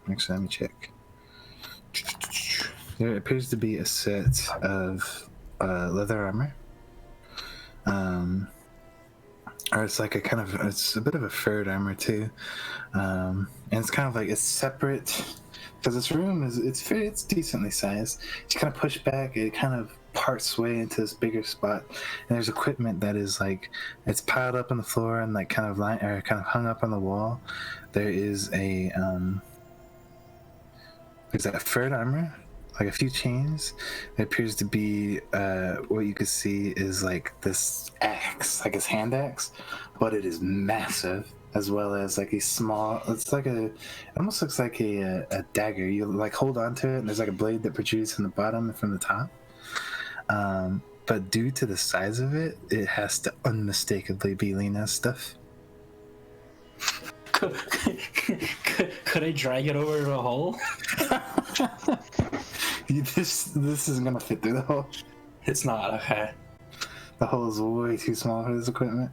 Speaker 6: actually, let me check. There appears to be a set of leather armor. Or it's like it's a bit of a furred armor too, and it's kind of like it's separate because this room it's decently sized. You kind of push back, it kind of parts way into this bigger spot, and there's equipment that is like it's piled up on the floor and like kind of hung up on the wall. There is there's that furred armor, like a few chains. It appears to be what you could see is like this axe, like his hand axe, but it is massive, as well as like a small, it almost looks like a dagger. You like hold on to it and there's like a blade that protrudes from the bottom and from the top, but due to the size of it, it has to unmistakably be Lena's stuff.
Speaker 2: Could I drag it over the hole?
Speaker 6: This isn't gonna fit through the hole.
Speaker 2: It's not, okay.
Speaker 6: The hole is way too small for this equipment.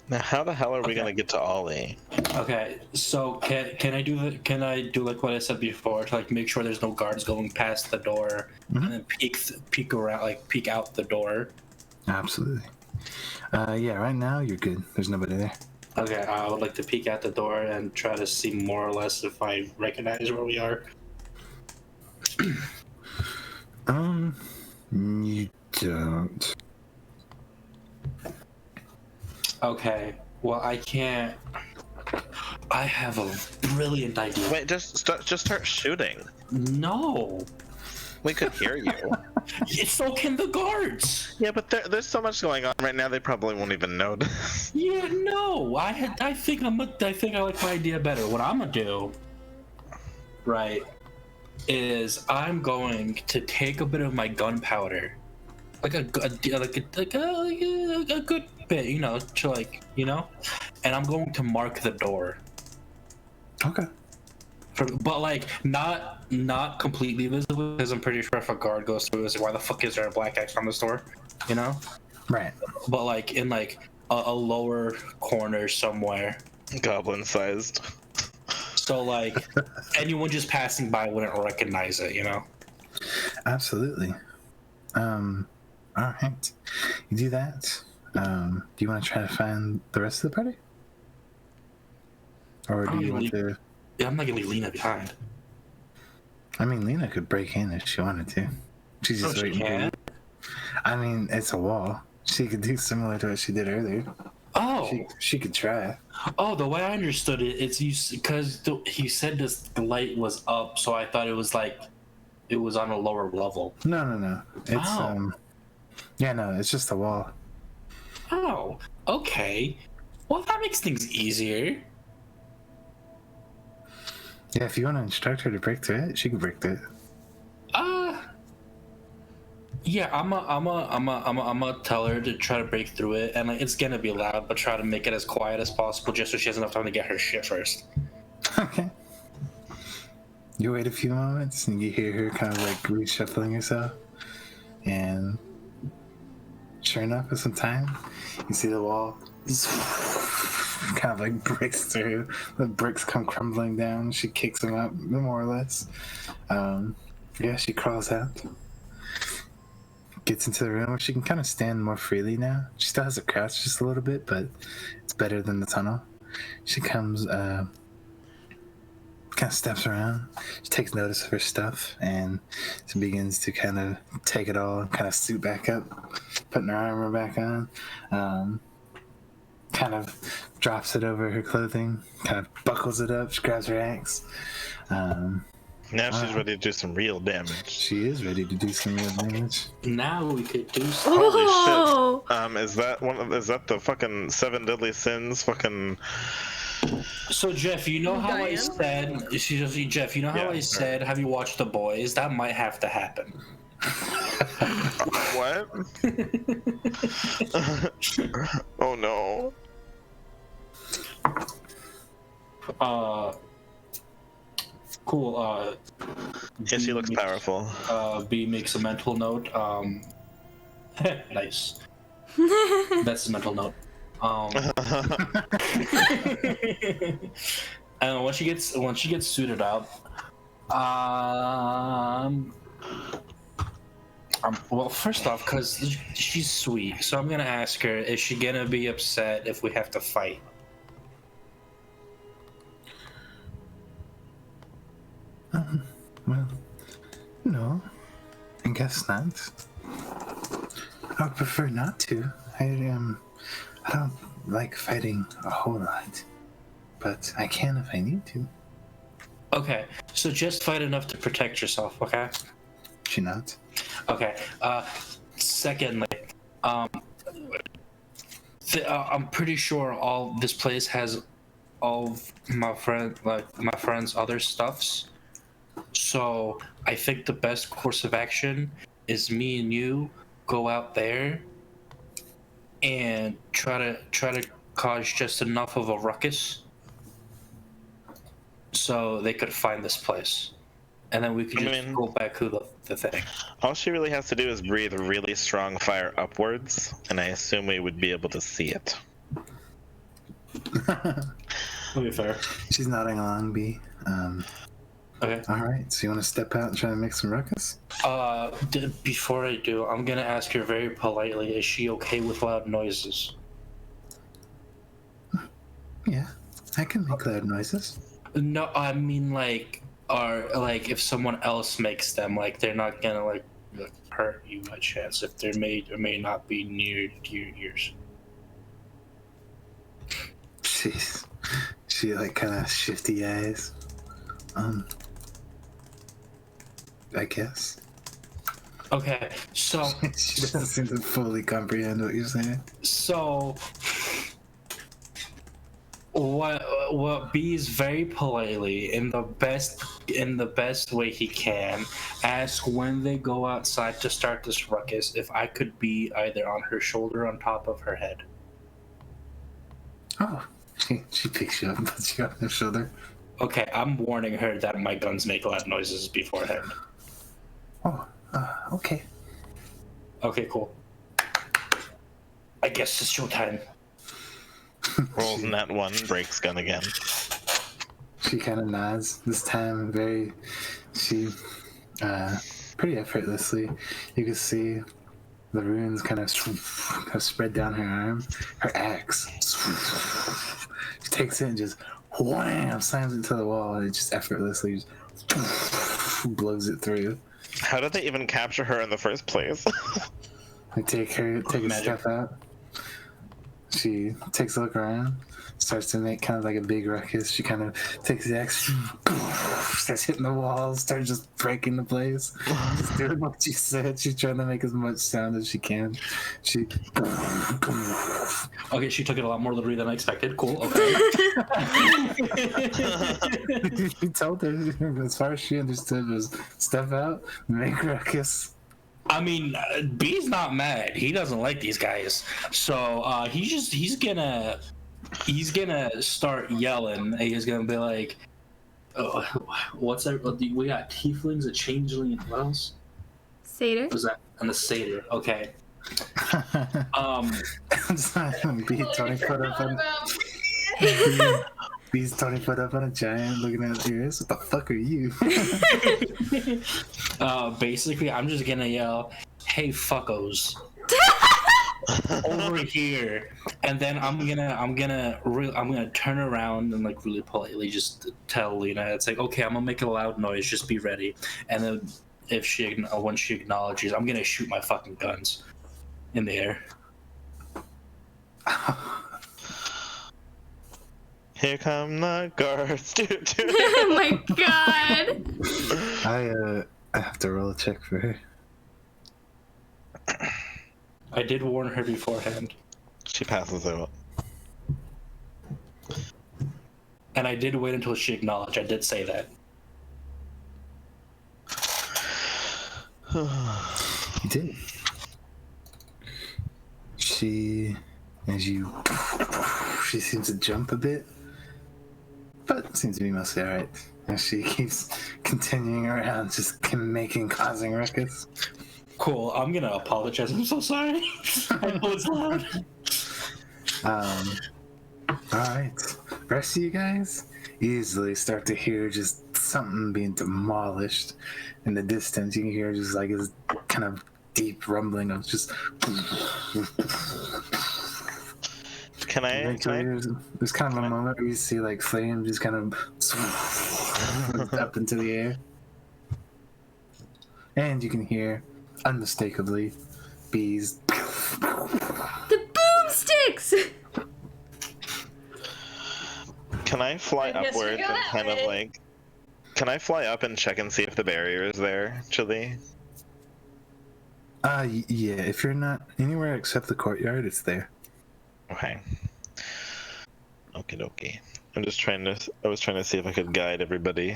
Speaker 3: Now, how the hell are we gonna get to Ollie?
Speaker 2: Okay, so can I do like what I said before to like make sure there's no guards going past the door, and then peek around, like peek out the door?
Speaker 6: Absolutely. Yeah, right now you're good. There's nobody there.
Speaker 2: Okay, I would like to peek out the door and try to see more or less if I recognize where we are.
Speaker 6: You don't.
Speaker 2: Okay, well I can't. I have a brilliant idea.
Speaker 3: Wait, just start shooting.
Speaker 2: No.
Speaker 3: We could hear you.
Speaker 2: So can the guards.
Speaker 3: Yeah, but there's so much going on right now. They probably won't even notice.
Speaker 2: Yeah, no. I think I like my idea better. What I'm gonna do, right, is I'm going to take a bit of my gunpowder, like a good bit, and I'm going to mark the door.
Speaker 6: Okay.
Speaker 2: But like not completely visible, because I'm pretty sure if a guard goes through, it's like, why the fuck is there a black X on this door? You know?
Speaker 6: Right.
Speaker 2: But like in like a lower corner somewhere.
Speaker 3: Goblin sized.
Speaker 2: So like anyone just passing by wouldn't recognize it, you know?
Speaker 6: Absolutely. All right. You do that. Do you want to try to find the rest of the party? Or do you want to...
Speaker 2: Yeah, I'm not gonna leave Lena behind.
Speaker 6: I mean, Lena could break in if she wanted to. She's just waiting for you. I mean, it's a wall. She could do similar to what she did earlier.
Speaker 2: Oh,
Speaker 6: she could try.
Speaker 2: Oh, the way I understood it, it's because he said the light was up, so I thought it was like it was on a lower level.
Speaker 6: No. It's yeah, no, it's just a wall.
Speaker 2: Oh, okay. Well, that makes things easier.
Speaker 6: Yeah, if you want to instruct her to break through it, she can break through it.
Speaker 2: Yeah, I'm a tell her to try to break through it, and like it's gonna be loud, but try to make it as quiet as possible, just so she has enough time to get her shit first.
Speaker 6: Okay. You wait a few moments, and you hear her kind of like reshuffling herself, and sure enough, with some time, you see the wall kind of like breaks through. The bricks come crumbling down. She kicks them up, more or less. Yeah, she crawls out, gets into the room where she can kind of stand more freely now. She still has to crouch just a little bit, but it's better than the tunnel. She comes, kind of steps around. She takes notice of her stuff and begins to kind of take it all and kind of suit back up, putting her armor back on. Kind of drops it over her clothing, kind of buckles it up, she grabs her axe.
Speaker 3: Now she's ready to do some real damage.
Speaker 6: She is ready to do some real damage.
Speaker 2: Now we could do
Speaker 3: Holy
Speaker 1: Oh!
Speaker 3: shit. Is that the fucking 7 deadly sins fucking...
Speaker 2: So Jeff, you know how I
Speaker 5: Diane?
Speaker 2: said Jeff, you know how I said, have you watched The Boys? That might have to happen.
Speaker 3: What? Oh no.
Speaker 2: Cool.
Speaker 3: Yeah, she looks powerful.
Speaker 2: B makes a mental note. Nice. That's a mental note. And once she gets suited up, well, first off, because she's sweet, so I'm gonna ask her: is she gonna be upset if we have to fight?
Speaker 6: Well, no, I guess not. I would prefer not to. I don't like fighting a whole lot, but I can if I need to.
Speaker 2: Okay, so just fight enough to protect yourself, okay?
Speaker 6: She nods.
Speaker 2: Okay. Secondly, I'm pretty sure all this place has all of my friends' other stuffs. So I think the best course of action is me and you go out there and try to cause just enough of a ruckus so they could find this place, and then we could just go back to the thing.
Speaker 3: All she really has to do is breathe really strong fire upwards, and I assume we would be able to see it.
Speaker 2: That'll be fair.
Speaker 6: She's nodding along, B.
Speaker 2: Okay.
Speaker 6: All right, so you want to step out and try to make some ruckus?
Speaker 2: Before I do, I'm gonna ask her very politely, is she okay with loud noises?
Speaker 6: Yeah, I can make loud noises.
Speaker 2: No, I mean like if someone else makes them, like they're not gonna like hurt you by chance if they may or may not be near to your ears.
Speaker 6: Jeez, she like kind of shifty eyes. I guess.
Speaker 2: Okay, so
Speaker 6: She doesn't seem to fully comprehend what you're saying.
Speaker 2: so what B is very politely in the best way he can ask when they go outside to start this ruckus if I could be either on her shoulder or on top of her head.
Speaker 6: Oh, she picks you up and puts you on her shoulder.
Speaker 2: Okay, I'm warning her that my guns make loud noises beforehand.
Speaker 6: Oh, okay.
Speaker 2: Okay, cool. I guess it's showtime.
Speaker 3: Rolls nat 1, breaks gun again.
Speaker 6: She kind of nods. This time, pretty effortlessly. You can see the runes kind of spread down her arm. Her axe. She takes it and just wham, slams it to the wall, and it just effortlessly blows it through.
Speaker 3: How did they even capture her in the first place?
Speaker 6: I take a step out. She takes a look around, starts to make kind of like a big ruckus. She kind of takes the axe, starts hitting the walls, starts just breaking the place. Just doing what she said. She's trying to make as much sound as she can.
Speaker 2: Okay, she took it a lot more literally than I expected. Cool, okay.
Speaker 6: You told her, as far as she understood, was step out, make ruckus.
Speaker 2: I mean, B's not mad. He doesn't like these guys. So he's gonna start yelling. And he's gonna be like, what's that? We got tieflings, a changeling, and what else?
Speaker 1: Satyr?
Speaker 2: Was that? And a satyr. Okay.
Speaker 6: B 20 foot up on B's 20 foot up on a giant looking at Eris. What the fuck are you?
Speaker 2: Basically, I'm just gonna yell, "Hey, fuckos!" over here, and then I'm gonna turn around and like really politely just tell Lena, it's like, okay, I'm gonna make a loud noise, just be ready. And then when she acknowledges, I'm gonna shoot my fucking guns. in the air.
Speaker 3: Here come the guards.
Speaker 1: Oh my god!
Speaker 6: I have to roll a check for her.
Speaker 2: I did warn her beforehand.
Speaker 3: She passes out.
Speaker 2: And I did wait until she acknowledged. I did say that.
Speaker 6: You did. She seems to jump a bit, but seems to be mostly alright. And she keeps continuing around, just causing ruckus.
Speaker 2: Cool. I'm gonna apologize. I'm so sorry. I know it's loud.
Speaker 6: Alright. Rest of you guys easily start to hear just something being demolished in the distance. You can hear just like this kind of deep rumbling of just. There's kind of a moment where you see like flame just kind of up into the air. And you can hear, unmistakably, bees.
Speaker 1: The boomsticks!
Speaker 3: Can I fly
Speaker 4: I guess we
Speaker 3: upwards
Speaker 4: go
Speaker 3: and
Speaker 4: that
Speaker 3: kind of
Speaker 4: way.
Speaker 3: like... Can I fly up and check and see if the barrier is there, Chili?
Speaker 6: Yeah, if you're not anywhere except the courtyard, it's there.
Speaker 3: Okay. Okie dokie. I was trying to see if I could guide everybody.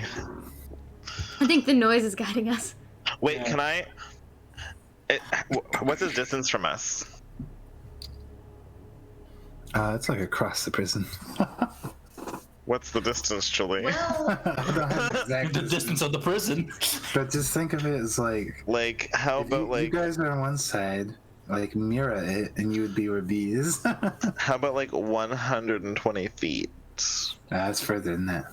Speaker 1: I think the noise is guiding us.
Speaker 3: Wait,
Speaker 2: Yeah.
Speaker 3: can I... what's his distance from us?
Speaker 6: It's like across the prison.
Speaker 3: What's the distance, Chili?
Speaker 4: Well,
Speaker 6: I don't have the exact
Speaker 2: The distance of the prison.
Speaker 6: but just think of it as like,
Speaker 3: Like, how
Speaker 6: if you,
Speaker 3: about, like...
Speaker 6: you guys are on one side, like mirror it, and you would be where B is.
Speaker 3: How about, like, 120 feet?
Speaker 6: It's further than that.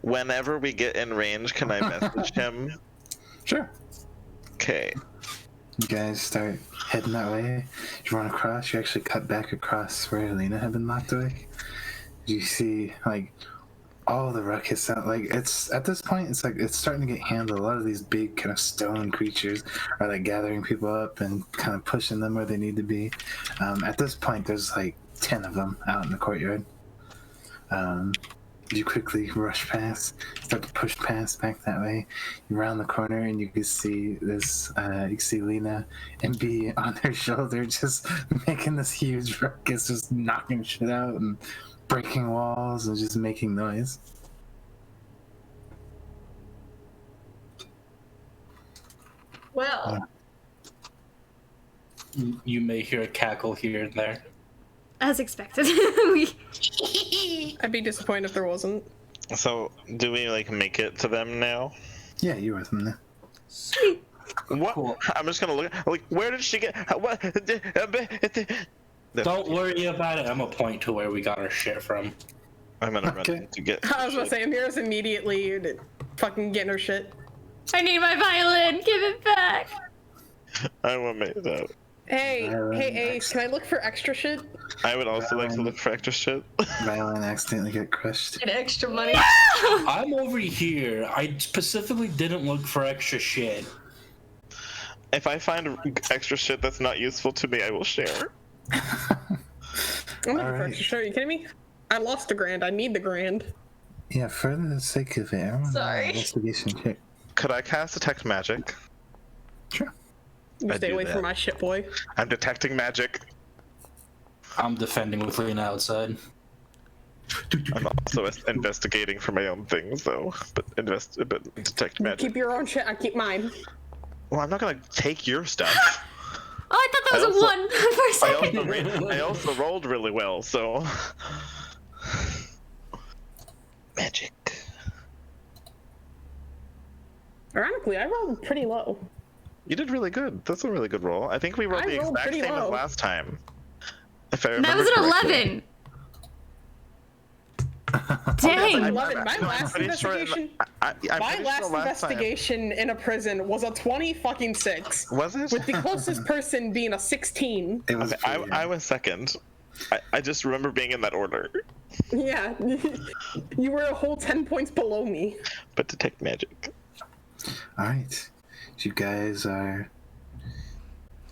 Speaker 3: Whenever we get in range, can I message him?
Speaker 6: Sure.
Speaker 3: Okay.
Speaker 6: You guys start heading that way. You run across. You actually cut back across where Alina had been locked away. You see, like, all the ruckus. Like, it's at this point, it's like it's starting to get handled. A lot of these big kind of stone creatures are like gathering people up and kind of pushing them where they need to be. At this point, there's like 10 of them out in the courtyard. You quickly rush past, start to push past back that way. You round the corner and you can see this. You can see Lena and B on their shoulder, just making this huge ruckus, just knocking shit out and breaking walls and just making noise.
Speaker 4: well,
Speaker 2: You may hear a cackle here and there.
Speaker 1: As expected.
Speaker 5: I'd be disappointed if there wasn't.
Speaker 3: So, do we, like, make it to them now?
Speaker 6: Yeah, you were them there.
Speaker 1: Sweet.
Speaker 3: What?
Speaker 2: Cool.
Speaker 3: I'm just gonna look. Like, where did she get? What?
Speaker 2: Don't worry about it. I'm gonna point to where we got our shit from.
Speaker 3: I'm gonna
Speaker 6: Okay.
Speaker 3: run to get.
Speaker 5: I was gonna say, Amira's immediately fucking getting her shit.
Speaker 1: I need my violin. Give it back.
Speaker 3: I will make that.
Speaker 5: Hey, Ace, can I look for extra shit?
Speaker 3: I would also like to look for extra shit.
Speaker 6: Violin accidentally get crushed.
Speaker 4: get extra money.
Speaker 2: I'm over here. I specifically didn't look for extra shit.
Speaker 3: If I find extra shit that's not useful to me, I will share.
Speaker 5: I'm looking for
Speaker 6: Alright.
Speaker 5: extra shit. Are you kidding me? I lost the grand. I need the grand.
Speaker 6: Yeah, for the sake of it, everyone roll an
Speaker 4: Sorry.
Speaker 6: investigation check.
Speaker 3: Could I cast detect magic?
Speaker 6: Sure.
Speaker 5: You
Speaker 3: I
Speaker 5: stay
Speaker 3: do
Speaker 5: away
Speaker 3: that.
Speaker 5: from my shit, boy.
Speaker 3: I'm detecting magic.
Speaker 2: I'm defending with Lena outside.
Speaker 3: I'm also investigating for my own things, though. But detect magic.
Speaker 5: Keep your own shit. I keep mine.
Speaker 3: Well, I'm not gonna take your stuff.
Speaker 1: Oh, I thought that was
Speaker 3: I also-
Speaker 1: a 1 for a second.
Speaker 3: I also rolled really well, so. Magic.
Speaker 5: Ironically, I rolled pretty low.
Speaker 3: You did really good. That's a really good roll. I think we rolled
Speaker 5: I
Speaker 3: the
Speaker 5: rolled
Speaker 3: exact
Speaker 5: pretty
Speaker 3: same as
Speaker 5: low.
Speaker 3: last time. If I
Speaker 1: And that
Speaker 3: remember
Speaker 1: was an
Speaker 3: correctly.
Speaker 1: 11. Dang.
Speaker 5: 11. My last
Speaker 3: pretty sure-
Speaker 5: investigation.
Speaker 3: I'm
Speaker 5: My
Speaker 3: pretty
Speaker 5: last
Speaker 3: sure last time-
Speaker 5: investigation in a prison was a 20-6.
Speaker 3: Was it?
Speaker 5: With the closest person being a 16.
Speaker 6: It was.
Speaker 3: Okay, I was second. I just remember being in that order.
Speaker 5: Yeah. You were a whole 10 points below me.
Speaker 3: But detect magic.
Speaker 6: All right. You guys are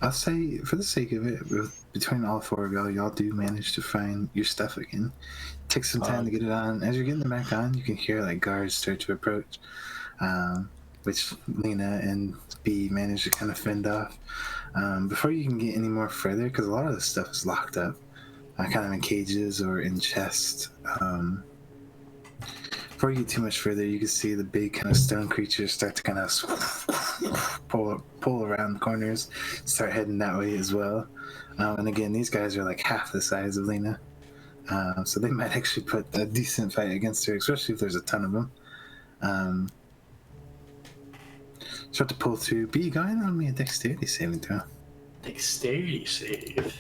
Speaker 6: I'll say, for the sake of it, between all four of y'all do manage to find your stuff again. Take some time to get it on. As you're getting them back on, you can hear like guards start to approach, which Lena and B manage to kind of fend off. Before you can get any more further, because a lot of this stuff is locked up, kind of in cages or in chests. Before you get too much further, you can see the big kind of stone creatures start to kind of pull around the corners, start heading that way as well. And again, these guys are like half the size of Lena, so they might actually put a decent fight against her, especially if there's a ton of them. Start to pull through. B, go ahead and roll me a dexterity saving throw.
Speaker 2: Dexterity save.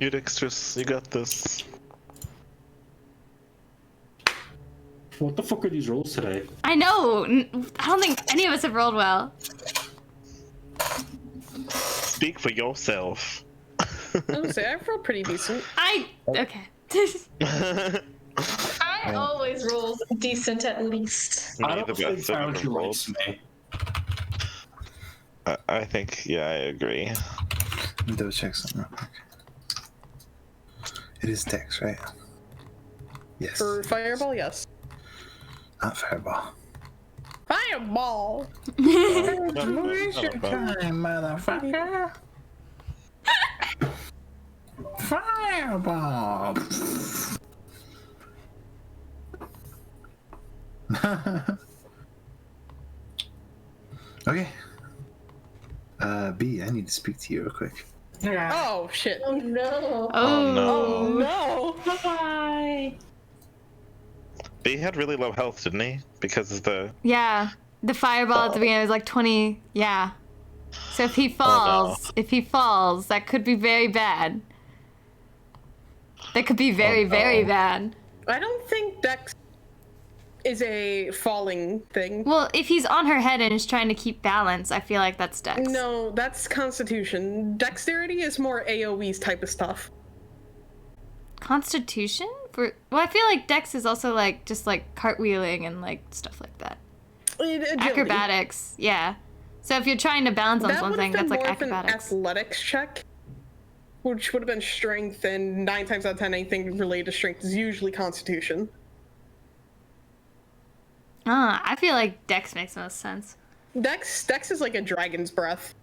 Speaker 3: You dexterous, you got this.
Speaker 2: What the fuck are these rolls today?
Speaker 1: I know. I don't think any of us have rolled well.
Speaker 3: Speak for yourself.
Speaker 5: I would say I feel pretty decent.
Speaker 1: Okay.
Speaker 4: I always roll decent at least.
Speaker 2: I don't think Foundry likes me.
Speaker 3: I think, yeah, I agree.
Speaker 6: Let me double check something real quick. It is Dex, right? Yes.
Speaker 5: For Fireball, yes.
Speaker 6: Not Fireball.
Speaker 5: Fireball!
Speaker 6: Graduation time, motherfucker! Fireball! Okay. B, I need to speak to you real quick.
Speaker 5: Oh, shit.
Speaker 4: Oh no.
Speaker 3: Oh no.
Speaker 5: Oh, no!
Speaker 4: Bye.
Speaker 3: But he had really low health, didn't he? Because of the...
Speaker 1: Yeah, the fireball at the beginning was like 20. Yeah. So if he falls, that could be very bad. That could be very, very bad.
Speaker 5: I don't think Dex is a falling thing.
Speaker 1: Well, if he's on her head and is trying to keep balance, I feel like that's Dex.
Speaker 5: No, that's Constitution. Dexterity is more AoE's type of stuff.
Speaker 1: Constitution? Well, I feel like Dex is also like just like cartwheeling and like stuff like that.
Speaker 5: Agility.
Speaker 1: Acrobatics, yeah. So if you're trying to balance on
Speaker 5: That
Speaker 1: something,
Speaker 5: would have
Speaker 1: that's
Speaker 5: been
Speaker 1: like
Speaker 5: more of an
Speaker 1: acrobatics.
Speaker 5: athletics check, which would have been strength, and 9 times out of 10, anything related to strength is usually Constitution.
Speaker 1: I feel like Dex makes most sense.
Speaker 5: Dex is like a dragon's breath.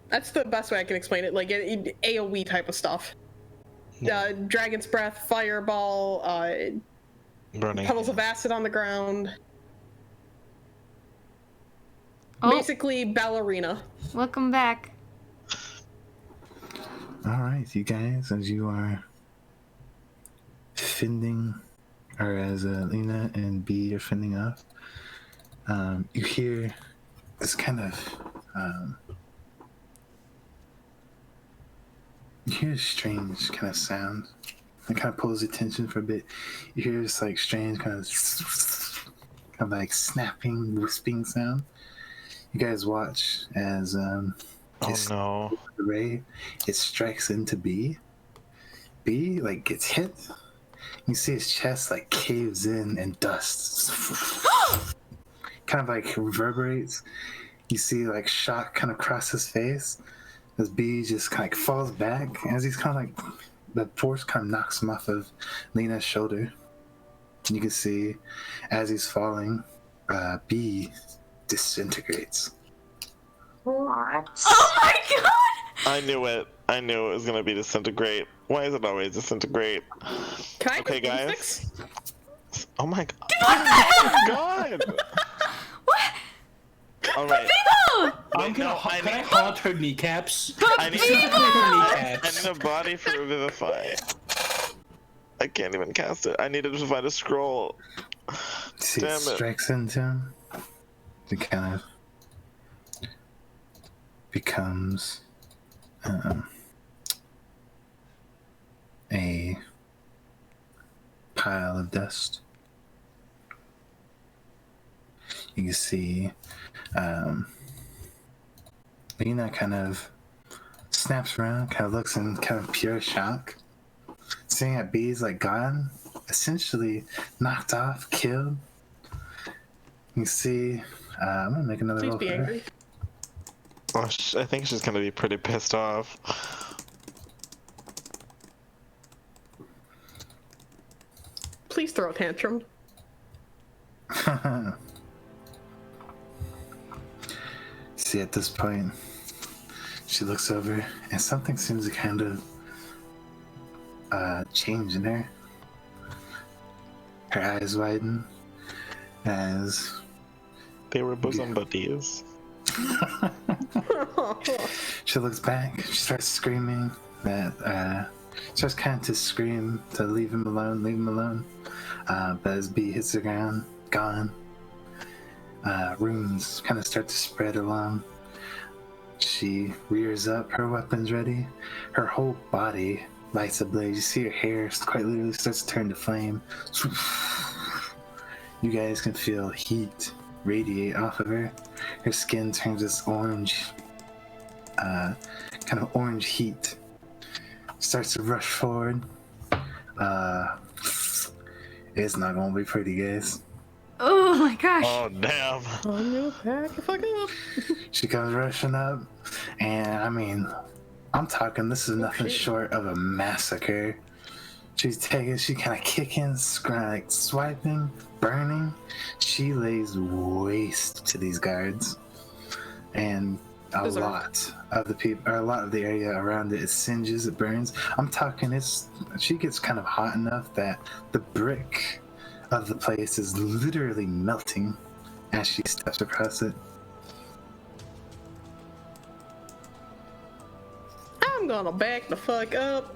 Speaker 5: That's the best way I can explain it. Like AoE type of stuff. Dragon's breath, fireball,
Speaker 3: Burning.
Speaker 5: puddles of acid on the ground.
Speaker 1: Oh,
Speaker 5: Basically, ballerina.
Speaker 1: welcome back.
Speaker 6: Alright, you guys, as you are fending, or as Lena and B are fending off, you hear this kind of, you hear a strange kind of sound. It kind of pulls attention for a bit. You hear this like strange kind of like snapping, wisping sound. You guys watch as
Speaker 3: Oh no.
Speaker 6: the ray, it strikes into B. B like gets hit. You see his chest like caves in and dust kind of like reverberates. You see like shock kind of cross his face as B just kind of like falls back as he's kind of like the force kind of knocks him off of Lena's shoulder. You can see as he's falling, B disintegrates.
Speaker 1: Oh my god!
Speaker 3: I knew it. I knew it was gonna be disintegrate. Why is it always disintegrate?
Speaker 5: Can I
Speaker 3: Okay,
Speaker 5: do
Speaker 3: guys.
Speaker 5: instincts?
Speaker 3: Oh my god. Oh my god.
Speaker 1: What?
Speaker 3: Alright.
Speaker 2: I'm gonna can I haunt her kneecaps?
Speaker 3: I need, I need a body for Revivify. I can't even cast it. I needed to find a scroll.
Speaker 6: See,
Speaker 3: Damn
Speaker 6: it
Speaker 3: it.
Speaker 6: strikes into him. It kind of becomes a pile of dust. You can see Lena kind of snaps around, kind of looks in kind of pure shock, seeing that B's like gone, essentially knocked off, killed. You see, I'm gonna make another
Speaker 5: Please
Speaker 6: roll
Speaker 5: be
Speaker 6: for her.
Speaker 5: angry.
Speaker 3: Oh, I think she's gonna be pretty pissed off.
Speaker 5: Please throw a tantrum.
Speaker 6: See, at this point, she looks over and something seems to kind of change in her. Her eyes widen as
Speaker 3: they were bosom buddies.
Speaker 6: She looks back. She starts screaming starts kind of to scream to leave him alone, leave him alone. But as B hits the ground, gone. Runes kind of start to spread along. She rears up, her weapons ready. Her whole body lights ablaze. You see her hair quite literally starts to turn to flame. You guys can feel heat radiate off of her. Her skin turns this orange, kind of orange heat. Starts to rush forward. It's not gonna be pretty, guys.
Speaker 1: Oh my gosh.
Speaker 3: Oh damn.
Speaker 5: I'm gonna pack the fuck up.
Speaker 6: She comes rushing up, and I mean, I'm talking, this is nothing short of a massacre. She's taking, she kind of kicking, like swiping, burning. She lays waste to these guards, and a lot of the people, or a lot of the area around it, singes, it burns. I'm talking, she gets kind of hot enough that the brick of the place is literally melting as she steps across it.
Speaker 5: I'm gonna back the fuck up.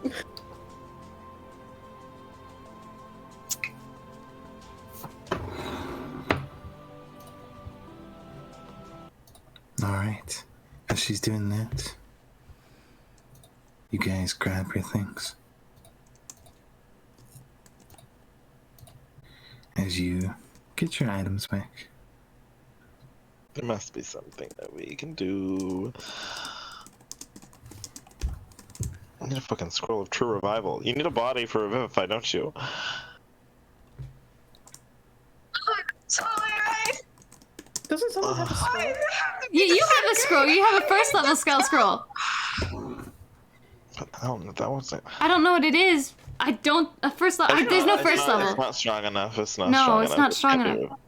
Speaker 6: Alright, as she's doing that, you guys grab your things. As you get your items back.
Speaker 3: There must be something that we can do. I need a fucking scroll of true revival. You need a body for revivify, don't you?
Speaker 4: Totally right.
Speaker 5: Doesn't someone have a scroll?
Speaker 1: You have a scroll. You have a first level spell scroll.
Speaker 3: But I don't know, that wasn't.
Speaker 1: I don't know what it is. I don't. A first level. There's no first level.
Speaker 3: It's not strong enough. It's not.
Speaker 1: No,
Speaker 3: strong
Speaker 1: it's
Speaker 3: enough.
Speaker 1: not strong enough.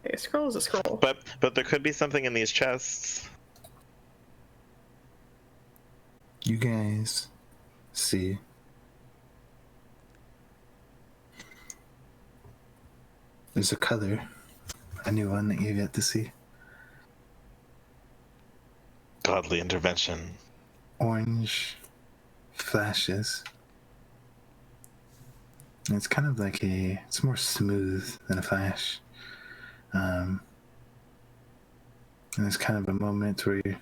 Speaker 5: A scroll is a scroll.
Speaker 3: But there could be something in these chests.
Speaker 6: You guys see there's a color, a new one that you've yet to see.
Speaker 3: Godly intervention.
Speaker 6: Orange flashes. And it's kind of like it's more smooth than a flash. And there's kind of a moment where your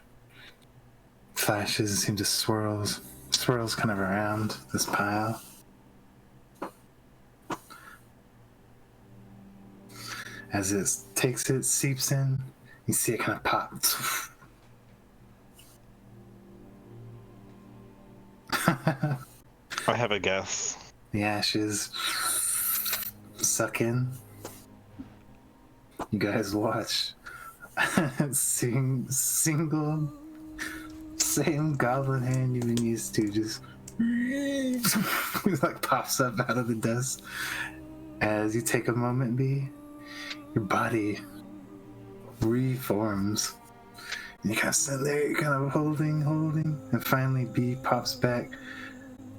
Speaker 6: flashes and seem to swirls kind of around this pile. As it takes it, seeps in, you see it kind of pop.
Speaker 3: I have a guess.
Speaker 6: The ashes suck in. You guys watch. Single, same goblin hand you've been used to, just like pops up out of the dust. As you take a moment, B, your body reforms. And you kind of sit there, you're kind of holding, and finally B pops back.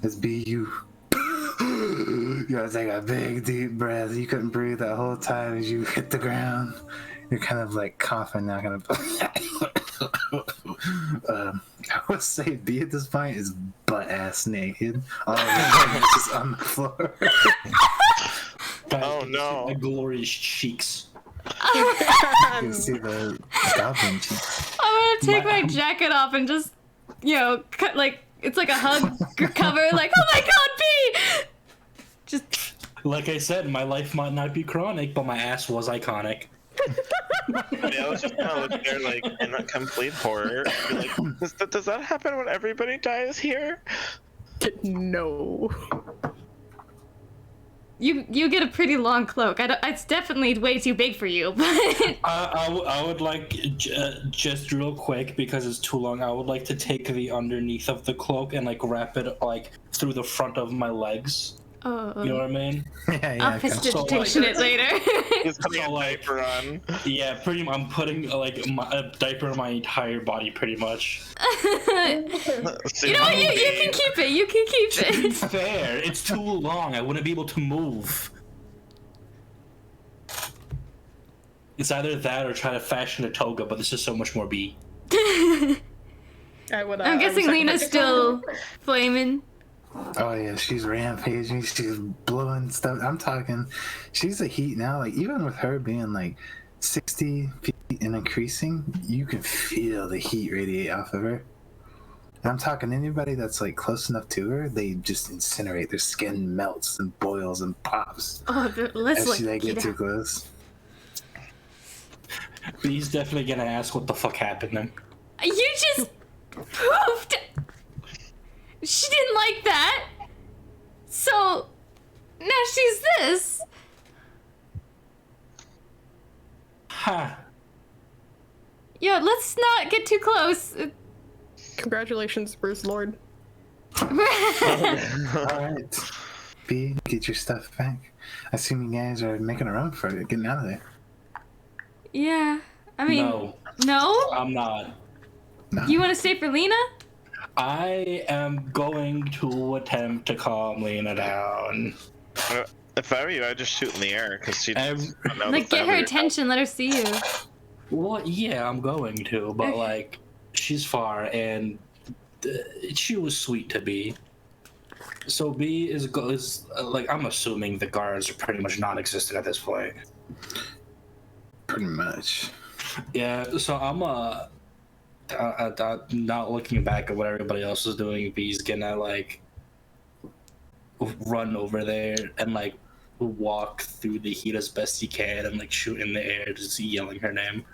Speaker 6: As B, you gotta take a big deep breath. You couldn't breathe that whole time as you hit the ground. You're kind of like coughing now, kind of. I would say B at this point is butt ass naked. All of it's just on the floor.
Speaker 3: Oh no!
Speaker 2: The glorious cheeks.
Speaker 6: You can see the goblin cheeks.
Speaker 1: I'm gonna take my jacket off and just, cut like it's like a hug cover. Like, oh my god, B! Just.
Speaker 2: Like I said, my life might not be chronic, but my ass was iconic.
Speaker 3: I was just gonna look there like in complete horror. Be like, does that happen when everybody dies here?
Speaker 5: No.
Speaker 1: You get a pretty long cloak. It's definitely way too big for you, but
Speaker 2: I would like just real quick because it's too long. I would like to take the underneath of the cloak and like wrap it like through the front of my legs. You know what I mean?
Speaker 1: I'll prestidigitation it later.
Speaker 3: He's putting a diaper on.
Speaker 2: Yeah, I'm putting like a diaper on my entire body, pretty much.
Speaker 1: You know what? You can keep it. You can keep
Speaker 2: To be
Speaker 1: it.
Speaker 2: fair, it's too long. I wouldn't be able to move. It's either that or try to fashion a toga, but this is so much more B.
Speaker 5: I would.
Speaker 1: I'm guessing Lena's still flaming.
Speaker 6: Oh yeah, she's rampaging, she's blowing stuff. I'm talking, she's a heat now. Like even with her being like 60 feet and increasing, you can feel the heat radiate off of her. And I'm talking anybody that's like close enough to her, they just incinerate. Their skin melts and boils and pops.
Speaker 1: Oh, let's
Speaker 6: As
Speaker 1: like
Speaker 6: they get
Speaker 1: get
Speaker 6: too
Speaker 1: out.
Speaker 6: close.
Speaker 2: B's definitely gonna ask what the fuck happened then.
Speaker 1: You just poofed. She didn't like that. So now she's this.
Speaker 2: Ha!
Speaker 1: Yo, let's not get too close.
Speaker 5: Congratulations, Bruce Lord.
Speaker 6: Alright. B, get your stuff back. I assume you guys are making a run for it, getting out of there.
Speaker 1: Yeah, I mean, no?
Speaker 2: I'm not.
Speaker 6: No.
Speaker 1: You want to stay for Lena?
Speaker 2: I am going to attempt to calm Lena down.
Speaker 3: If I were you, I'd just shoot in the air because she.
Speaker 1: Like, get her attention, let her see you.
Speaker 2: Well, yeah, I'm going to, but like, she's far, and she was sweet to B. So B is like, I'm assuming the guards are pretty much non-existent at this point.
Speaker 6: Pretty much.
Speaker 2: Yeah, so I'm not looking back at what everybody else is doing. B's gonna like run over there and like walk through the heat as best he can and like shoot in the air, just yelling her name.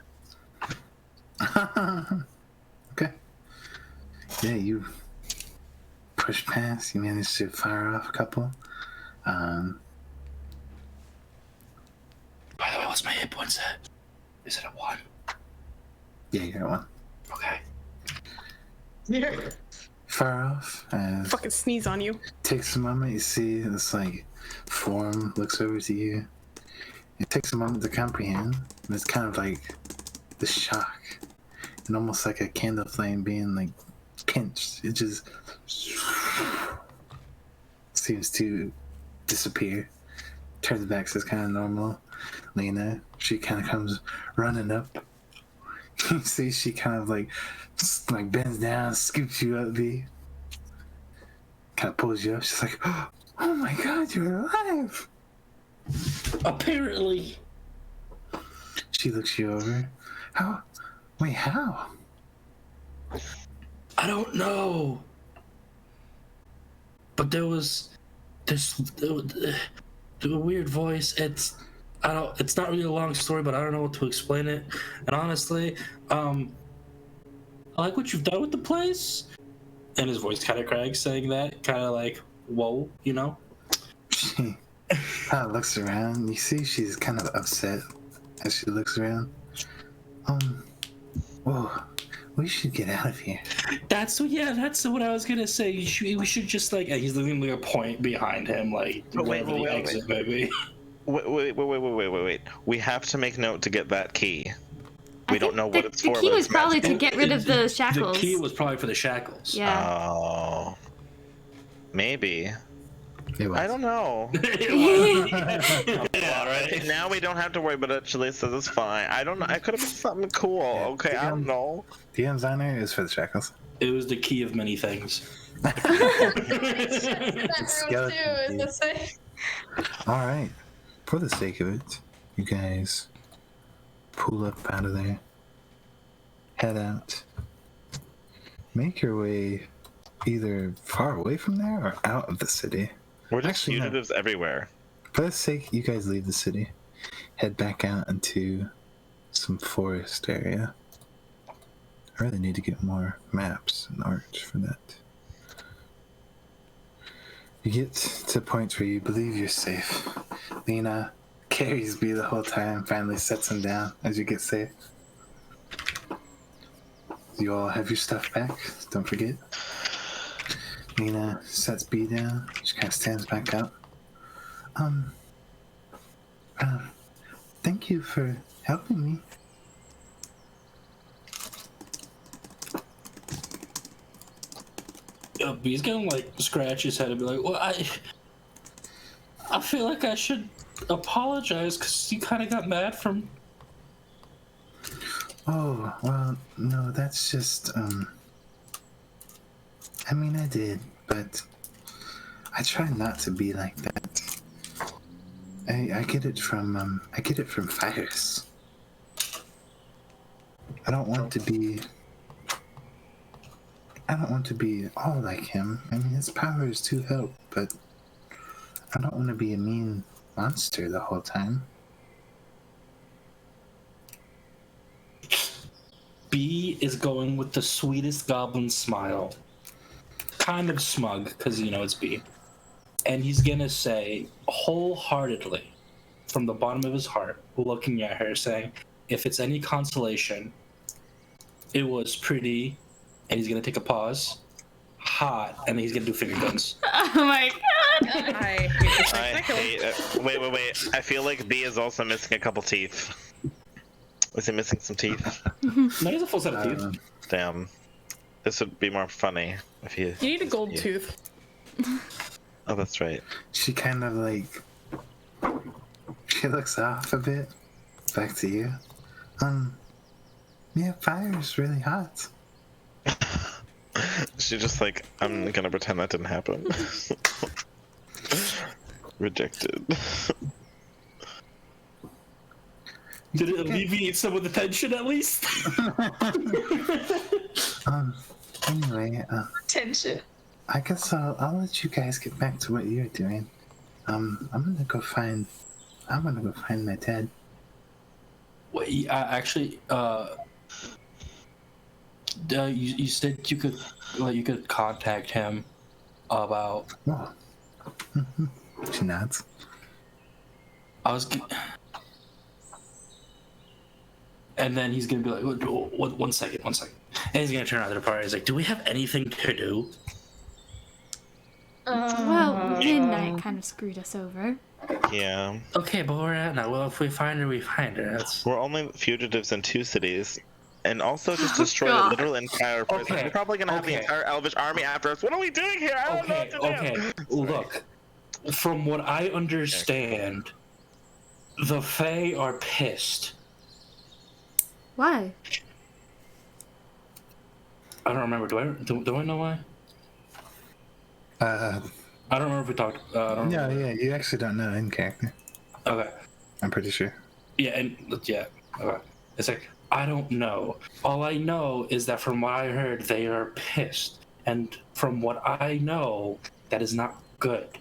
Speaker 6: Okay. Yeah, you push past, you manage to fire off a couple.
Speaker 2: By the way, what's my hit points at? Is it a 1?
Speaker 6: Yeah, you got one.
Speaker 2: Okay.
Speaker 6: Fire off and
Speaker 5: Fucking sneeze on you.
Speaker 6: takes a moment. You see this like form looks over to you. It takes a moment to comprehend. And it's kind of like the shock, and almost like a candle flame being like pinched. It just seems to disappear. Turns back to kind of normal. Lena, she kind of comes running up. You see, she kind of like bends down, scoops you up, B. Kind of pulls you up. She's like, "Oh my God, you're alive!"
Speaker 2: Apparently.
Speaker 6: She looks you over. How? Wait, how?
Speaker 2: I don't know. But there was this weird voice. It's not really a long story, but I don't know what to explain it. And honestly, I like what you've done with the place. And his voice kind of cracks, saying that, kind of like, whoa, you know.
Speaker 6: She kind of looks around. You see, she's kind of upset as she looks around. Whoa, we should get out of here.
Speaker 2: That's what I was gonna say. We should just like. He's leaving like a point behind him, like wherever the exit may be.
Speaker 3: Wait. We have to make note to get that key. We don't know what it's for.
Speaker 1: The key was probably to get rid of the shackles.
Speaker 2: The key was probably for the shackles.
Speaker 1: Yeah.
Speaker 3: Oh. Maybe.
Speaker 6: It was.
Speaker 3: I don't know.
Speaker 2: Alright.
Speaker 3: Now we don't have to worry about it. Julie says it's fine. I don't know. I could have been something cool.
Speaker 6: Yeah,
Speaker 3: Okay, I don't know.
Speaker 6: DM's on there is for the shackles.
Speaker 2: It was the key of many things.
Speaker 4: That room too is the same.
Speaker 6: All right. For the sake of it, you guys pull up out of there, head out, make your way either far away from there or out of the city.
Speaker 3: We're just
Speaker 6: Actually, no.
Speaker 3: fugitives everywhere.
Speaker 6: For the sake, you guys leave the city, head back out into some forest area. I really need to get more maps and art for that. You get to points where you believe you're safe. Lena carries B the whole time, finally sets him down as you get safe. You all have your stuff back, don't forget. Lena sets B down, she kind of stands back up. Thank you for helping me.
Speaker 2: B's gonna like scratch his head and be like, "Well, I feel like I should apologize because you kind of got mad from."
Speaker 6: Oh, well, no, that's just I mean, I did, but I try not to be like that. I get it from Virus. I don't want to be all like him. I mean, his power is to help, but I don't want to be a mean monster the whole time.
Speaker 2: B is going with the sweetest goblin smile. Kind of smug, because, you know, it's B. And he's gonna say, wholeheartedly, from the bottom of his heart, looking at her, saying, if it's any consolation, it was pretty, and he's gonna take a pause, hot, and then he's gonna do finger guns.
Speaker 1: Oh my god!
Speaker 5: I hate this
Speaker 3: hate it. Wait. I feel like B is also missing a couple teeth. Was he missing some teeth?
Speaker 2: No, he has a full set of teeth.
Speaker 3: Damn. This would be more funny if he...
Speaker 5: You need a gold tooth.
Speaker 3: Oh, that's right.
Speaker 6: She kind of like, she looks off a bit, back to you. Yeah, fire's really hot.
Speaker 3: She just like, I'm gonna pretend that didn't happen. Rejected.
Speaker 2: Did it alleviate some of the tension at least?
Speaker 6: Anyway,
Speaker 4: Tension.
Speaker 6: I guess I'll let you guys get back to what you're doing. I'm gonna go find my dad.
Speaker 2: Wait, actually, you said you could contact him about.
Speaker 6: Oh. She nods.
Speaker 2: And then he's gonna be like, one second. And he's gonna turn around to the party. He's like, do we have anything to do?
Speaker 1: Well, midnight kind of screwed us over.
Speaker 3: Yeah.
Speaker 2: Okay, but we're at now. Well, if we find her, we find her.
Speaker 3: We're only fugitives in 2 cities. And also just destroy a
Speaker 1: God.
Speaker 3: literal entire prison.
Speaker 2: Okay,
Speaker 3: We're probably gonna have the entire Elvish army after us. What are we doing here? I don't know what to do.
Speaker 2: Look, from what I understand, the Fae are pissed.
Speaker 1: Why?
Speaker 2: I don't remember. Do I know why? I don't remember if we talked.
Speaker 6: Yeah, you actually don't know in character.
Speaker 2: Okay.
Speaker 6: I'm pretty sure.
Speaker 2: Yeah. Okay. It's like, I don't know. All I know is that from what I heard, they are pissed. And from what I know, that is not good.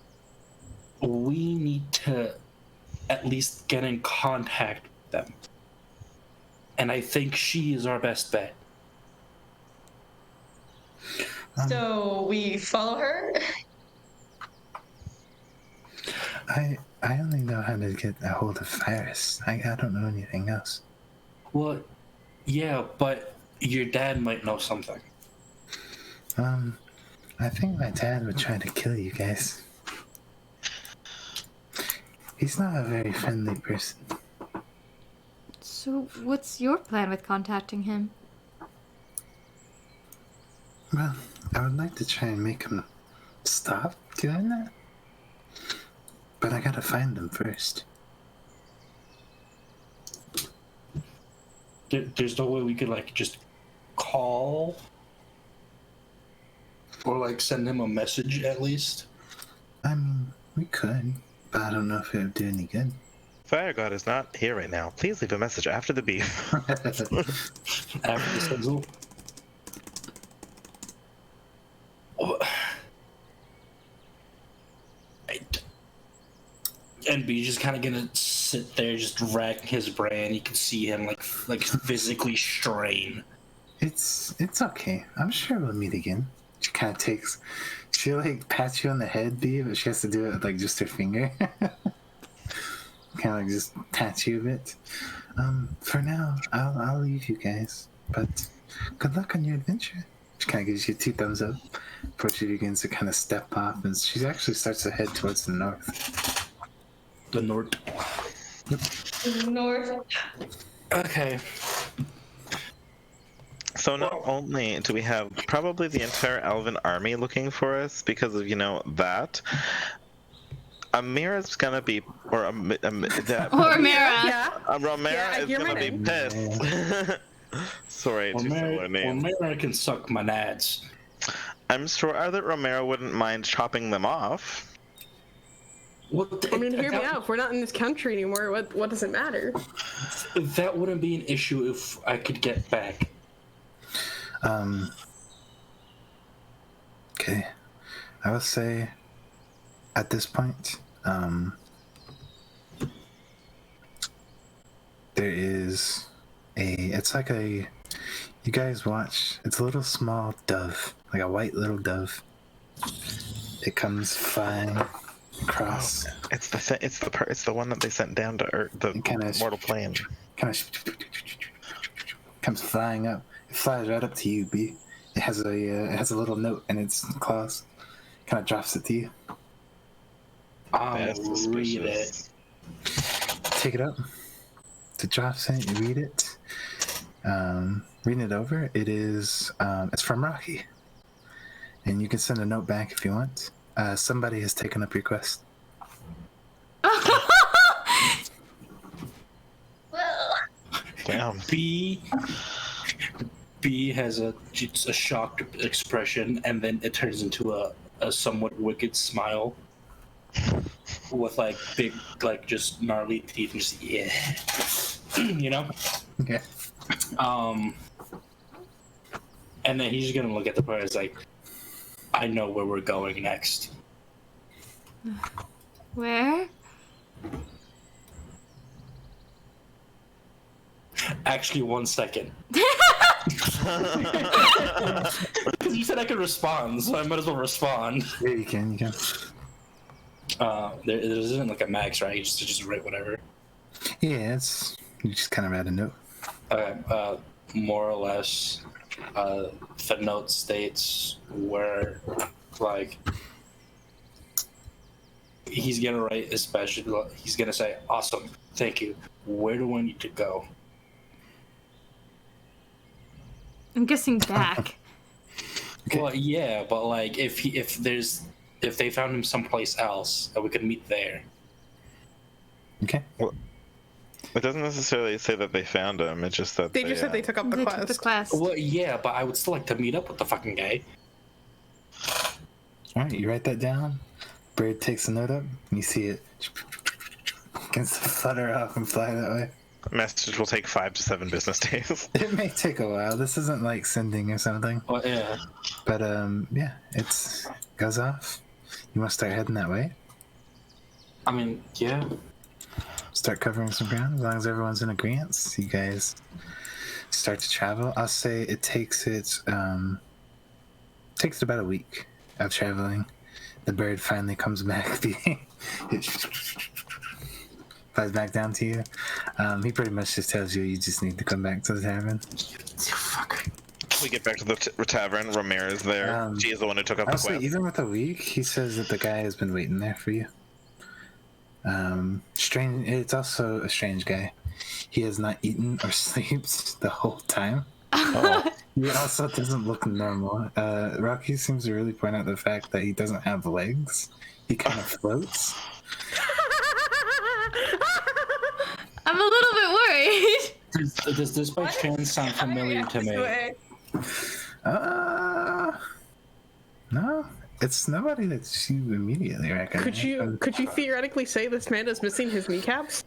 Speaker 2: We need to at least get in contact with them. And I think she is our best bet.
Speaker 4: So we follow her?
Speaker 6: I only know how to get a hold of Virus. I don't know anything else.
Speaker 2: Well, yeah, but your dad might know something.
Speaker 6: I think my dad would try to kill you guys. He's not a very friendly person.
Speaker 1: So, what's your plan with contacting him?
Speaker 6: Well, I would like to try and make him stop doing that. But I gotta find him first.
Speaker 2: There's no way we could, like, just call? Or, like, send him a message, at least?
Speaker 6: I mean, we could, but I don't know if it would do any good.
Speaker 3: Fire God is not here right now. Please leave a message after the beep.
Speaker 2: After the sizzle? And B's just kind of gonna sit there, just racking his brain. You can see him like physically strain.
Speaker 6: It's okay. I'm sure we'll meet again. She kind of she like pats you on the head, B, but she has to do it with like just her finger. Kind of like just pat you a bit. For now, I'll leave you guys, but good luck on your adventure. She kind of gives you 2 thumbs up before she begins to kind of step off, and she actually starts to head towards the north.
Speaker 2: The north.
Speaker 4: North.
Speaker 2: Okay.
Speaker 3: So not only do we have probably the entire elven army looking for us because of, that, Amira's gonna be, or
Speaker 1: Mara.
Speaker 5: Yeah.
Speaker 3: Romera is
Speaker 5: you're
Speaker 3: gonna be
Speaker 5: right.
Speaker 3: pissed. Sorry, two similar names.
Speaker 2: Romero can suck my nads.
Speaker 3: I'm sure that Romero wouldn't mind chopping them off.
Speaker 2: What
Speaker 5: I mean, hear me out. If we're not in this country anymore, what does it matter?
Speaker 2: That wouldn't be an issue if I could get back.
Speaker 6: Okay. I would say at this point, there is it's like you guys watch, it's a little small dove, like a white little dove. It comes flying across.
Speaker 3: It's the one that they sent down to Earth, the mortal plane.
Speaker 6: Kind of comes flying up. It flies right up to you, B. It has a little note in its claws. Kind of drops it to you.
Speaker 3: That's
Speaker 2: Read it.
Speaker 3: suspicious.
Speaker 6: Take it up. It drops it. You read it. Reading it over, it is it's from Rocky, and you can send a note back if you want. Somebody has taken up your quest.
Speaker 3: Damn.
Speaker 2: B has a shocked expression, and then it turns into a somewhat wicked smile with like big, like just gnarly teeth, and just
Speaker 6: Okay.
Speaker 2: And then he's gonna look at the players like, I know where we're going next.
Speaker 1: Where?
Speaker 2: Actually, 1 second. Because you said I could respond, so I might as well respond.
Speaker 6: Yeah, you can.
Speaker 2: There isn't like a max, right? You just write whatever.
Speaker 6: Yeah, you just kind of add a note.
Speaker 2: Okay, more or less, the note states where, like, he's gonna write especially, he's gonna say, awesome, thank you. Where do I need to go?
Speaker 1: I'm guessing back.
Speaker 6: Okay.
Speaker 2: Well, yeah, but like, if they found him someplace else, we could meet there.
Speaker 6: Okay.
Speaker 3: It doesn't necessarily say that they found him. It's just that
Speaker 5: They just said they took up the
Speaker 1: They
Speaker 5: quest.
Speaker 1: took the quest.
Speaker 2: Well, yeah, but I would still like to meet up with the fucking guy.
Speaker 6: All right, you write that down. Bird takes the note up, and you see it begins to flutter off and fly that way.
Speaker 3: Message will take 5 to 7 business days.
Speaker 6: It may take a while. This isn't like sending or something.
Speaker 2: Well, yeah.
Speaker 6: But yeah, it goes off. You must start heading that way.
Speaker 2: I mean, yeah.
Speaker 6: Start covering some ground. As long as everyone's in agreement, you guys start to travel. I'll say it takes about a week of traveling. The bird finally comes back. It flies back down to you. He pretty much just tells you just need to come back to the tavern.
Speaker 3: We get back to the tavern. Ramirez there. She is the one who took up the
Speaker 6: Honestly,
Speaker 3: quest.
Speaker 6: even with a week, he says that the guy has been waiting there for you. Strange. It's also a strange guy. He has not eaten or slept the whole time. He also doesn't look normal. Rocky seems to really point out the fact that he doesn't have legs. He kind of floats.
Speaker 1: I'm a little bit worried.
Speaker 2: Does this by chance sound familiar to me?
Speaker 6: No. It's nobody that you immediately recognize.
Speaker 5: Could you theoretically say this man is missing his kneecaps?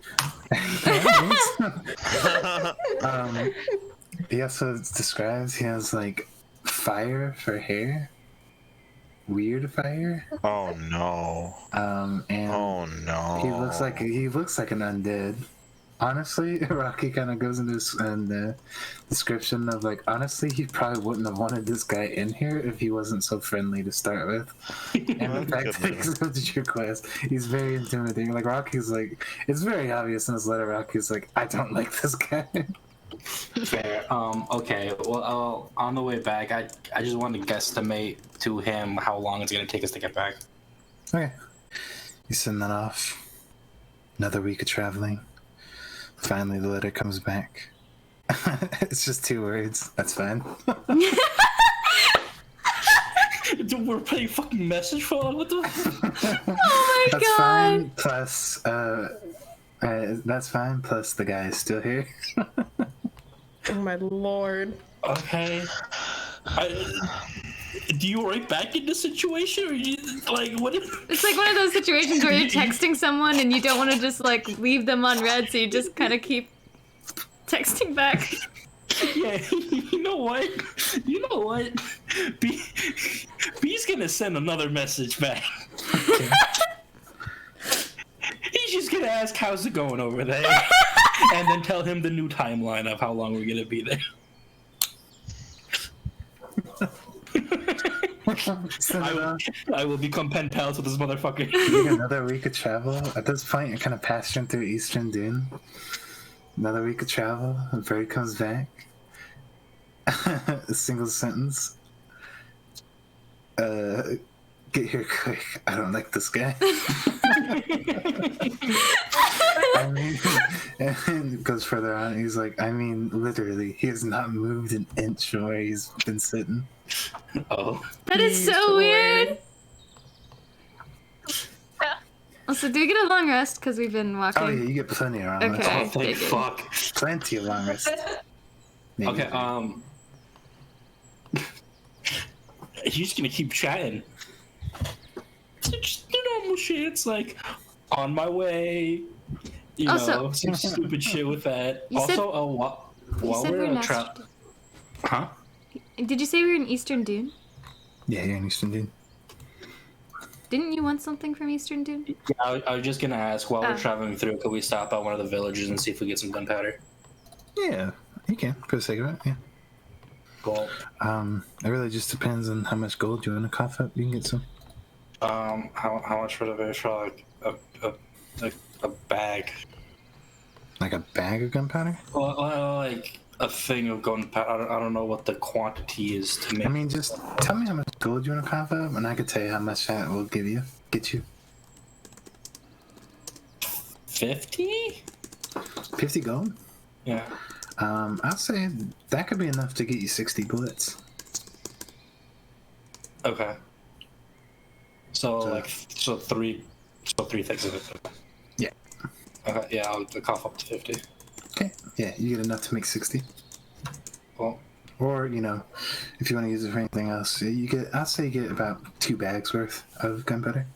Speaker 6: He also describes he has like fire for hair, weird fire.
Speaker 3: Oh no.
Speaker 6: And
Speaker 3: Oh no.
Speaker 6: he looks like an undead. Honestly, Rocky kind of goes into this description of like, honestly, he probably wouldn't have wanted this guy in here if he wasn't so friendly to start with. And the fact that he accepted your quest, he's very intimidating. Like Rocky's like, it's very obvious in his letter. Rocky's like, I don't like this guy.
Speaker 2: Fair. Okay. Well, on the way back, I just want to guesstimate to him how long it's gonna take us to get back.
Speaker 6: Okay. You send that off. Another week of traveling. Finally, the letter comes back. It's just 2 words. That's fine.
Speaker 2: Dude, we're playing fucking message phone. What the?
Speaker 1: Oh my
Speaker 6: That's
Speaker 1: god.
Speaker 6: fine. Plus, that's fine. Plus, the guy is still here.
Speaker 5: Oh my lord.
Speaker 2: Okay. Do you write back in this situation, or you like what?
Speaker 1: It's like one of those situations where you're texting someone and you don't want to just like leave them on red, so you just kind of keep texting back.
Speaker 2: Yeah, you know what? B's gonna send another message back.
Speaker 6: Okay.
Speaker 2: He's just gonna ask how's it going over there, and then tell him the new timeline of how long we're gonna be there. I will become pen pals with this motherfucker.
Speaker 6: Another week of travel. At this point, you're kind of passing through Eastern Dune. Another week of travel. The bird comes back. A single sentence. Get here quick. I don't like this guy. I mean, and it goes further on. He's like, I mean, literally, he has not moved an inch from where he's been sitting.
Speaker 2: Oh.
Speaker 1: That is so weird. Also, do we get a long rest because we've been walking?
Speaker 6: Oh yeah, you get plenty of long rest.
Speaker 1: Okay.
Speaker 2: Oh, thank fuck.
Speaker 6: Plenty of long rest. Maybe.
Speaker 2: Okay, he's just gonna keep chatting. Just the normal shit. It's like, on my way, you
Speaker 1: Also-
Speaker 2: know, some stupid shit with that.
Speaker 1: You said-
Speaker 2: Also, while
Speaker 1: said
Speaker 2: we're
Speaker 1: we're
Speaker 2: in a
Speaker 1: next-
Speaker 2: trap. Huh?
Speaker 1: Did you say we were in Eastern Dune?
Speaker 6: Yeah, you're in Eastern Dune.
Speaker 1: Didn't you want something from Eastern Dune?
Speaker 2: Yeah, I was just gonna ask, while
Speaker 1: Oh.
Speaker 2: we're traveling through, could we stop at one of the villages and see if we get some gunpowder?
Speaker 6: Yeah, you can. For the sake of it, yeah.
Speaker 2: Cool.
Speaker 6: It really just depends on how much gold you want to cough up. You can get some.
Speaker 2: How much for the for like a bag?
Speaker 6: Like a bag of gunpowder?
Speaker 2: Well, like a thing of gunpowder. I don't know what the quantity is to make.
Speaker 6: I mean, just tell me how much gold you want to cough up, and I can tell you how much that will get you.
Speaker 2: 50?
Speaker 6: 50 gold?
Speaker 2: Yeah.
Speaker 6: I'll say that could be enough to get you 60 bullets.
Speaker 2: Okay. So three things of it.
Speaker 6: Yeah.
Speaker 2: Okay, yeah, I'll cough up to 50.
Speaker 6: Okay. Yeah, you get enough to make 60.
Speaker 2: Cool.
Speaker 6: Or, you know, if you want to use it for anything else, I'll say you get about 2 bags worth of gunpowder.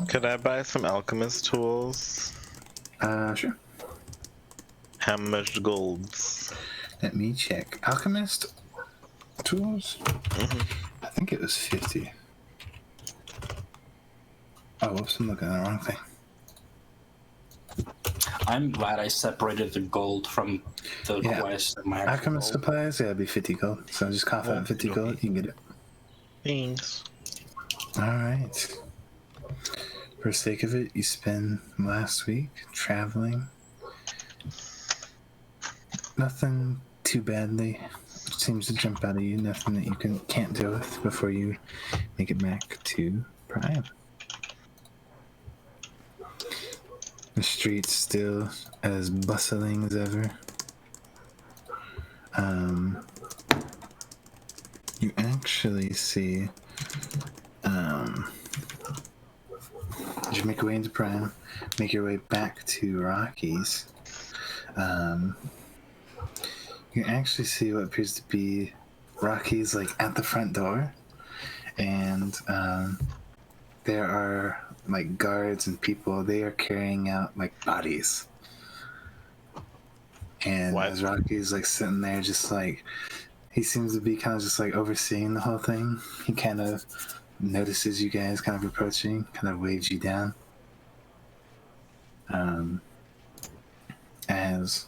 Speaker 3: Could I buy some alchemist tools?
Speaker 6: Sure.
Speaker 3: How much golds?
Speaker 6: Let me check. Alchemist tools?
Speaker 3: Mm-hmm.
Speaker 6: I think it was 50. Oh, whoops, I'm looking at the wrong thing.
Speaker 2: I'm glad I separated the gold from the quest. And my actual
Speaker 6: Alchemist
Speaker 2: gold.
Speaker 6: supplies, yeah, it'd be 50 gold. So just cough out 50 gold, you can get it.
Speaker 3: Thanks.
Speaker 6: Alright. For the sake of it, you spend last week traveling. Nothing too badly seems to jump out at you. Nothing that you can't deal with before you make it back to Prime. The streets still as bustling as ever. You actually see, as you make your way into Prime, make your way back to Rockies, you actually see what appears to be Rockies like at the front door, and there are like guards and people. They are carrying out like bodies, and
Speaker 3: What?
Speaker 6: as Rocky's like sitting there, just like he seems to be kind of just like overseeing the whole thing. He kind of notices you guys kind of approaching, kind of waves you down. as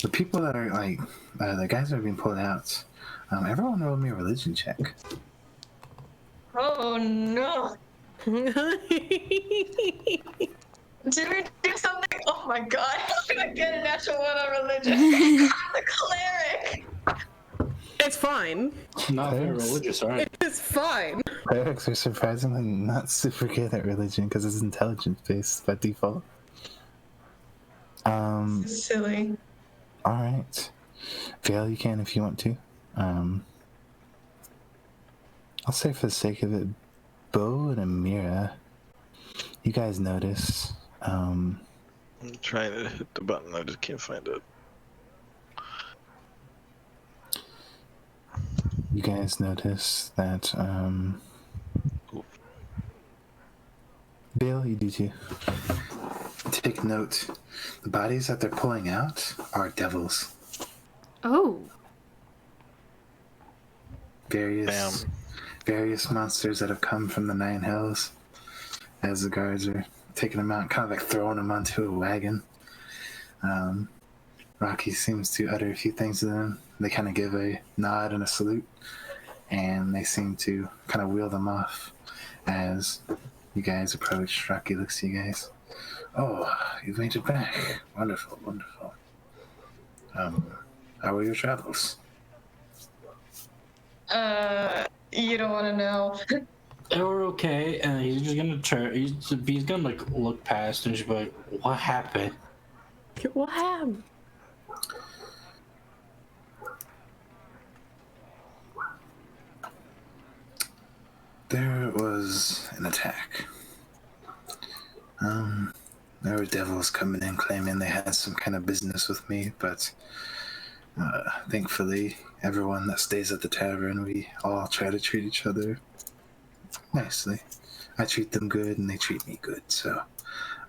Speaker 6: the people that are like the guys that are being pulled out. Everyone roll me a religion check.
Speaker 4: Oh no. Did we do something? Oh my god, I'm gonna get a natural one on religion. I'm the cleric.
Speaker 5: It's fine.
Speaker 2: Not very
Speaker 6: Thanks.
Speaker 2: religious, are you?
Speaker 5: It's fine.
Speaker 6: Clerics are surprisingly not super good at religion because it's intelligence based by default.
Speaker 4: Silly.
Speaker 6: All right, Vale, you can if you want to. I'll say for the sake of it, Beau and Amira, you guys notice.
Speaker 3: I'm trying to hit the button, I just can't find it.
Speaker 6: You guys notice that. Bill, you do too. Take note. The bodies that they're pulling out are devils.
Speaker 1: Oh.
Speaker 6: Various monsters that have come from the Nine Hells. As the guards are taking them out, kind of like throwing them onto a wagon. Rocky seems to utter a few things to them. They kind of give a nod and a salute, and they seem to kind of wheel them off as you guys approach. Rocky looks at you guys. Oh, you've made it back. Wonderful, wonderful. How were your travels?
Speaker 4: You don't want to know.
Speaker 2: They were okay, and he's just gonna turn. He's gonna like look past and just be like, "What happened?"
Speaker 5: What happened?
Speaker 6: There was an attack. There were devils coming in claiming they had some kind of business with me, but thankfully, everyone that stays at the tavern, we all try to treat each other nicely. I treat them good and they treat me good, so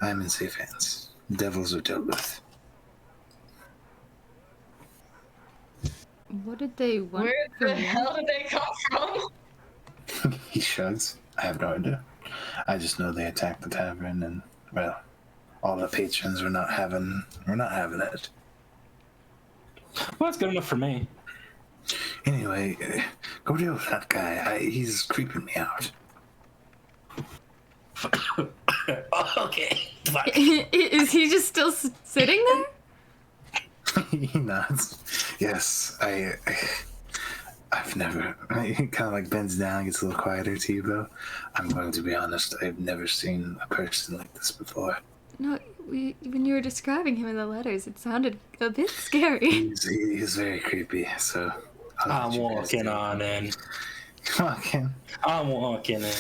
Speaker 6: I'm in safe hands. Devils are dealt with.
Speaker 1: What did they want?
Speaker 4: Where
Speaker 1: from
Speaker 4: the
Speaker 1: you?
Speaker 4: hell did they come from?
Speaker 6: He shrugs. I have no idea. I just know they attacked the tavern and, well, all the patrons were not having it.
Speaker 2: Well, that's good enough for me.
Speaker 6: Anyway, go deal with that guy. He's creeping me out.
Speaker 2: Okay.
Speaker 1: Is he just still sitting there?
Speaker 6: He nods. Yes, I've never. He kind of like bends down, gets a little quieter to you, Beau. I'm going to be honest. I've never seen a person like this before.
Speaker 1: No, when you were describing him in the letters, it sounded a bit scary.
Speaker 6: He's very creepy. So
Speaker 2: I'm walking on in.
Speaker 6: Walk in.
Speaker 2: I'm walking in.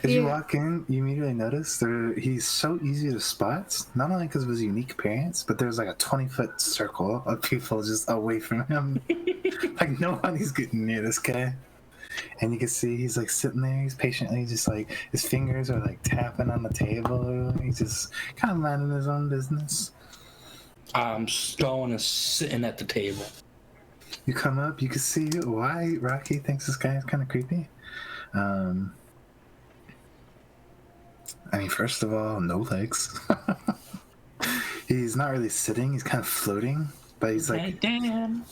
Speaker 6: As you walk in, you immediately notice he's so easy to spot, not only because of his unique appearance, but there's like a 20-foot circle of people just away from him. Like nobody's getting near this guy. And you can see he's like sitting there, he's patiently just like, his fingers are like tapping on the table. He's just kind of minding his own business.
Speaker 2: I'm going and sitting at the table.
Speaker 6: You come up, you can see why Rocky thinks this guy is kind of creepy. I mean, first of all, no legs. He's not really sitting, he's kind of floating, but he's like,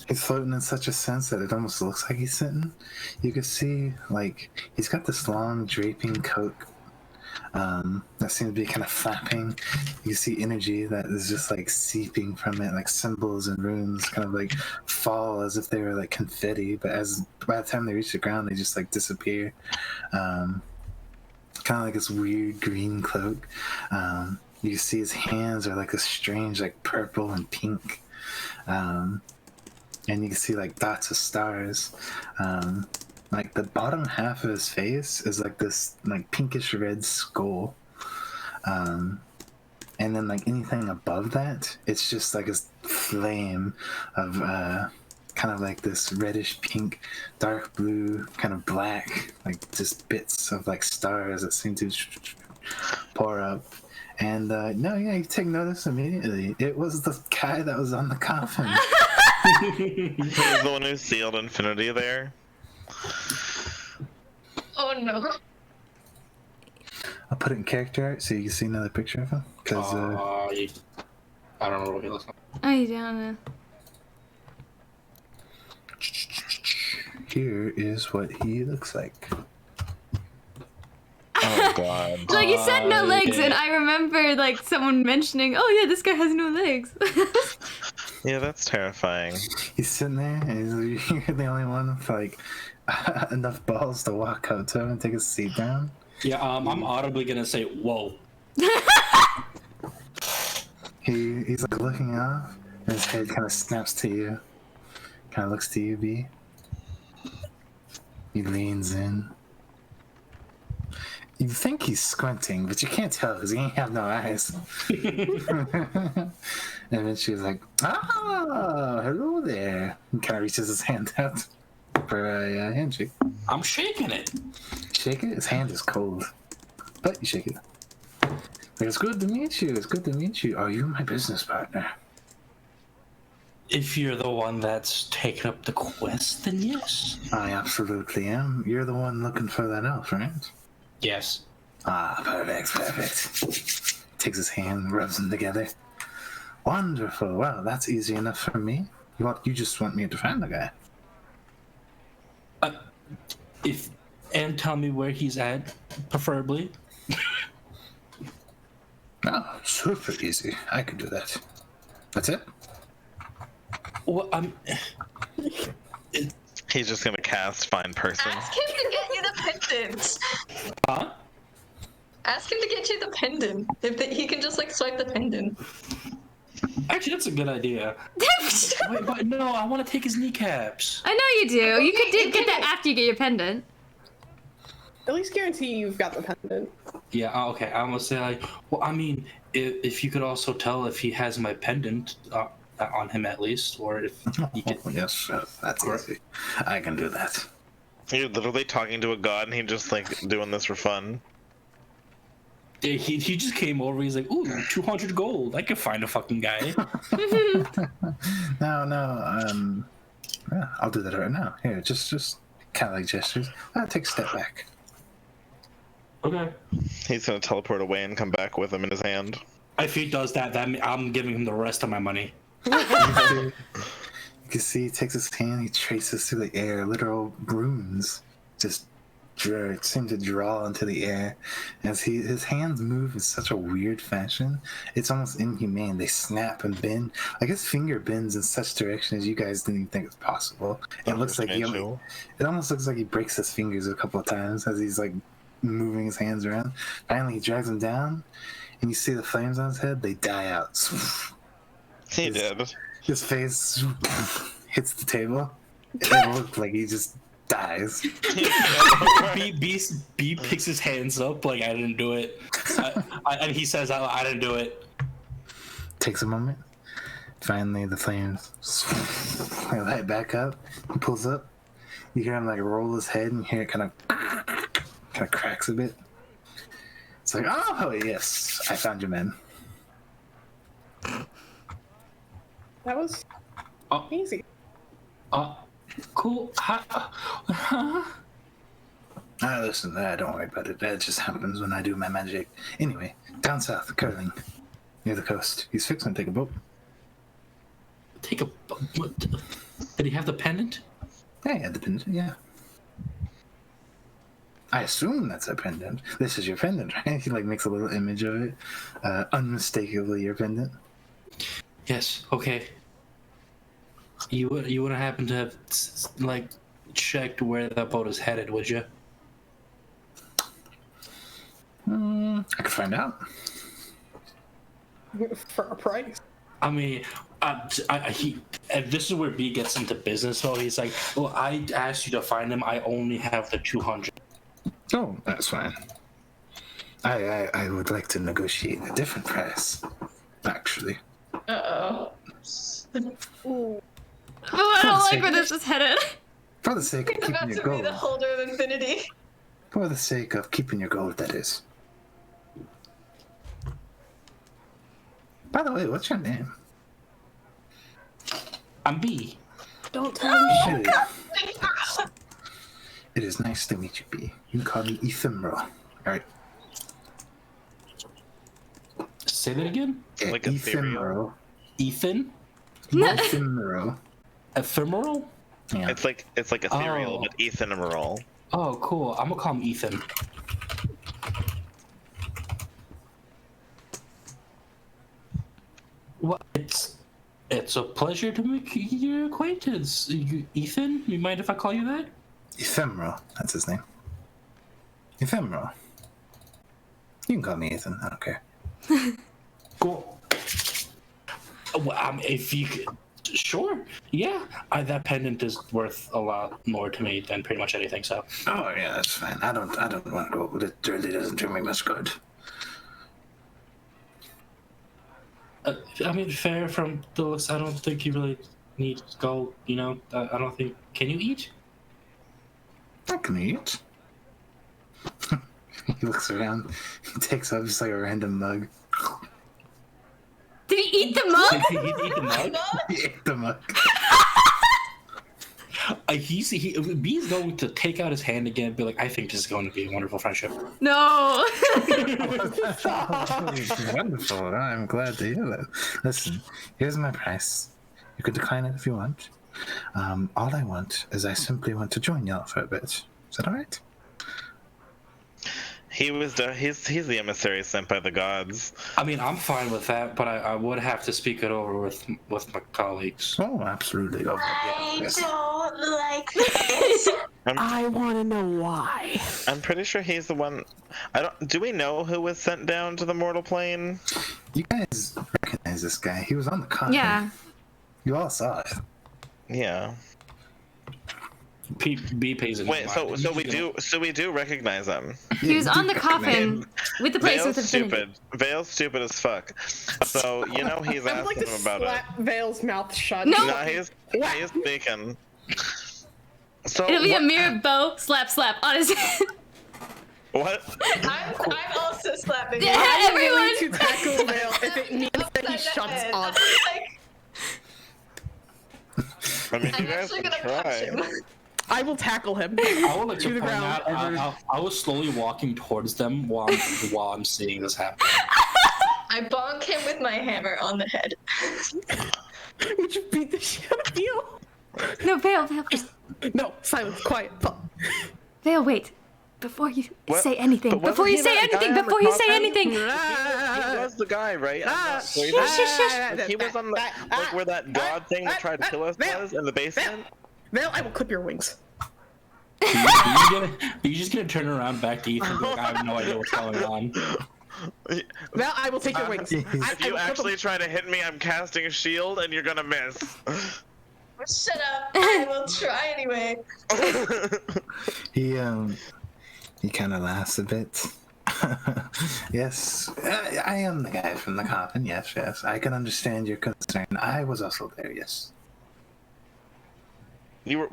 Speaker 6: he's floating in such a sense that it almost looks like he's sitting. You can see, like, he's got this long draping coat that seems to be kind of flapping. You see energy that is just like seeping from it, like symbols and runes kind of like fall as if they were like confetti, but by the time they reach the ground, they just like disappear. Kind of like this weird green cloak. You see his hands are like a strange like purple and pink. And you can see like dots of stars. Like the bottom half of his face is like this like pinkish red skull. And then like anything above that, it's just like a flame of kind of like this reddish pink, dark blue, kind of black, like just bits of like stars that seem to pour up. And you take notice immediately. It was the guy that was on the coffin.
Speaker 3: He was the one who sealed infinity there.
Speaker 4: Oh no.
Speaker 6: I'll put it in character art so you can see another picture of him. Because
Speaker 2: I don't know what he looks like.
Speaker 1: Oh, you don't know.
Speaker 6: Here is what he looks like.
Speaker 3: Oh god.
Speaker 1: Like, you said no legs,
Speaker 2: yeah.
Speaker 1: and I remember, like, someone mentioning, oh, yeah, this guy has no legs.
Speaker 3: Yeah, that's terrifying.
Speaker 6: He's sitting there, and you're the only one with, like, enough balls to walk up to him and take a seat down.
Speaker 2: Yeah, I'm audibly gonna say, whoa.
Speaker 6: He's like looking off, and his head kind of snaps to you. Kind of looks to you, B. He leans in. You think he's squinting, but you can't tell because he ain't have no eyes. And then she's like, "Ah, hello there." And kind of reaches his hand out for a handshake.
Speaker 2: I'm shaking it.
Speaker 6: Shake it. His hand is cold, but you shake it. Like, it's good to meet you. It's good to meet you. Are you my business partner?
Speaker 2: If you're the one that's taken up the quest, then yes.
Speaker 6: I absolutely am. You're the one looking for that elf, right?
Speaker 2: Yes.
Speaker 6: Ah, perfect. Takes his hand, rubs them together. Wonderful. Well, that's easy enough for me. You just want me to find the guy.
Speaker 2: And tell me where he's at, preferably.
Speaker 6: Oh, super easy. I can do that. That's it?
Speaker 2: Well,
Speaker 3: He's just gonna cast Find Person.
Speaker 4: Ask him to get you the pendant.
Speaker 2: huh?
Speaker 4: Ask him to get you the pendant. He can just like swipe the pendant.
Speaker 2: Actually, that's a good idea. Wait, but no, I want to take his kneecaps.
Speaker 1: I know you do. You could get that after you get your pendant.
Speaker 5: At least guarantee you've got the pendant.
Speaker 2: Yeah, okay. I almost say like, well, I mean, if you could also tell if he has my pendant on him at least, or if he could.
Speaker 6: Yes, that's easy. I can do that.
Speaker 3: You're literally talking to a god and he just like doing this for fun.
Speaker 2: He just came over. He's like, ooh, 200 gold. I could find a fucking guy.
Speaker 6: No. Yeah, I'll do that right now. Here, just kind of like gestures. I'll take a step back.
Speaker 2: Okay.
Speaker 3: He's gonna teleport away and come back with him in his hand.
Speaker 2: If he does that, I'm giving him the rest of my money.
Speaker 6: You can see he takes his hand, he traces through the air, literal runes just seem to draw into the air. As his hands move in such a weird fashion, it's almost inhumane. They snap and bend. Like his finger bends in such directions you guys didn't even think was possible. It looks like it almost looks like he breaks his fingers a couple of times as he's like moving his hands around. Finally, he drags them down, and you see the flames on his head. They die out.
Speaker 3: He did.
Speaker 6: His face hits the table. It looked like he just dies.
Speaker 2: B picks his hands up like I didn't do it, and he says I didn't do it.
Speaker 6: Takes a moment. Finally, the flames light back up. He pulls up. You hear him like roll his head, and you hear it kind of cracks a bit. It's like, oh yes, I found your men.
Speaker 5: That was easy.
Speaker 2: Cool.
Speaker 6: Listen, don't worry about it. That just happens when I do my magic. Anyway, down south, curling, near the coast. He's fixing to take a boat.
Speaker 2: Take a. What? Did he have the pendant?
Speaker 6: Yeah, he had the pendant, yeah. I assume that's a pendant. This is your pendant, right? He like makes a little image of it. Unmistakably your pendant.
Speaker 2: Yes. Okay. You wouldn't happen to have like checked where that boat is headed, would you?
Speaker 6: I could find out.
Speaker 5: For a price.
Speaker 2: I mean, and this is where B gets into business. So he's like, "Well, I asked you to find him. I only have the 200."
Speaker 6: Oh, that's fine. I would like to negotiate a different price, actually.
Speaker 4: Uh-oh.
Speaker 5: Ooh.
Speaker 1: Oh, I don't like where this is headed.
Speaker 6: For the sake of
Speaker 4: He's about
Speaker 6: keeping
Speaker 4: to
Speaker 6: your
Speaker 4: be the
Speaker 6: gold.
Speaker 4: holder of infinity.
Speaker 6: For the sake of keeping your gold, that is. By the way, what's your name?
Speaker 2: I'm B.
Speaker 5: Don't tell me shit.
Speaker 6: It is nice to meet you, B. You can call me Ephemeral. Alright.
Speaker 2: Say that again.
Speaker 6: Yeah,
Speaker 3: Like ethereal.
Speaker 6: Ephemeral.
Speaker 2: Ethan.
Speaker 6: Ephemeral.
Speaker 2: Ephemeral?
Speaker 6: Yeah.
Speaker 3: It's like ethereal,
Speaker 2: Oh.
Speaker 3: but ephemeral.
Speaker 2: Oh, cool. I'm gonna call him Ethan. Well, it's a pleasure to make your acquaintance, Ethan. You mind if I call you that?
Speaker 6: Ephemeral. That's his name. Ephemeral. You can call me Ethan. I don't care.
Speaker 2: Cool. Well, if you could, sure. Yeah, that pendant is worth a lot more to me than pretty much anything. So.
Speaker 6: Oh yeah, that's fine. I don't want to go. It really doesn't do me much good.
Speaker 2: I mean, fair from the looks. I don't think you really need gold. You know, I don't think. Can you eat?
Speaker 6: I can eat. He looks around. He takes up just like a random mug.
Speaker 1: Did he eat the mug?
Speaker 2: He eat the mug.
Speaker 6: He ate the mug.
Speaker 2: B's going to take out his hand again and be like, I think this is going to be a wonderful friendship.
Speaker 1: No.
Speaker 6: Wonderful. I'm glad to hear that. Listen, here's my price. You can decline it if you want. All I want is I simply want to join y'all for a bit. Is that all right?
Speaker 3: He's the emissary sent by the gods.
Speaker 2: I mean, I'm fine with that, but I would have to speak it over with my colleagues.
Speaker 6: Oh, absolutely. Oh, yeah. Yes.
Speaker 4: don't like this.
Speaker 5: I want to know why.
Speaker 3: I'm pretty sure he's the one. Do we know who was sent down to the mortal plane?
Speaker 6: You guys recognize this guy. He was on the coffin.
Speaker 1: Yeah.
Speaker 6: You all saw it.
Speaker 3: Yeah.
Speaker 2: B pays it.
Speaker 3: Wait, so we do recognize him.
Speaker 1: He was on the coffin with the place
Speaker 3: Vale's
Speaker 1: with infinity.
Speaker 3: stupid. Vale's stupid as fuck. So he's
Speaker 5: I would like
Speaker 3: asking
Speaker 5: to
Speaker 3: him about
Speaker 5: slap Vale's mouth shut.
Speaker 1: No.
Speaker 3: it. He's speaking. So
Speaker 1: It'll be a mirror Beau slap on his head.
Speaker 3: what?
Speaker 4: I'm also slapping
Speaker 1: Yeah,
Speaker 4: him.
Speaker 5: I'm
Speaker 1: everyone.
Speaker 5: willing to tackle Vale if it means that he
Speaker 4: Upside the
Speaker 5: shuts
Speaker 4: head.
Speaker 5: up.
Speaker 3: I mean, you
Speaker 4: I'm
Speaker 3: guys
Speaker 4: actually
Speaker 3: can
Speaker 4: gonna punch
Speaker 3: try.
Speaker 4: him.
Speaker 5: I will tackle him.
Speaker 2: I would like
Speaker 5: to
Speaker 2: to
Speaker 5: the
Speaker 2: point
Speaker 5: ground.
Speaker 2: out, I was slowly walking towards them while I'm seeing this happen.
Speaker 4: I bonk him with my hammer on the head.
Speaker 5: Would you beat the shit out of you?
Speaker 1: No, Vale, just
Speaker 5: No, silence, quiet.
Speaker 1: Vale, wait. Before you
Speaker 3: What?
Speaker 1: say anything.
Speaker 3: But wasn't
Speaker 1: Before you
Speaker 3: he
Speaker 1: say
Speaker 3: that guy
Speaker 1: anything.
Speaker 3: on the
Speaker 1: Before you say
Speaker 3: coffin?
Speaker 1: anything.
Speaker 3: He was the guy, right?
Speaker 1: Shush. He was
Speaker 3: on the where that god thing that tried to kill us was in the basement.
Speaker 5: Vale, I will clip your wings.
Speaker 2: Are you just gonna turn around back to Ethan and be like, I have no idea what's going on?
Speaker 5: Vale, I will take your wings.
Speaker 3: If you actually try to hit me, I'm casting a shield and you're gonna miss.
Speaker 4: Shut up. I will try anyway.
Speaker 6: He kind of laughs a bit. Yes, I am the guy from the coffin. Yes, I can understand your concern. I was also there. Yes.
Speaker 3: You were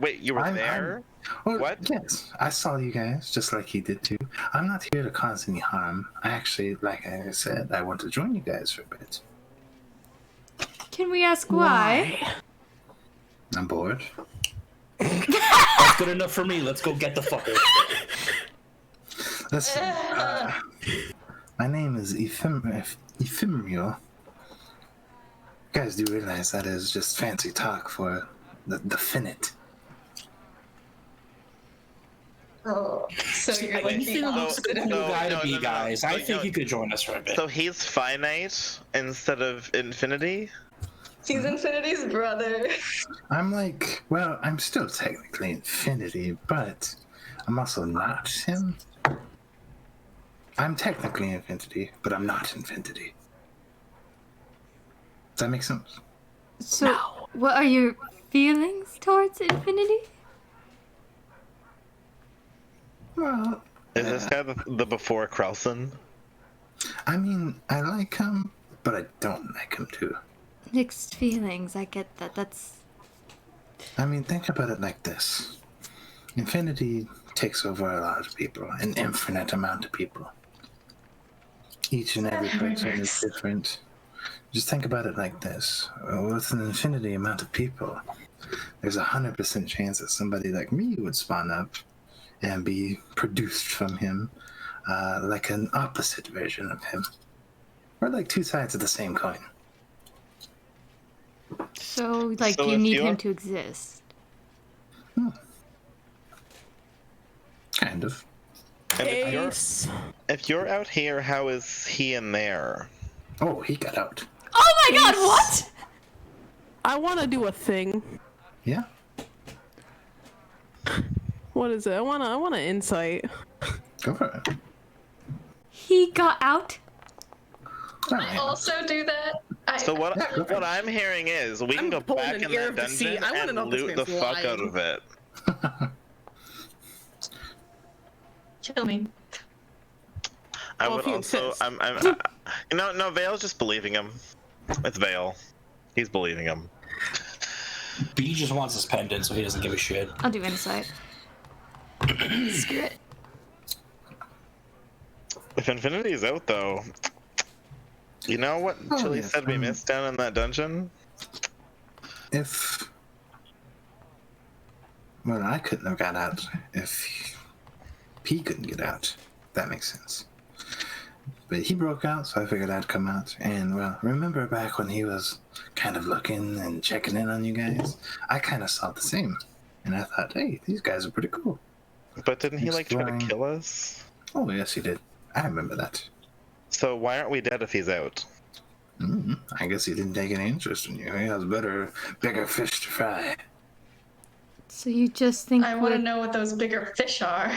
Speaker 3: there?
Speaker 6: Well,
Speaker 3: What?
Speaker 6: Yes, I saw you guys just like he did too. I'm not here to cause any harm. I actually, like I said, I want to join you guys for a bit.
Speaker 1: Can we ask why?
Speaker 6: I'm bored.
Speaker 2: That's good enough for me. Let's go get the fucker.
Speaker 6: Listen, my name is Ephemeral. You guys do realize that is just fancy talk for the finite.
Speaker 4: Oh, so you're like the opposite of
Speaker 3: No,
Speaker 2: Guy to
Speaker 3: no,
Speaker 2: be,
Speaker 3: no, no.
Speaker 2: guys. I think
Speaker 3: No.
Speaker 2: you could join us for a bit.
Speaker 3: So he's finite instead of infinity?
Speaker 4: He's Infinity's brother.
Speaker 6: I'm like, well, I'm still technically infinity, but I'm also not him. I'm technically infinity, but I'm not infinity. Does that make sense?
Speaker 1: So, what are your feelings towards infinity?
Speaker 6: Well,
Speaker 3: Is this guy the before Krelson?
Speaker 6: I mean, I like him, but I don't like him too.
Speaker 1: Mixed feelings. I get that. That's.
Speaker 6: I mean, think about it like this. Infinity takes over a lot of people, an infinite amount of people. Each and every person is different. Just think about it like this. With an infinity amount of people, there's 100% chance that somebody like me would spawn up and be produced from him, like an opposite version of him. Or like two sides of the same coin.
Speaker 1: So, like,
Speaker 3: So
Speaker 1: you
Speaker 3: if
Speaker 1: need
Speaker 3: you're-
Speaker 1: him to exist.
Speaker 6: Kind of.
Speaker 3: And
Speaker 5: Ace.
Speaker 3: if you're out here, how is he in there?
Speaker 6: Oh, he got out.
Speaker 1: Oh my god,
Speaker 5: Ace.
Speaker 1: what?
Speaker 5: I want to do a thing.
Speaker 6: Yeah.
Speaker 5: What is it? I want to insight.
Speaker 6: Go for it.
Speaker 1: He got out?
Speaker 4: Can I also do that?
Speaker 3: So what
Speaker 6: Yeah, go for it.
Speaker 3: I'm hearing is we can
Speaker 5: I'm
Speaker 3: go
Speaker 5: pulling
Speaker 3: back
Speaker 5: an
Speaker 3: in
Speaker 5: ear
Speaker 3: that
Speaker 5: of the sea.
Speaker 3: dungeon
Speaker 5: I wanna
Speaker 3: and
Speaker 5: know if this
Speaker 3: loot the
Speaker 5: man's
Speaker 3: fuck out
Speaker 5: lying.
Speaker 3: of it.
Speaker 4: Kill me.
Speaker 3: I
Speaker 5: Well,
Speaker 3: would
Speaker 5: if you
Speaker 3: also.
Speaker 5: insist.
Speaker 3: No. Vale's just believing him. It's Vale. He's believing him.
Speaker 2: B just wants his pendant, so he doesn't give a shit.
Speaker 1: I'll do insight. Screw it.
Speaker 3: If Infinity's out, though, you know what
Speaker 6: Oh,
Speaker 3: Chili
Speaker 6: yes,
Speaker 3: said we missed down in that dungeon?
Speaker 6: Well, I couldn't have got out if he couldn't get out. That makes sense. But he broke out, so I figured I'd come out. And, well, remember back when he was kind of looking and checking in on you guys? I kind of saw the same. And I thought, hey, these guys are pretty cool.
Speaker 3: But didn't he, like, try to
Speaker 6: Exploring.
Speaker 3: kill us?
Speaker 6: Oh, yes, he did. I remember that.
Speaker 3: So why aren't we dead if he's out?
Speaker 6: I guess he didn't take any interest in you. He has bigger fish to fry.
Speaker 1: So you just think
Speaker 4: I want to
Speaker 1: we're...
Speaker 4: know what those bigger fish are.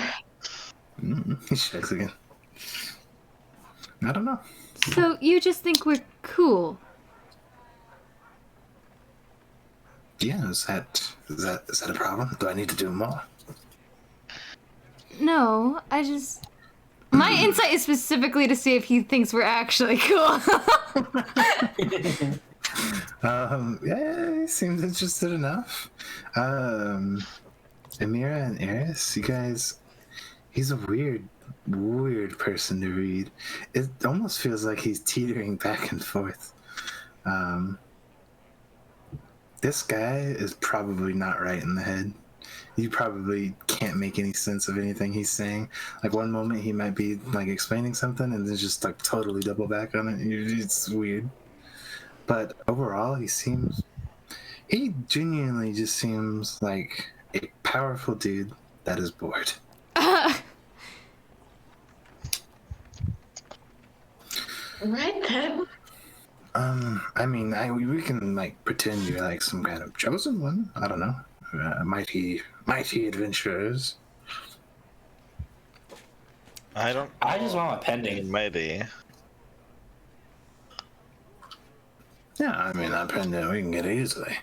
Speaker 6: He shakes again. I don't know.
Speaker 1: So you just think we're cool?
Speaker 6: Yeah, is that a problem? Do I need to do more?
Speaker 1: No, I just... My insight is specifically to see if he thinks we're actually cool.
Speaker 6: Yeah, he seems interested enough. Amira and Eris, you guys, he's a weird person to read. It almost feels like he's teetering back and forth. This guy is probably not right in the head. You probably can't make any sense of anything he's saying. Like one moment he might be like explaining something and then just like totally double back on it. It's weird. But overall, he genuinely just seems like a powerful dude that is bored.
Speaker 4: Right then.
Speaker 6: I mean, we can like pretend you're like some kind of chosen one. I don't know, mighty adventurers.
Speaker 3: I
Speaker 2: just want my pendant.
Speaker 3: Maybe.
Speaker 6: Yeah, I mean, that pendant we can get easily.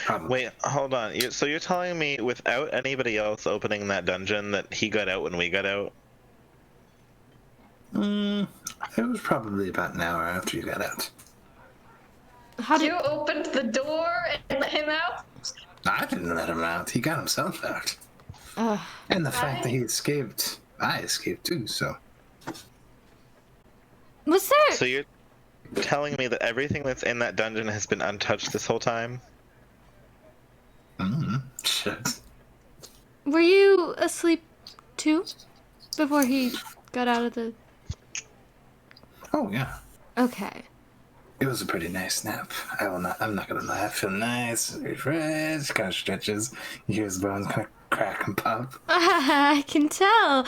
Speaker 6: Probably.
Speaker 3: Wait, hold on. So you're telling me without anybody else opening that dungeon that he got out when we got out?
Speaker 6: It was probably about an hour after you got out.
Speaker 1: How did...
Speaker 4: You opened the door and let him out?
Speaker 6: I didn't let him out. He got himself out. And the fact that he escaped, I escaped too. So.
Speaker 1: Was there...
Speaker 3: So you're telling me that everything that's in that dungeon has been untouched this whole time?
Speaker 6: Shit.
Speaker 1: Were you asleep too? Before he got out of the...
Speaker 6: Oh yeah.
Speaker 1: Okay.
Speaker 6: It was a pretty nice nap. I'm not gonna lie. I feel nice, refreshed. Kind of stretches. You hear his bones kind of crack and pop.
Speaker 1: I can tell.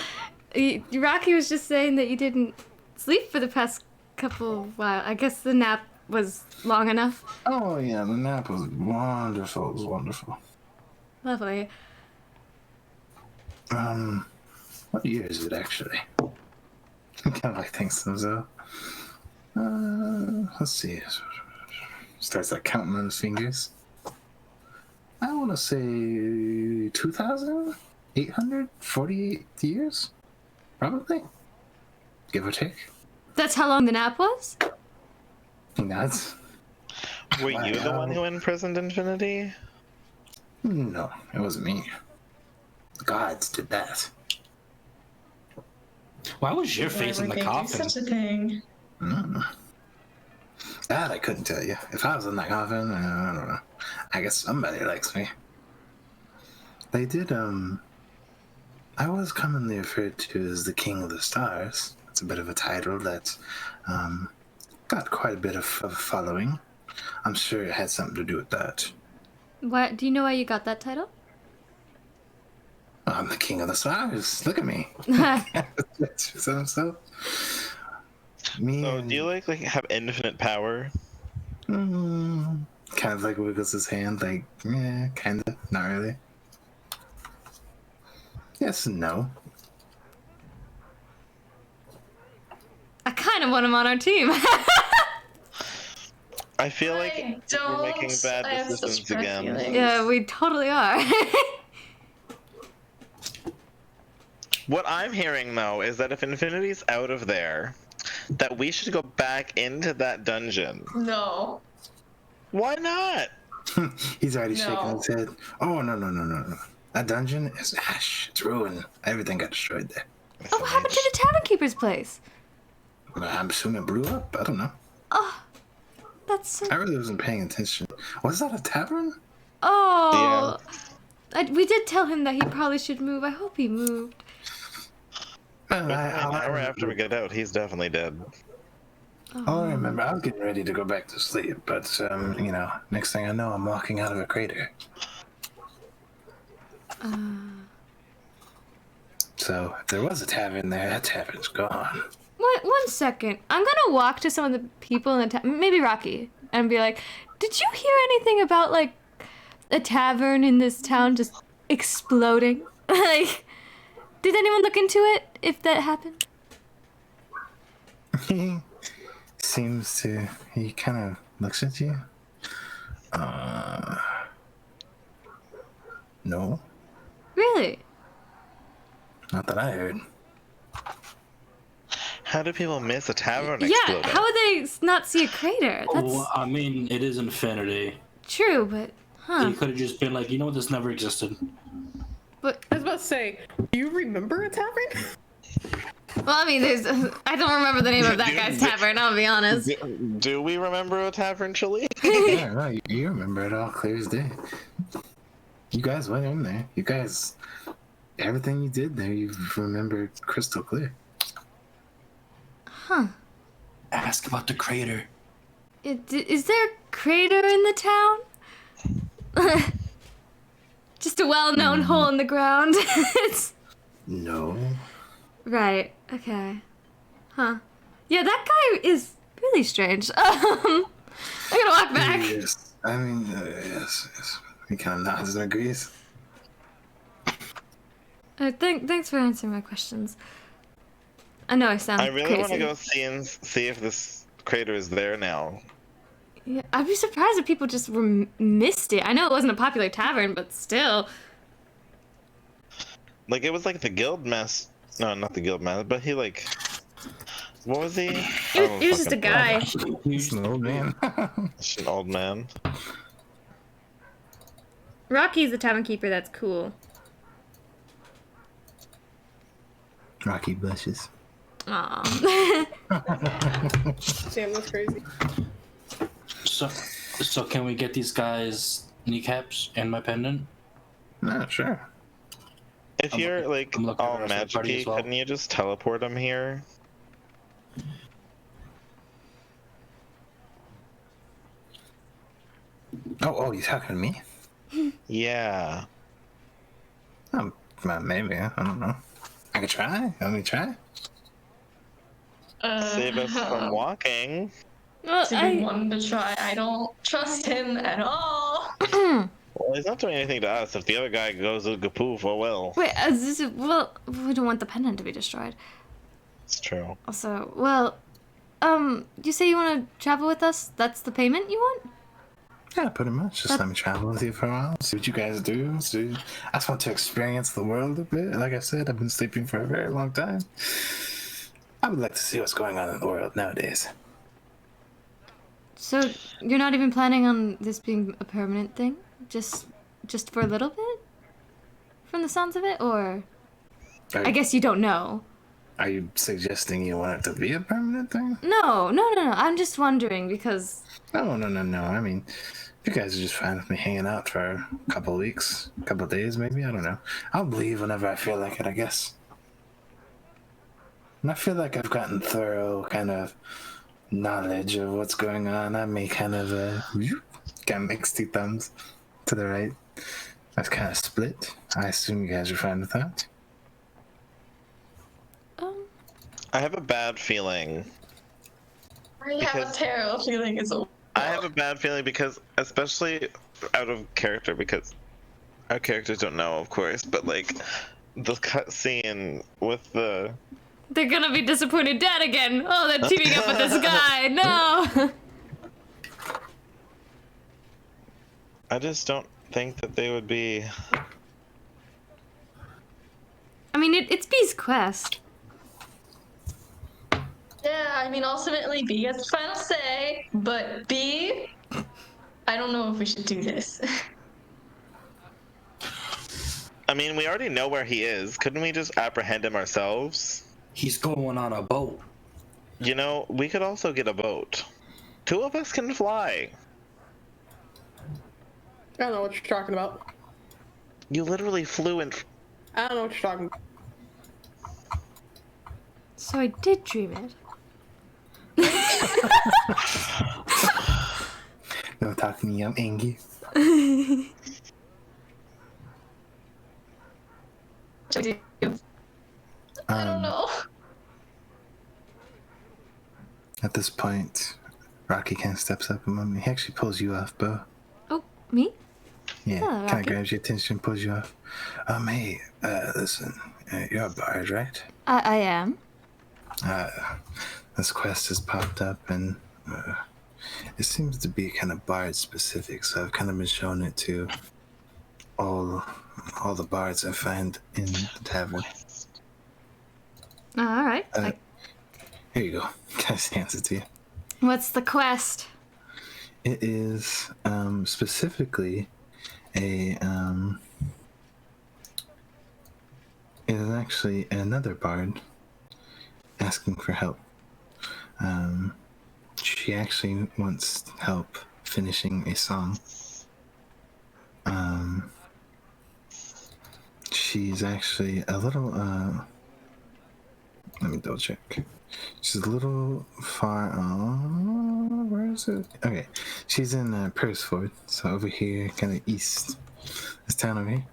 Speaker 1: Rocky was just saying that you didn't sleep for the past couple while. I guess the nap was long enough.
Speaker 6: Oh yeah, the nap was wonderful. It was wonderful.
Speaker 1: Lovely.
Speaker 6: What year is it actually? Kind of like thinks so. Let's see. Starts like counting on his fingers. I want to say 2,848 years, probably, give or take.
Speaker 1: That's how long the nap was?
Speaker 6: That's.
Speaker 3: Were you the one who imprisoned Infinity?
Speaker 6: No, it wasn't me. The gods did that.
Speaker 2: Why was your face in the
Speaker 4: Never gave you
Speaker 2: coffin?
Speaker 4: Such a thing.
Speaker 6: That I couldn't tell you. If I was in that coffin, I don't know. I guess somebody likes me. They did, I was commonly referred to as the King of the Stars. It's a bit of a title that got quite a bit of a following. I'm sure it had something to do with that.
Speaker 1: What? Do you know why you got that title?
Speaker 6: I'm the king of the stars. Look at me. So, me
Speaker 3: So,
Speaker 6: and,
Speaker 3: do you like have infinite power?
Speaker 6: kind of like wiggles his hand, like, yeah, kind of, not really. Yes and no.
Speaker 1: I kind of want him on our team.
Speaker 3: I feel like we're making bad
Speaker 4: I have
Speaker 3: decisions
Speaker 4: such bad
Speaker 3: again.
Speaker 4: feelings.
Speaker 1: Yeah, we totally are.
Speaker 3: What I'm hearing though is that if Infinity's out of there, that we should go back into that dungeon.
Speaker 4: No.
Speaker 3: Why not?
Speaker 6: He's already
Speaker 4: No.
Speaker 6: shaking his head. Oh, no. That dungeon is ash. It's ruined. Everything got destroyed there.
Speaker 1: Oh, what happened to the Tavern Keeper's place?
Speaker 6: I'm assuming it blew up. I don't know.
Speaker 1: Oh, that's so...
Speaker 6: I really wasn't paying attention. Was that a tavern?
Speaker 1: Oh. We did tell him that he probably should move. I hope he moved.
Speaker 6: Well,
Speaker 3: An hour after we get out, he's definitely dead.
Speaker 6: All I remember, I was getting ready to go back to sleep, but, next thing I know, I'm walking out of a crater. So, if there was a tavern there, that tavern's gone.
Speaker 1: One second. I'm gonna walk to some of the people in the tavern, maybe Rocky, and be like, did you hear anything about, like, a tavern in this town just exploding? Like, did anyone look into it, if that happened?
Speaker 6: He seems to... He kind of looks at you. No.
Speaker 1: Really?
Speaker 6: Not that I heard.
Speaker 3: How do people miss a tavern
Speaker 1: Yeah,
Speaker 3: exploding?
Speaker 1: how would they not see a crater? That's
Speaker 2: Well, I mean, it is Infinity.
Speaker 1: true, but...
Speaker 2: He could have just been like, you know what, this never existed.
Speaker 1: But,
Speaker 5: I was about to say, do you remember a tavern?
Speaker 1: well, I mean, I don't remember the name of that guy's tavern, I'll be honest.
Speaker 3: Do we remember a tavern, Chili?
Speaker 6: Yeah, no, you remember it all clear as day. You guys went in there. You guys... Everything you did there, you remember crystal clear.
Speaker 1: Huh.
Speaker 2: Ask about the crater.
Speaker 1: Is there a crater in the town? Just a well-known hole in the ground.
Speaker 6: No.
Speaker 1: Right, okay. Huh. Yeah, that guy is really strange. I'm gonna walk back.
Speaker 6: Yes. I mean, yes. He kind of nods and agrees.
Speaker 1: Thanks for answering my questions. I know I sound
Speaker 3: I really
Speaker 1: crazy.
Speaker 3: want to go see if this crater is there now.
Speaker 1: Yeah, I'd be surprised if people just missed it. I know it wasn't a popular tavern, but still.
Speaker 3: Like, it was like the guild mess. No, not the guild mess, but he like... What was he?
Speaker 1: He was just a guy.
Speaker 6: He's an old man.
Speaker 3: Just an old man.
Speaker 1: Rocky's the tavern keeper, that's cool.
Speaker 6: Rocky blushes.
Speaker 1: Aw.
Speaker 5: Damn, that's crazy.
Speaker 2: So can we get these guys kneecaps and my pendant?
Speaker 6: No, sure.
Speaker 3: If you're like
Speaker 2: I'm looking
Speaker 3: all
Speaker 2: for the rest of the party
Speaker 3: magic-y,
Speaker 2: as well.
Speaker 3: couldn't you just teleport him here?
Speaker 6: Oh, you talking to me?
Speaker 3: Yeah.
Speaker 6: Maybe. I don't know. I could try. Let me try.
Speaker 3: Save us from walking.
Speaker 1: Well,
Speaker 4: It's a good one to try. I don't trust him at all.
Speaker 3: Well, he's not doing anything to us. If the other guy goes to Gapoof, oh well.
Speaker 1: Wait, well, we don't want the pendant to be destroyed.
Speaker 3: It's true.
Speaker 1: Also, well, you say you want to travel with us? That's the payment you want?
Speaker 6: Yeah, pretty much. Just let me travel with you for a while. See what you guys do. I just want to experience the world a bit. Like I said, I've been sleeping for a very long time. I would like to see what's going on in the world nowadays.
Speaker 1: So, you're not even planning on this being a permanent thing? Just for a little bit? From the sounds of it? Or... I guess you don't know.
Speaker 6: Are you suggesting you want it to be a permanent thing?
Speaker 1: No. I'm just wondering because...
Speaker 6: No. I mean, you guys are just fine with me hanging out for a couple of weeks, a couple of days maybe, I don't know. I'll leave whenever I feel like it, I guess. And I feel like I've gotten thorough kind of knowledge of what's going on, I may kind of mix two thumbs to the right. That's kind of split. I assume you guys are fine with that.
Speaker 3: I have a bad feeling.
Speaker 4: I have a terrible feeling as well.
Speaker 3: I have a bad feeling because, especially out of character, because our characters don't know, of course, but like the cutscene with the.
Speaker 1: They're gonna be disappointed dead again. Oh, they're teaming up with this guy. No.
Speaker 3: I just don't think that they would be.
Speaker 1: I mean, it's B's quest.
Speaker 4: Yeah, I mean, ultimately, B has the final say, but B, I don't know if we should do this.
Speaker 3: I mean, we already know where he is. Couldn't we just apprehend him ourselves?
Speaker 2: He's going on a boat.
Speaker 3: You know, we could also get a boat. 2 of us can fly.
Speaker 5: I don't know what you're talking about.
Speaker 3: You literally flew in.
Speaker 5: I don't know what you're talking about.
Speaker 1: So I did dream it.
Speaker 6: No talking to me, I'm angry.
Speaker 4: I don't know.
Speaker 6: At this point, Rocky kind of steps up among me. He actually pulls you off, Beau.
Speaker 1: Oh, me?
Speaker 6: Yeah,
Speaker 1: Hello,
Speaker 6: kind of
Speaker 1: Rocky.
Speaker 6: grabs your attention, pulls you off. Hey, listen, you're a bard, right?
Speaker 1: I am.
Speaker 6: This quest has popped up, and it seems to be kind of bard specific. So I've kind of been showing it to all the bards I find in the tavern.
Speaker 1: Oh, all right.
Speaker 6: Here you go. Kind of hands it to you.
Speaker 1: What's the quest?
Speaker 6: It is specifically a it is actually another bard asking for help. She actually wants help finishing a song. She's actually a little let me double check. She's a little far. Where is it? Okay, she's in Perrisford, so over here, kind of east. This town over here.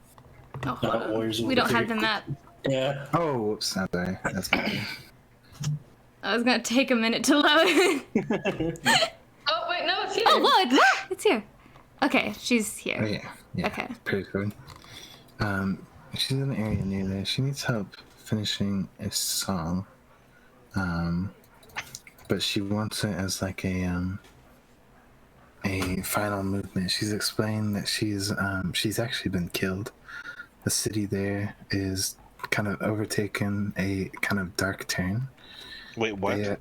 Speaker 1: Oh, hold on.
Speaker 2: Where's
Speaker 1: We don't have the map.
Speaker 2: Yeah.
Speaker 6: Oh, whoops! I'm sorry. That's my bad.
Speaker 1: I was gonna take a minute to load.
Speaker 4: Oh, wait, no, it's here.
Speaker 1: Oh, whoa, it's here. Okay, she's here.
Speaker 6: Oh yeah.
Speaker 1: Okay.
Speaker 6: Perrisford. She's in an area near there. She needs help finishing a song. But she wants it as like a final movement. She's explained that she's actually been killed. The city there is kind of overtaken a kind of dark turn.
Speaker 3: Wait, what?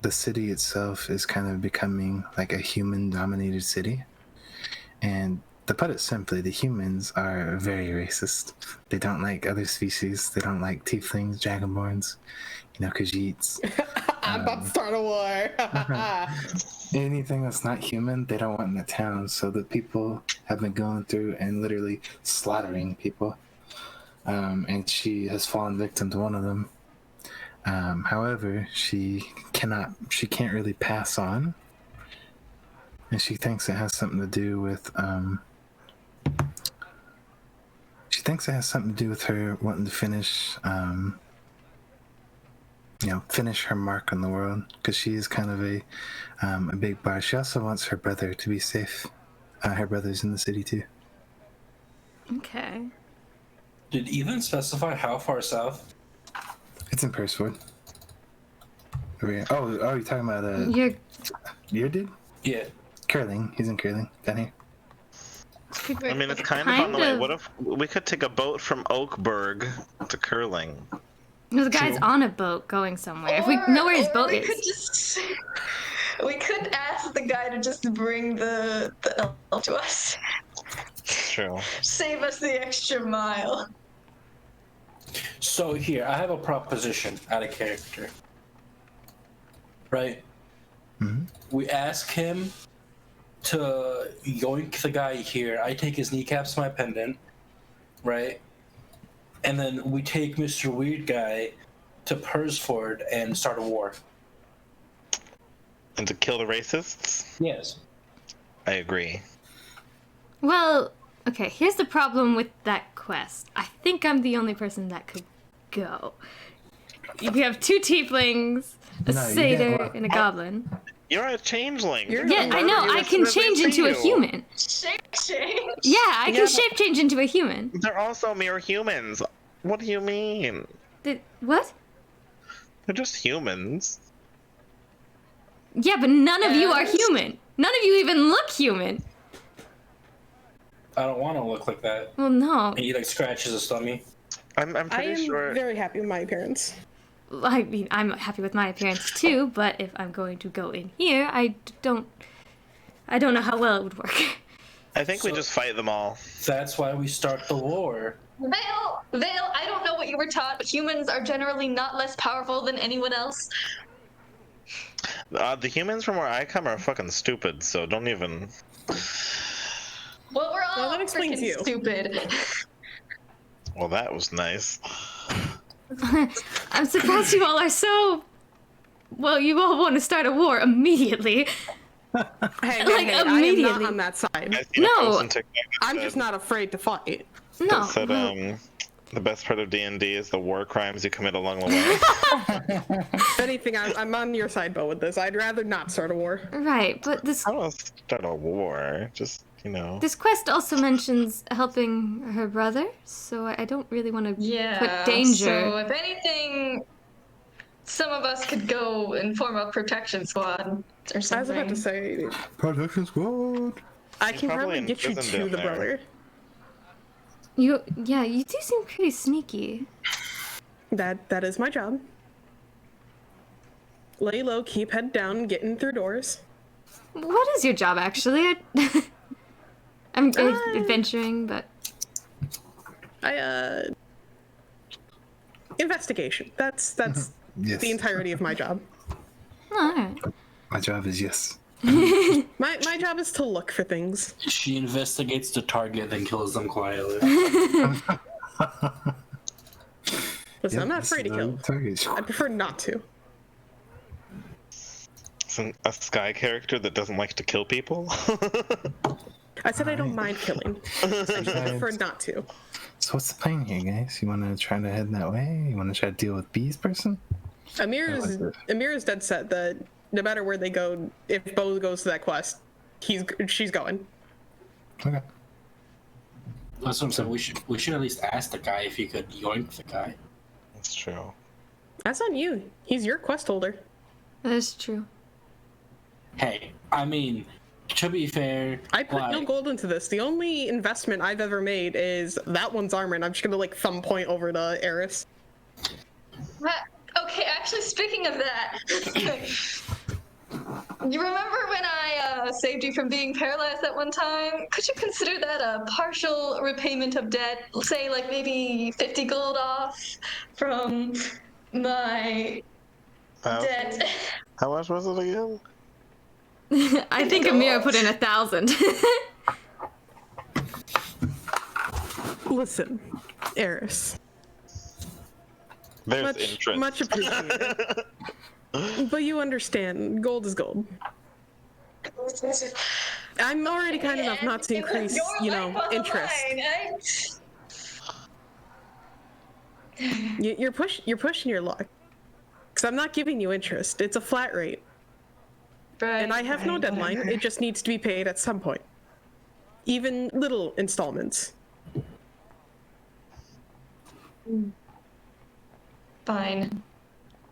Speaker 6: The city itself is kind of becoming like a human-dominated city, and to put it simply, the humans are very racist. They don't like other species. They don't like tieflings, dragonborns, Khajiits.
Speaker 5: I'm about to start a war.
Speaker 6: Anything that's not human, they don't want in the town. So the people have been going through and literally slaughtering people. And she has fallen victim to one of them. However, she can't really pass on. And she thinks it has something to do with her wanting to finish finish her mark on the world, because she is kind of a big bard. She also wants her brother to be safe. Her brother's in the city too.
Speaker 1: Okay.
Speaker 2: Did Ethan specify how far south?
Speaker 6: It's in Perrisford. Over here. Oh, you're talking about your dude?
Speaker 2: Yeah.
Speaker 6: Curling. He's in Curling down here.
Speaker 3: I mean, it's kind of on the way. What if we could take a boat from Oakburg to Curling?
Speaker 1: No, the guy's on a boat going somewhere. If we know where his boat is.
Speaker 4: We could ask the guy to just bring the elf to us.
Speaker 3: True.
Speaker 4: Save us the extra mile.
Speaker 2: So here, I have a proposition out of character. Right?
Speaker 6: Mm-hmm.
Speaker 2: We ask him to yoink the guy here. I take his kneecaps to my pendant. Right? And then we take Mr. Weird Guy to Perrisford and start a war.
Speaker 3: And to kill the racists?
Speaker 2: Yes.
Speaker 3: I agree.
Speaker 1: Well, okay, here's the problem with that quest. I think I'm the only person that could go. We have 2 tieflings, a
Speaker 6: No, you
Speaker 1: satyr,
Speaker 6: can't.
Speaker 1: and a goblin.
Speaker 3: You're a changeling.
Speaker 1: Yeah, I know, I can change into a human.
Speaker 4: Shape change.
Speaker 1: Yeah, I can shape change into a human.
Speaker 3: They're also mere humans. What do you mean?
Speaker 1: What?
Speaker 3: They're just humans.
Speaker 1: Yeah, but none of you are human. None of you even look human.
Speaker 2: I don't want to look like that.
Speaker 1: Well, no.
Speaker 2: He like scratches his stummy.
Speaker 3: I'm
Speaker 5: I
Speaker 3: pretty
Speaker 5: am
Speaker 3: sure.
Speaker 5: very happy with my appearance.
Speaker 1: I mean, I'm happy with my appearance too, but if I'm going to go in here, I don't know how well it would work.
Speaker 3: I think we just fight them all.
Speaker 2: That's why we start the war.
Speaker 4: Vale, I don't know what you were taught, but humans are generally not less powerful than anyone else.
Speaker 3: The humans from where I come are fucking stupid, so don't even.
Speaker 4: Well, we're all
Speaker 5: that explains
Speaker 4: freaking
Speaker 5: you.
Speaker 4: stupid.
Speaker 3: Well, that was nice.
Speaker 1: I'm surprised you all are so... Well, you all want to start a war immediately.
Speaker 5: Hey,
Speaker 1: Like,
Speaker 5: I am
Speaker 1: immediately.
Speaker 5: not on that side.
Speaker 3: I've seen a
Speaker 1: No.
Speaker 3: post on TikTok that
Speaker 5: I'm
Speaker 3: said-
Speaker 5: just not afraid to fight.
Speaker 1: No.
Speaker 3: that said, the best part of D&D is the war crimes you commit along the way.
Speaker 5: If anything, I'm on your side, Beau, with this. I'd rather not start a war.
Speaker 1: Right, but
Speaker 3: I don't want to start a war. Just, you know.
Speaker 1: this quest also mentions helping her brother, so I don't really want to
Speaker 4: Yeah.
Speaker 1: put danger.
Speaker 4: So if anything, some of us could go and form a protection squad or
Speaker 5: I was
Speaker 4: something.
Speaker 5: about to say,
Speaker 6: Protection squad.
Speaker 5: I can
Speaker 3: probably
Speaker 5: probably
Speaker 3: in
Speaker 5: get you
Speaker 3: prison
Speaker 5: to
Speaker 3: down
Speaker 5: the
Speaker 3: there.
Speaker 5: brother.
Speaker 1: You do seem pretty sneaky.
Speaker 5: That is my job. Lay low, keep head down, getting through doors.
Speaker 1: What is your job, actually? I'm adventuring, but...
Speaker 5: Investigation. That's
Speaker 6: Yes.
Speaker 5: the entirety of my job.
Speaker 1: Oh, alright.
Speaker 6: My job is yes.
Speaker 5: My job is to look for things.
Speaker 2: She investigates the target, then kills them quietly.
Speaker 5: Listen, I'm not afraid to kill.
Speaker 6: Target.
Speaker 5: I prefer not to.
Speaker 3: A Sky character that doesn't like to kill people?
Speaker 5: I said I don't mind killing. I just prefer not to.
Speaker 6: So what's the plan here, guys? You want to try to head that way? You want to try to deal with Bee's person?
Speaker 5: Amir is dead set that no matter where they go, if Beau goes to that quest, she's going.
Speaker 6: Okay.
Speaker 2: That's what I'm saying. We should at least ask the guy if he could yoink the guy.
Speaker 3: That's true.
Speaker 5: That's on you. He's your quest holder.
Speaker 1: That is true.
Speaker 2: Hey, I mean, to be fair,
Speaker 5: I put no
Speaker 2: like,
Speaker 5: gold into this. The only investment I've ever made is that one's armor, and I'm just gonna thumb point over to Eris.
Speaker 4: Okay, actually, speaking of that, you remember when I saved you from being paralyzed that one time? Could you consider that a partial repayment of debt? Say, like, maybe 50 gold off from my debt?
Speaker 3: How much was it again?
Speaker 1: I think Amira put in 1,000.
Speaker 5: Listen, Eris.
Speaker 3: There's interest.
Speaker 5: Much appreciated. But you understand, gold is gold. I'm already kind enough not to increase, interest. You're pushing your luck. Because I'm not giving you interest. It's a flat rate.
Speaker 4: Right,
Speaker 5: And I have no deadline.
Speaker 4: whatever.
Speaker 5: It just needs to be paid at some point. Even little installments.
Speaker 4: Fine.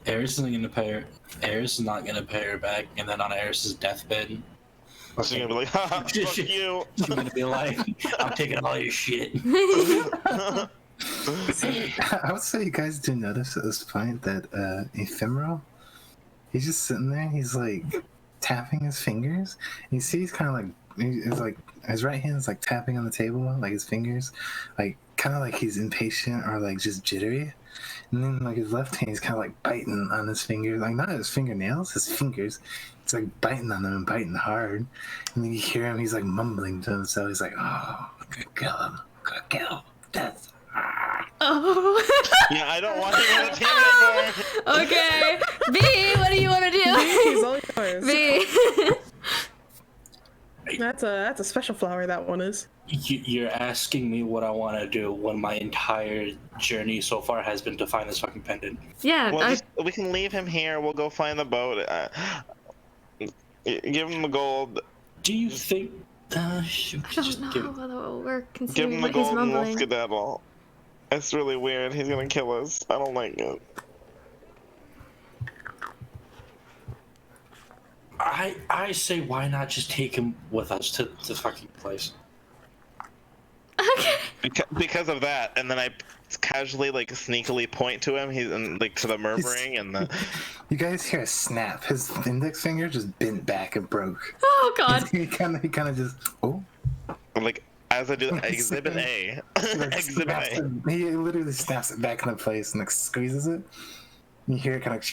Speaker 2: Eris isn't gonna pay her. Eris is not gonna pay her back, and then on Eris's deathbed,
Speaker 3: She's gonna be like, haha, fuck you.
Speaker 2: she's gonna be like, "I'm taking all your shit."
Speaker 6: I would say you guys do notice at this point that Ephemeral, he's just sitting there, he's like tapping his fingers. You see he's kind of like, it's like his right hand's like tapping on the table, like his fingers, like kind of like he's impatient or like just jittery. And then like his left hand is kind of like biting on his fingers, like not his fingernails, his fingers. It's like biting on them and biting hard. And then you hear him, he's like mumbling to himself. He's like, "Oh, I'm gonna kill him. I'm gonna kill him. Death."
Speaker 1: Oh.
Speaker 3: Yeah, I don't want him on the team anymore.
Speaker 1: Okay. B, what do you want to do?
Speaker 5: He's all yours.
Speaker 1: B.
Speaker 5: That's a special flower, that one is.
Speaker 2: You're asking me what I want to do when my entire journey so far has been to find this fucking pendant.
Speaker 1: Yeah,
Speaker 3: Well, we can leave him here. We'll go find the boat. Give him the gold.
Speaker 2: Do you think...
Speaker 1: I don't know how that will work
Speaker 3: Give
Speaker 1: considering
Speaker 3: him the
Speaker 1: what he's
Speaker 3: gold and we'll
Speaker 1: mumbling.
Speaker 3: skedaddle. It's really weird. He's gonna kill us. I don't like it.
Speaker 2: I say why not just take him with us to the fucking place?
Speaker 1: Okay.
Speaker 3: Because of that, and then I casually, like, sneakily point to him. He's like to the murmuring and the.
Speaker 6: You guys hear a snap. His index finger just bent back and broke.
Speaker 1: Oh god.
Speaker 6: He kind of just
Speaker 3: Like as I do exhibit A. Exhibit A.
Speaker 6: He literally snaps it back into place and like squeezes it. You hear it kind of.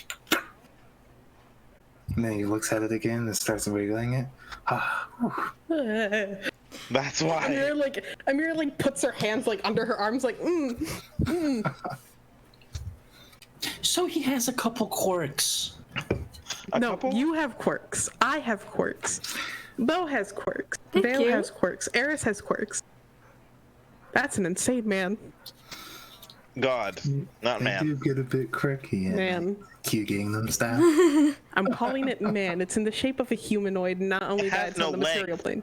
Speaker 6: And then he looks at it again and starts wiggling it.
Speaker 3: That's why.
Speaker 5: Amira like puts her hands like under her arms like
Speaker 2: So he has a couple quirks.
Speaker 5: Couple? You have quirks. I have quirks. Beau has quirks.
Speaker 1: Thank
Speaker 5: Beau
Speaker 1: you.
Speaker 5: has quirks. Eris has quirks. That's an insane man.
Speaker 3: God, not
Speaker 6: They
Speaker 3: man.
Speaker 6: do get a bit quirky.
Speaker 5: Man.
Speaker 6: Cute Gangnam Style.
Speaker 5: I'm calling it man. It's in the shape of a humanoid. Not only
Speaker 3: It
Speaker 5: that,
Speaker 3: has
Speaker 5: it's
Speaker 3: no
Speaker 5: on the
Speaker 3: leg.
Speaker 5: material plane.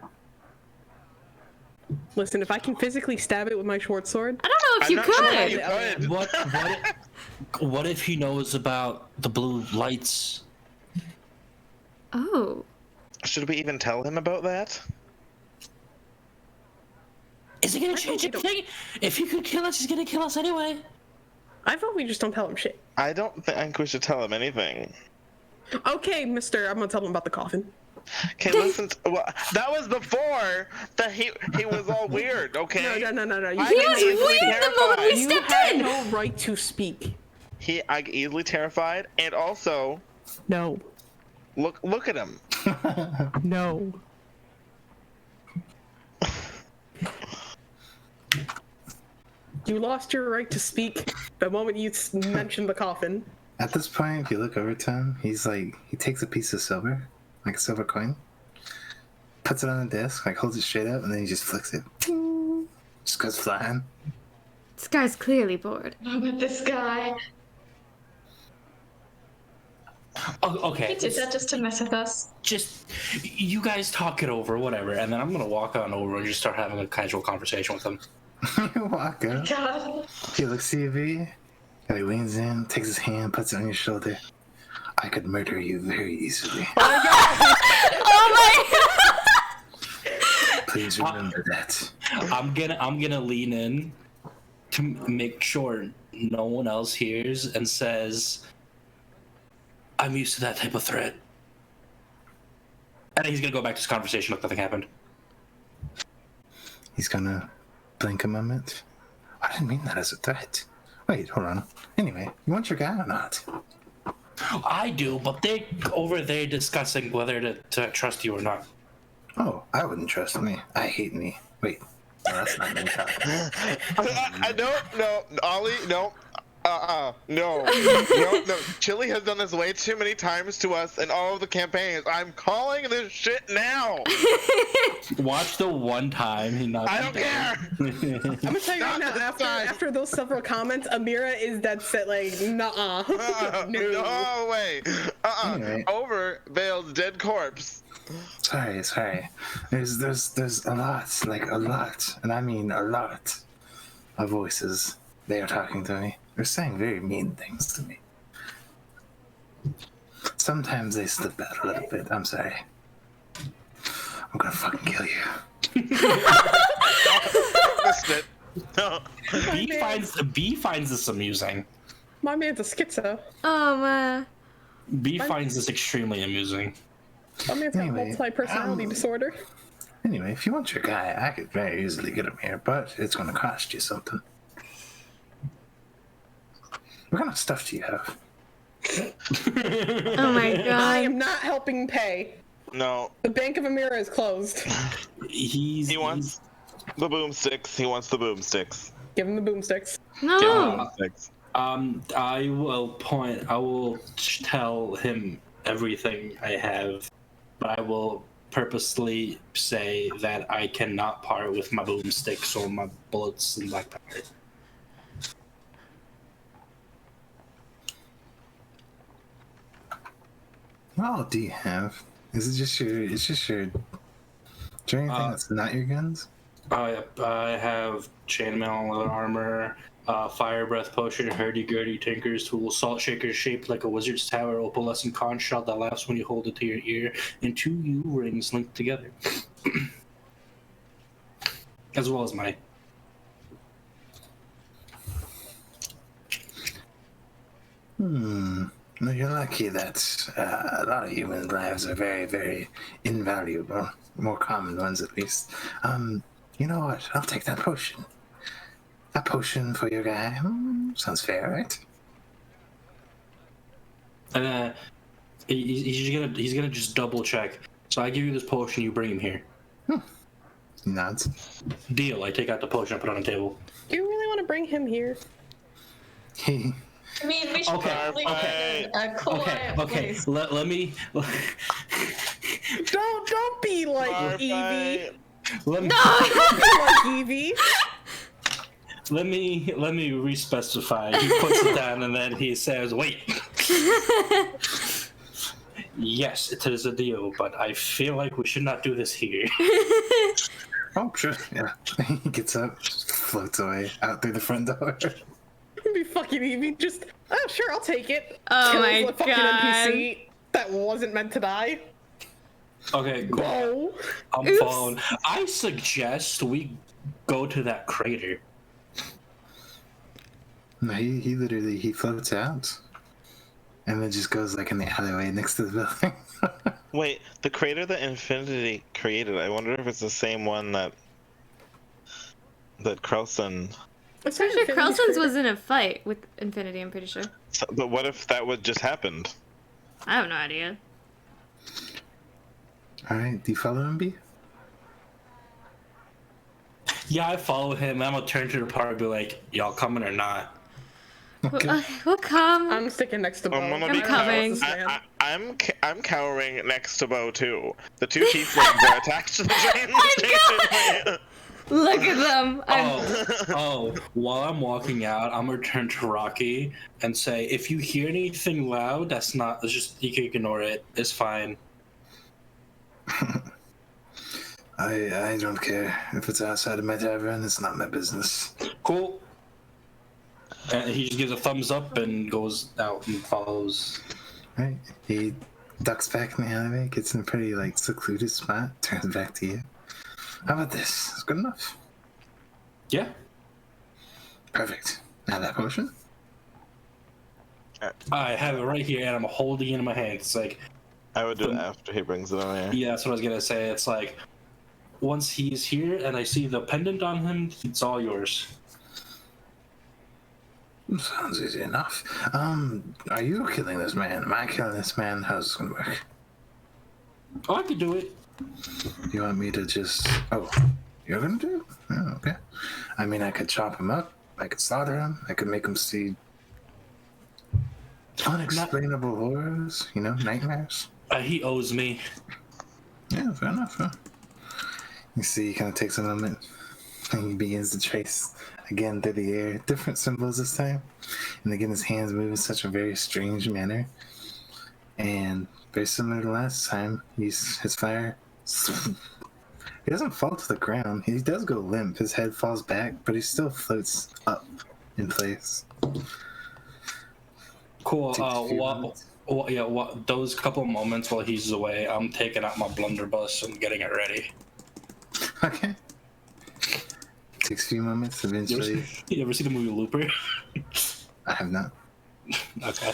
Speaker 5: Listen, if I can physically stab it with my short sword,
Speaker 1: I don't know if
Speaker 3: I'm
Speaker 1: you
Speaker 3: not sure
Speaker 1: could.
Speaker 3: you could.
Speaker 2: What if he knows about the blue lights?
Speaker 1: Oh.
Speaker 3: Should we even tell him about that?
Speaker 2: Is he gonna change anything? If he could kill us, he's gonna kill us anyway.
Speaker 5: I thought we just don't tell him shit.
Speaker 3: I don't think we should tell him anything.
Speaker 5: Okay, mister, I'm gonna tell him about the coffin.
Speaker 3: Okay, listen. That was before that he was all weird. Okay.
Speaker 5: No.
Speaker 1: He
Speaker 3: I
Speaker 1: was
Speaker 3: get easily
Speaker 1: weird the moment we
Speaker 5: You
Speaker 1: stepped
Speaker 5: have
Speaker 1: in.
Speaker 5: no right to speak.
Speaker 3: I get easily terrified, and also
Speaker 5: No.
Speaker 3: look at him.
Speaker 5: No. You lost your right to speak the moment you mentioned the coffin.
Speaker 6: At this point, if you look over to him, he takes a piece of silver, like a silver coin, puts it on the desk, like holds it straight up, and then he just flicks it. Just goes flying.
Speaker 1: This guy's clearly bored.
Speaker 4: Look at this guy.
Speaker 2: Oh, okay.
Speaker 4: He did that just to mess with us.
Speaker 2: Just you guys talk it over, whatever, and then I'm gonna walk on over and just start having a casual conversation with him.
Speaker 6: You walk up.
Speaker 4: God.
Speaker 6: He looks at you, and he leans in, takes his hand, puts it on your shoulder. I could murder you very easily.
Speaker 1: Oh my!
Speaker 6: Please remember that.
Speaker 2: I'm gonna lean in to make sure no one else hears and says, "I'm used to that type of threat." And then he's gonna go back to his conversation like nothing happened.
Speaker 6: He's gonna blink a moment. I didn't mean that as a threat. Wait, hold on. Anyway, you want your guy or not?
Speaker 2: I do, but they over there discussing whether to trust you or not.
Speaker 6: Oh, I wouldn't trust me. I hate me. Wait, no, that's not me talking.
Speaker 3: No, Ollie, no. No. Chili has done this way too many times to us in all of the campaigns. I'm calling this shit now.
Speaker 2: Watch the one time he knocked
Speaker 3: I
Speaker 2: me
Speaker 3: don't
Speaker 2: down.
Speaker 3: care.
Speaker 5: I'm gonna tell you right now, after those several comments, Amira is dead set like, nuh-uh.
Speaker 3: No way.
Speaker 6: Anyway.
Speaker 3: Over Vale's dead corpse.
Speaker 6: Sorry. There's a lot, and I mean a lot of voices. They are talking to me. They're saying very mean things to me. Sometimes they slip out a little bit. I'm sorry. I'm gonna fucking kill you.
Speaker 3: Missed it. No.
Speaker 2: B finds this amusing.
Speaker 5: My man's a schizo.
Speaker 1: Oh man.
Speaker 2: B finds this extremely amusing.
Speaker 5: My man's got
Speaker 6: Anyway,
Speaker 5: multi-personality disorder.
Speaker 6: Anyway, if you want your guy, I could very easily get him here, but it's gonna cost you something. What kind of stuff do you have?
Speaker 1: Oh my
Speaker 5: I
Speaker 1: god.
Speaker 5: am not helping pay.
Speaker 3: No.
Speaker 5: The Bank of Amira is closed.
Speaker 3: He wants the boomsticks. He wants the boomsticks.
Speaker 5: Give him the boomsticks.
Speaker 3: Give him the
Speaker 1: No.
Speaker 3: boomsticks.
Speaker 2: I will tell him everything I have, but I will purposely say that I cannot part with my boomsticks or my bullets and black powder.
Speaker 6: What all do you have? Is it just your? It's just your. Is there anything that's not your guns?
Speaker 2: I have chainmail, leather armor, fire breath potion, hurdy-gurdy, tinker's tool, salt shaker shaped like a wizard's tower, opalescent conch shell that laughs when you hold it to your ear, and 2 U rings linked together. As well as my.
Speaker 6: No, you're lucky that a lot of human lives are very, very invaluable. More common ones, at least. You know what? I'll take that potion. That potion for your guy. Sounds fair, right?
Speaker 2: And he's gonna just double check. So I give you this potion, you bring him here.
Speaker 6: He nods.
Speaker 2: Deal. I take out the potion, I put it on the table.
Speaker 5: Do you really want to bring him here?
Speaker 6: He.
Speaker 4: I mean, we should probably get a quiet place.
Speaker 2: Let me.
Speaker 5: Don't be like Evie.
Speaker 2: Let me.
Speaker 5: Like Evie.
Speaker 2: Let me re-specify. He puts it down and then he says, "Wait." Yes, it is a deal, but I feel like we should not do this here.
Speaker 6: Oh, sure. Yeah. He gets up, floats away out through the front door.
Speaker 5: Be fucking Evie. Just, oh, sure, I'll take it.
Speaker 1: Oh
Speaker 5: Kills
Speaker 1: my
Speaker 5: the fucking
Speaker 1: God.
Speaker 5: NPC that wasn't meant to die.
Speaker 2: Okay, cool.
Speaker 5: Beau.
Speaker 2: I'm following. I suggest we go to that crater.
Speaker 6: No, he literally he floats out, and then just goes like in the alleyway next to the building.
Speaker 3: Wait, the crater that Infinity created, I wonder if it's the same one that Krelson...
Speaker 1: I'm pretty sure Krelson's was in a fight with Infinity, I'm pretty sure.
Speaker 3: But what if that would just happened?
Speaker 1: I have no idea.
Speaker 6: Alright, do you follow him, B?
Speaker 2: Yeah, I follow him. I'm gonna turn to the party and be like, "Y'all coming or not?"
Speaker 6: Okay.
Speaker 1: We'll come.
Speaker 5: I'm sticking next to Beau.
Speaker 3: I'm gonna
Speaker 1: I'm
Speaker 3: be
Speaker 1: coming.
Speaker 3: I'm cowering next to Beau too. The 2 tieflings are attached to the train station.
Speaker 1: Look at them.
Speaker 2: While I'm walking out, I'm gonna turn to Rocky and say, "If you hear anything loud, that's not. It's just you can ignore it. It's fine."
Speaker 6: I don't care. If it's outside of my tavern, it's not my business.
Speaker 2: Cool. And he just gives a thumbs up and goes out and follows.
Speaker 6: Right? He ducks back in the alleyway, gets in a pretty like secluded spot, turns back to you. How about this? It's good enough.
Speaker 2: Yeah.
Speaker 6: Perfect. Now that potion?
Speaker 2: I have it right here, and I'm holding it in my hand. It's like,
Speaker 3: I would do it after he brings it over here.
Speaker 2: yeah, that's what I was gonna say. It's like, once he's here and I see the pendant on him, it's all yours.
Speaker 6: Sounds easy enough. Are you killing this man? Am I killing this man? How's this gonna work?
Speaker 2: Oh, I could do it.
Speaker 6: You want me to just... Oh, you're gonna do it? Oh, okay. I mean, I could chop him up. I could slaughter him. I could make him see unexplainable horrors, you know, nightmares.
Speaker 2: He owes me.
Speaker 6: Yeah, fair enough, huh? You see, he kind of takes a moment and he begins to trace again through the air, different symbols this time. And again, his hands move in such a very strange manner. And very similar to last time, his fire... He doesn't fall to the ground. He does go limp. His head falls back, but he still floats up in place.
Speaker 2: Cool. Those couple moments while he's away, I'm taking out my blunderbuss and getting it ready.
Speaker 6: Okay. Takes a few moments, eventually.
Speaker 2: You ever see the movie Looper?
Speaker 6: I have not.
Speaker 2: Okay.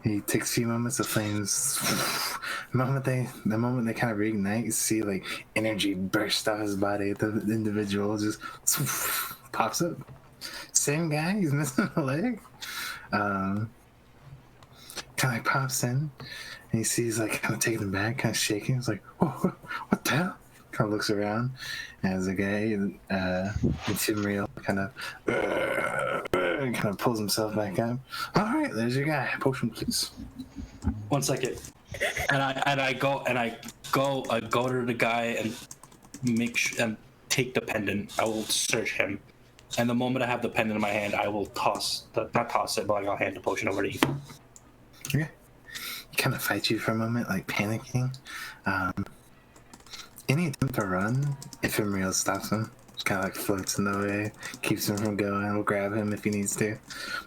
Speaker 6: He takes a few moments, the flames. The moment they kind of reignite, you see like energy burst off his body. The individual just pops up. Same guy, he's missing a leg. Kind of like pops in, and he sees like kind of taking him back, kind of shaking. He's like, "Oh, what the hell?" Kind of looks around, as a guy, Timriel kind of pulls himself back up. All right, there's your guy. Potion, please.
Speaker 2: 1 second. And I go and I go to the guy and and take the pendant. I will search him, and the moment I have the pendant in my hand, I will not toss it, but like I'll hand the potion over to you.
Speaker 6: Yeah. He kind of fights you for a moment, like panicking. Any attempt to run, Ephemeral stops him. Just kind of like floats in the way, keeps him from going. Will grab him if he needs to,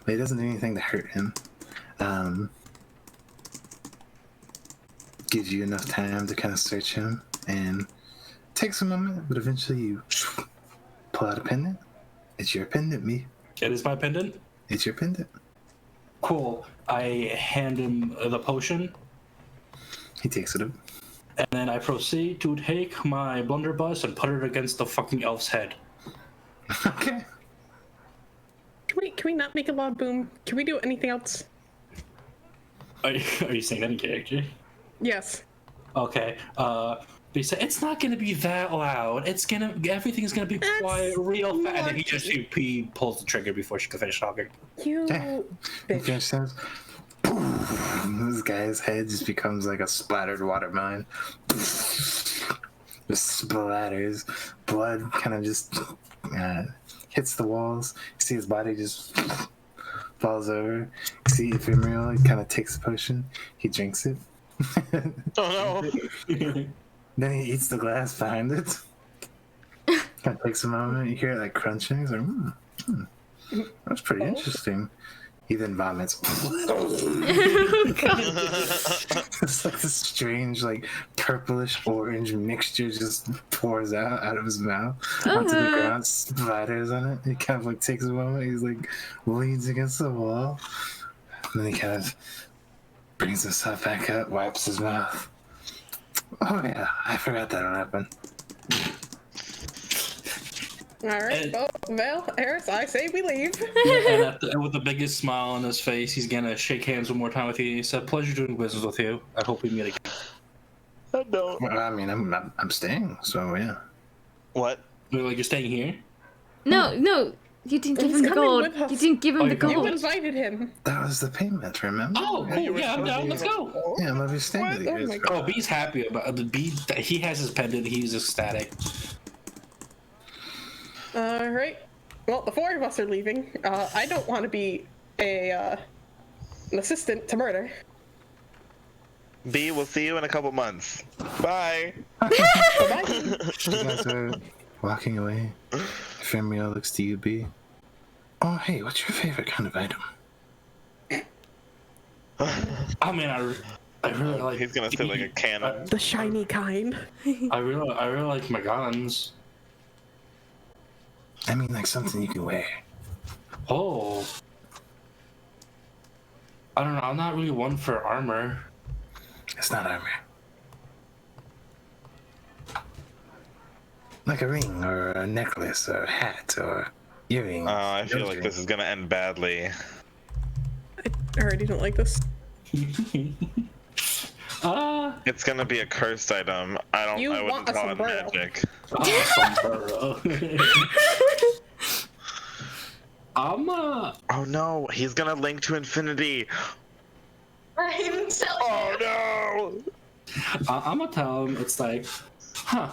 Speaker 6: but he doesn't do anything to hurt him. Gives you enough time to kind of search him, and takes a moment, but eventually you pull out a pendant. It's your pendant, me.
Speaker 2: It is my pendant?
Speaker 6: It's your pendant.
Speaker 2: Cool. I hand him the potion.
Speaker 6: He takes it up.
Speaker 2: And then I proceed to take my blunderbuss and put it against the fucking elf's head.
Speaker 6: Okay.
Speaker 5: Can we not make a loud boom? Can we do anything else?
Speaker 2: Are you saying that in character?
Speaker 5: Yes.
Speaker 2: Okay. He said it's not gonna be that loud. Everything's gonna be quiet, real fast. And then he pulls the trigger before she can finish talking.
Speaker 5: You
Speaker 6: He finishes. This guy's head just becomes like a splattered watermelon. Just splatters. Blood kind of just hits the walls. You see his body just falls over. You see Ephemeral, he kind of takes the potion. He drinks it.
Speaker 3: Oh no!
Speaker 6: Then he eats the glass behind it. Kind of takes a moment. You hear it like crunching. He's like, that's pretty interesting. He then vomits. It's like this strange, like purplish orange mixture just pours out of his mouth onto the ground, splatters on it. He kind of like takes a moment. He's like leans against the wall, and then he kind of brings himself back up, wipes his mouth. Oh yeah, I forgot that happened.
Speaker 5: Alright, well, Eris, I say we leave.
Speaker 2: And with the biggest smile on his face, he's gonna shake hands one more time with you. He said, "Pleasure doing business with you. I hope we meet again."
Speaker 3: I don't.
Speaker 6: Well, I mean, I'm staying, so yeah.
Speaker 3: What?
Speaker 2: Like you're staying here?
Speaker 1: No, you didn't give him the
Speaker 5: coming
Speaker 1: gold.
Speaker 5: with us.
Speaker 1: You didn't give him the
Speaker 5: You
Speaker 1: gold.
Speaker 5: invited him.
Speaker 6: That was the payment, remember?
Speaker 2: Oh, cool. Yeah, I'm down. Let's go.
Speaker 6: Yeah, I'm gonna be staying with you
Speaker 5: Oh
Speaker 6: guys.
Speaker 5: my
Speaker 6: for-
Speaker 2: Oh, B's happy about the B. He has his pendant. He's ecstatic.
Speaker 5: Alright. Well, the four of us are leaving. I don't want to be an assistant to murder.
Speaker 3: B, we'll see you in a couple months. Bye.
Speaker 5: Bye-bye.
Speaker 6: You guys are walking away. Ephemeral looks to you, B. Oh, hey, what's your favorite kind of item?
Speaker 2: I mean, I really like.
Speaker 3: He's gonna sit like a cannon.
Speaker 5: The shiny kind.
Speaker 2: I really like my guns.
Speaker 6: I mean, like something you can wear.
Speaker 2: Oh. I don't know. I'm not really one for armor.
Speaker 6: It's not armor. Like a ring, or a necklace, or a hat, or earring.
Speaker 3: I feel like this is gonna end badly.
Speaker 5: I already don't like this.
Speaker 3: It's gonna be a cursed item. I
Speaker 5: You
Speaker 3: wouldn't
Speaker 5: want a
Speaker 3: call it
Speaker 5: sombrero.
Speaker 3: magic. Oh no, he's gonna link to infinity.
Speaker 4: I'm telling
Speaker 3: Oh
Speaker 4: you.
Speaker 3: no!
Speaker 2: I'm gonna tell him it's like, huh.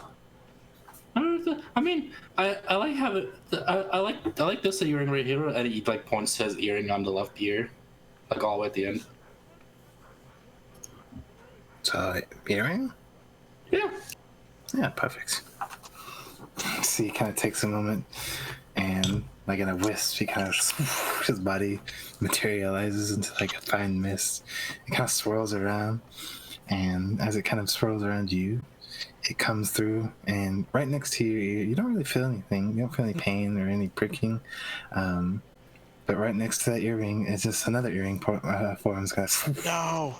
Speaker 2: I mean, I like having I like this earring right here, and he like points to his earring on the left ear, like all the way at the end.
Speaker 6: So, earring?
Speaker 2: Yeah.
Speaker 6: Yeah, perfect. So he kind of takes a moment, and like in a wisp, he kind of his body materializes into like a fine mist. It kind of swirls around, and as it kind of swirls around you, it comes through, and right next to your ear, you don't really feel anything. You don't feel any pain or any pricking. But right next to that earring is just another earring forms, kind of,
Speaker 3: No!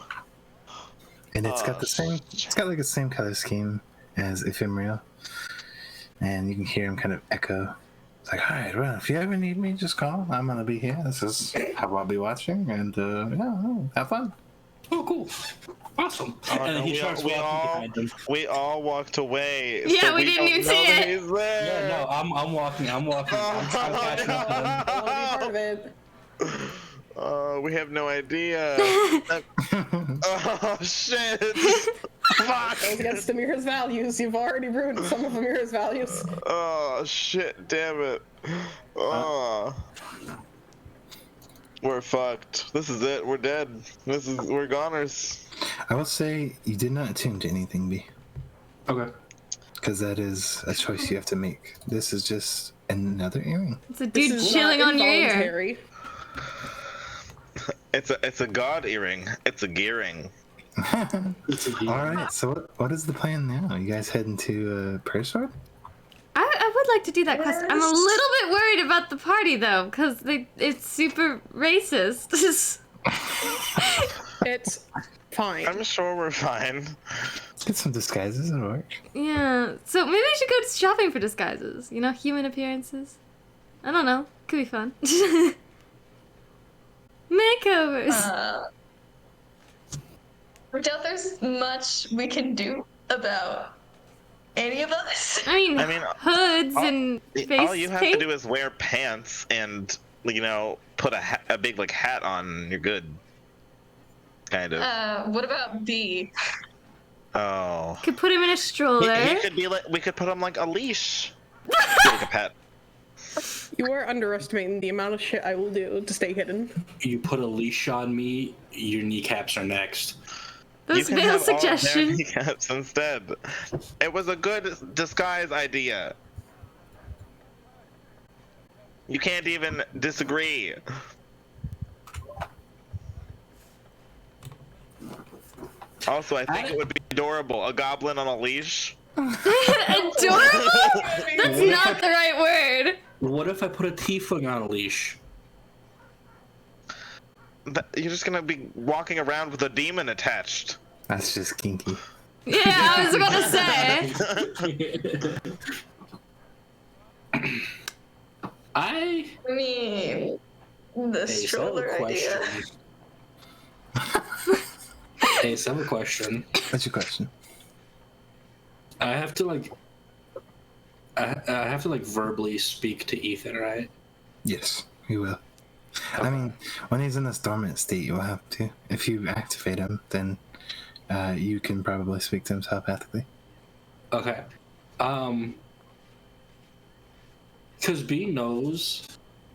Speaker 6: and it's got the same. It's got like the same color scheme as Ephemeral, and you can hear him kind of echo. It's like, all right, well, if you ever need me, just call. I'm gonna be here. This is how I'll be watching, and have fun.
Speaker 2: Oh, cool. Awesome.
Speaker 3: Oh,
Speaker 2: and
Speaker 3: no,
Speaker 2: he
Speaker 3: we
Speaker 2: starts
Speaker 3: all-
Speaker 2: walking behind him.
Speaker 3: We all walked away.
Speaker 1: Yeah,
Speaker 3: so
Speaker 1: we didn't even
Speaker 3: don't
Speaker 1: see
Speaker 3: know that
Speaker 1: it.
Speaker 3: He's there.
Speaker 2: Yeah, no, I'm walking. I'm catching up to him.
Speaker 5: I want to be part of it.
Speaker 3: Oh, we have no idea. Oh shit! Fuck!
Speaker 5: Goes against Amir's values. You've already ruined some of Amir's values.
Speaker 3: Oh shit! Damn it! Oh. We're fucked. This is it. We're dead. We're goners.
Speaker 6: I will say you did not attune to anything, B.
Speaker 2: Okay.
Speaker 6: Because that is a choice you have to make. This is just another earring.
Speaker 1: It's a dude chilling on your ear.
Speaker 3: It's a god earring. It's a gearing.
Speaker 6: Alright, so what is the plan now? You guys heading to Persword?
Speaker 1: I would like to do that quest. I'm a little bit worried about the party though, because it's super racist.
Speaker 5: It's fine.
Speaker 3: I'm sure we're fine.
Speaker 6: Let's get some disguises, it'll work.
Speaker 1: Yeah, so maybe we should go shopping for disguises. You know, human appearances. I don't know. Could be fun. Makeovers.
Speaker 4: I doubt there's much we can do about any of us.
Speaker 1: I mean hoods and face
Speaker 3: all you have
Speaker 1: paint.
Speaker 3: to do is wear pants and, you know, put a big like hat on and you're good. Kind of.
Speaker 4: What about B?
Speaker 3: Oh.
Speaker 1: Could put him in a stroller.
Speaker 3: He could be like, we could put him like a leash. Like a pet.
Speaker 5: You are underestimating the amount of shit I will do to stay hidden.
Speaker 2: You put a leash on me, your kneecaps are next.
Speaker 1: That's
Speaker 3: You can
Speaker 1: Beau's
Speaker 3: have all of their
Speaker 1: suggestion.
Speaker 3: kneecaps instead. It was a good disguise idea. You can't even disagree. Also, I think it would be adorable. A goblin on a leash.
Speaker 1: Adorable? That's not the right word.
Speaker 2: What if I put a tiefling on a leash?
Speaker 3: You're just gonna be walking around with a demon attached.
Speaker 6: That's just kinky.
Speaker 1: Yeah, I was about to say.
Speaker 2: I
Speaker 4: mean, the stroller idea.
Speaker 2: Hey, so I have a question.
Speaker 6: What's your question?
Speaker 2: I have to like verbally speak to Ethan, right?
Speaker 6: Yes, you will. I mean, when he's in this dormant state, you will have to. If you activate him, then you can probably speak to him telepathically.
Speaker 2: Okay. Because B knows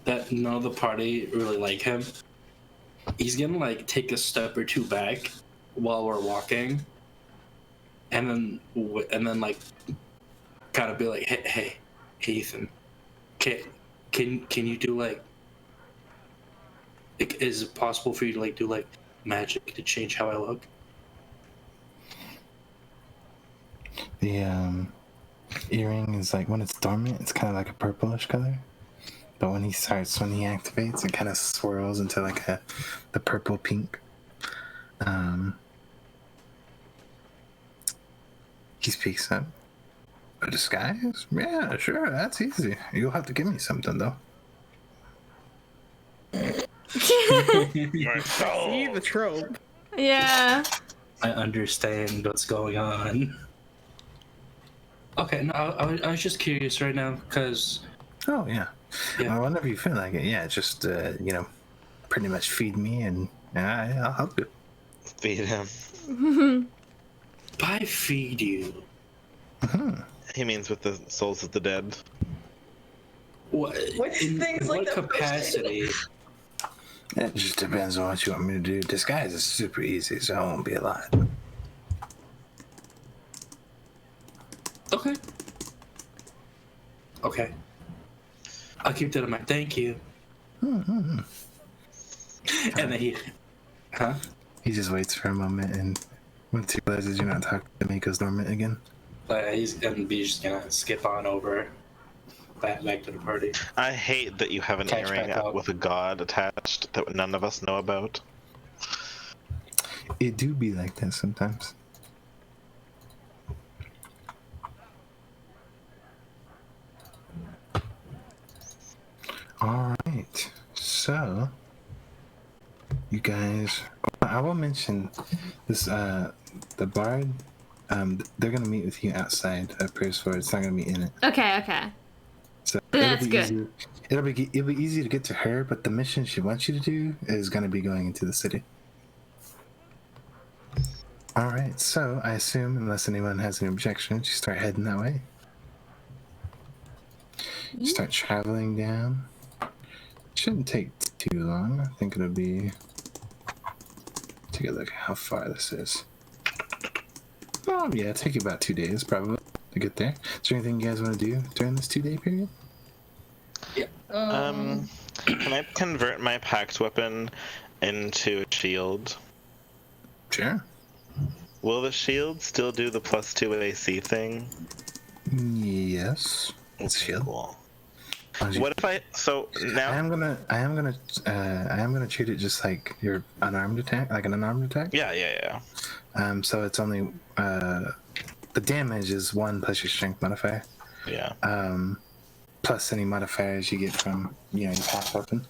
Speaker 2: that none of the party really like him. He's gonna like take a step or two back while we're walking, and then like kind of be like, hey, Ethan, can you do like, is it possible for you to like do like magic to change how I look?
Speaker 6: The earring is like, when it's dormant, it's kind of like a purplish color. But when he activates, it kind of swirls into like the purple pink. He speaks up. A disguise? Yeah, sure, that's easy. You'll have to give me something though.
Speaker 5: See the trope.
Speaker 1: Yeah.
Speaker 2: I understand what's going on. Okay, no, I was just curious right now, because...
Speaker 6: Oh, yeah. Whenever you feel like it, yeah, just, pretty much feed me and I'll help you.
Speaker 3: Feed him.
Speaker 2: By feed you?
Speaker 3: He means with the souls of the dead.
Speaker 2: What, in what capacity?
Speaker 6: It just depends on what you want me to do. Disguise is super easy, so it won't be a lot.
Speaker 2: Okay. Okay. I'll keep that in mind. Thank you. And then he... Huh?
Speaker 6: He just waits for a moment, and once he realizes you're not talking to me, he goes dormant again.
Speaker 2: He's just gonna skip on over back to the party.
Speaker 3: I hate that you have an
Speaker 2: Catch
Speaker 3: earring
Speaker 2: back up.
Speaker 3: with a god attached that none of us know about.
Speaker 6: It do be like that sometimes. Alright, so you guys, I will mention this, the bard, they're gonna meet with you outside of Persford. It's not gonna be in it.
Speaker 1: Okay.
Speaker 6: So
Speaker 1: That's good.
Speaker 6: easy. It'll be easy to get to her, but the mission she wants you to do is gonna be going into the city. All right, so I assume, unless anyone has any objections, you start heading that way. You start traveling down. Shouldn't take too long. I think it'll be. Take a look at how far this is. Oh yeah, it'll take you about 2 days probably to get there. Is there anything you guys want to do during this 2-day period?
Speaker 3: Can I convert my packed weapon into a shield?
Speaker 6: Sure.
Speaker 3: Will the shield still do the +2 AC thing?
Speaker 6: Yes. It's
Speaker 3: Okay,
Speaker 6: shield.
Speaker 3: cool. What if I? So now
Speaker 6: I am gonna treat it just like your unarmed attack, like an unarmed attack.
Speaker 3: Yeah.
Speaker 6: So it's only the damage is 1 plus your strength modifier.
Speaker 3: Yeah.
Speaker 6: Plus any modifiers you get from your pack weapon,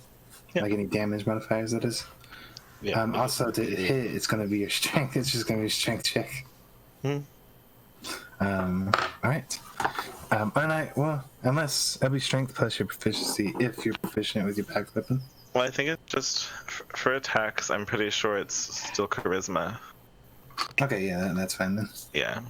Speaker 6: like any damage modifiers that is.
Speaker 3: Yeah.
Speaker 6: Also to hit, it's gonna be your strength. It's just gonna be a strength check. All right. Unless that'll be strength plus your proficiency if you're proficient with your pack weapon.
Speaker 3: Well, I think it's just for attacks. I'm pretty sure it's still charisma.
Speaker 6: Okay, yeah, that's fine then.
Speaker 3: Yeah.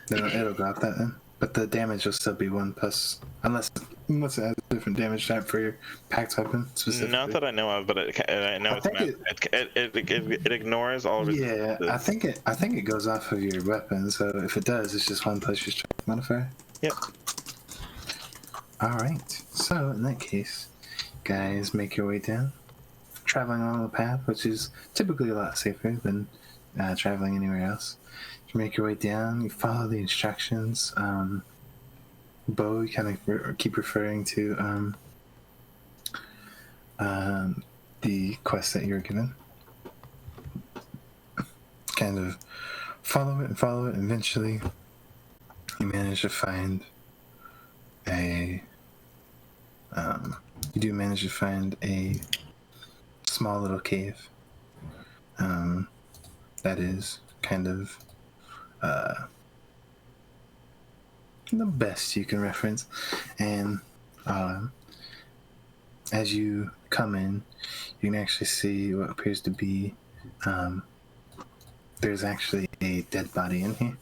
Speaker 6: Then it'll go off that then. But the damage will still be 1 plus, unless it has a different damage type for your packed weapon specifically.
Speaker 3: Not that I know of, but I know it ignores all.
Speaker 6: Yeah, I think it goes off of your weapon. So if it does, it's just 1 plus your strength modifier.
Speaker 3: Yep.
Speaker 6: All right. So in that case, guys, make your way down, traveling along the path, which is typically a lot safer than traveling anywhere else. You make your way down. You follow the instructions. Beau, you kind of keep referring to the quest that you were given. Kind of follow it. And eventually, you manage to find a. You do manage to find a small little cave. That is kind of the best you can reference, and as you come in, you can actually see what appears to be there's actually a dead body in here.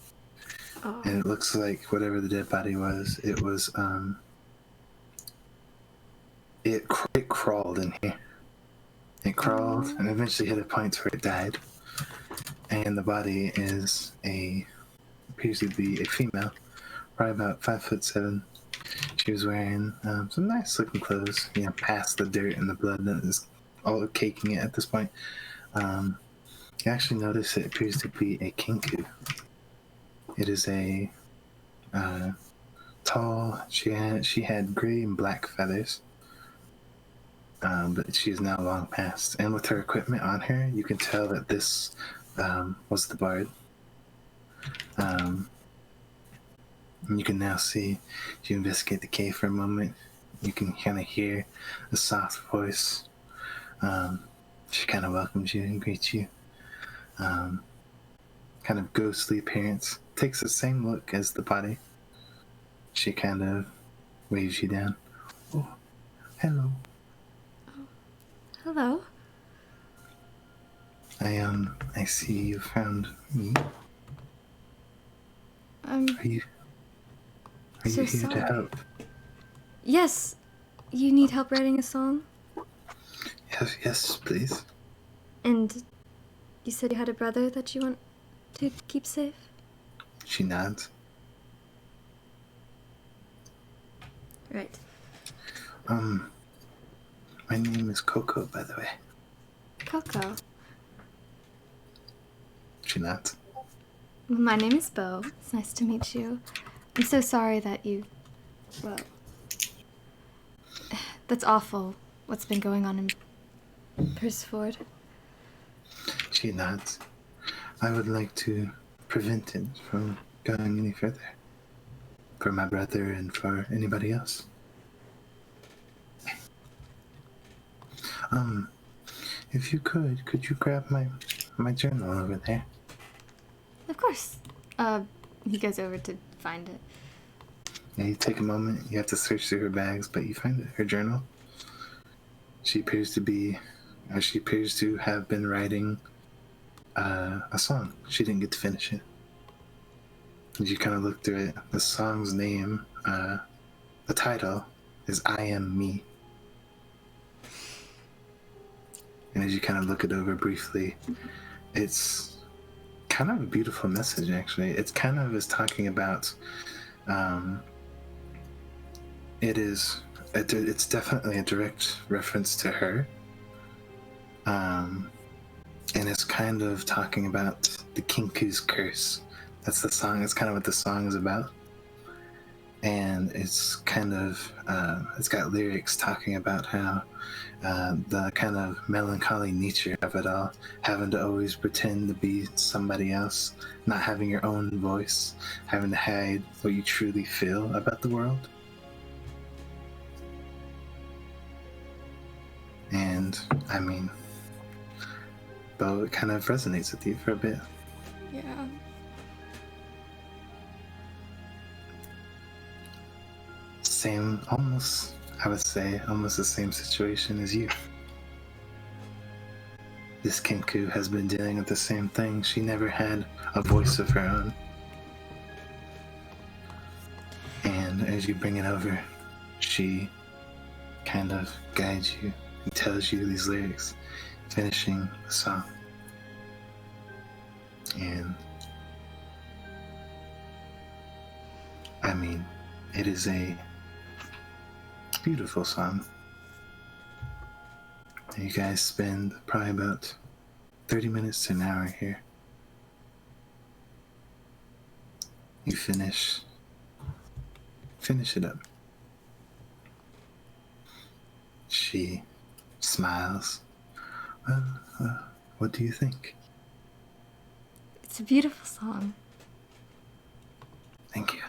Speaker 6: And it looks like whatever the dead body was, it was it crawled in here. It crawled and eventually hit a point where it died. And the body appears to be a female, probably about 5'7". She was wearing some nice looking clothes, past the dirt and the blood that is all caking it at this point. You actually notice it appears to be a kinku. It is a tall. She had gray and black feathers, but she is now long past. And with her equipment on her, you can tell that this was the bard. And you can now see, if you investigate the cave for a moment, you can kind of hear a soft voice. She kind of welcomes you and greets you. Kind of ghostly appearance. Takes the same look as the body. She kind of waves you down. Oh, hello.
Speaker 1: Hello.
Speaker 6: I see you found me. Are you
Speaker 1: so
Speaker 6: here
Speaker 1: sorry.
Speaker 6: to help?
Speaker 1: Yes. You need help writing a song?
Speaker 6: Yes, please.
Speaker 1: And you said you had a brother that you want to keep safe?
Speaker 6: She nods.
Speaker 1: Right.
Speaker 6: My name is Coco, by the way.
Speaker 1: Coco.
Speaker 6: She nods.
Speaker 1: My name is Beau. It's nice to meet you. I'm so sorry that you... Well... That's awful, what's been going on in Persford.
Speaker 6: She nods. I would like to prevent it from going any further. For my brother and for anybody else. If you could you grab my journal over there?
Speaker 1: Of course. He goes over to find it.
Speaker 6: Yeah, you take a moment. You have to search through her bags, but you find it. Her journal. She appears to have been writing a song. She didn't get to finish it. As you kind of look through it, the song's name, the title is I Am Me. And as you kind of look it over briefly, it's kind of a beautiful message, actually. It's kind of is talking about, it's definitely a direct reference to her. And it's kind of talking about the Kinku's curse. That's the song. That's kind of what the song is about. And it's kind of, it's got lyrics talking about how the kind of melancholy nature of it all, having to always pretend to be somebody else, not having your own voice, having to hide what you truly feel about the world. And, I mean, Beau, it kind of resonates with you for a bit.
Speaker 1: Yeah.
Speaker 6: Same, almost, I would say, almost the same situation as you. This Kinku has been dealing with the same thing. She never had a voice of her own. And as you bring it over, she kind of guides you and tells you these lyrics, finishing the song. And I mean, it is a beautiful song. You guys spend probably about 30 minutes to an hour here. You finish it up. She smiles. Well, what do you think?
Speaker 1: It's a beautiful song.
Speaker 6: Thank you.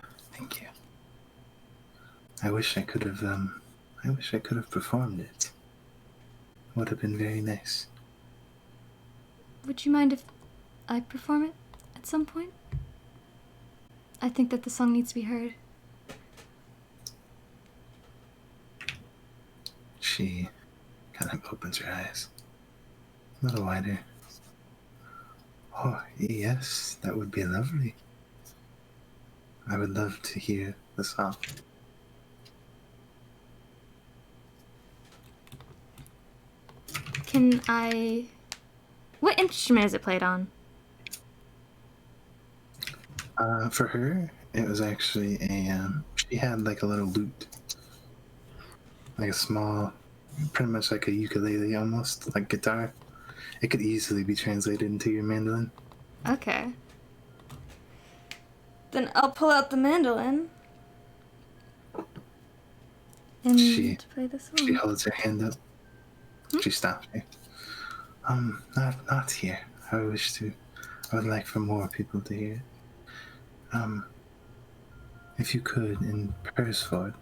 Speaker 6: I wish I could have performed it. Would have been very nice.
Speaker 1: Would you mind if I perform it at some point? I think that the song needs to be heard.
Speaker 6: She kind of opens her eyes a little wider. Oh, yes, that would be lovely. I would love to hear the song.
Speaker 1: Can I... What instrument is it played on?
Speaker 6: For her, it was actually she had like a little lute. Like a small, pretty much like a ukulele almost, like guitar. It could easily be translated into your mandolin.
Speaker 1: Okay. Then I'll pull out the mandolin. And play the song.
Speaker 6: She holds her hand up. She stops me. Not here. I would like for more people to hear it. If you could, in Pearsford.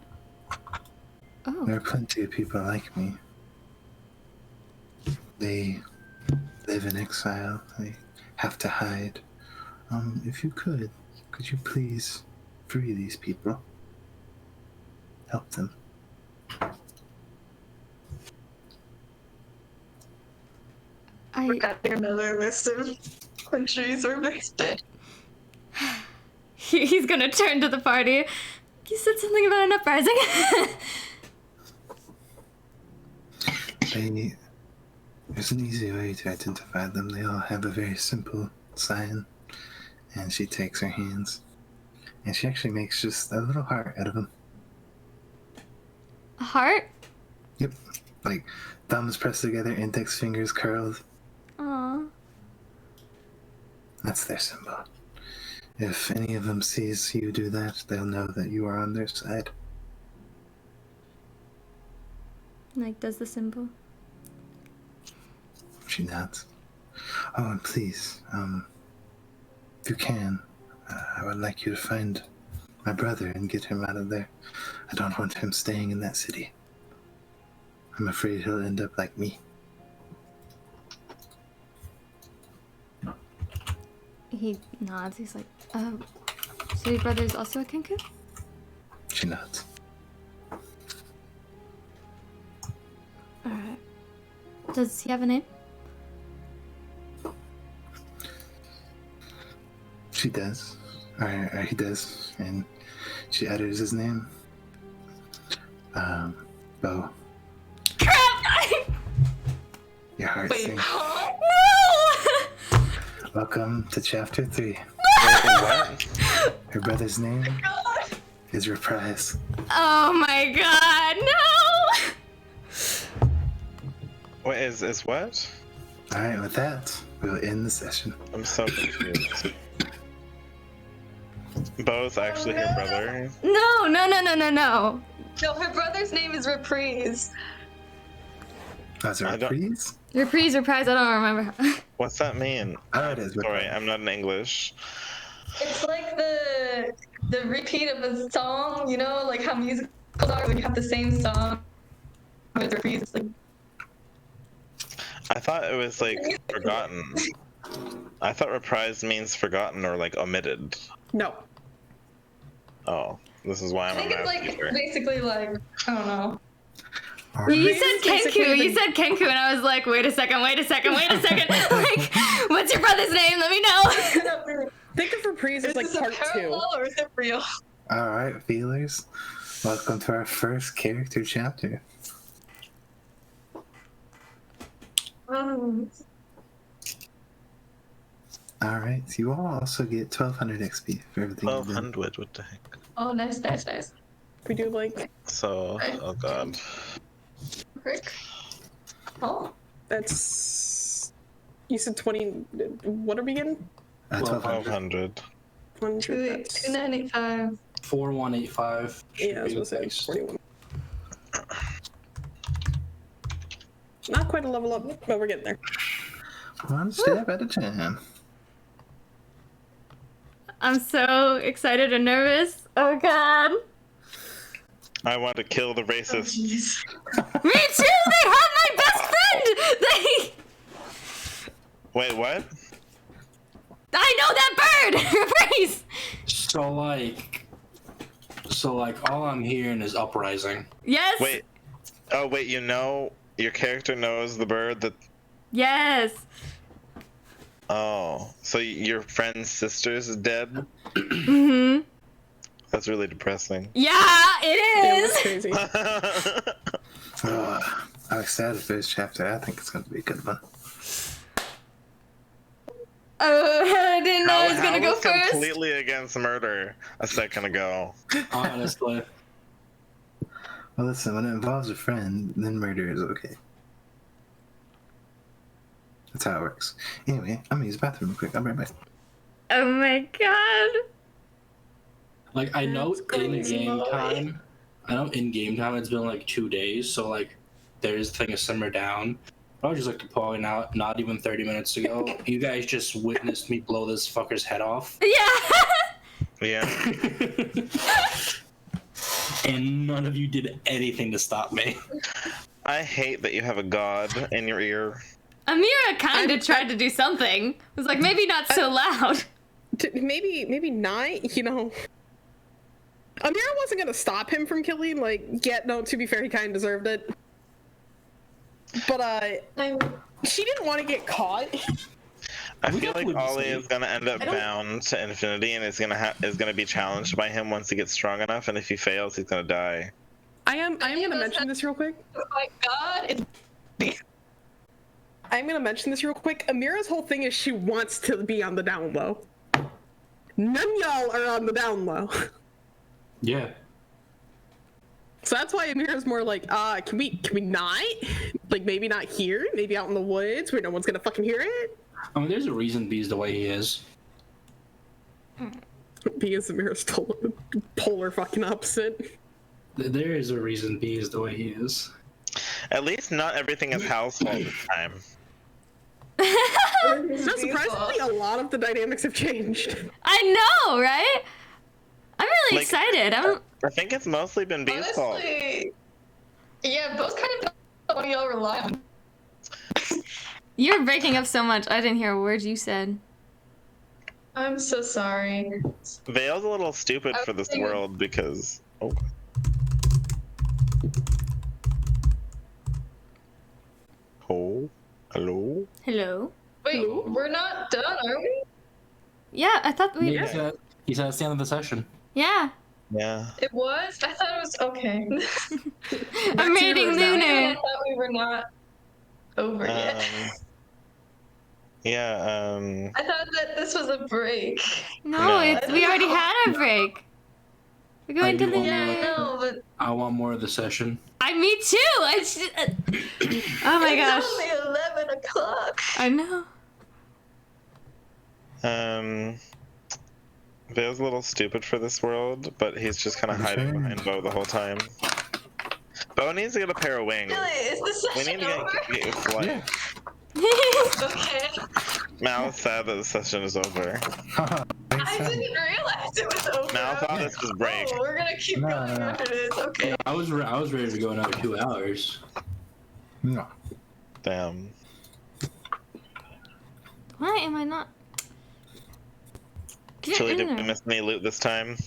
Speaker 1: Oh.
Speaker 6: There are plenty of people like me. They live in exile. They have to hide. If you could you please free these people? Help them.
Speaker 4: I forgot another list of countries we're based in.
Speaker 1: He's gonna turn to the party. You said something about an uprising.
Speaker 6: There's an easy way to identify them. They all have a very simple sign. And she takes her hands. And she actually makes just a little heart out of them.
Speaker 1: A heart?
Speaker 6: Yep. Like thumbs pressed together, index fingers curled.
Speaker 1: Aww.
Speaker 6: That's their symbol. If any of them sees you do that, they'll know that you are on their side.
Speaker 1: Like, does the symbol?
Speaker 6: She nods. Oh, and please, if you can, I would like you to find my brother and get him out of there. I don't want him staying in that city. I'm afraid he'll end up like me.
Speaker 1: He nods. He's like, so your brother's also a Kinku?
Speaker 6: She nods.
Speaker 1: Alright. Does he have a name?
Speaker 6: She does. Or he does. And she utters his name. Beau.
Speaker 1: Crap!
Speaker 6: Your heart
Speaker 4: Wait,
Speaker 6: sinks.
Speaker 4: huh?
Speaker 1: No!
Speaker 6: Welcome to chapter 3.
Speaker 3: What?
Speaker 6: Her brother's name is Reprise.
Speaker 1: Oh my god, no!
Speaker 3: What is what?
Speaker 6: Alright, with that, we'll end the session.
Speaker 3: I'm so confused. Beau's actually her brother.
Speaker 1: No.
Speaker 4: No, her brother's name is Reprise.
Speaker 6: That's a
Speaker 3: I don't-
Speaker 6: reprise?
Speaker 1: Reprise, I don't remember.
Speaker 3: What's that mean?
Speaker 6: Oh, it is.
Speaker 3: Sorry, I'm not in English.
Speaker 4: It's like the repeat of a song, you know, like how musicals are when you have the same song. With Reprise, it's like,
Speaker 3: I thought it was like forgotten. I thought reprised means forgotten or like omitted.
Speaker 5: No.
Speaker 3: Oh, this is why
Speaker 4: I
Speaker 3: I'm
Speaker 4: think
Speaker 3: a
Speaker 4: it's
Speaker 3: math
Speaker 4: like
Speaker 3: teacher.
Speaker 4: basically like, I don't know.
Speaker 1: You
Speaker 5: Reprise
Speaker 1: said
Speaker 5: is basically
Speaker 1: Kenku,
Speaker 5: the-
Speaker 1: you said Kenku, and I was like, wait a second. Like, what's your brother's name? Let me know.
Speaker 5: Think of reprise as
Speaker 4: Is
Speaker 5: like
Speaker 4: this a
Speaker 5: part 2.
Speaker 4: parallel or is it real?
Speaker 6: Alright, feelers. Welcome to our first character chapter. Alright, so you all also get 1200 XP for everything you did.
Speaker 3: 1200, what the heck?
Speaker 4: Oh, nice.
Speaker 5: We do like
Speaker 3: So, oh god.
Speaker 4: Rick. Oh.
Speaker 5: that's. You said 20. What are we getting?
Speaker 6: 1200.
Speaker 3: 1200.
Speaker 5: That's-
Speaker 4: 2985.
Speaker 2: 4185.
Speaker 5: Yeah, I was gonna
Speaker 2: should
Speaker 5: say
Speaker 2: be the base.
Speaker 5: 41. Not quite a level up, but we're getting there.
Speaker 6: One step at a time.
Speaker 1: I'm so excited and nervous. Oh god.
Speaker 3: I want to kill the racist.
Speaker 4: Jeez.
Speaker 1: Me too! They have my best friend! They...
Speaker 3: Wait, what?
Speaker 1: I know that bird! Reprise!
Speaker 2: So like, all I'm hearing is uprising.
Speaker 1: Yes?
Speaker 3: Wait. Oh, wait, you know, your character knows the bird that.
Speaker 1: Yes.
Speaker 3: Oh, so your friend's sister's dead?
Speaker 1: Mm-hmm.
Speaker 3: That's really depressing.
Speaker 1: Yeah,
Speaker 5: Yeah,
Speaker 1: it
Speaker 5: that's
Speaker 1: is!
Speaker 5: crazy.
Speaker 6: I'm excited for this chapter. I think it's going to be a good one.
Speaker 1: Oh, I didn't know I was gonna go
Speaker 3: was
Speaker 1: first.
Speaker 3: completely against murder a second ago.
Speaker 2: Honestly.
Speaker 6: Well, listen, when it involves a friend, then murder is okay. That's how it works. Anyway, I'm gonna use the bathroom real quick. I'll be right back.
Speaker 1: Oh my god.
Speaker 2: Like, I know
Speaker 4: That's crazy.
Speaker 2: in game time it's been like 2 days, so like there's the thing to simmer down. I would just like to point out, not even 30 minutes ago, you guys just witnessed me blow this fucker's head off.
Speaker 1: Yeah.
Speaker 3: Yeah.
Speaker 2: And none of you did anything to stop me.
Speaker 3: I hate that you have a god in your ear.
Speaker 1: Amira kind of tried to do something. It was like, maybe not so loud.
Speaker 5: Maybe not, you know. Amira wasn't gonna stop him from killing, like, yet, no, to be fair, he kind of deserved it. But, she didn't want to get caught.
Speaker 3: I
Speaker 2: We
Speaker 3: feel like
Speaker 2: definitely
Speaker 3: Ollie
Speaker 2: mistake.
Speaker 3: is gonna end up
Speaker 5: I don't-
Speaker 3: bound to infinity, and is gonna be challenged by him once he gets strong enough. And if he fails, he's gonna die.
Speaker 5: I am gonna mention this real quick.
Speaker 4: Oh my god.
Speaker 5: I'm gonna mention this real quick. Amira's whole thing is she wants to be on the down low. None of y'all are on the down low.
Speaker 2: Yeah.
Speaker 5: So that's why Amira's more like, can we not? Like, maybe not here, maybe out in the woods where no one's gonna fucking hear it?
Speaker 2: I mean, there's a reason B's the way he is.
Speaker 5: Because Amira's polar fucking opposite.
Speaker 2: There is a reason B is the way he is.
Speaker 3: At least not everything is household this time.
Speaker 5: No, surprisingly, a lot of the dynamics have changed.
Speaker 1: I know, right? I'm really
Speaker 3: Like-
Speaker 1: excited.
Speaker 3: I think it's mostly been B's fault.
Speaker 4: Honestly, yeah, Beau's kind of the one y'all rely on.
Speaker 1: You're breaking up so much. I didn't hear a word you said.
Speaker 4: I'm so sorry.
Speaker 3: Vale's a little stupid for this world because. Oh. Oh. Hello?
Speaker 1: Hello?
Speaker 4: Wait, we're not done, are we?
Speaker 1: Yeah, I thought we.
Speaker 3: Yeah.
Speaker 2: He said it's the end of the session.
Speaker 1: Yeah.
Speaker 3: Yeah.
Speaker 4: It was? I thought it was okay.
Speaker 1: I'm rating
Speaker 4: I
Speaker 1: Lunar.
Speaker 4: thought we were not over yet.
Speaker 3: Yeah.
Speaker 4: I thought that this was a break.
Speaker 1: No, we already had our break. We're going to
Speaker 2: do want
Speaker 1: Lunar.
Speaker 2: more.
Speaker 4: No, but
Speaker 2: I want more of the session.
Speaker 1: Me too. Oh my gosh.
Speaker 4: it's only 11 o'clock.
Speaker 1: I know.
Speaker 3: Beau's a little stupid for this world, but he's just kind of hiding behind Beau the whole time. Beau needs to get a pair of wings.
Speaker 4: Really? Is the
Speaker 3: We
Speaker 4: session
Speaker 3: need to
Speaker 4: over?
Speaker 3: get you a flight.
Speaker 4: Okay.
Speaker 3: Mal is sad that the session is over.
Speaker 4: I didn't realize it was over.
Speaker 3: Mal thought this was break.
Speaker 4: Oh, we're gonna keep going after this. Okay.
Speaker 2: I was ready to go another 2 hours.
Speaker 6: No.
Speaker 3: Damn.
Speaker 1: Why am I not? Get
Speaker 3: Chili,
Speaker 1: in
Speaker 3: did we
Speaker 1: there.
Speaker 3: miss any loot this time?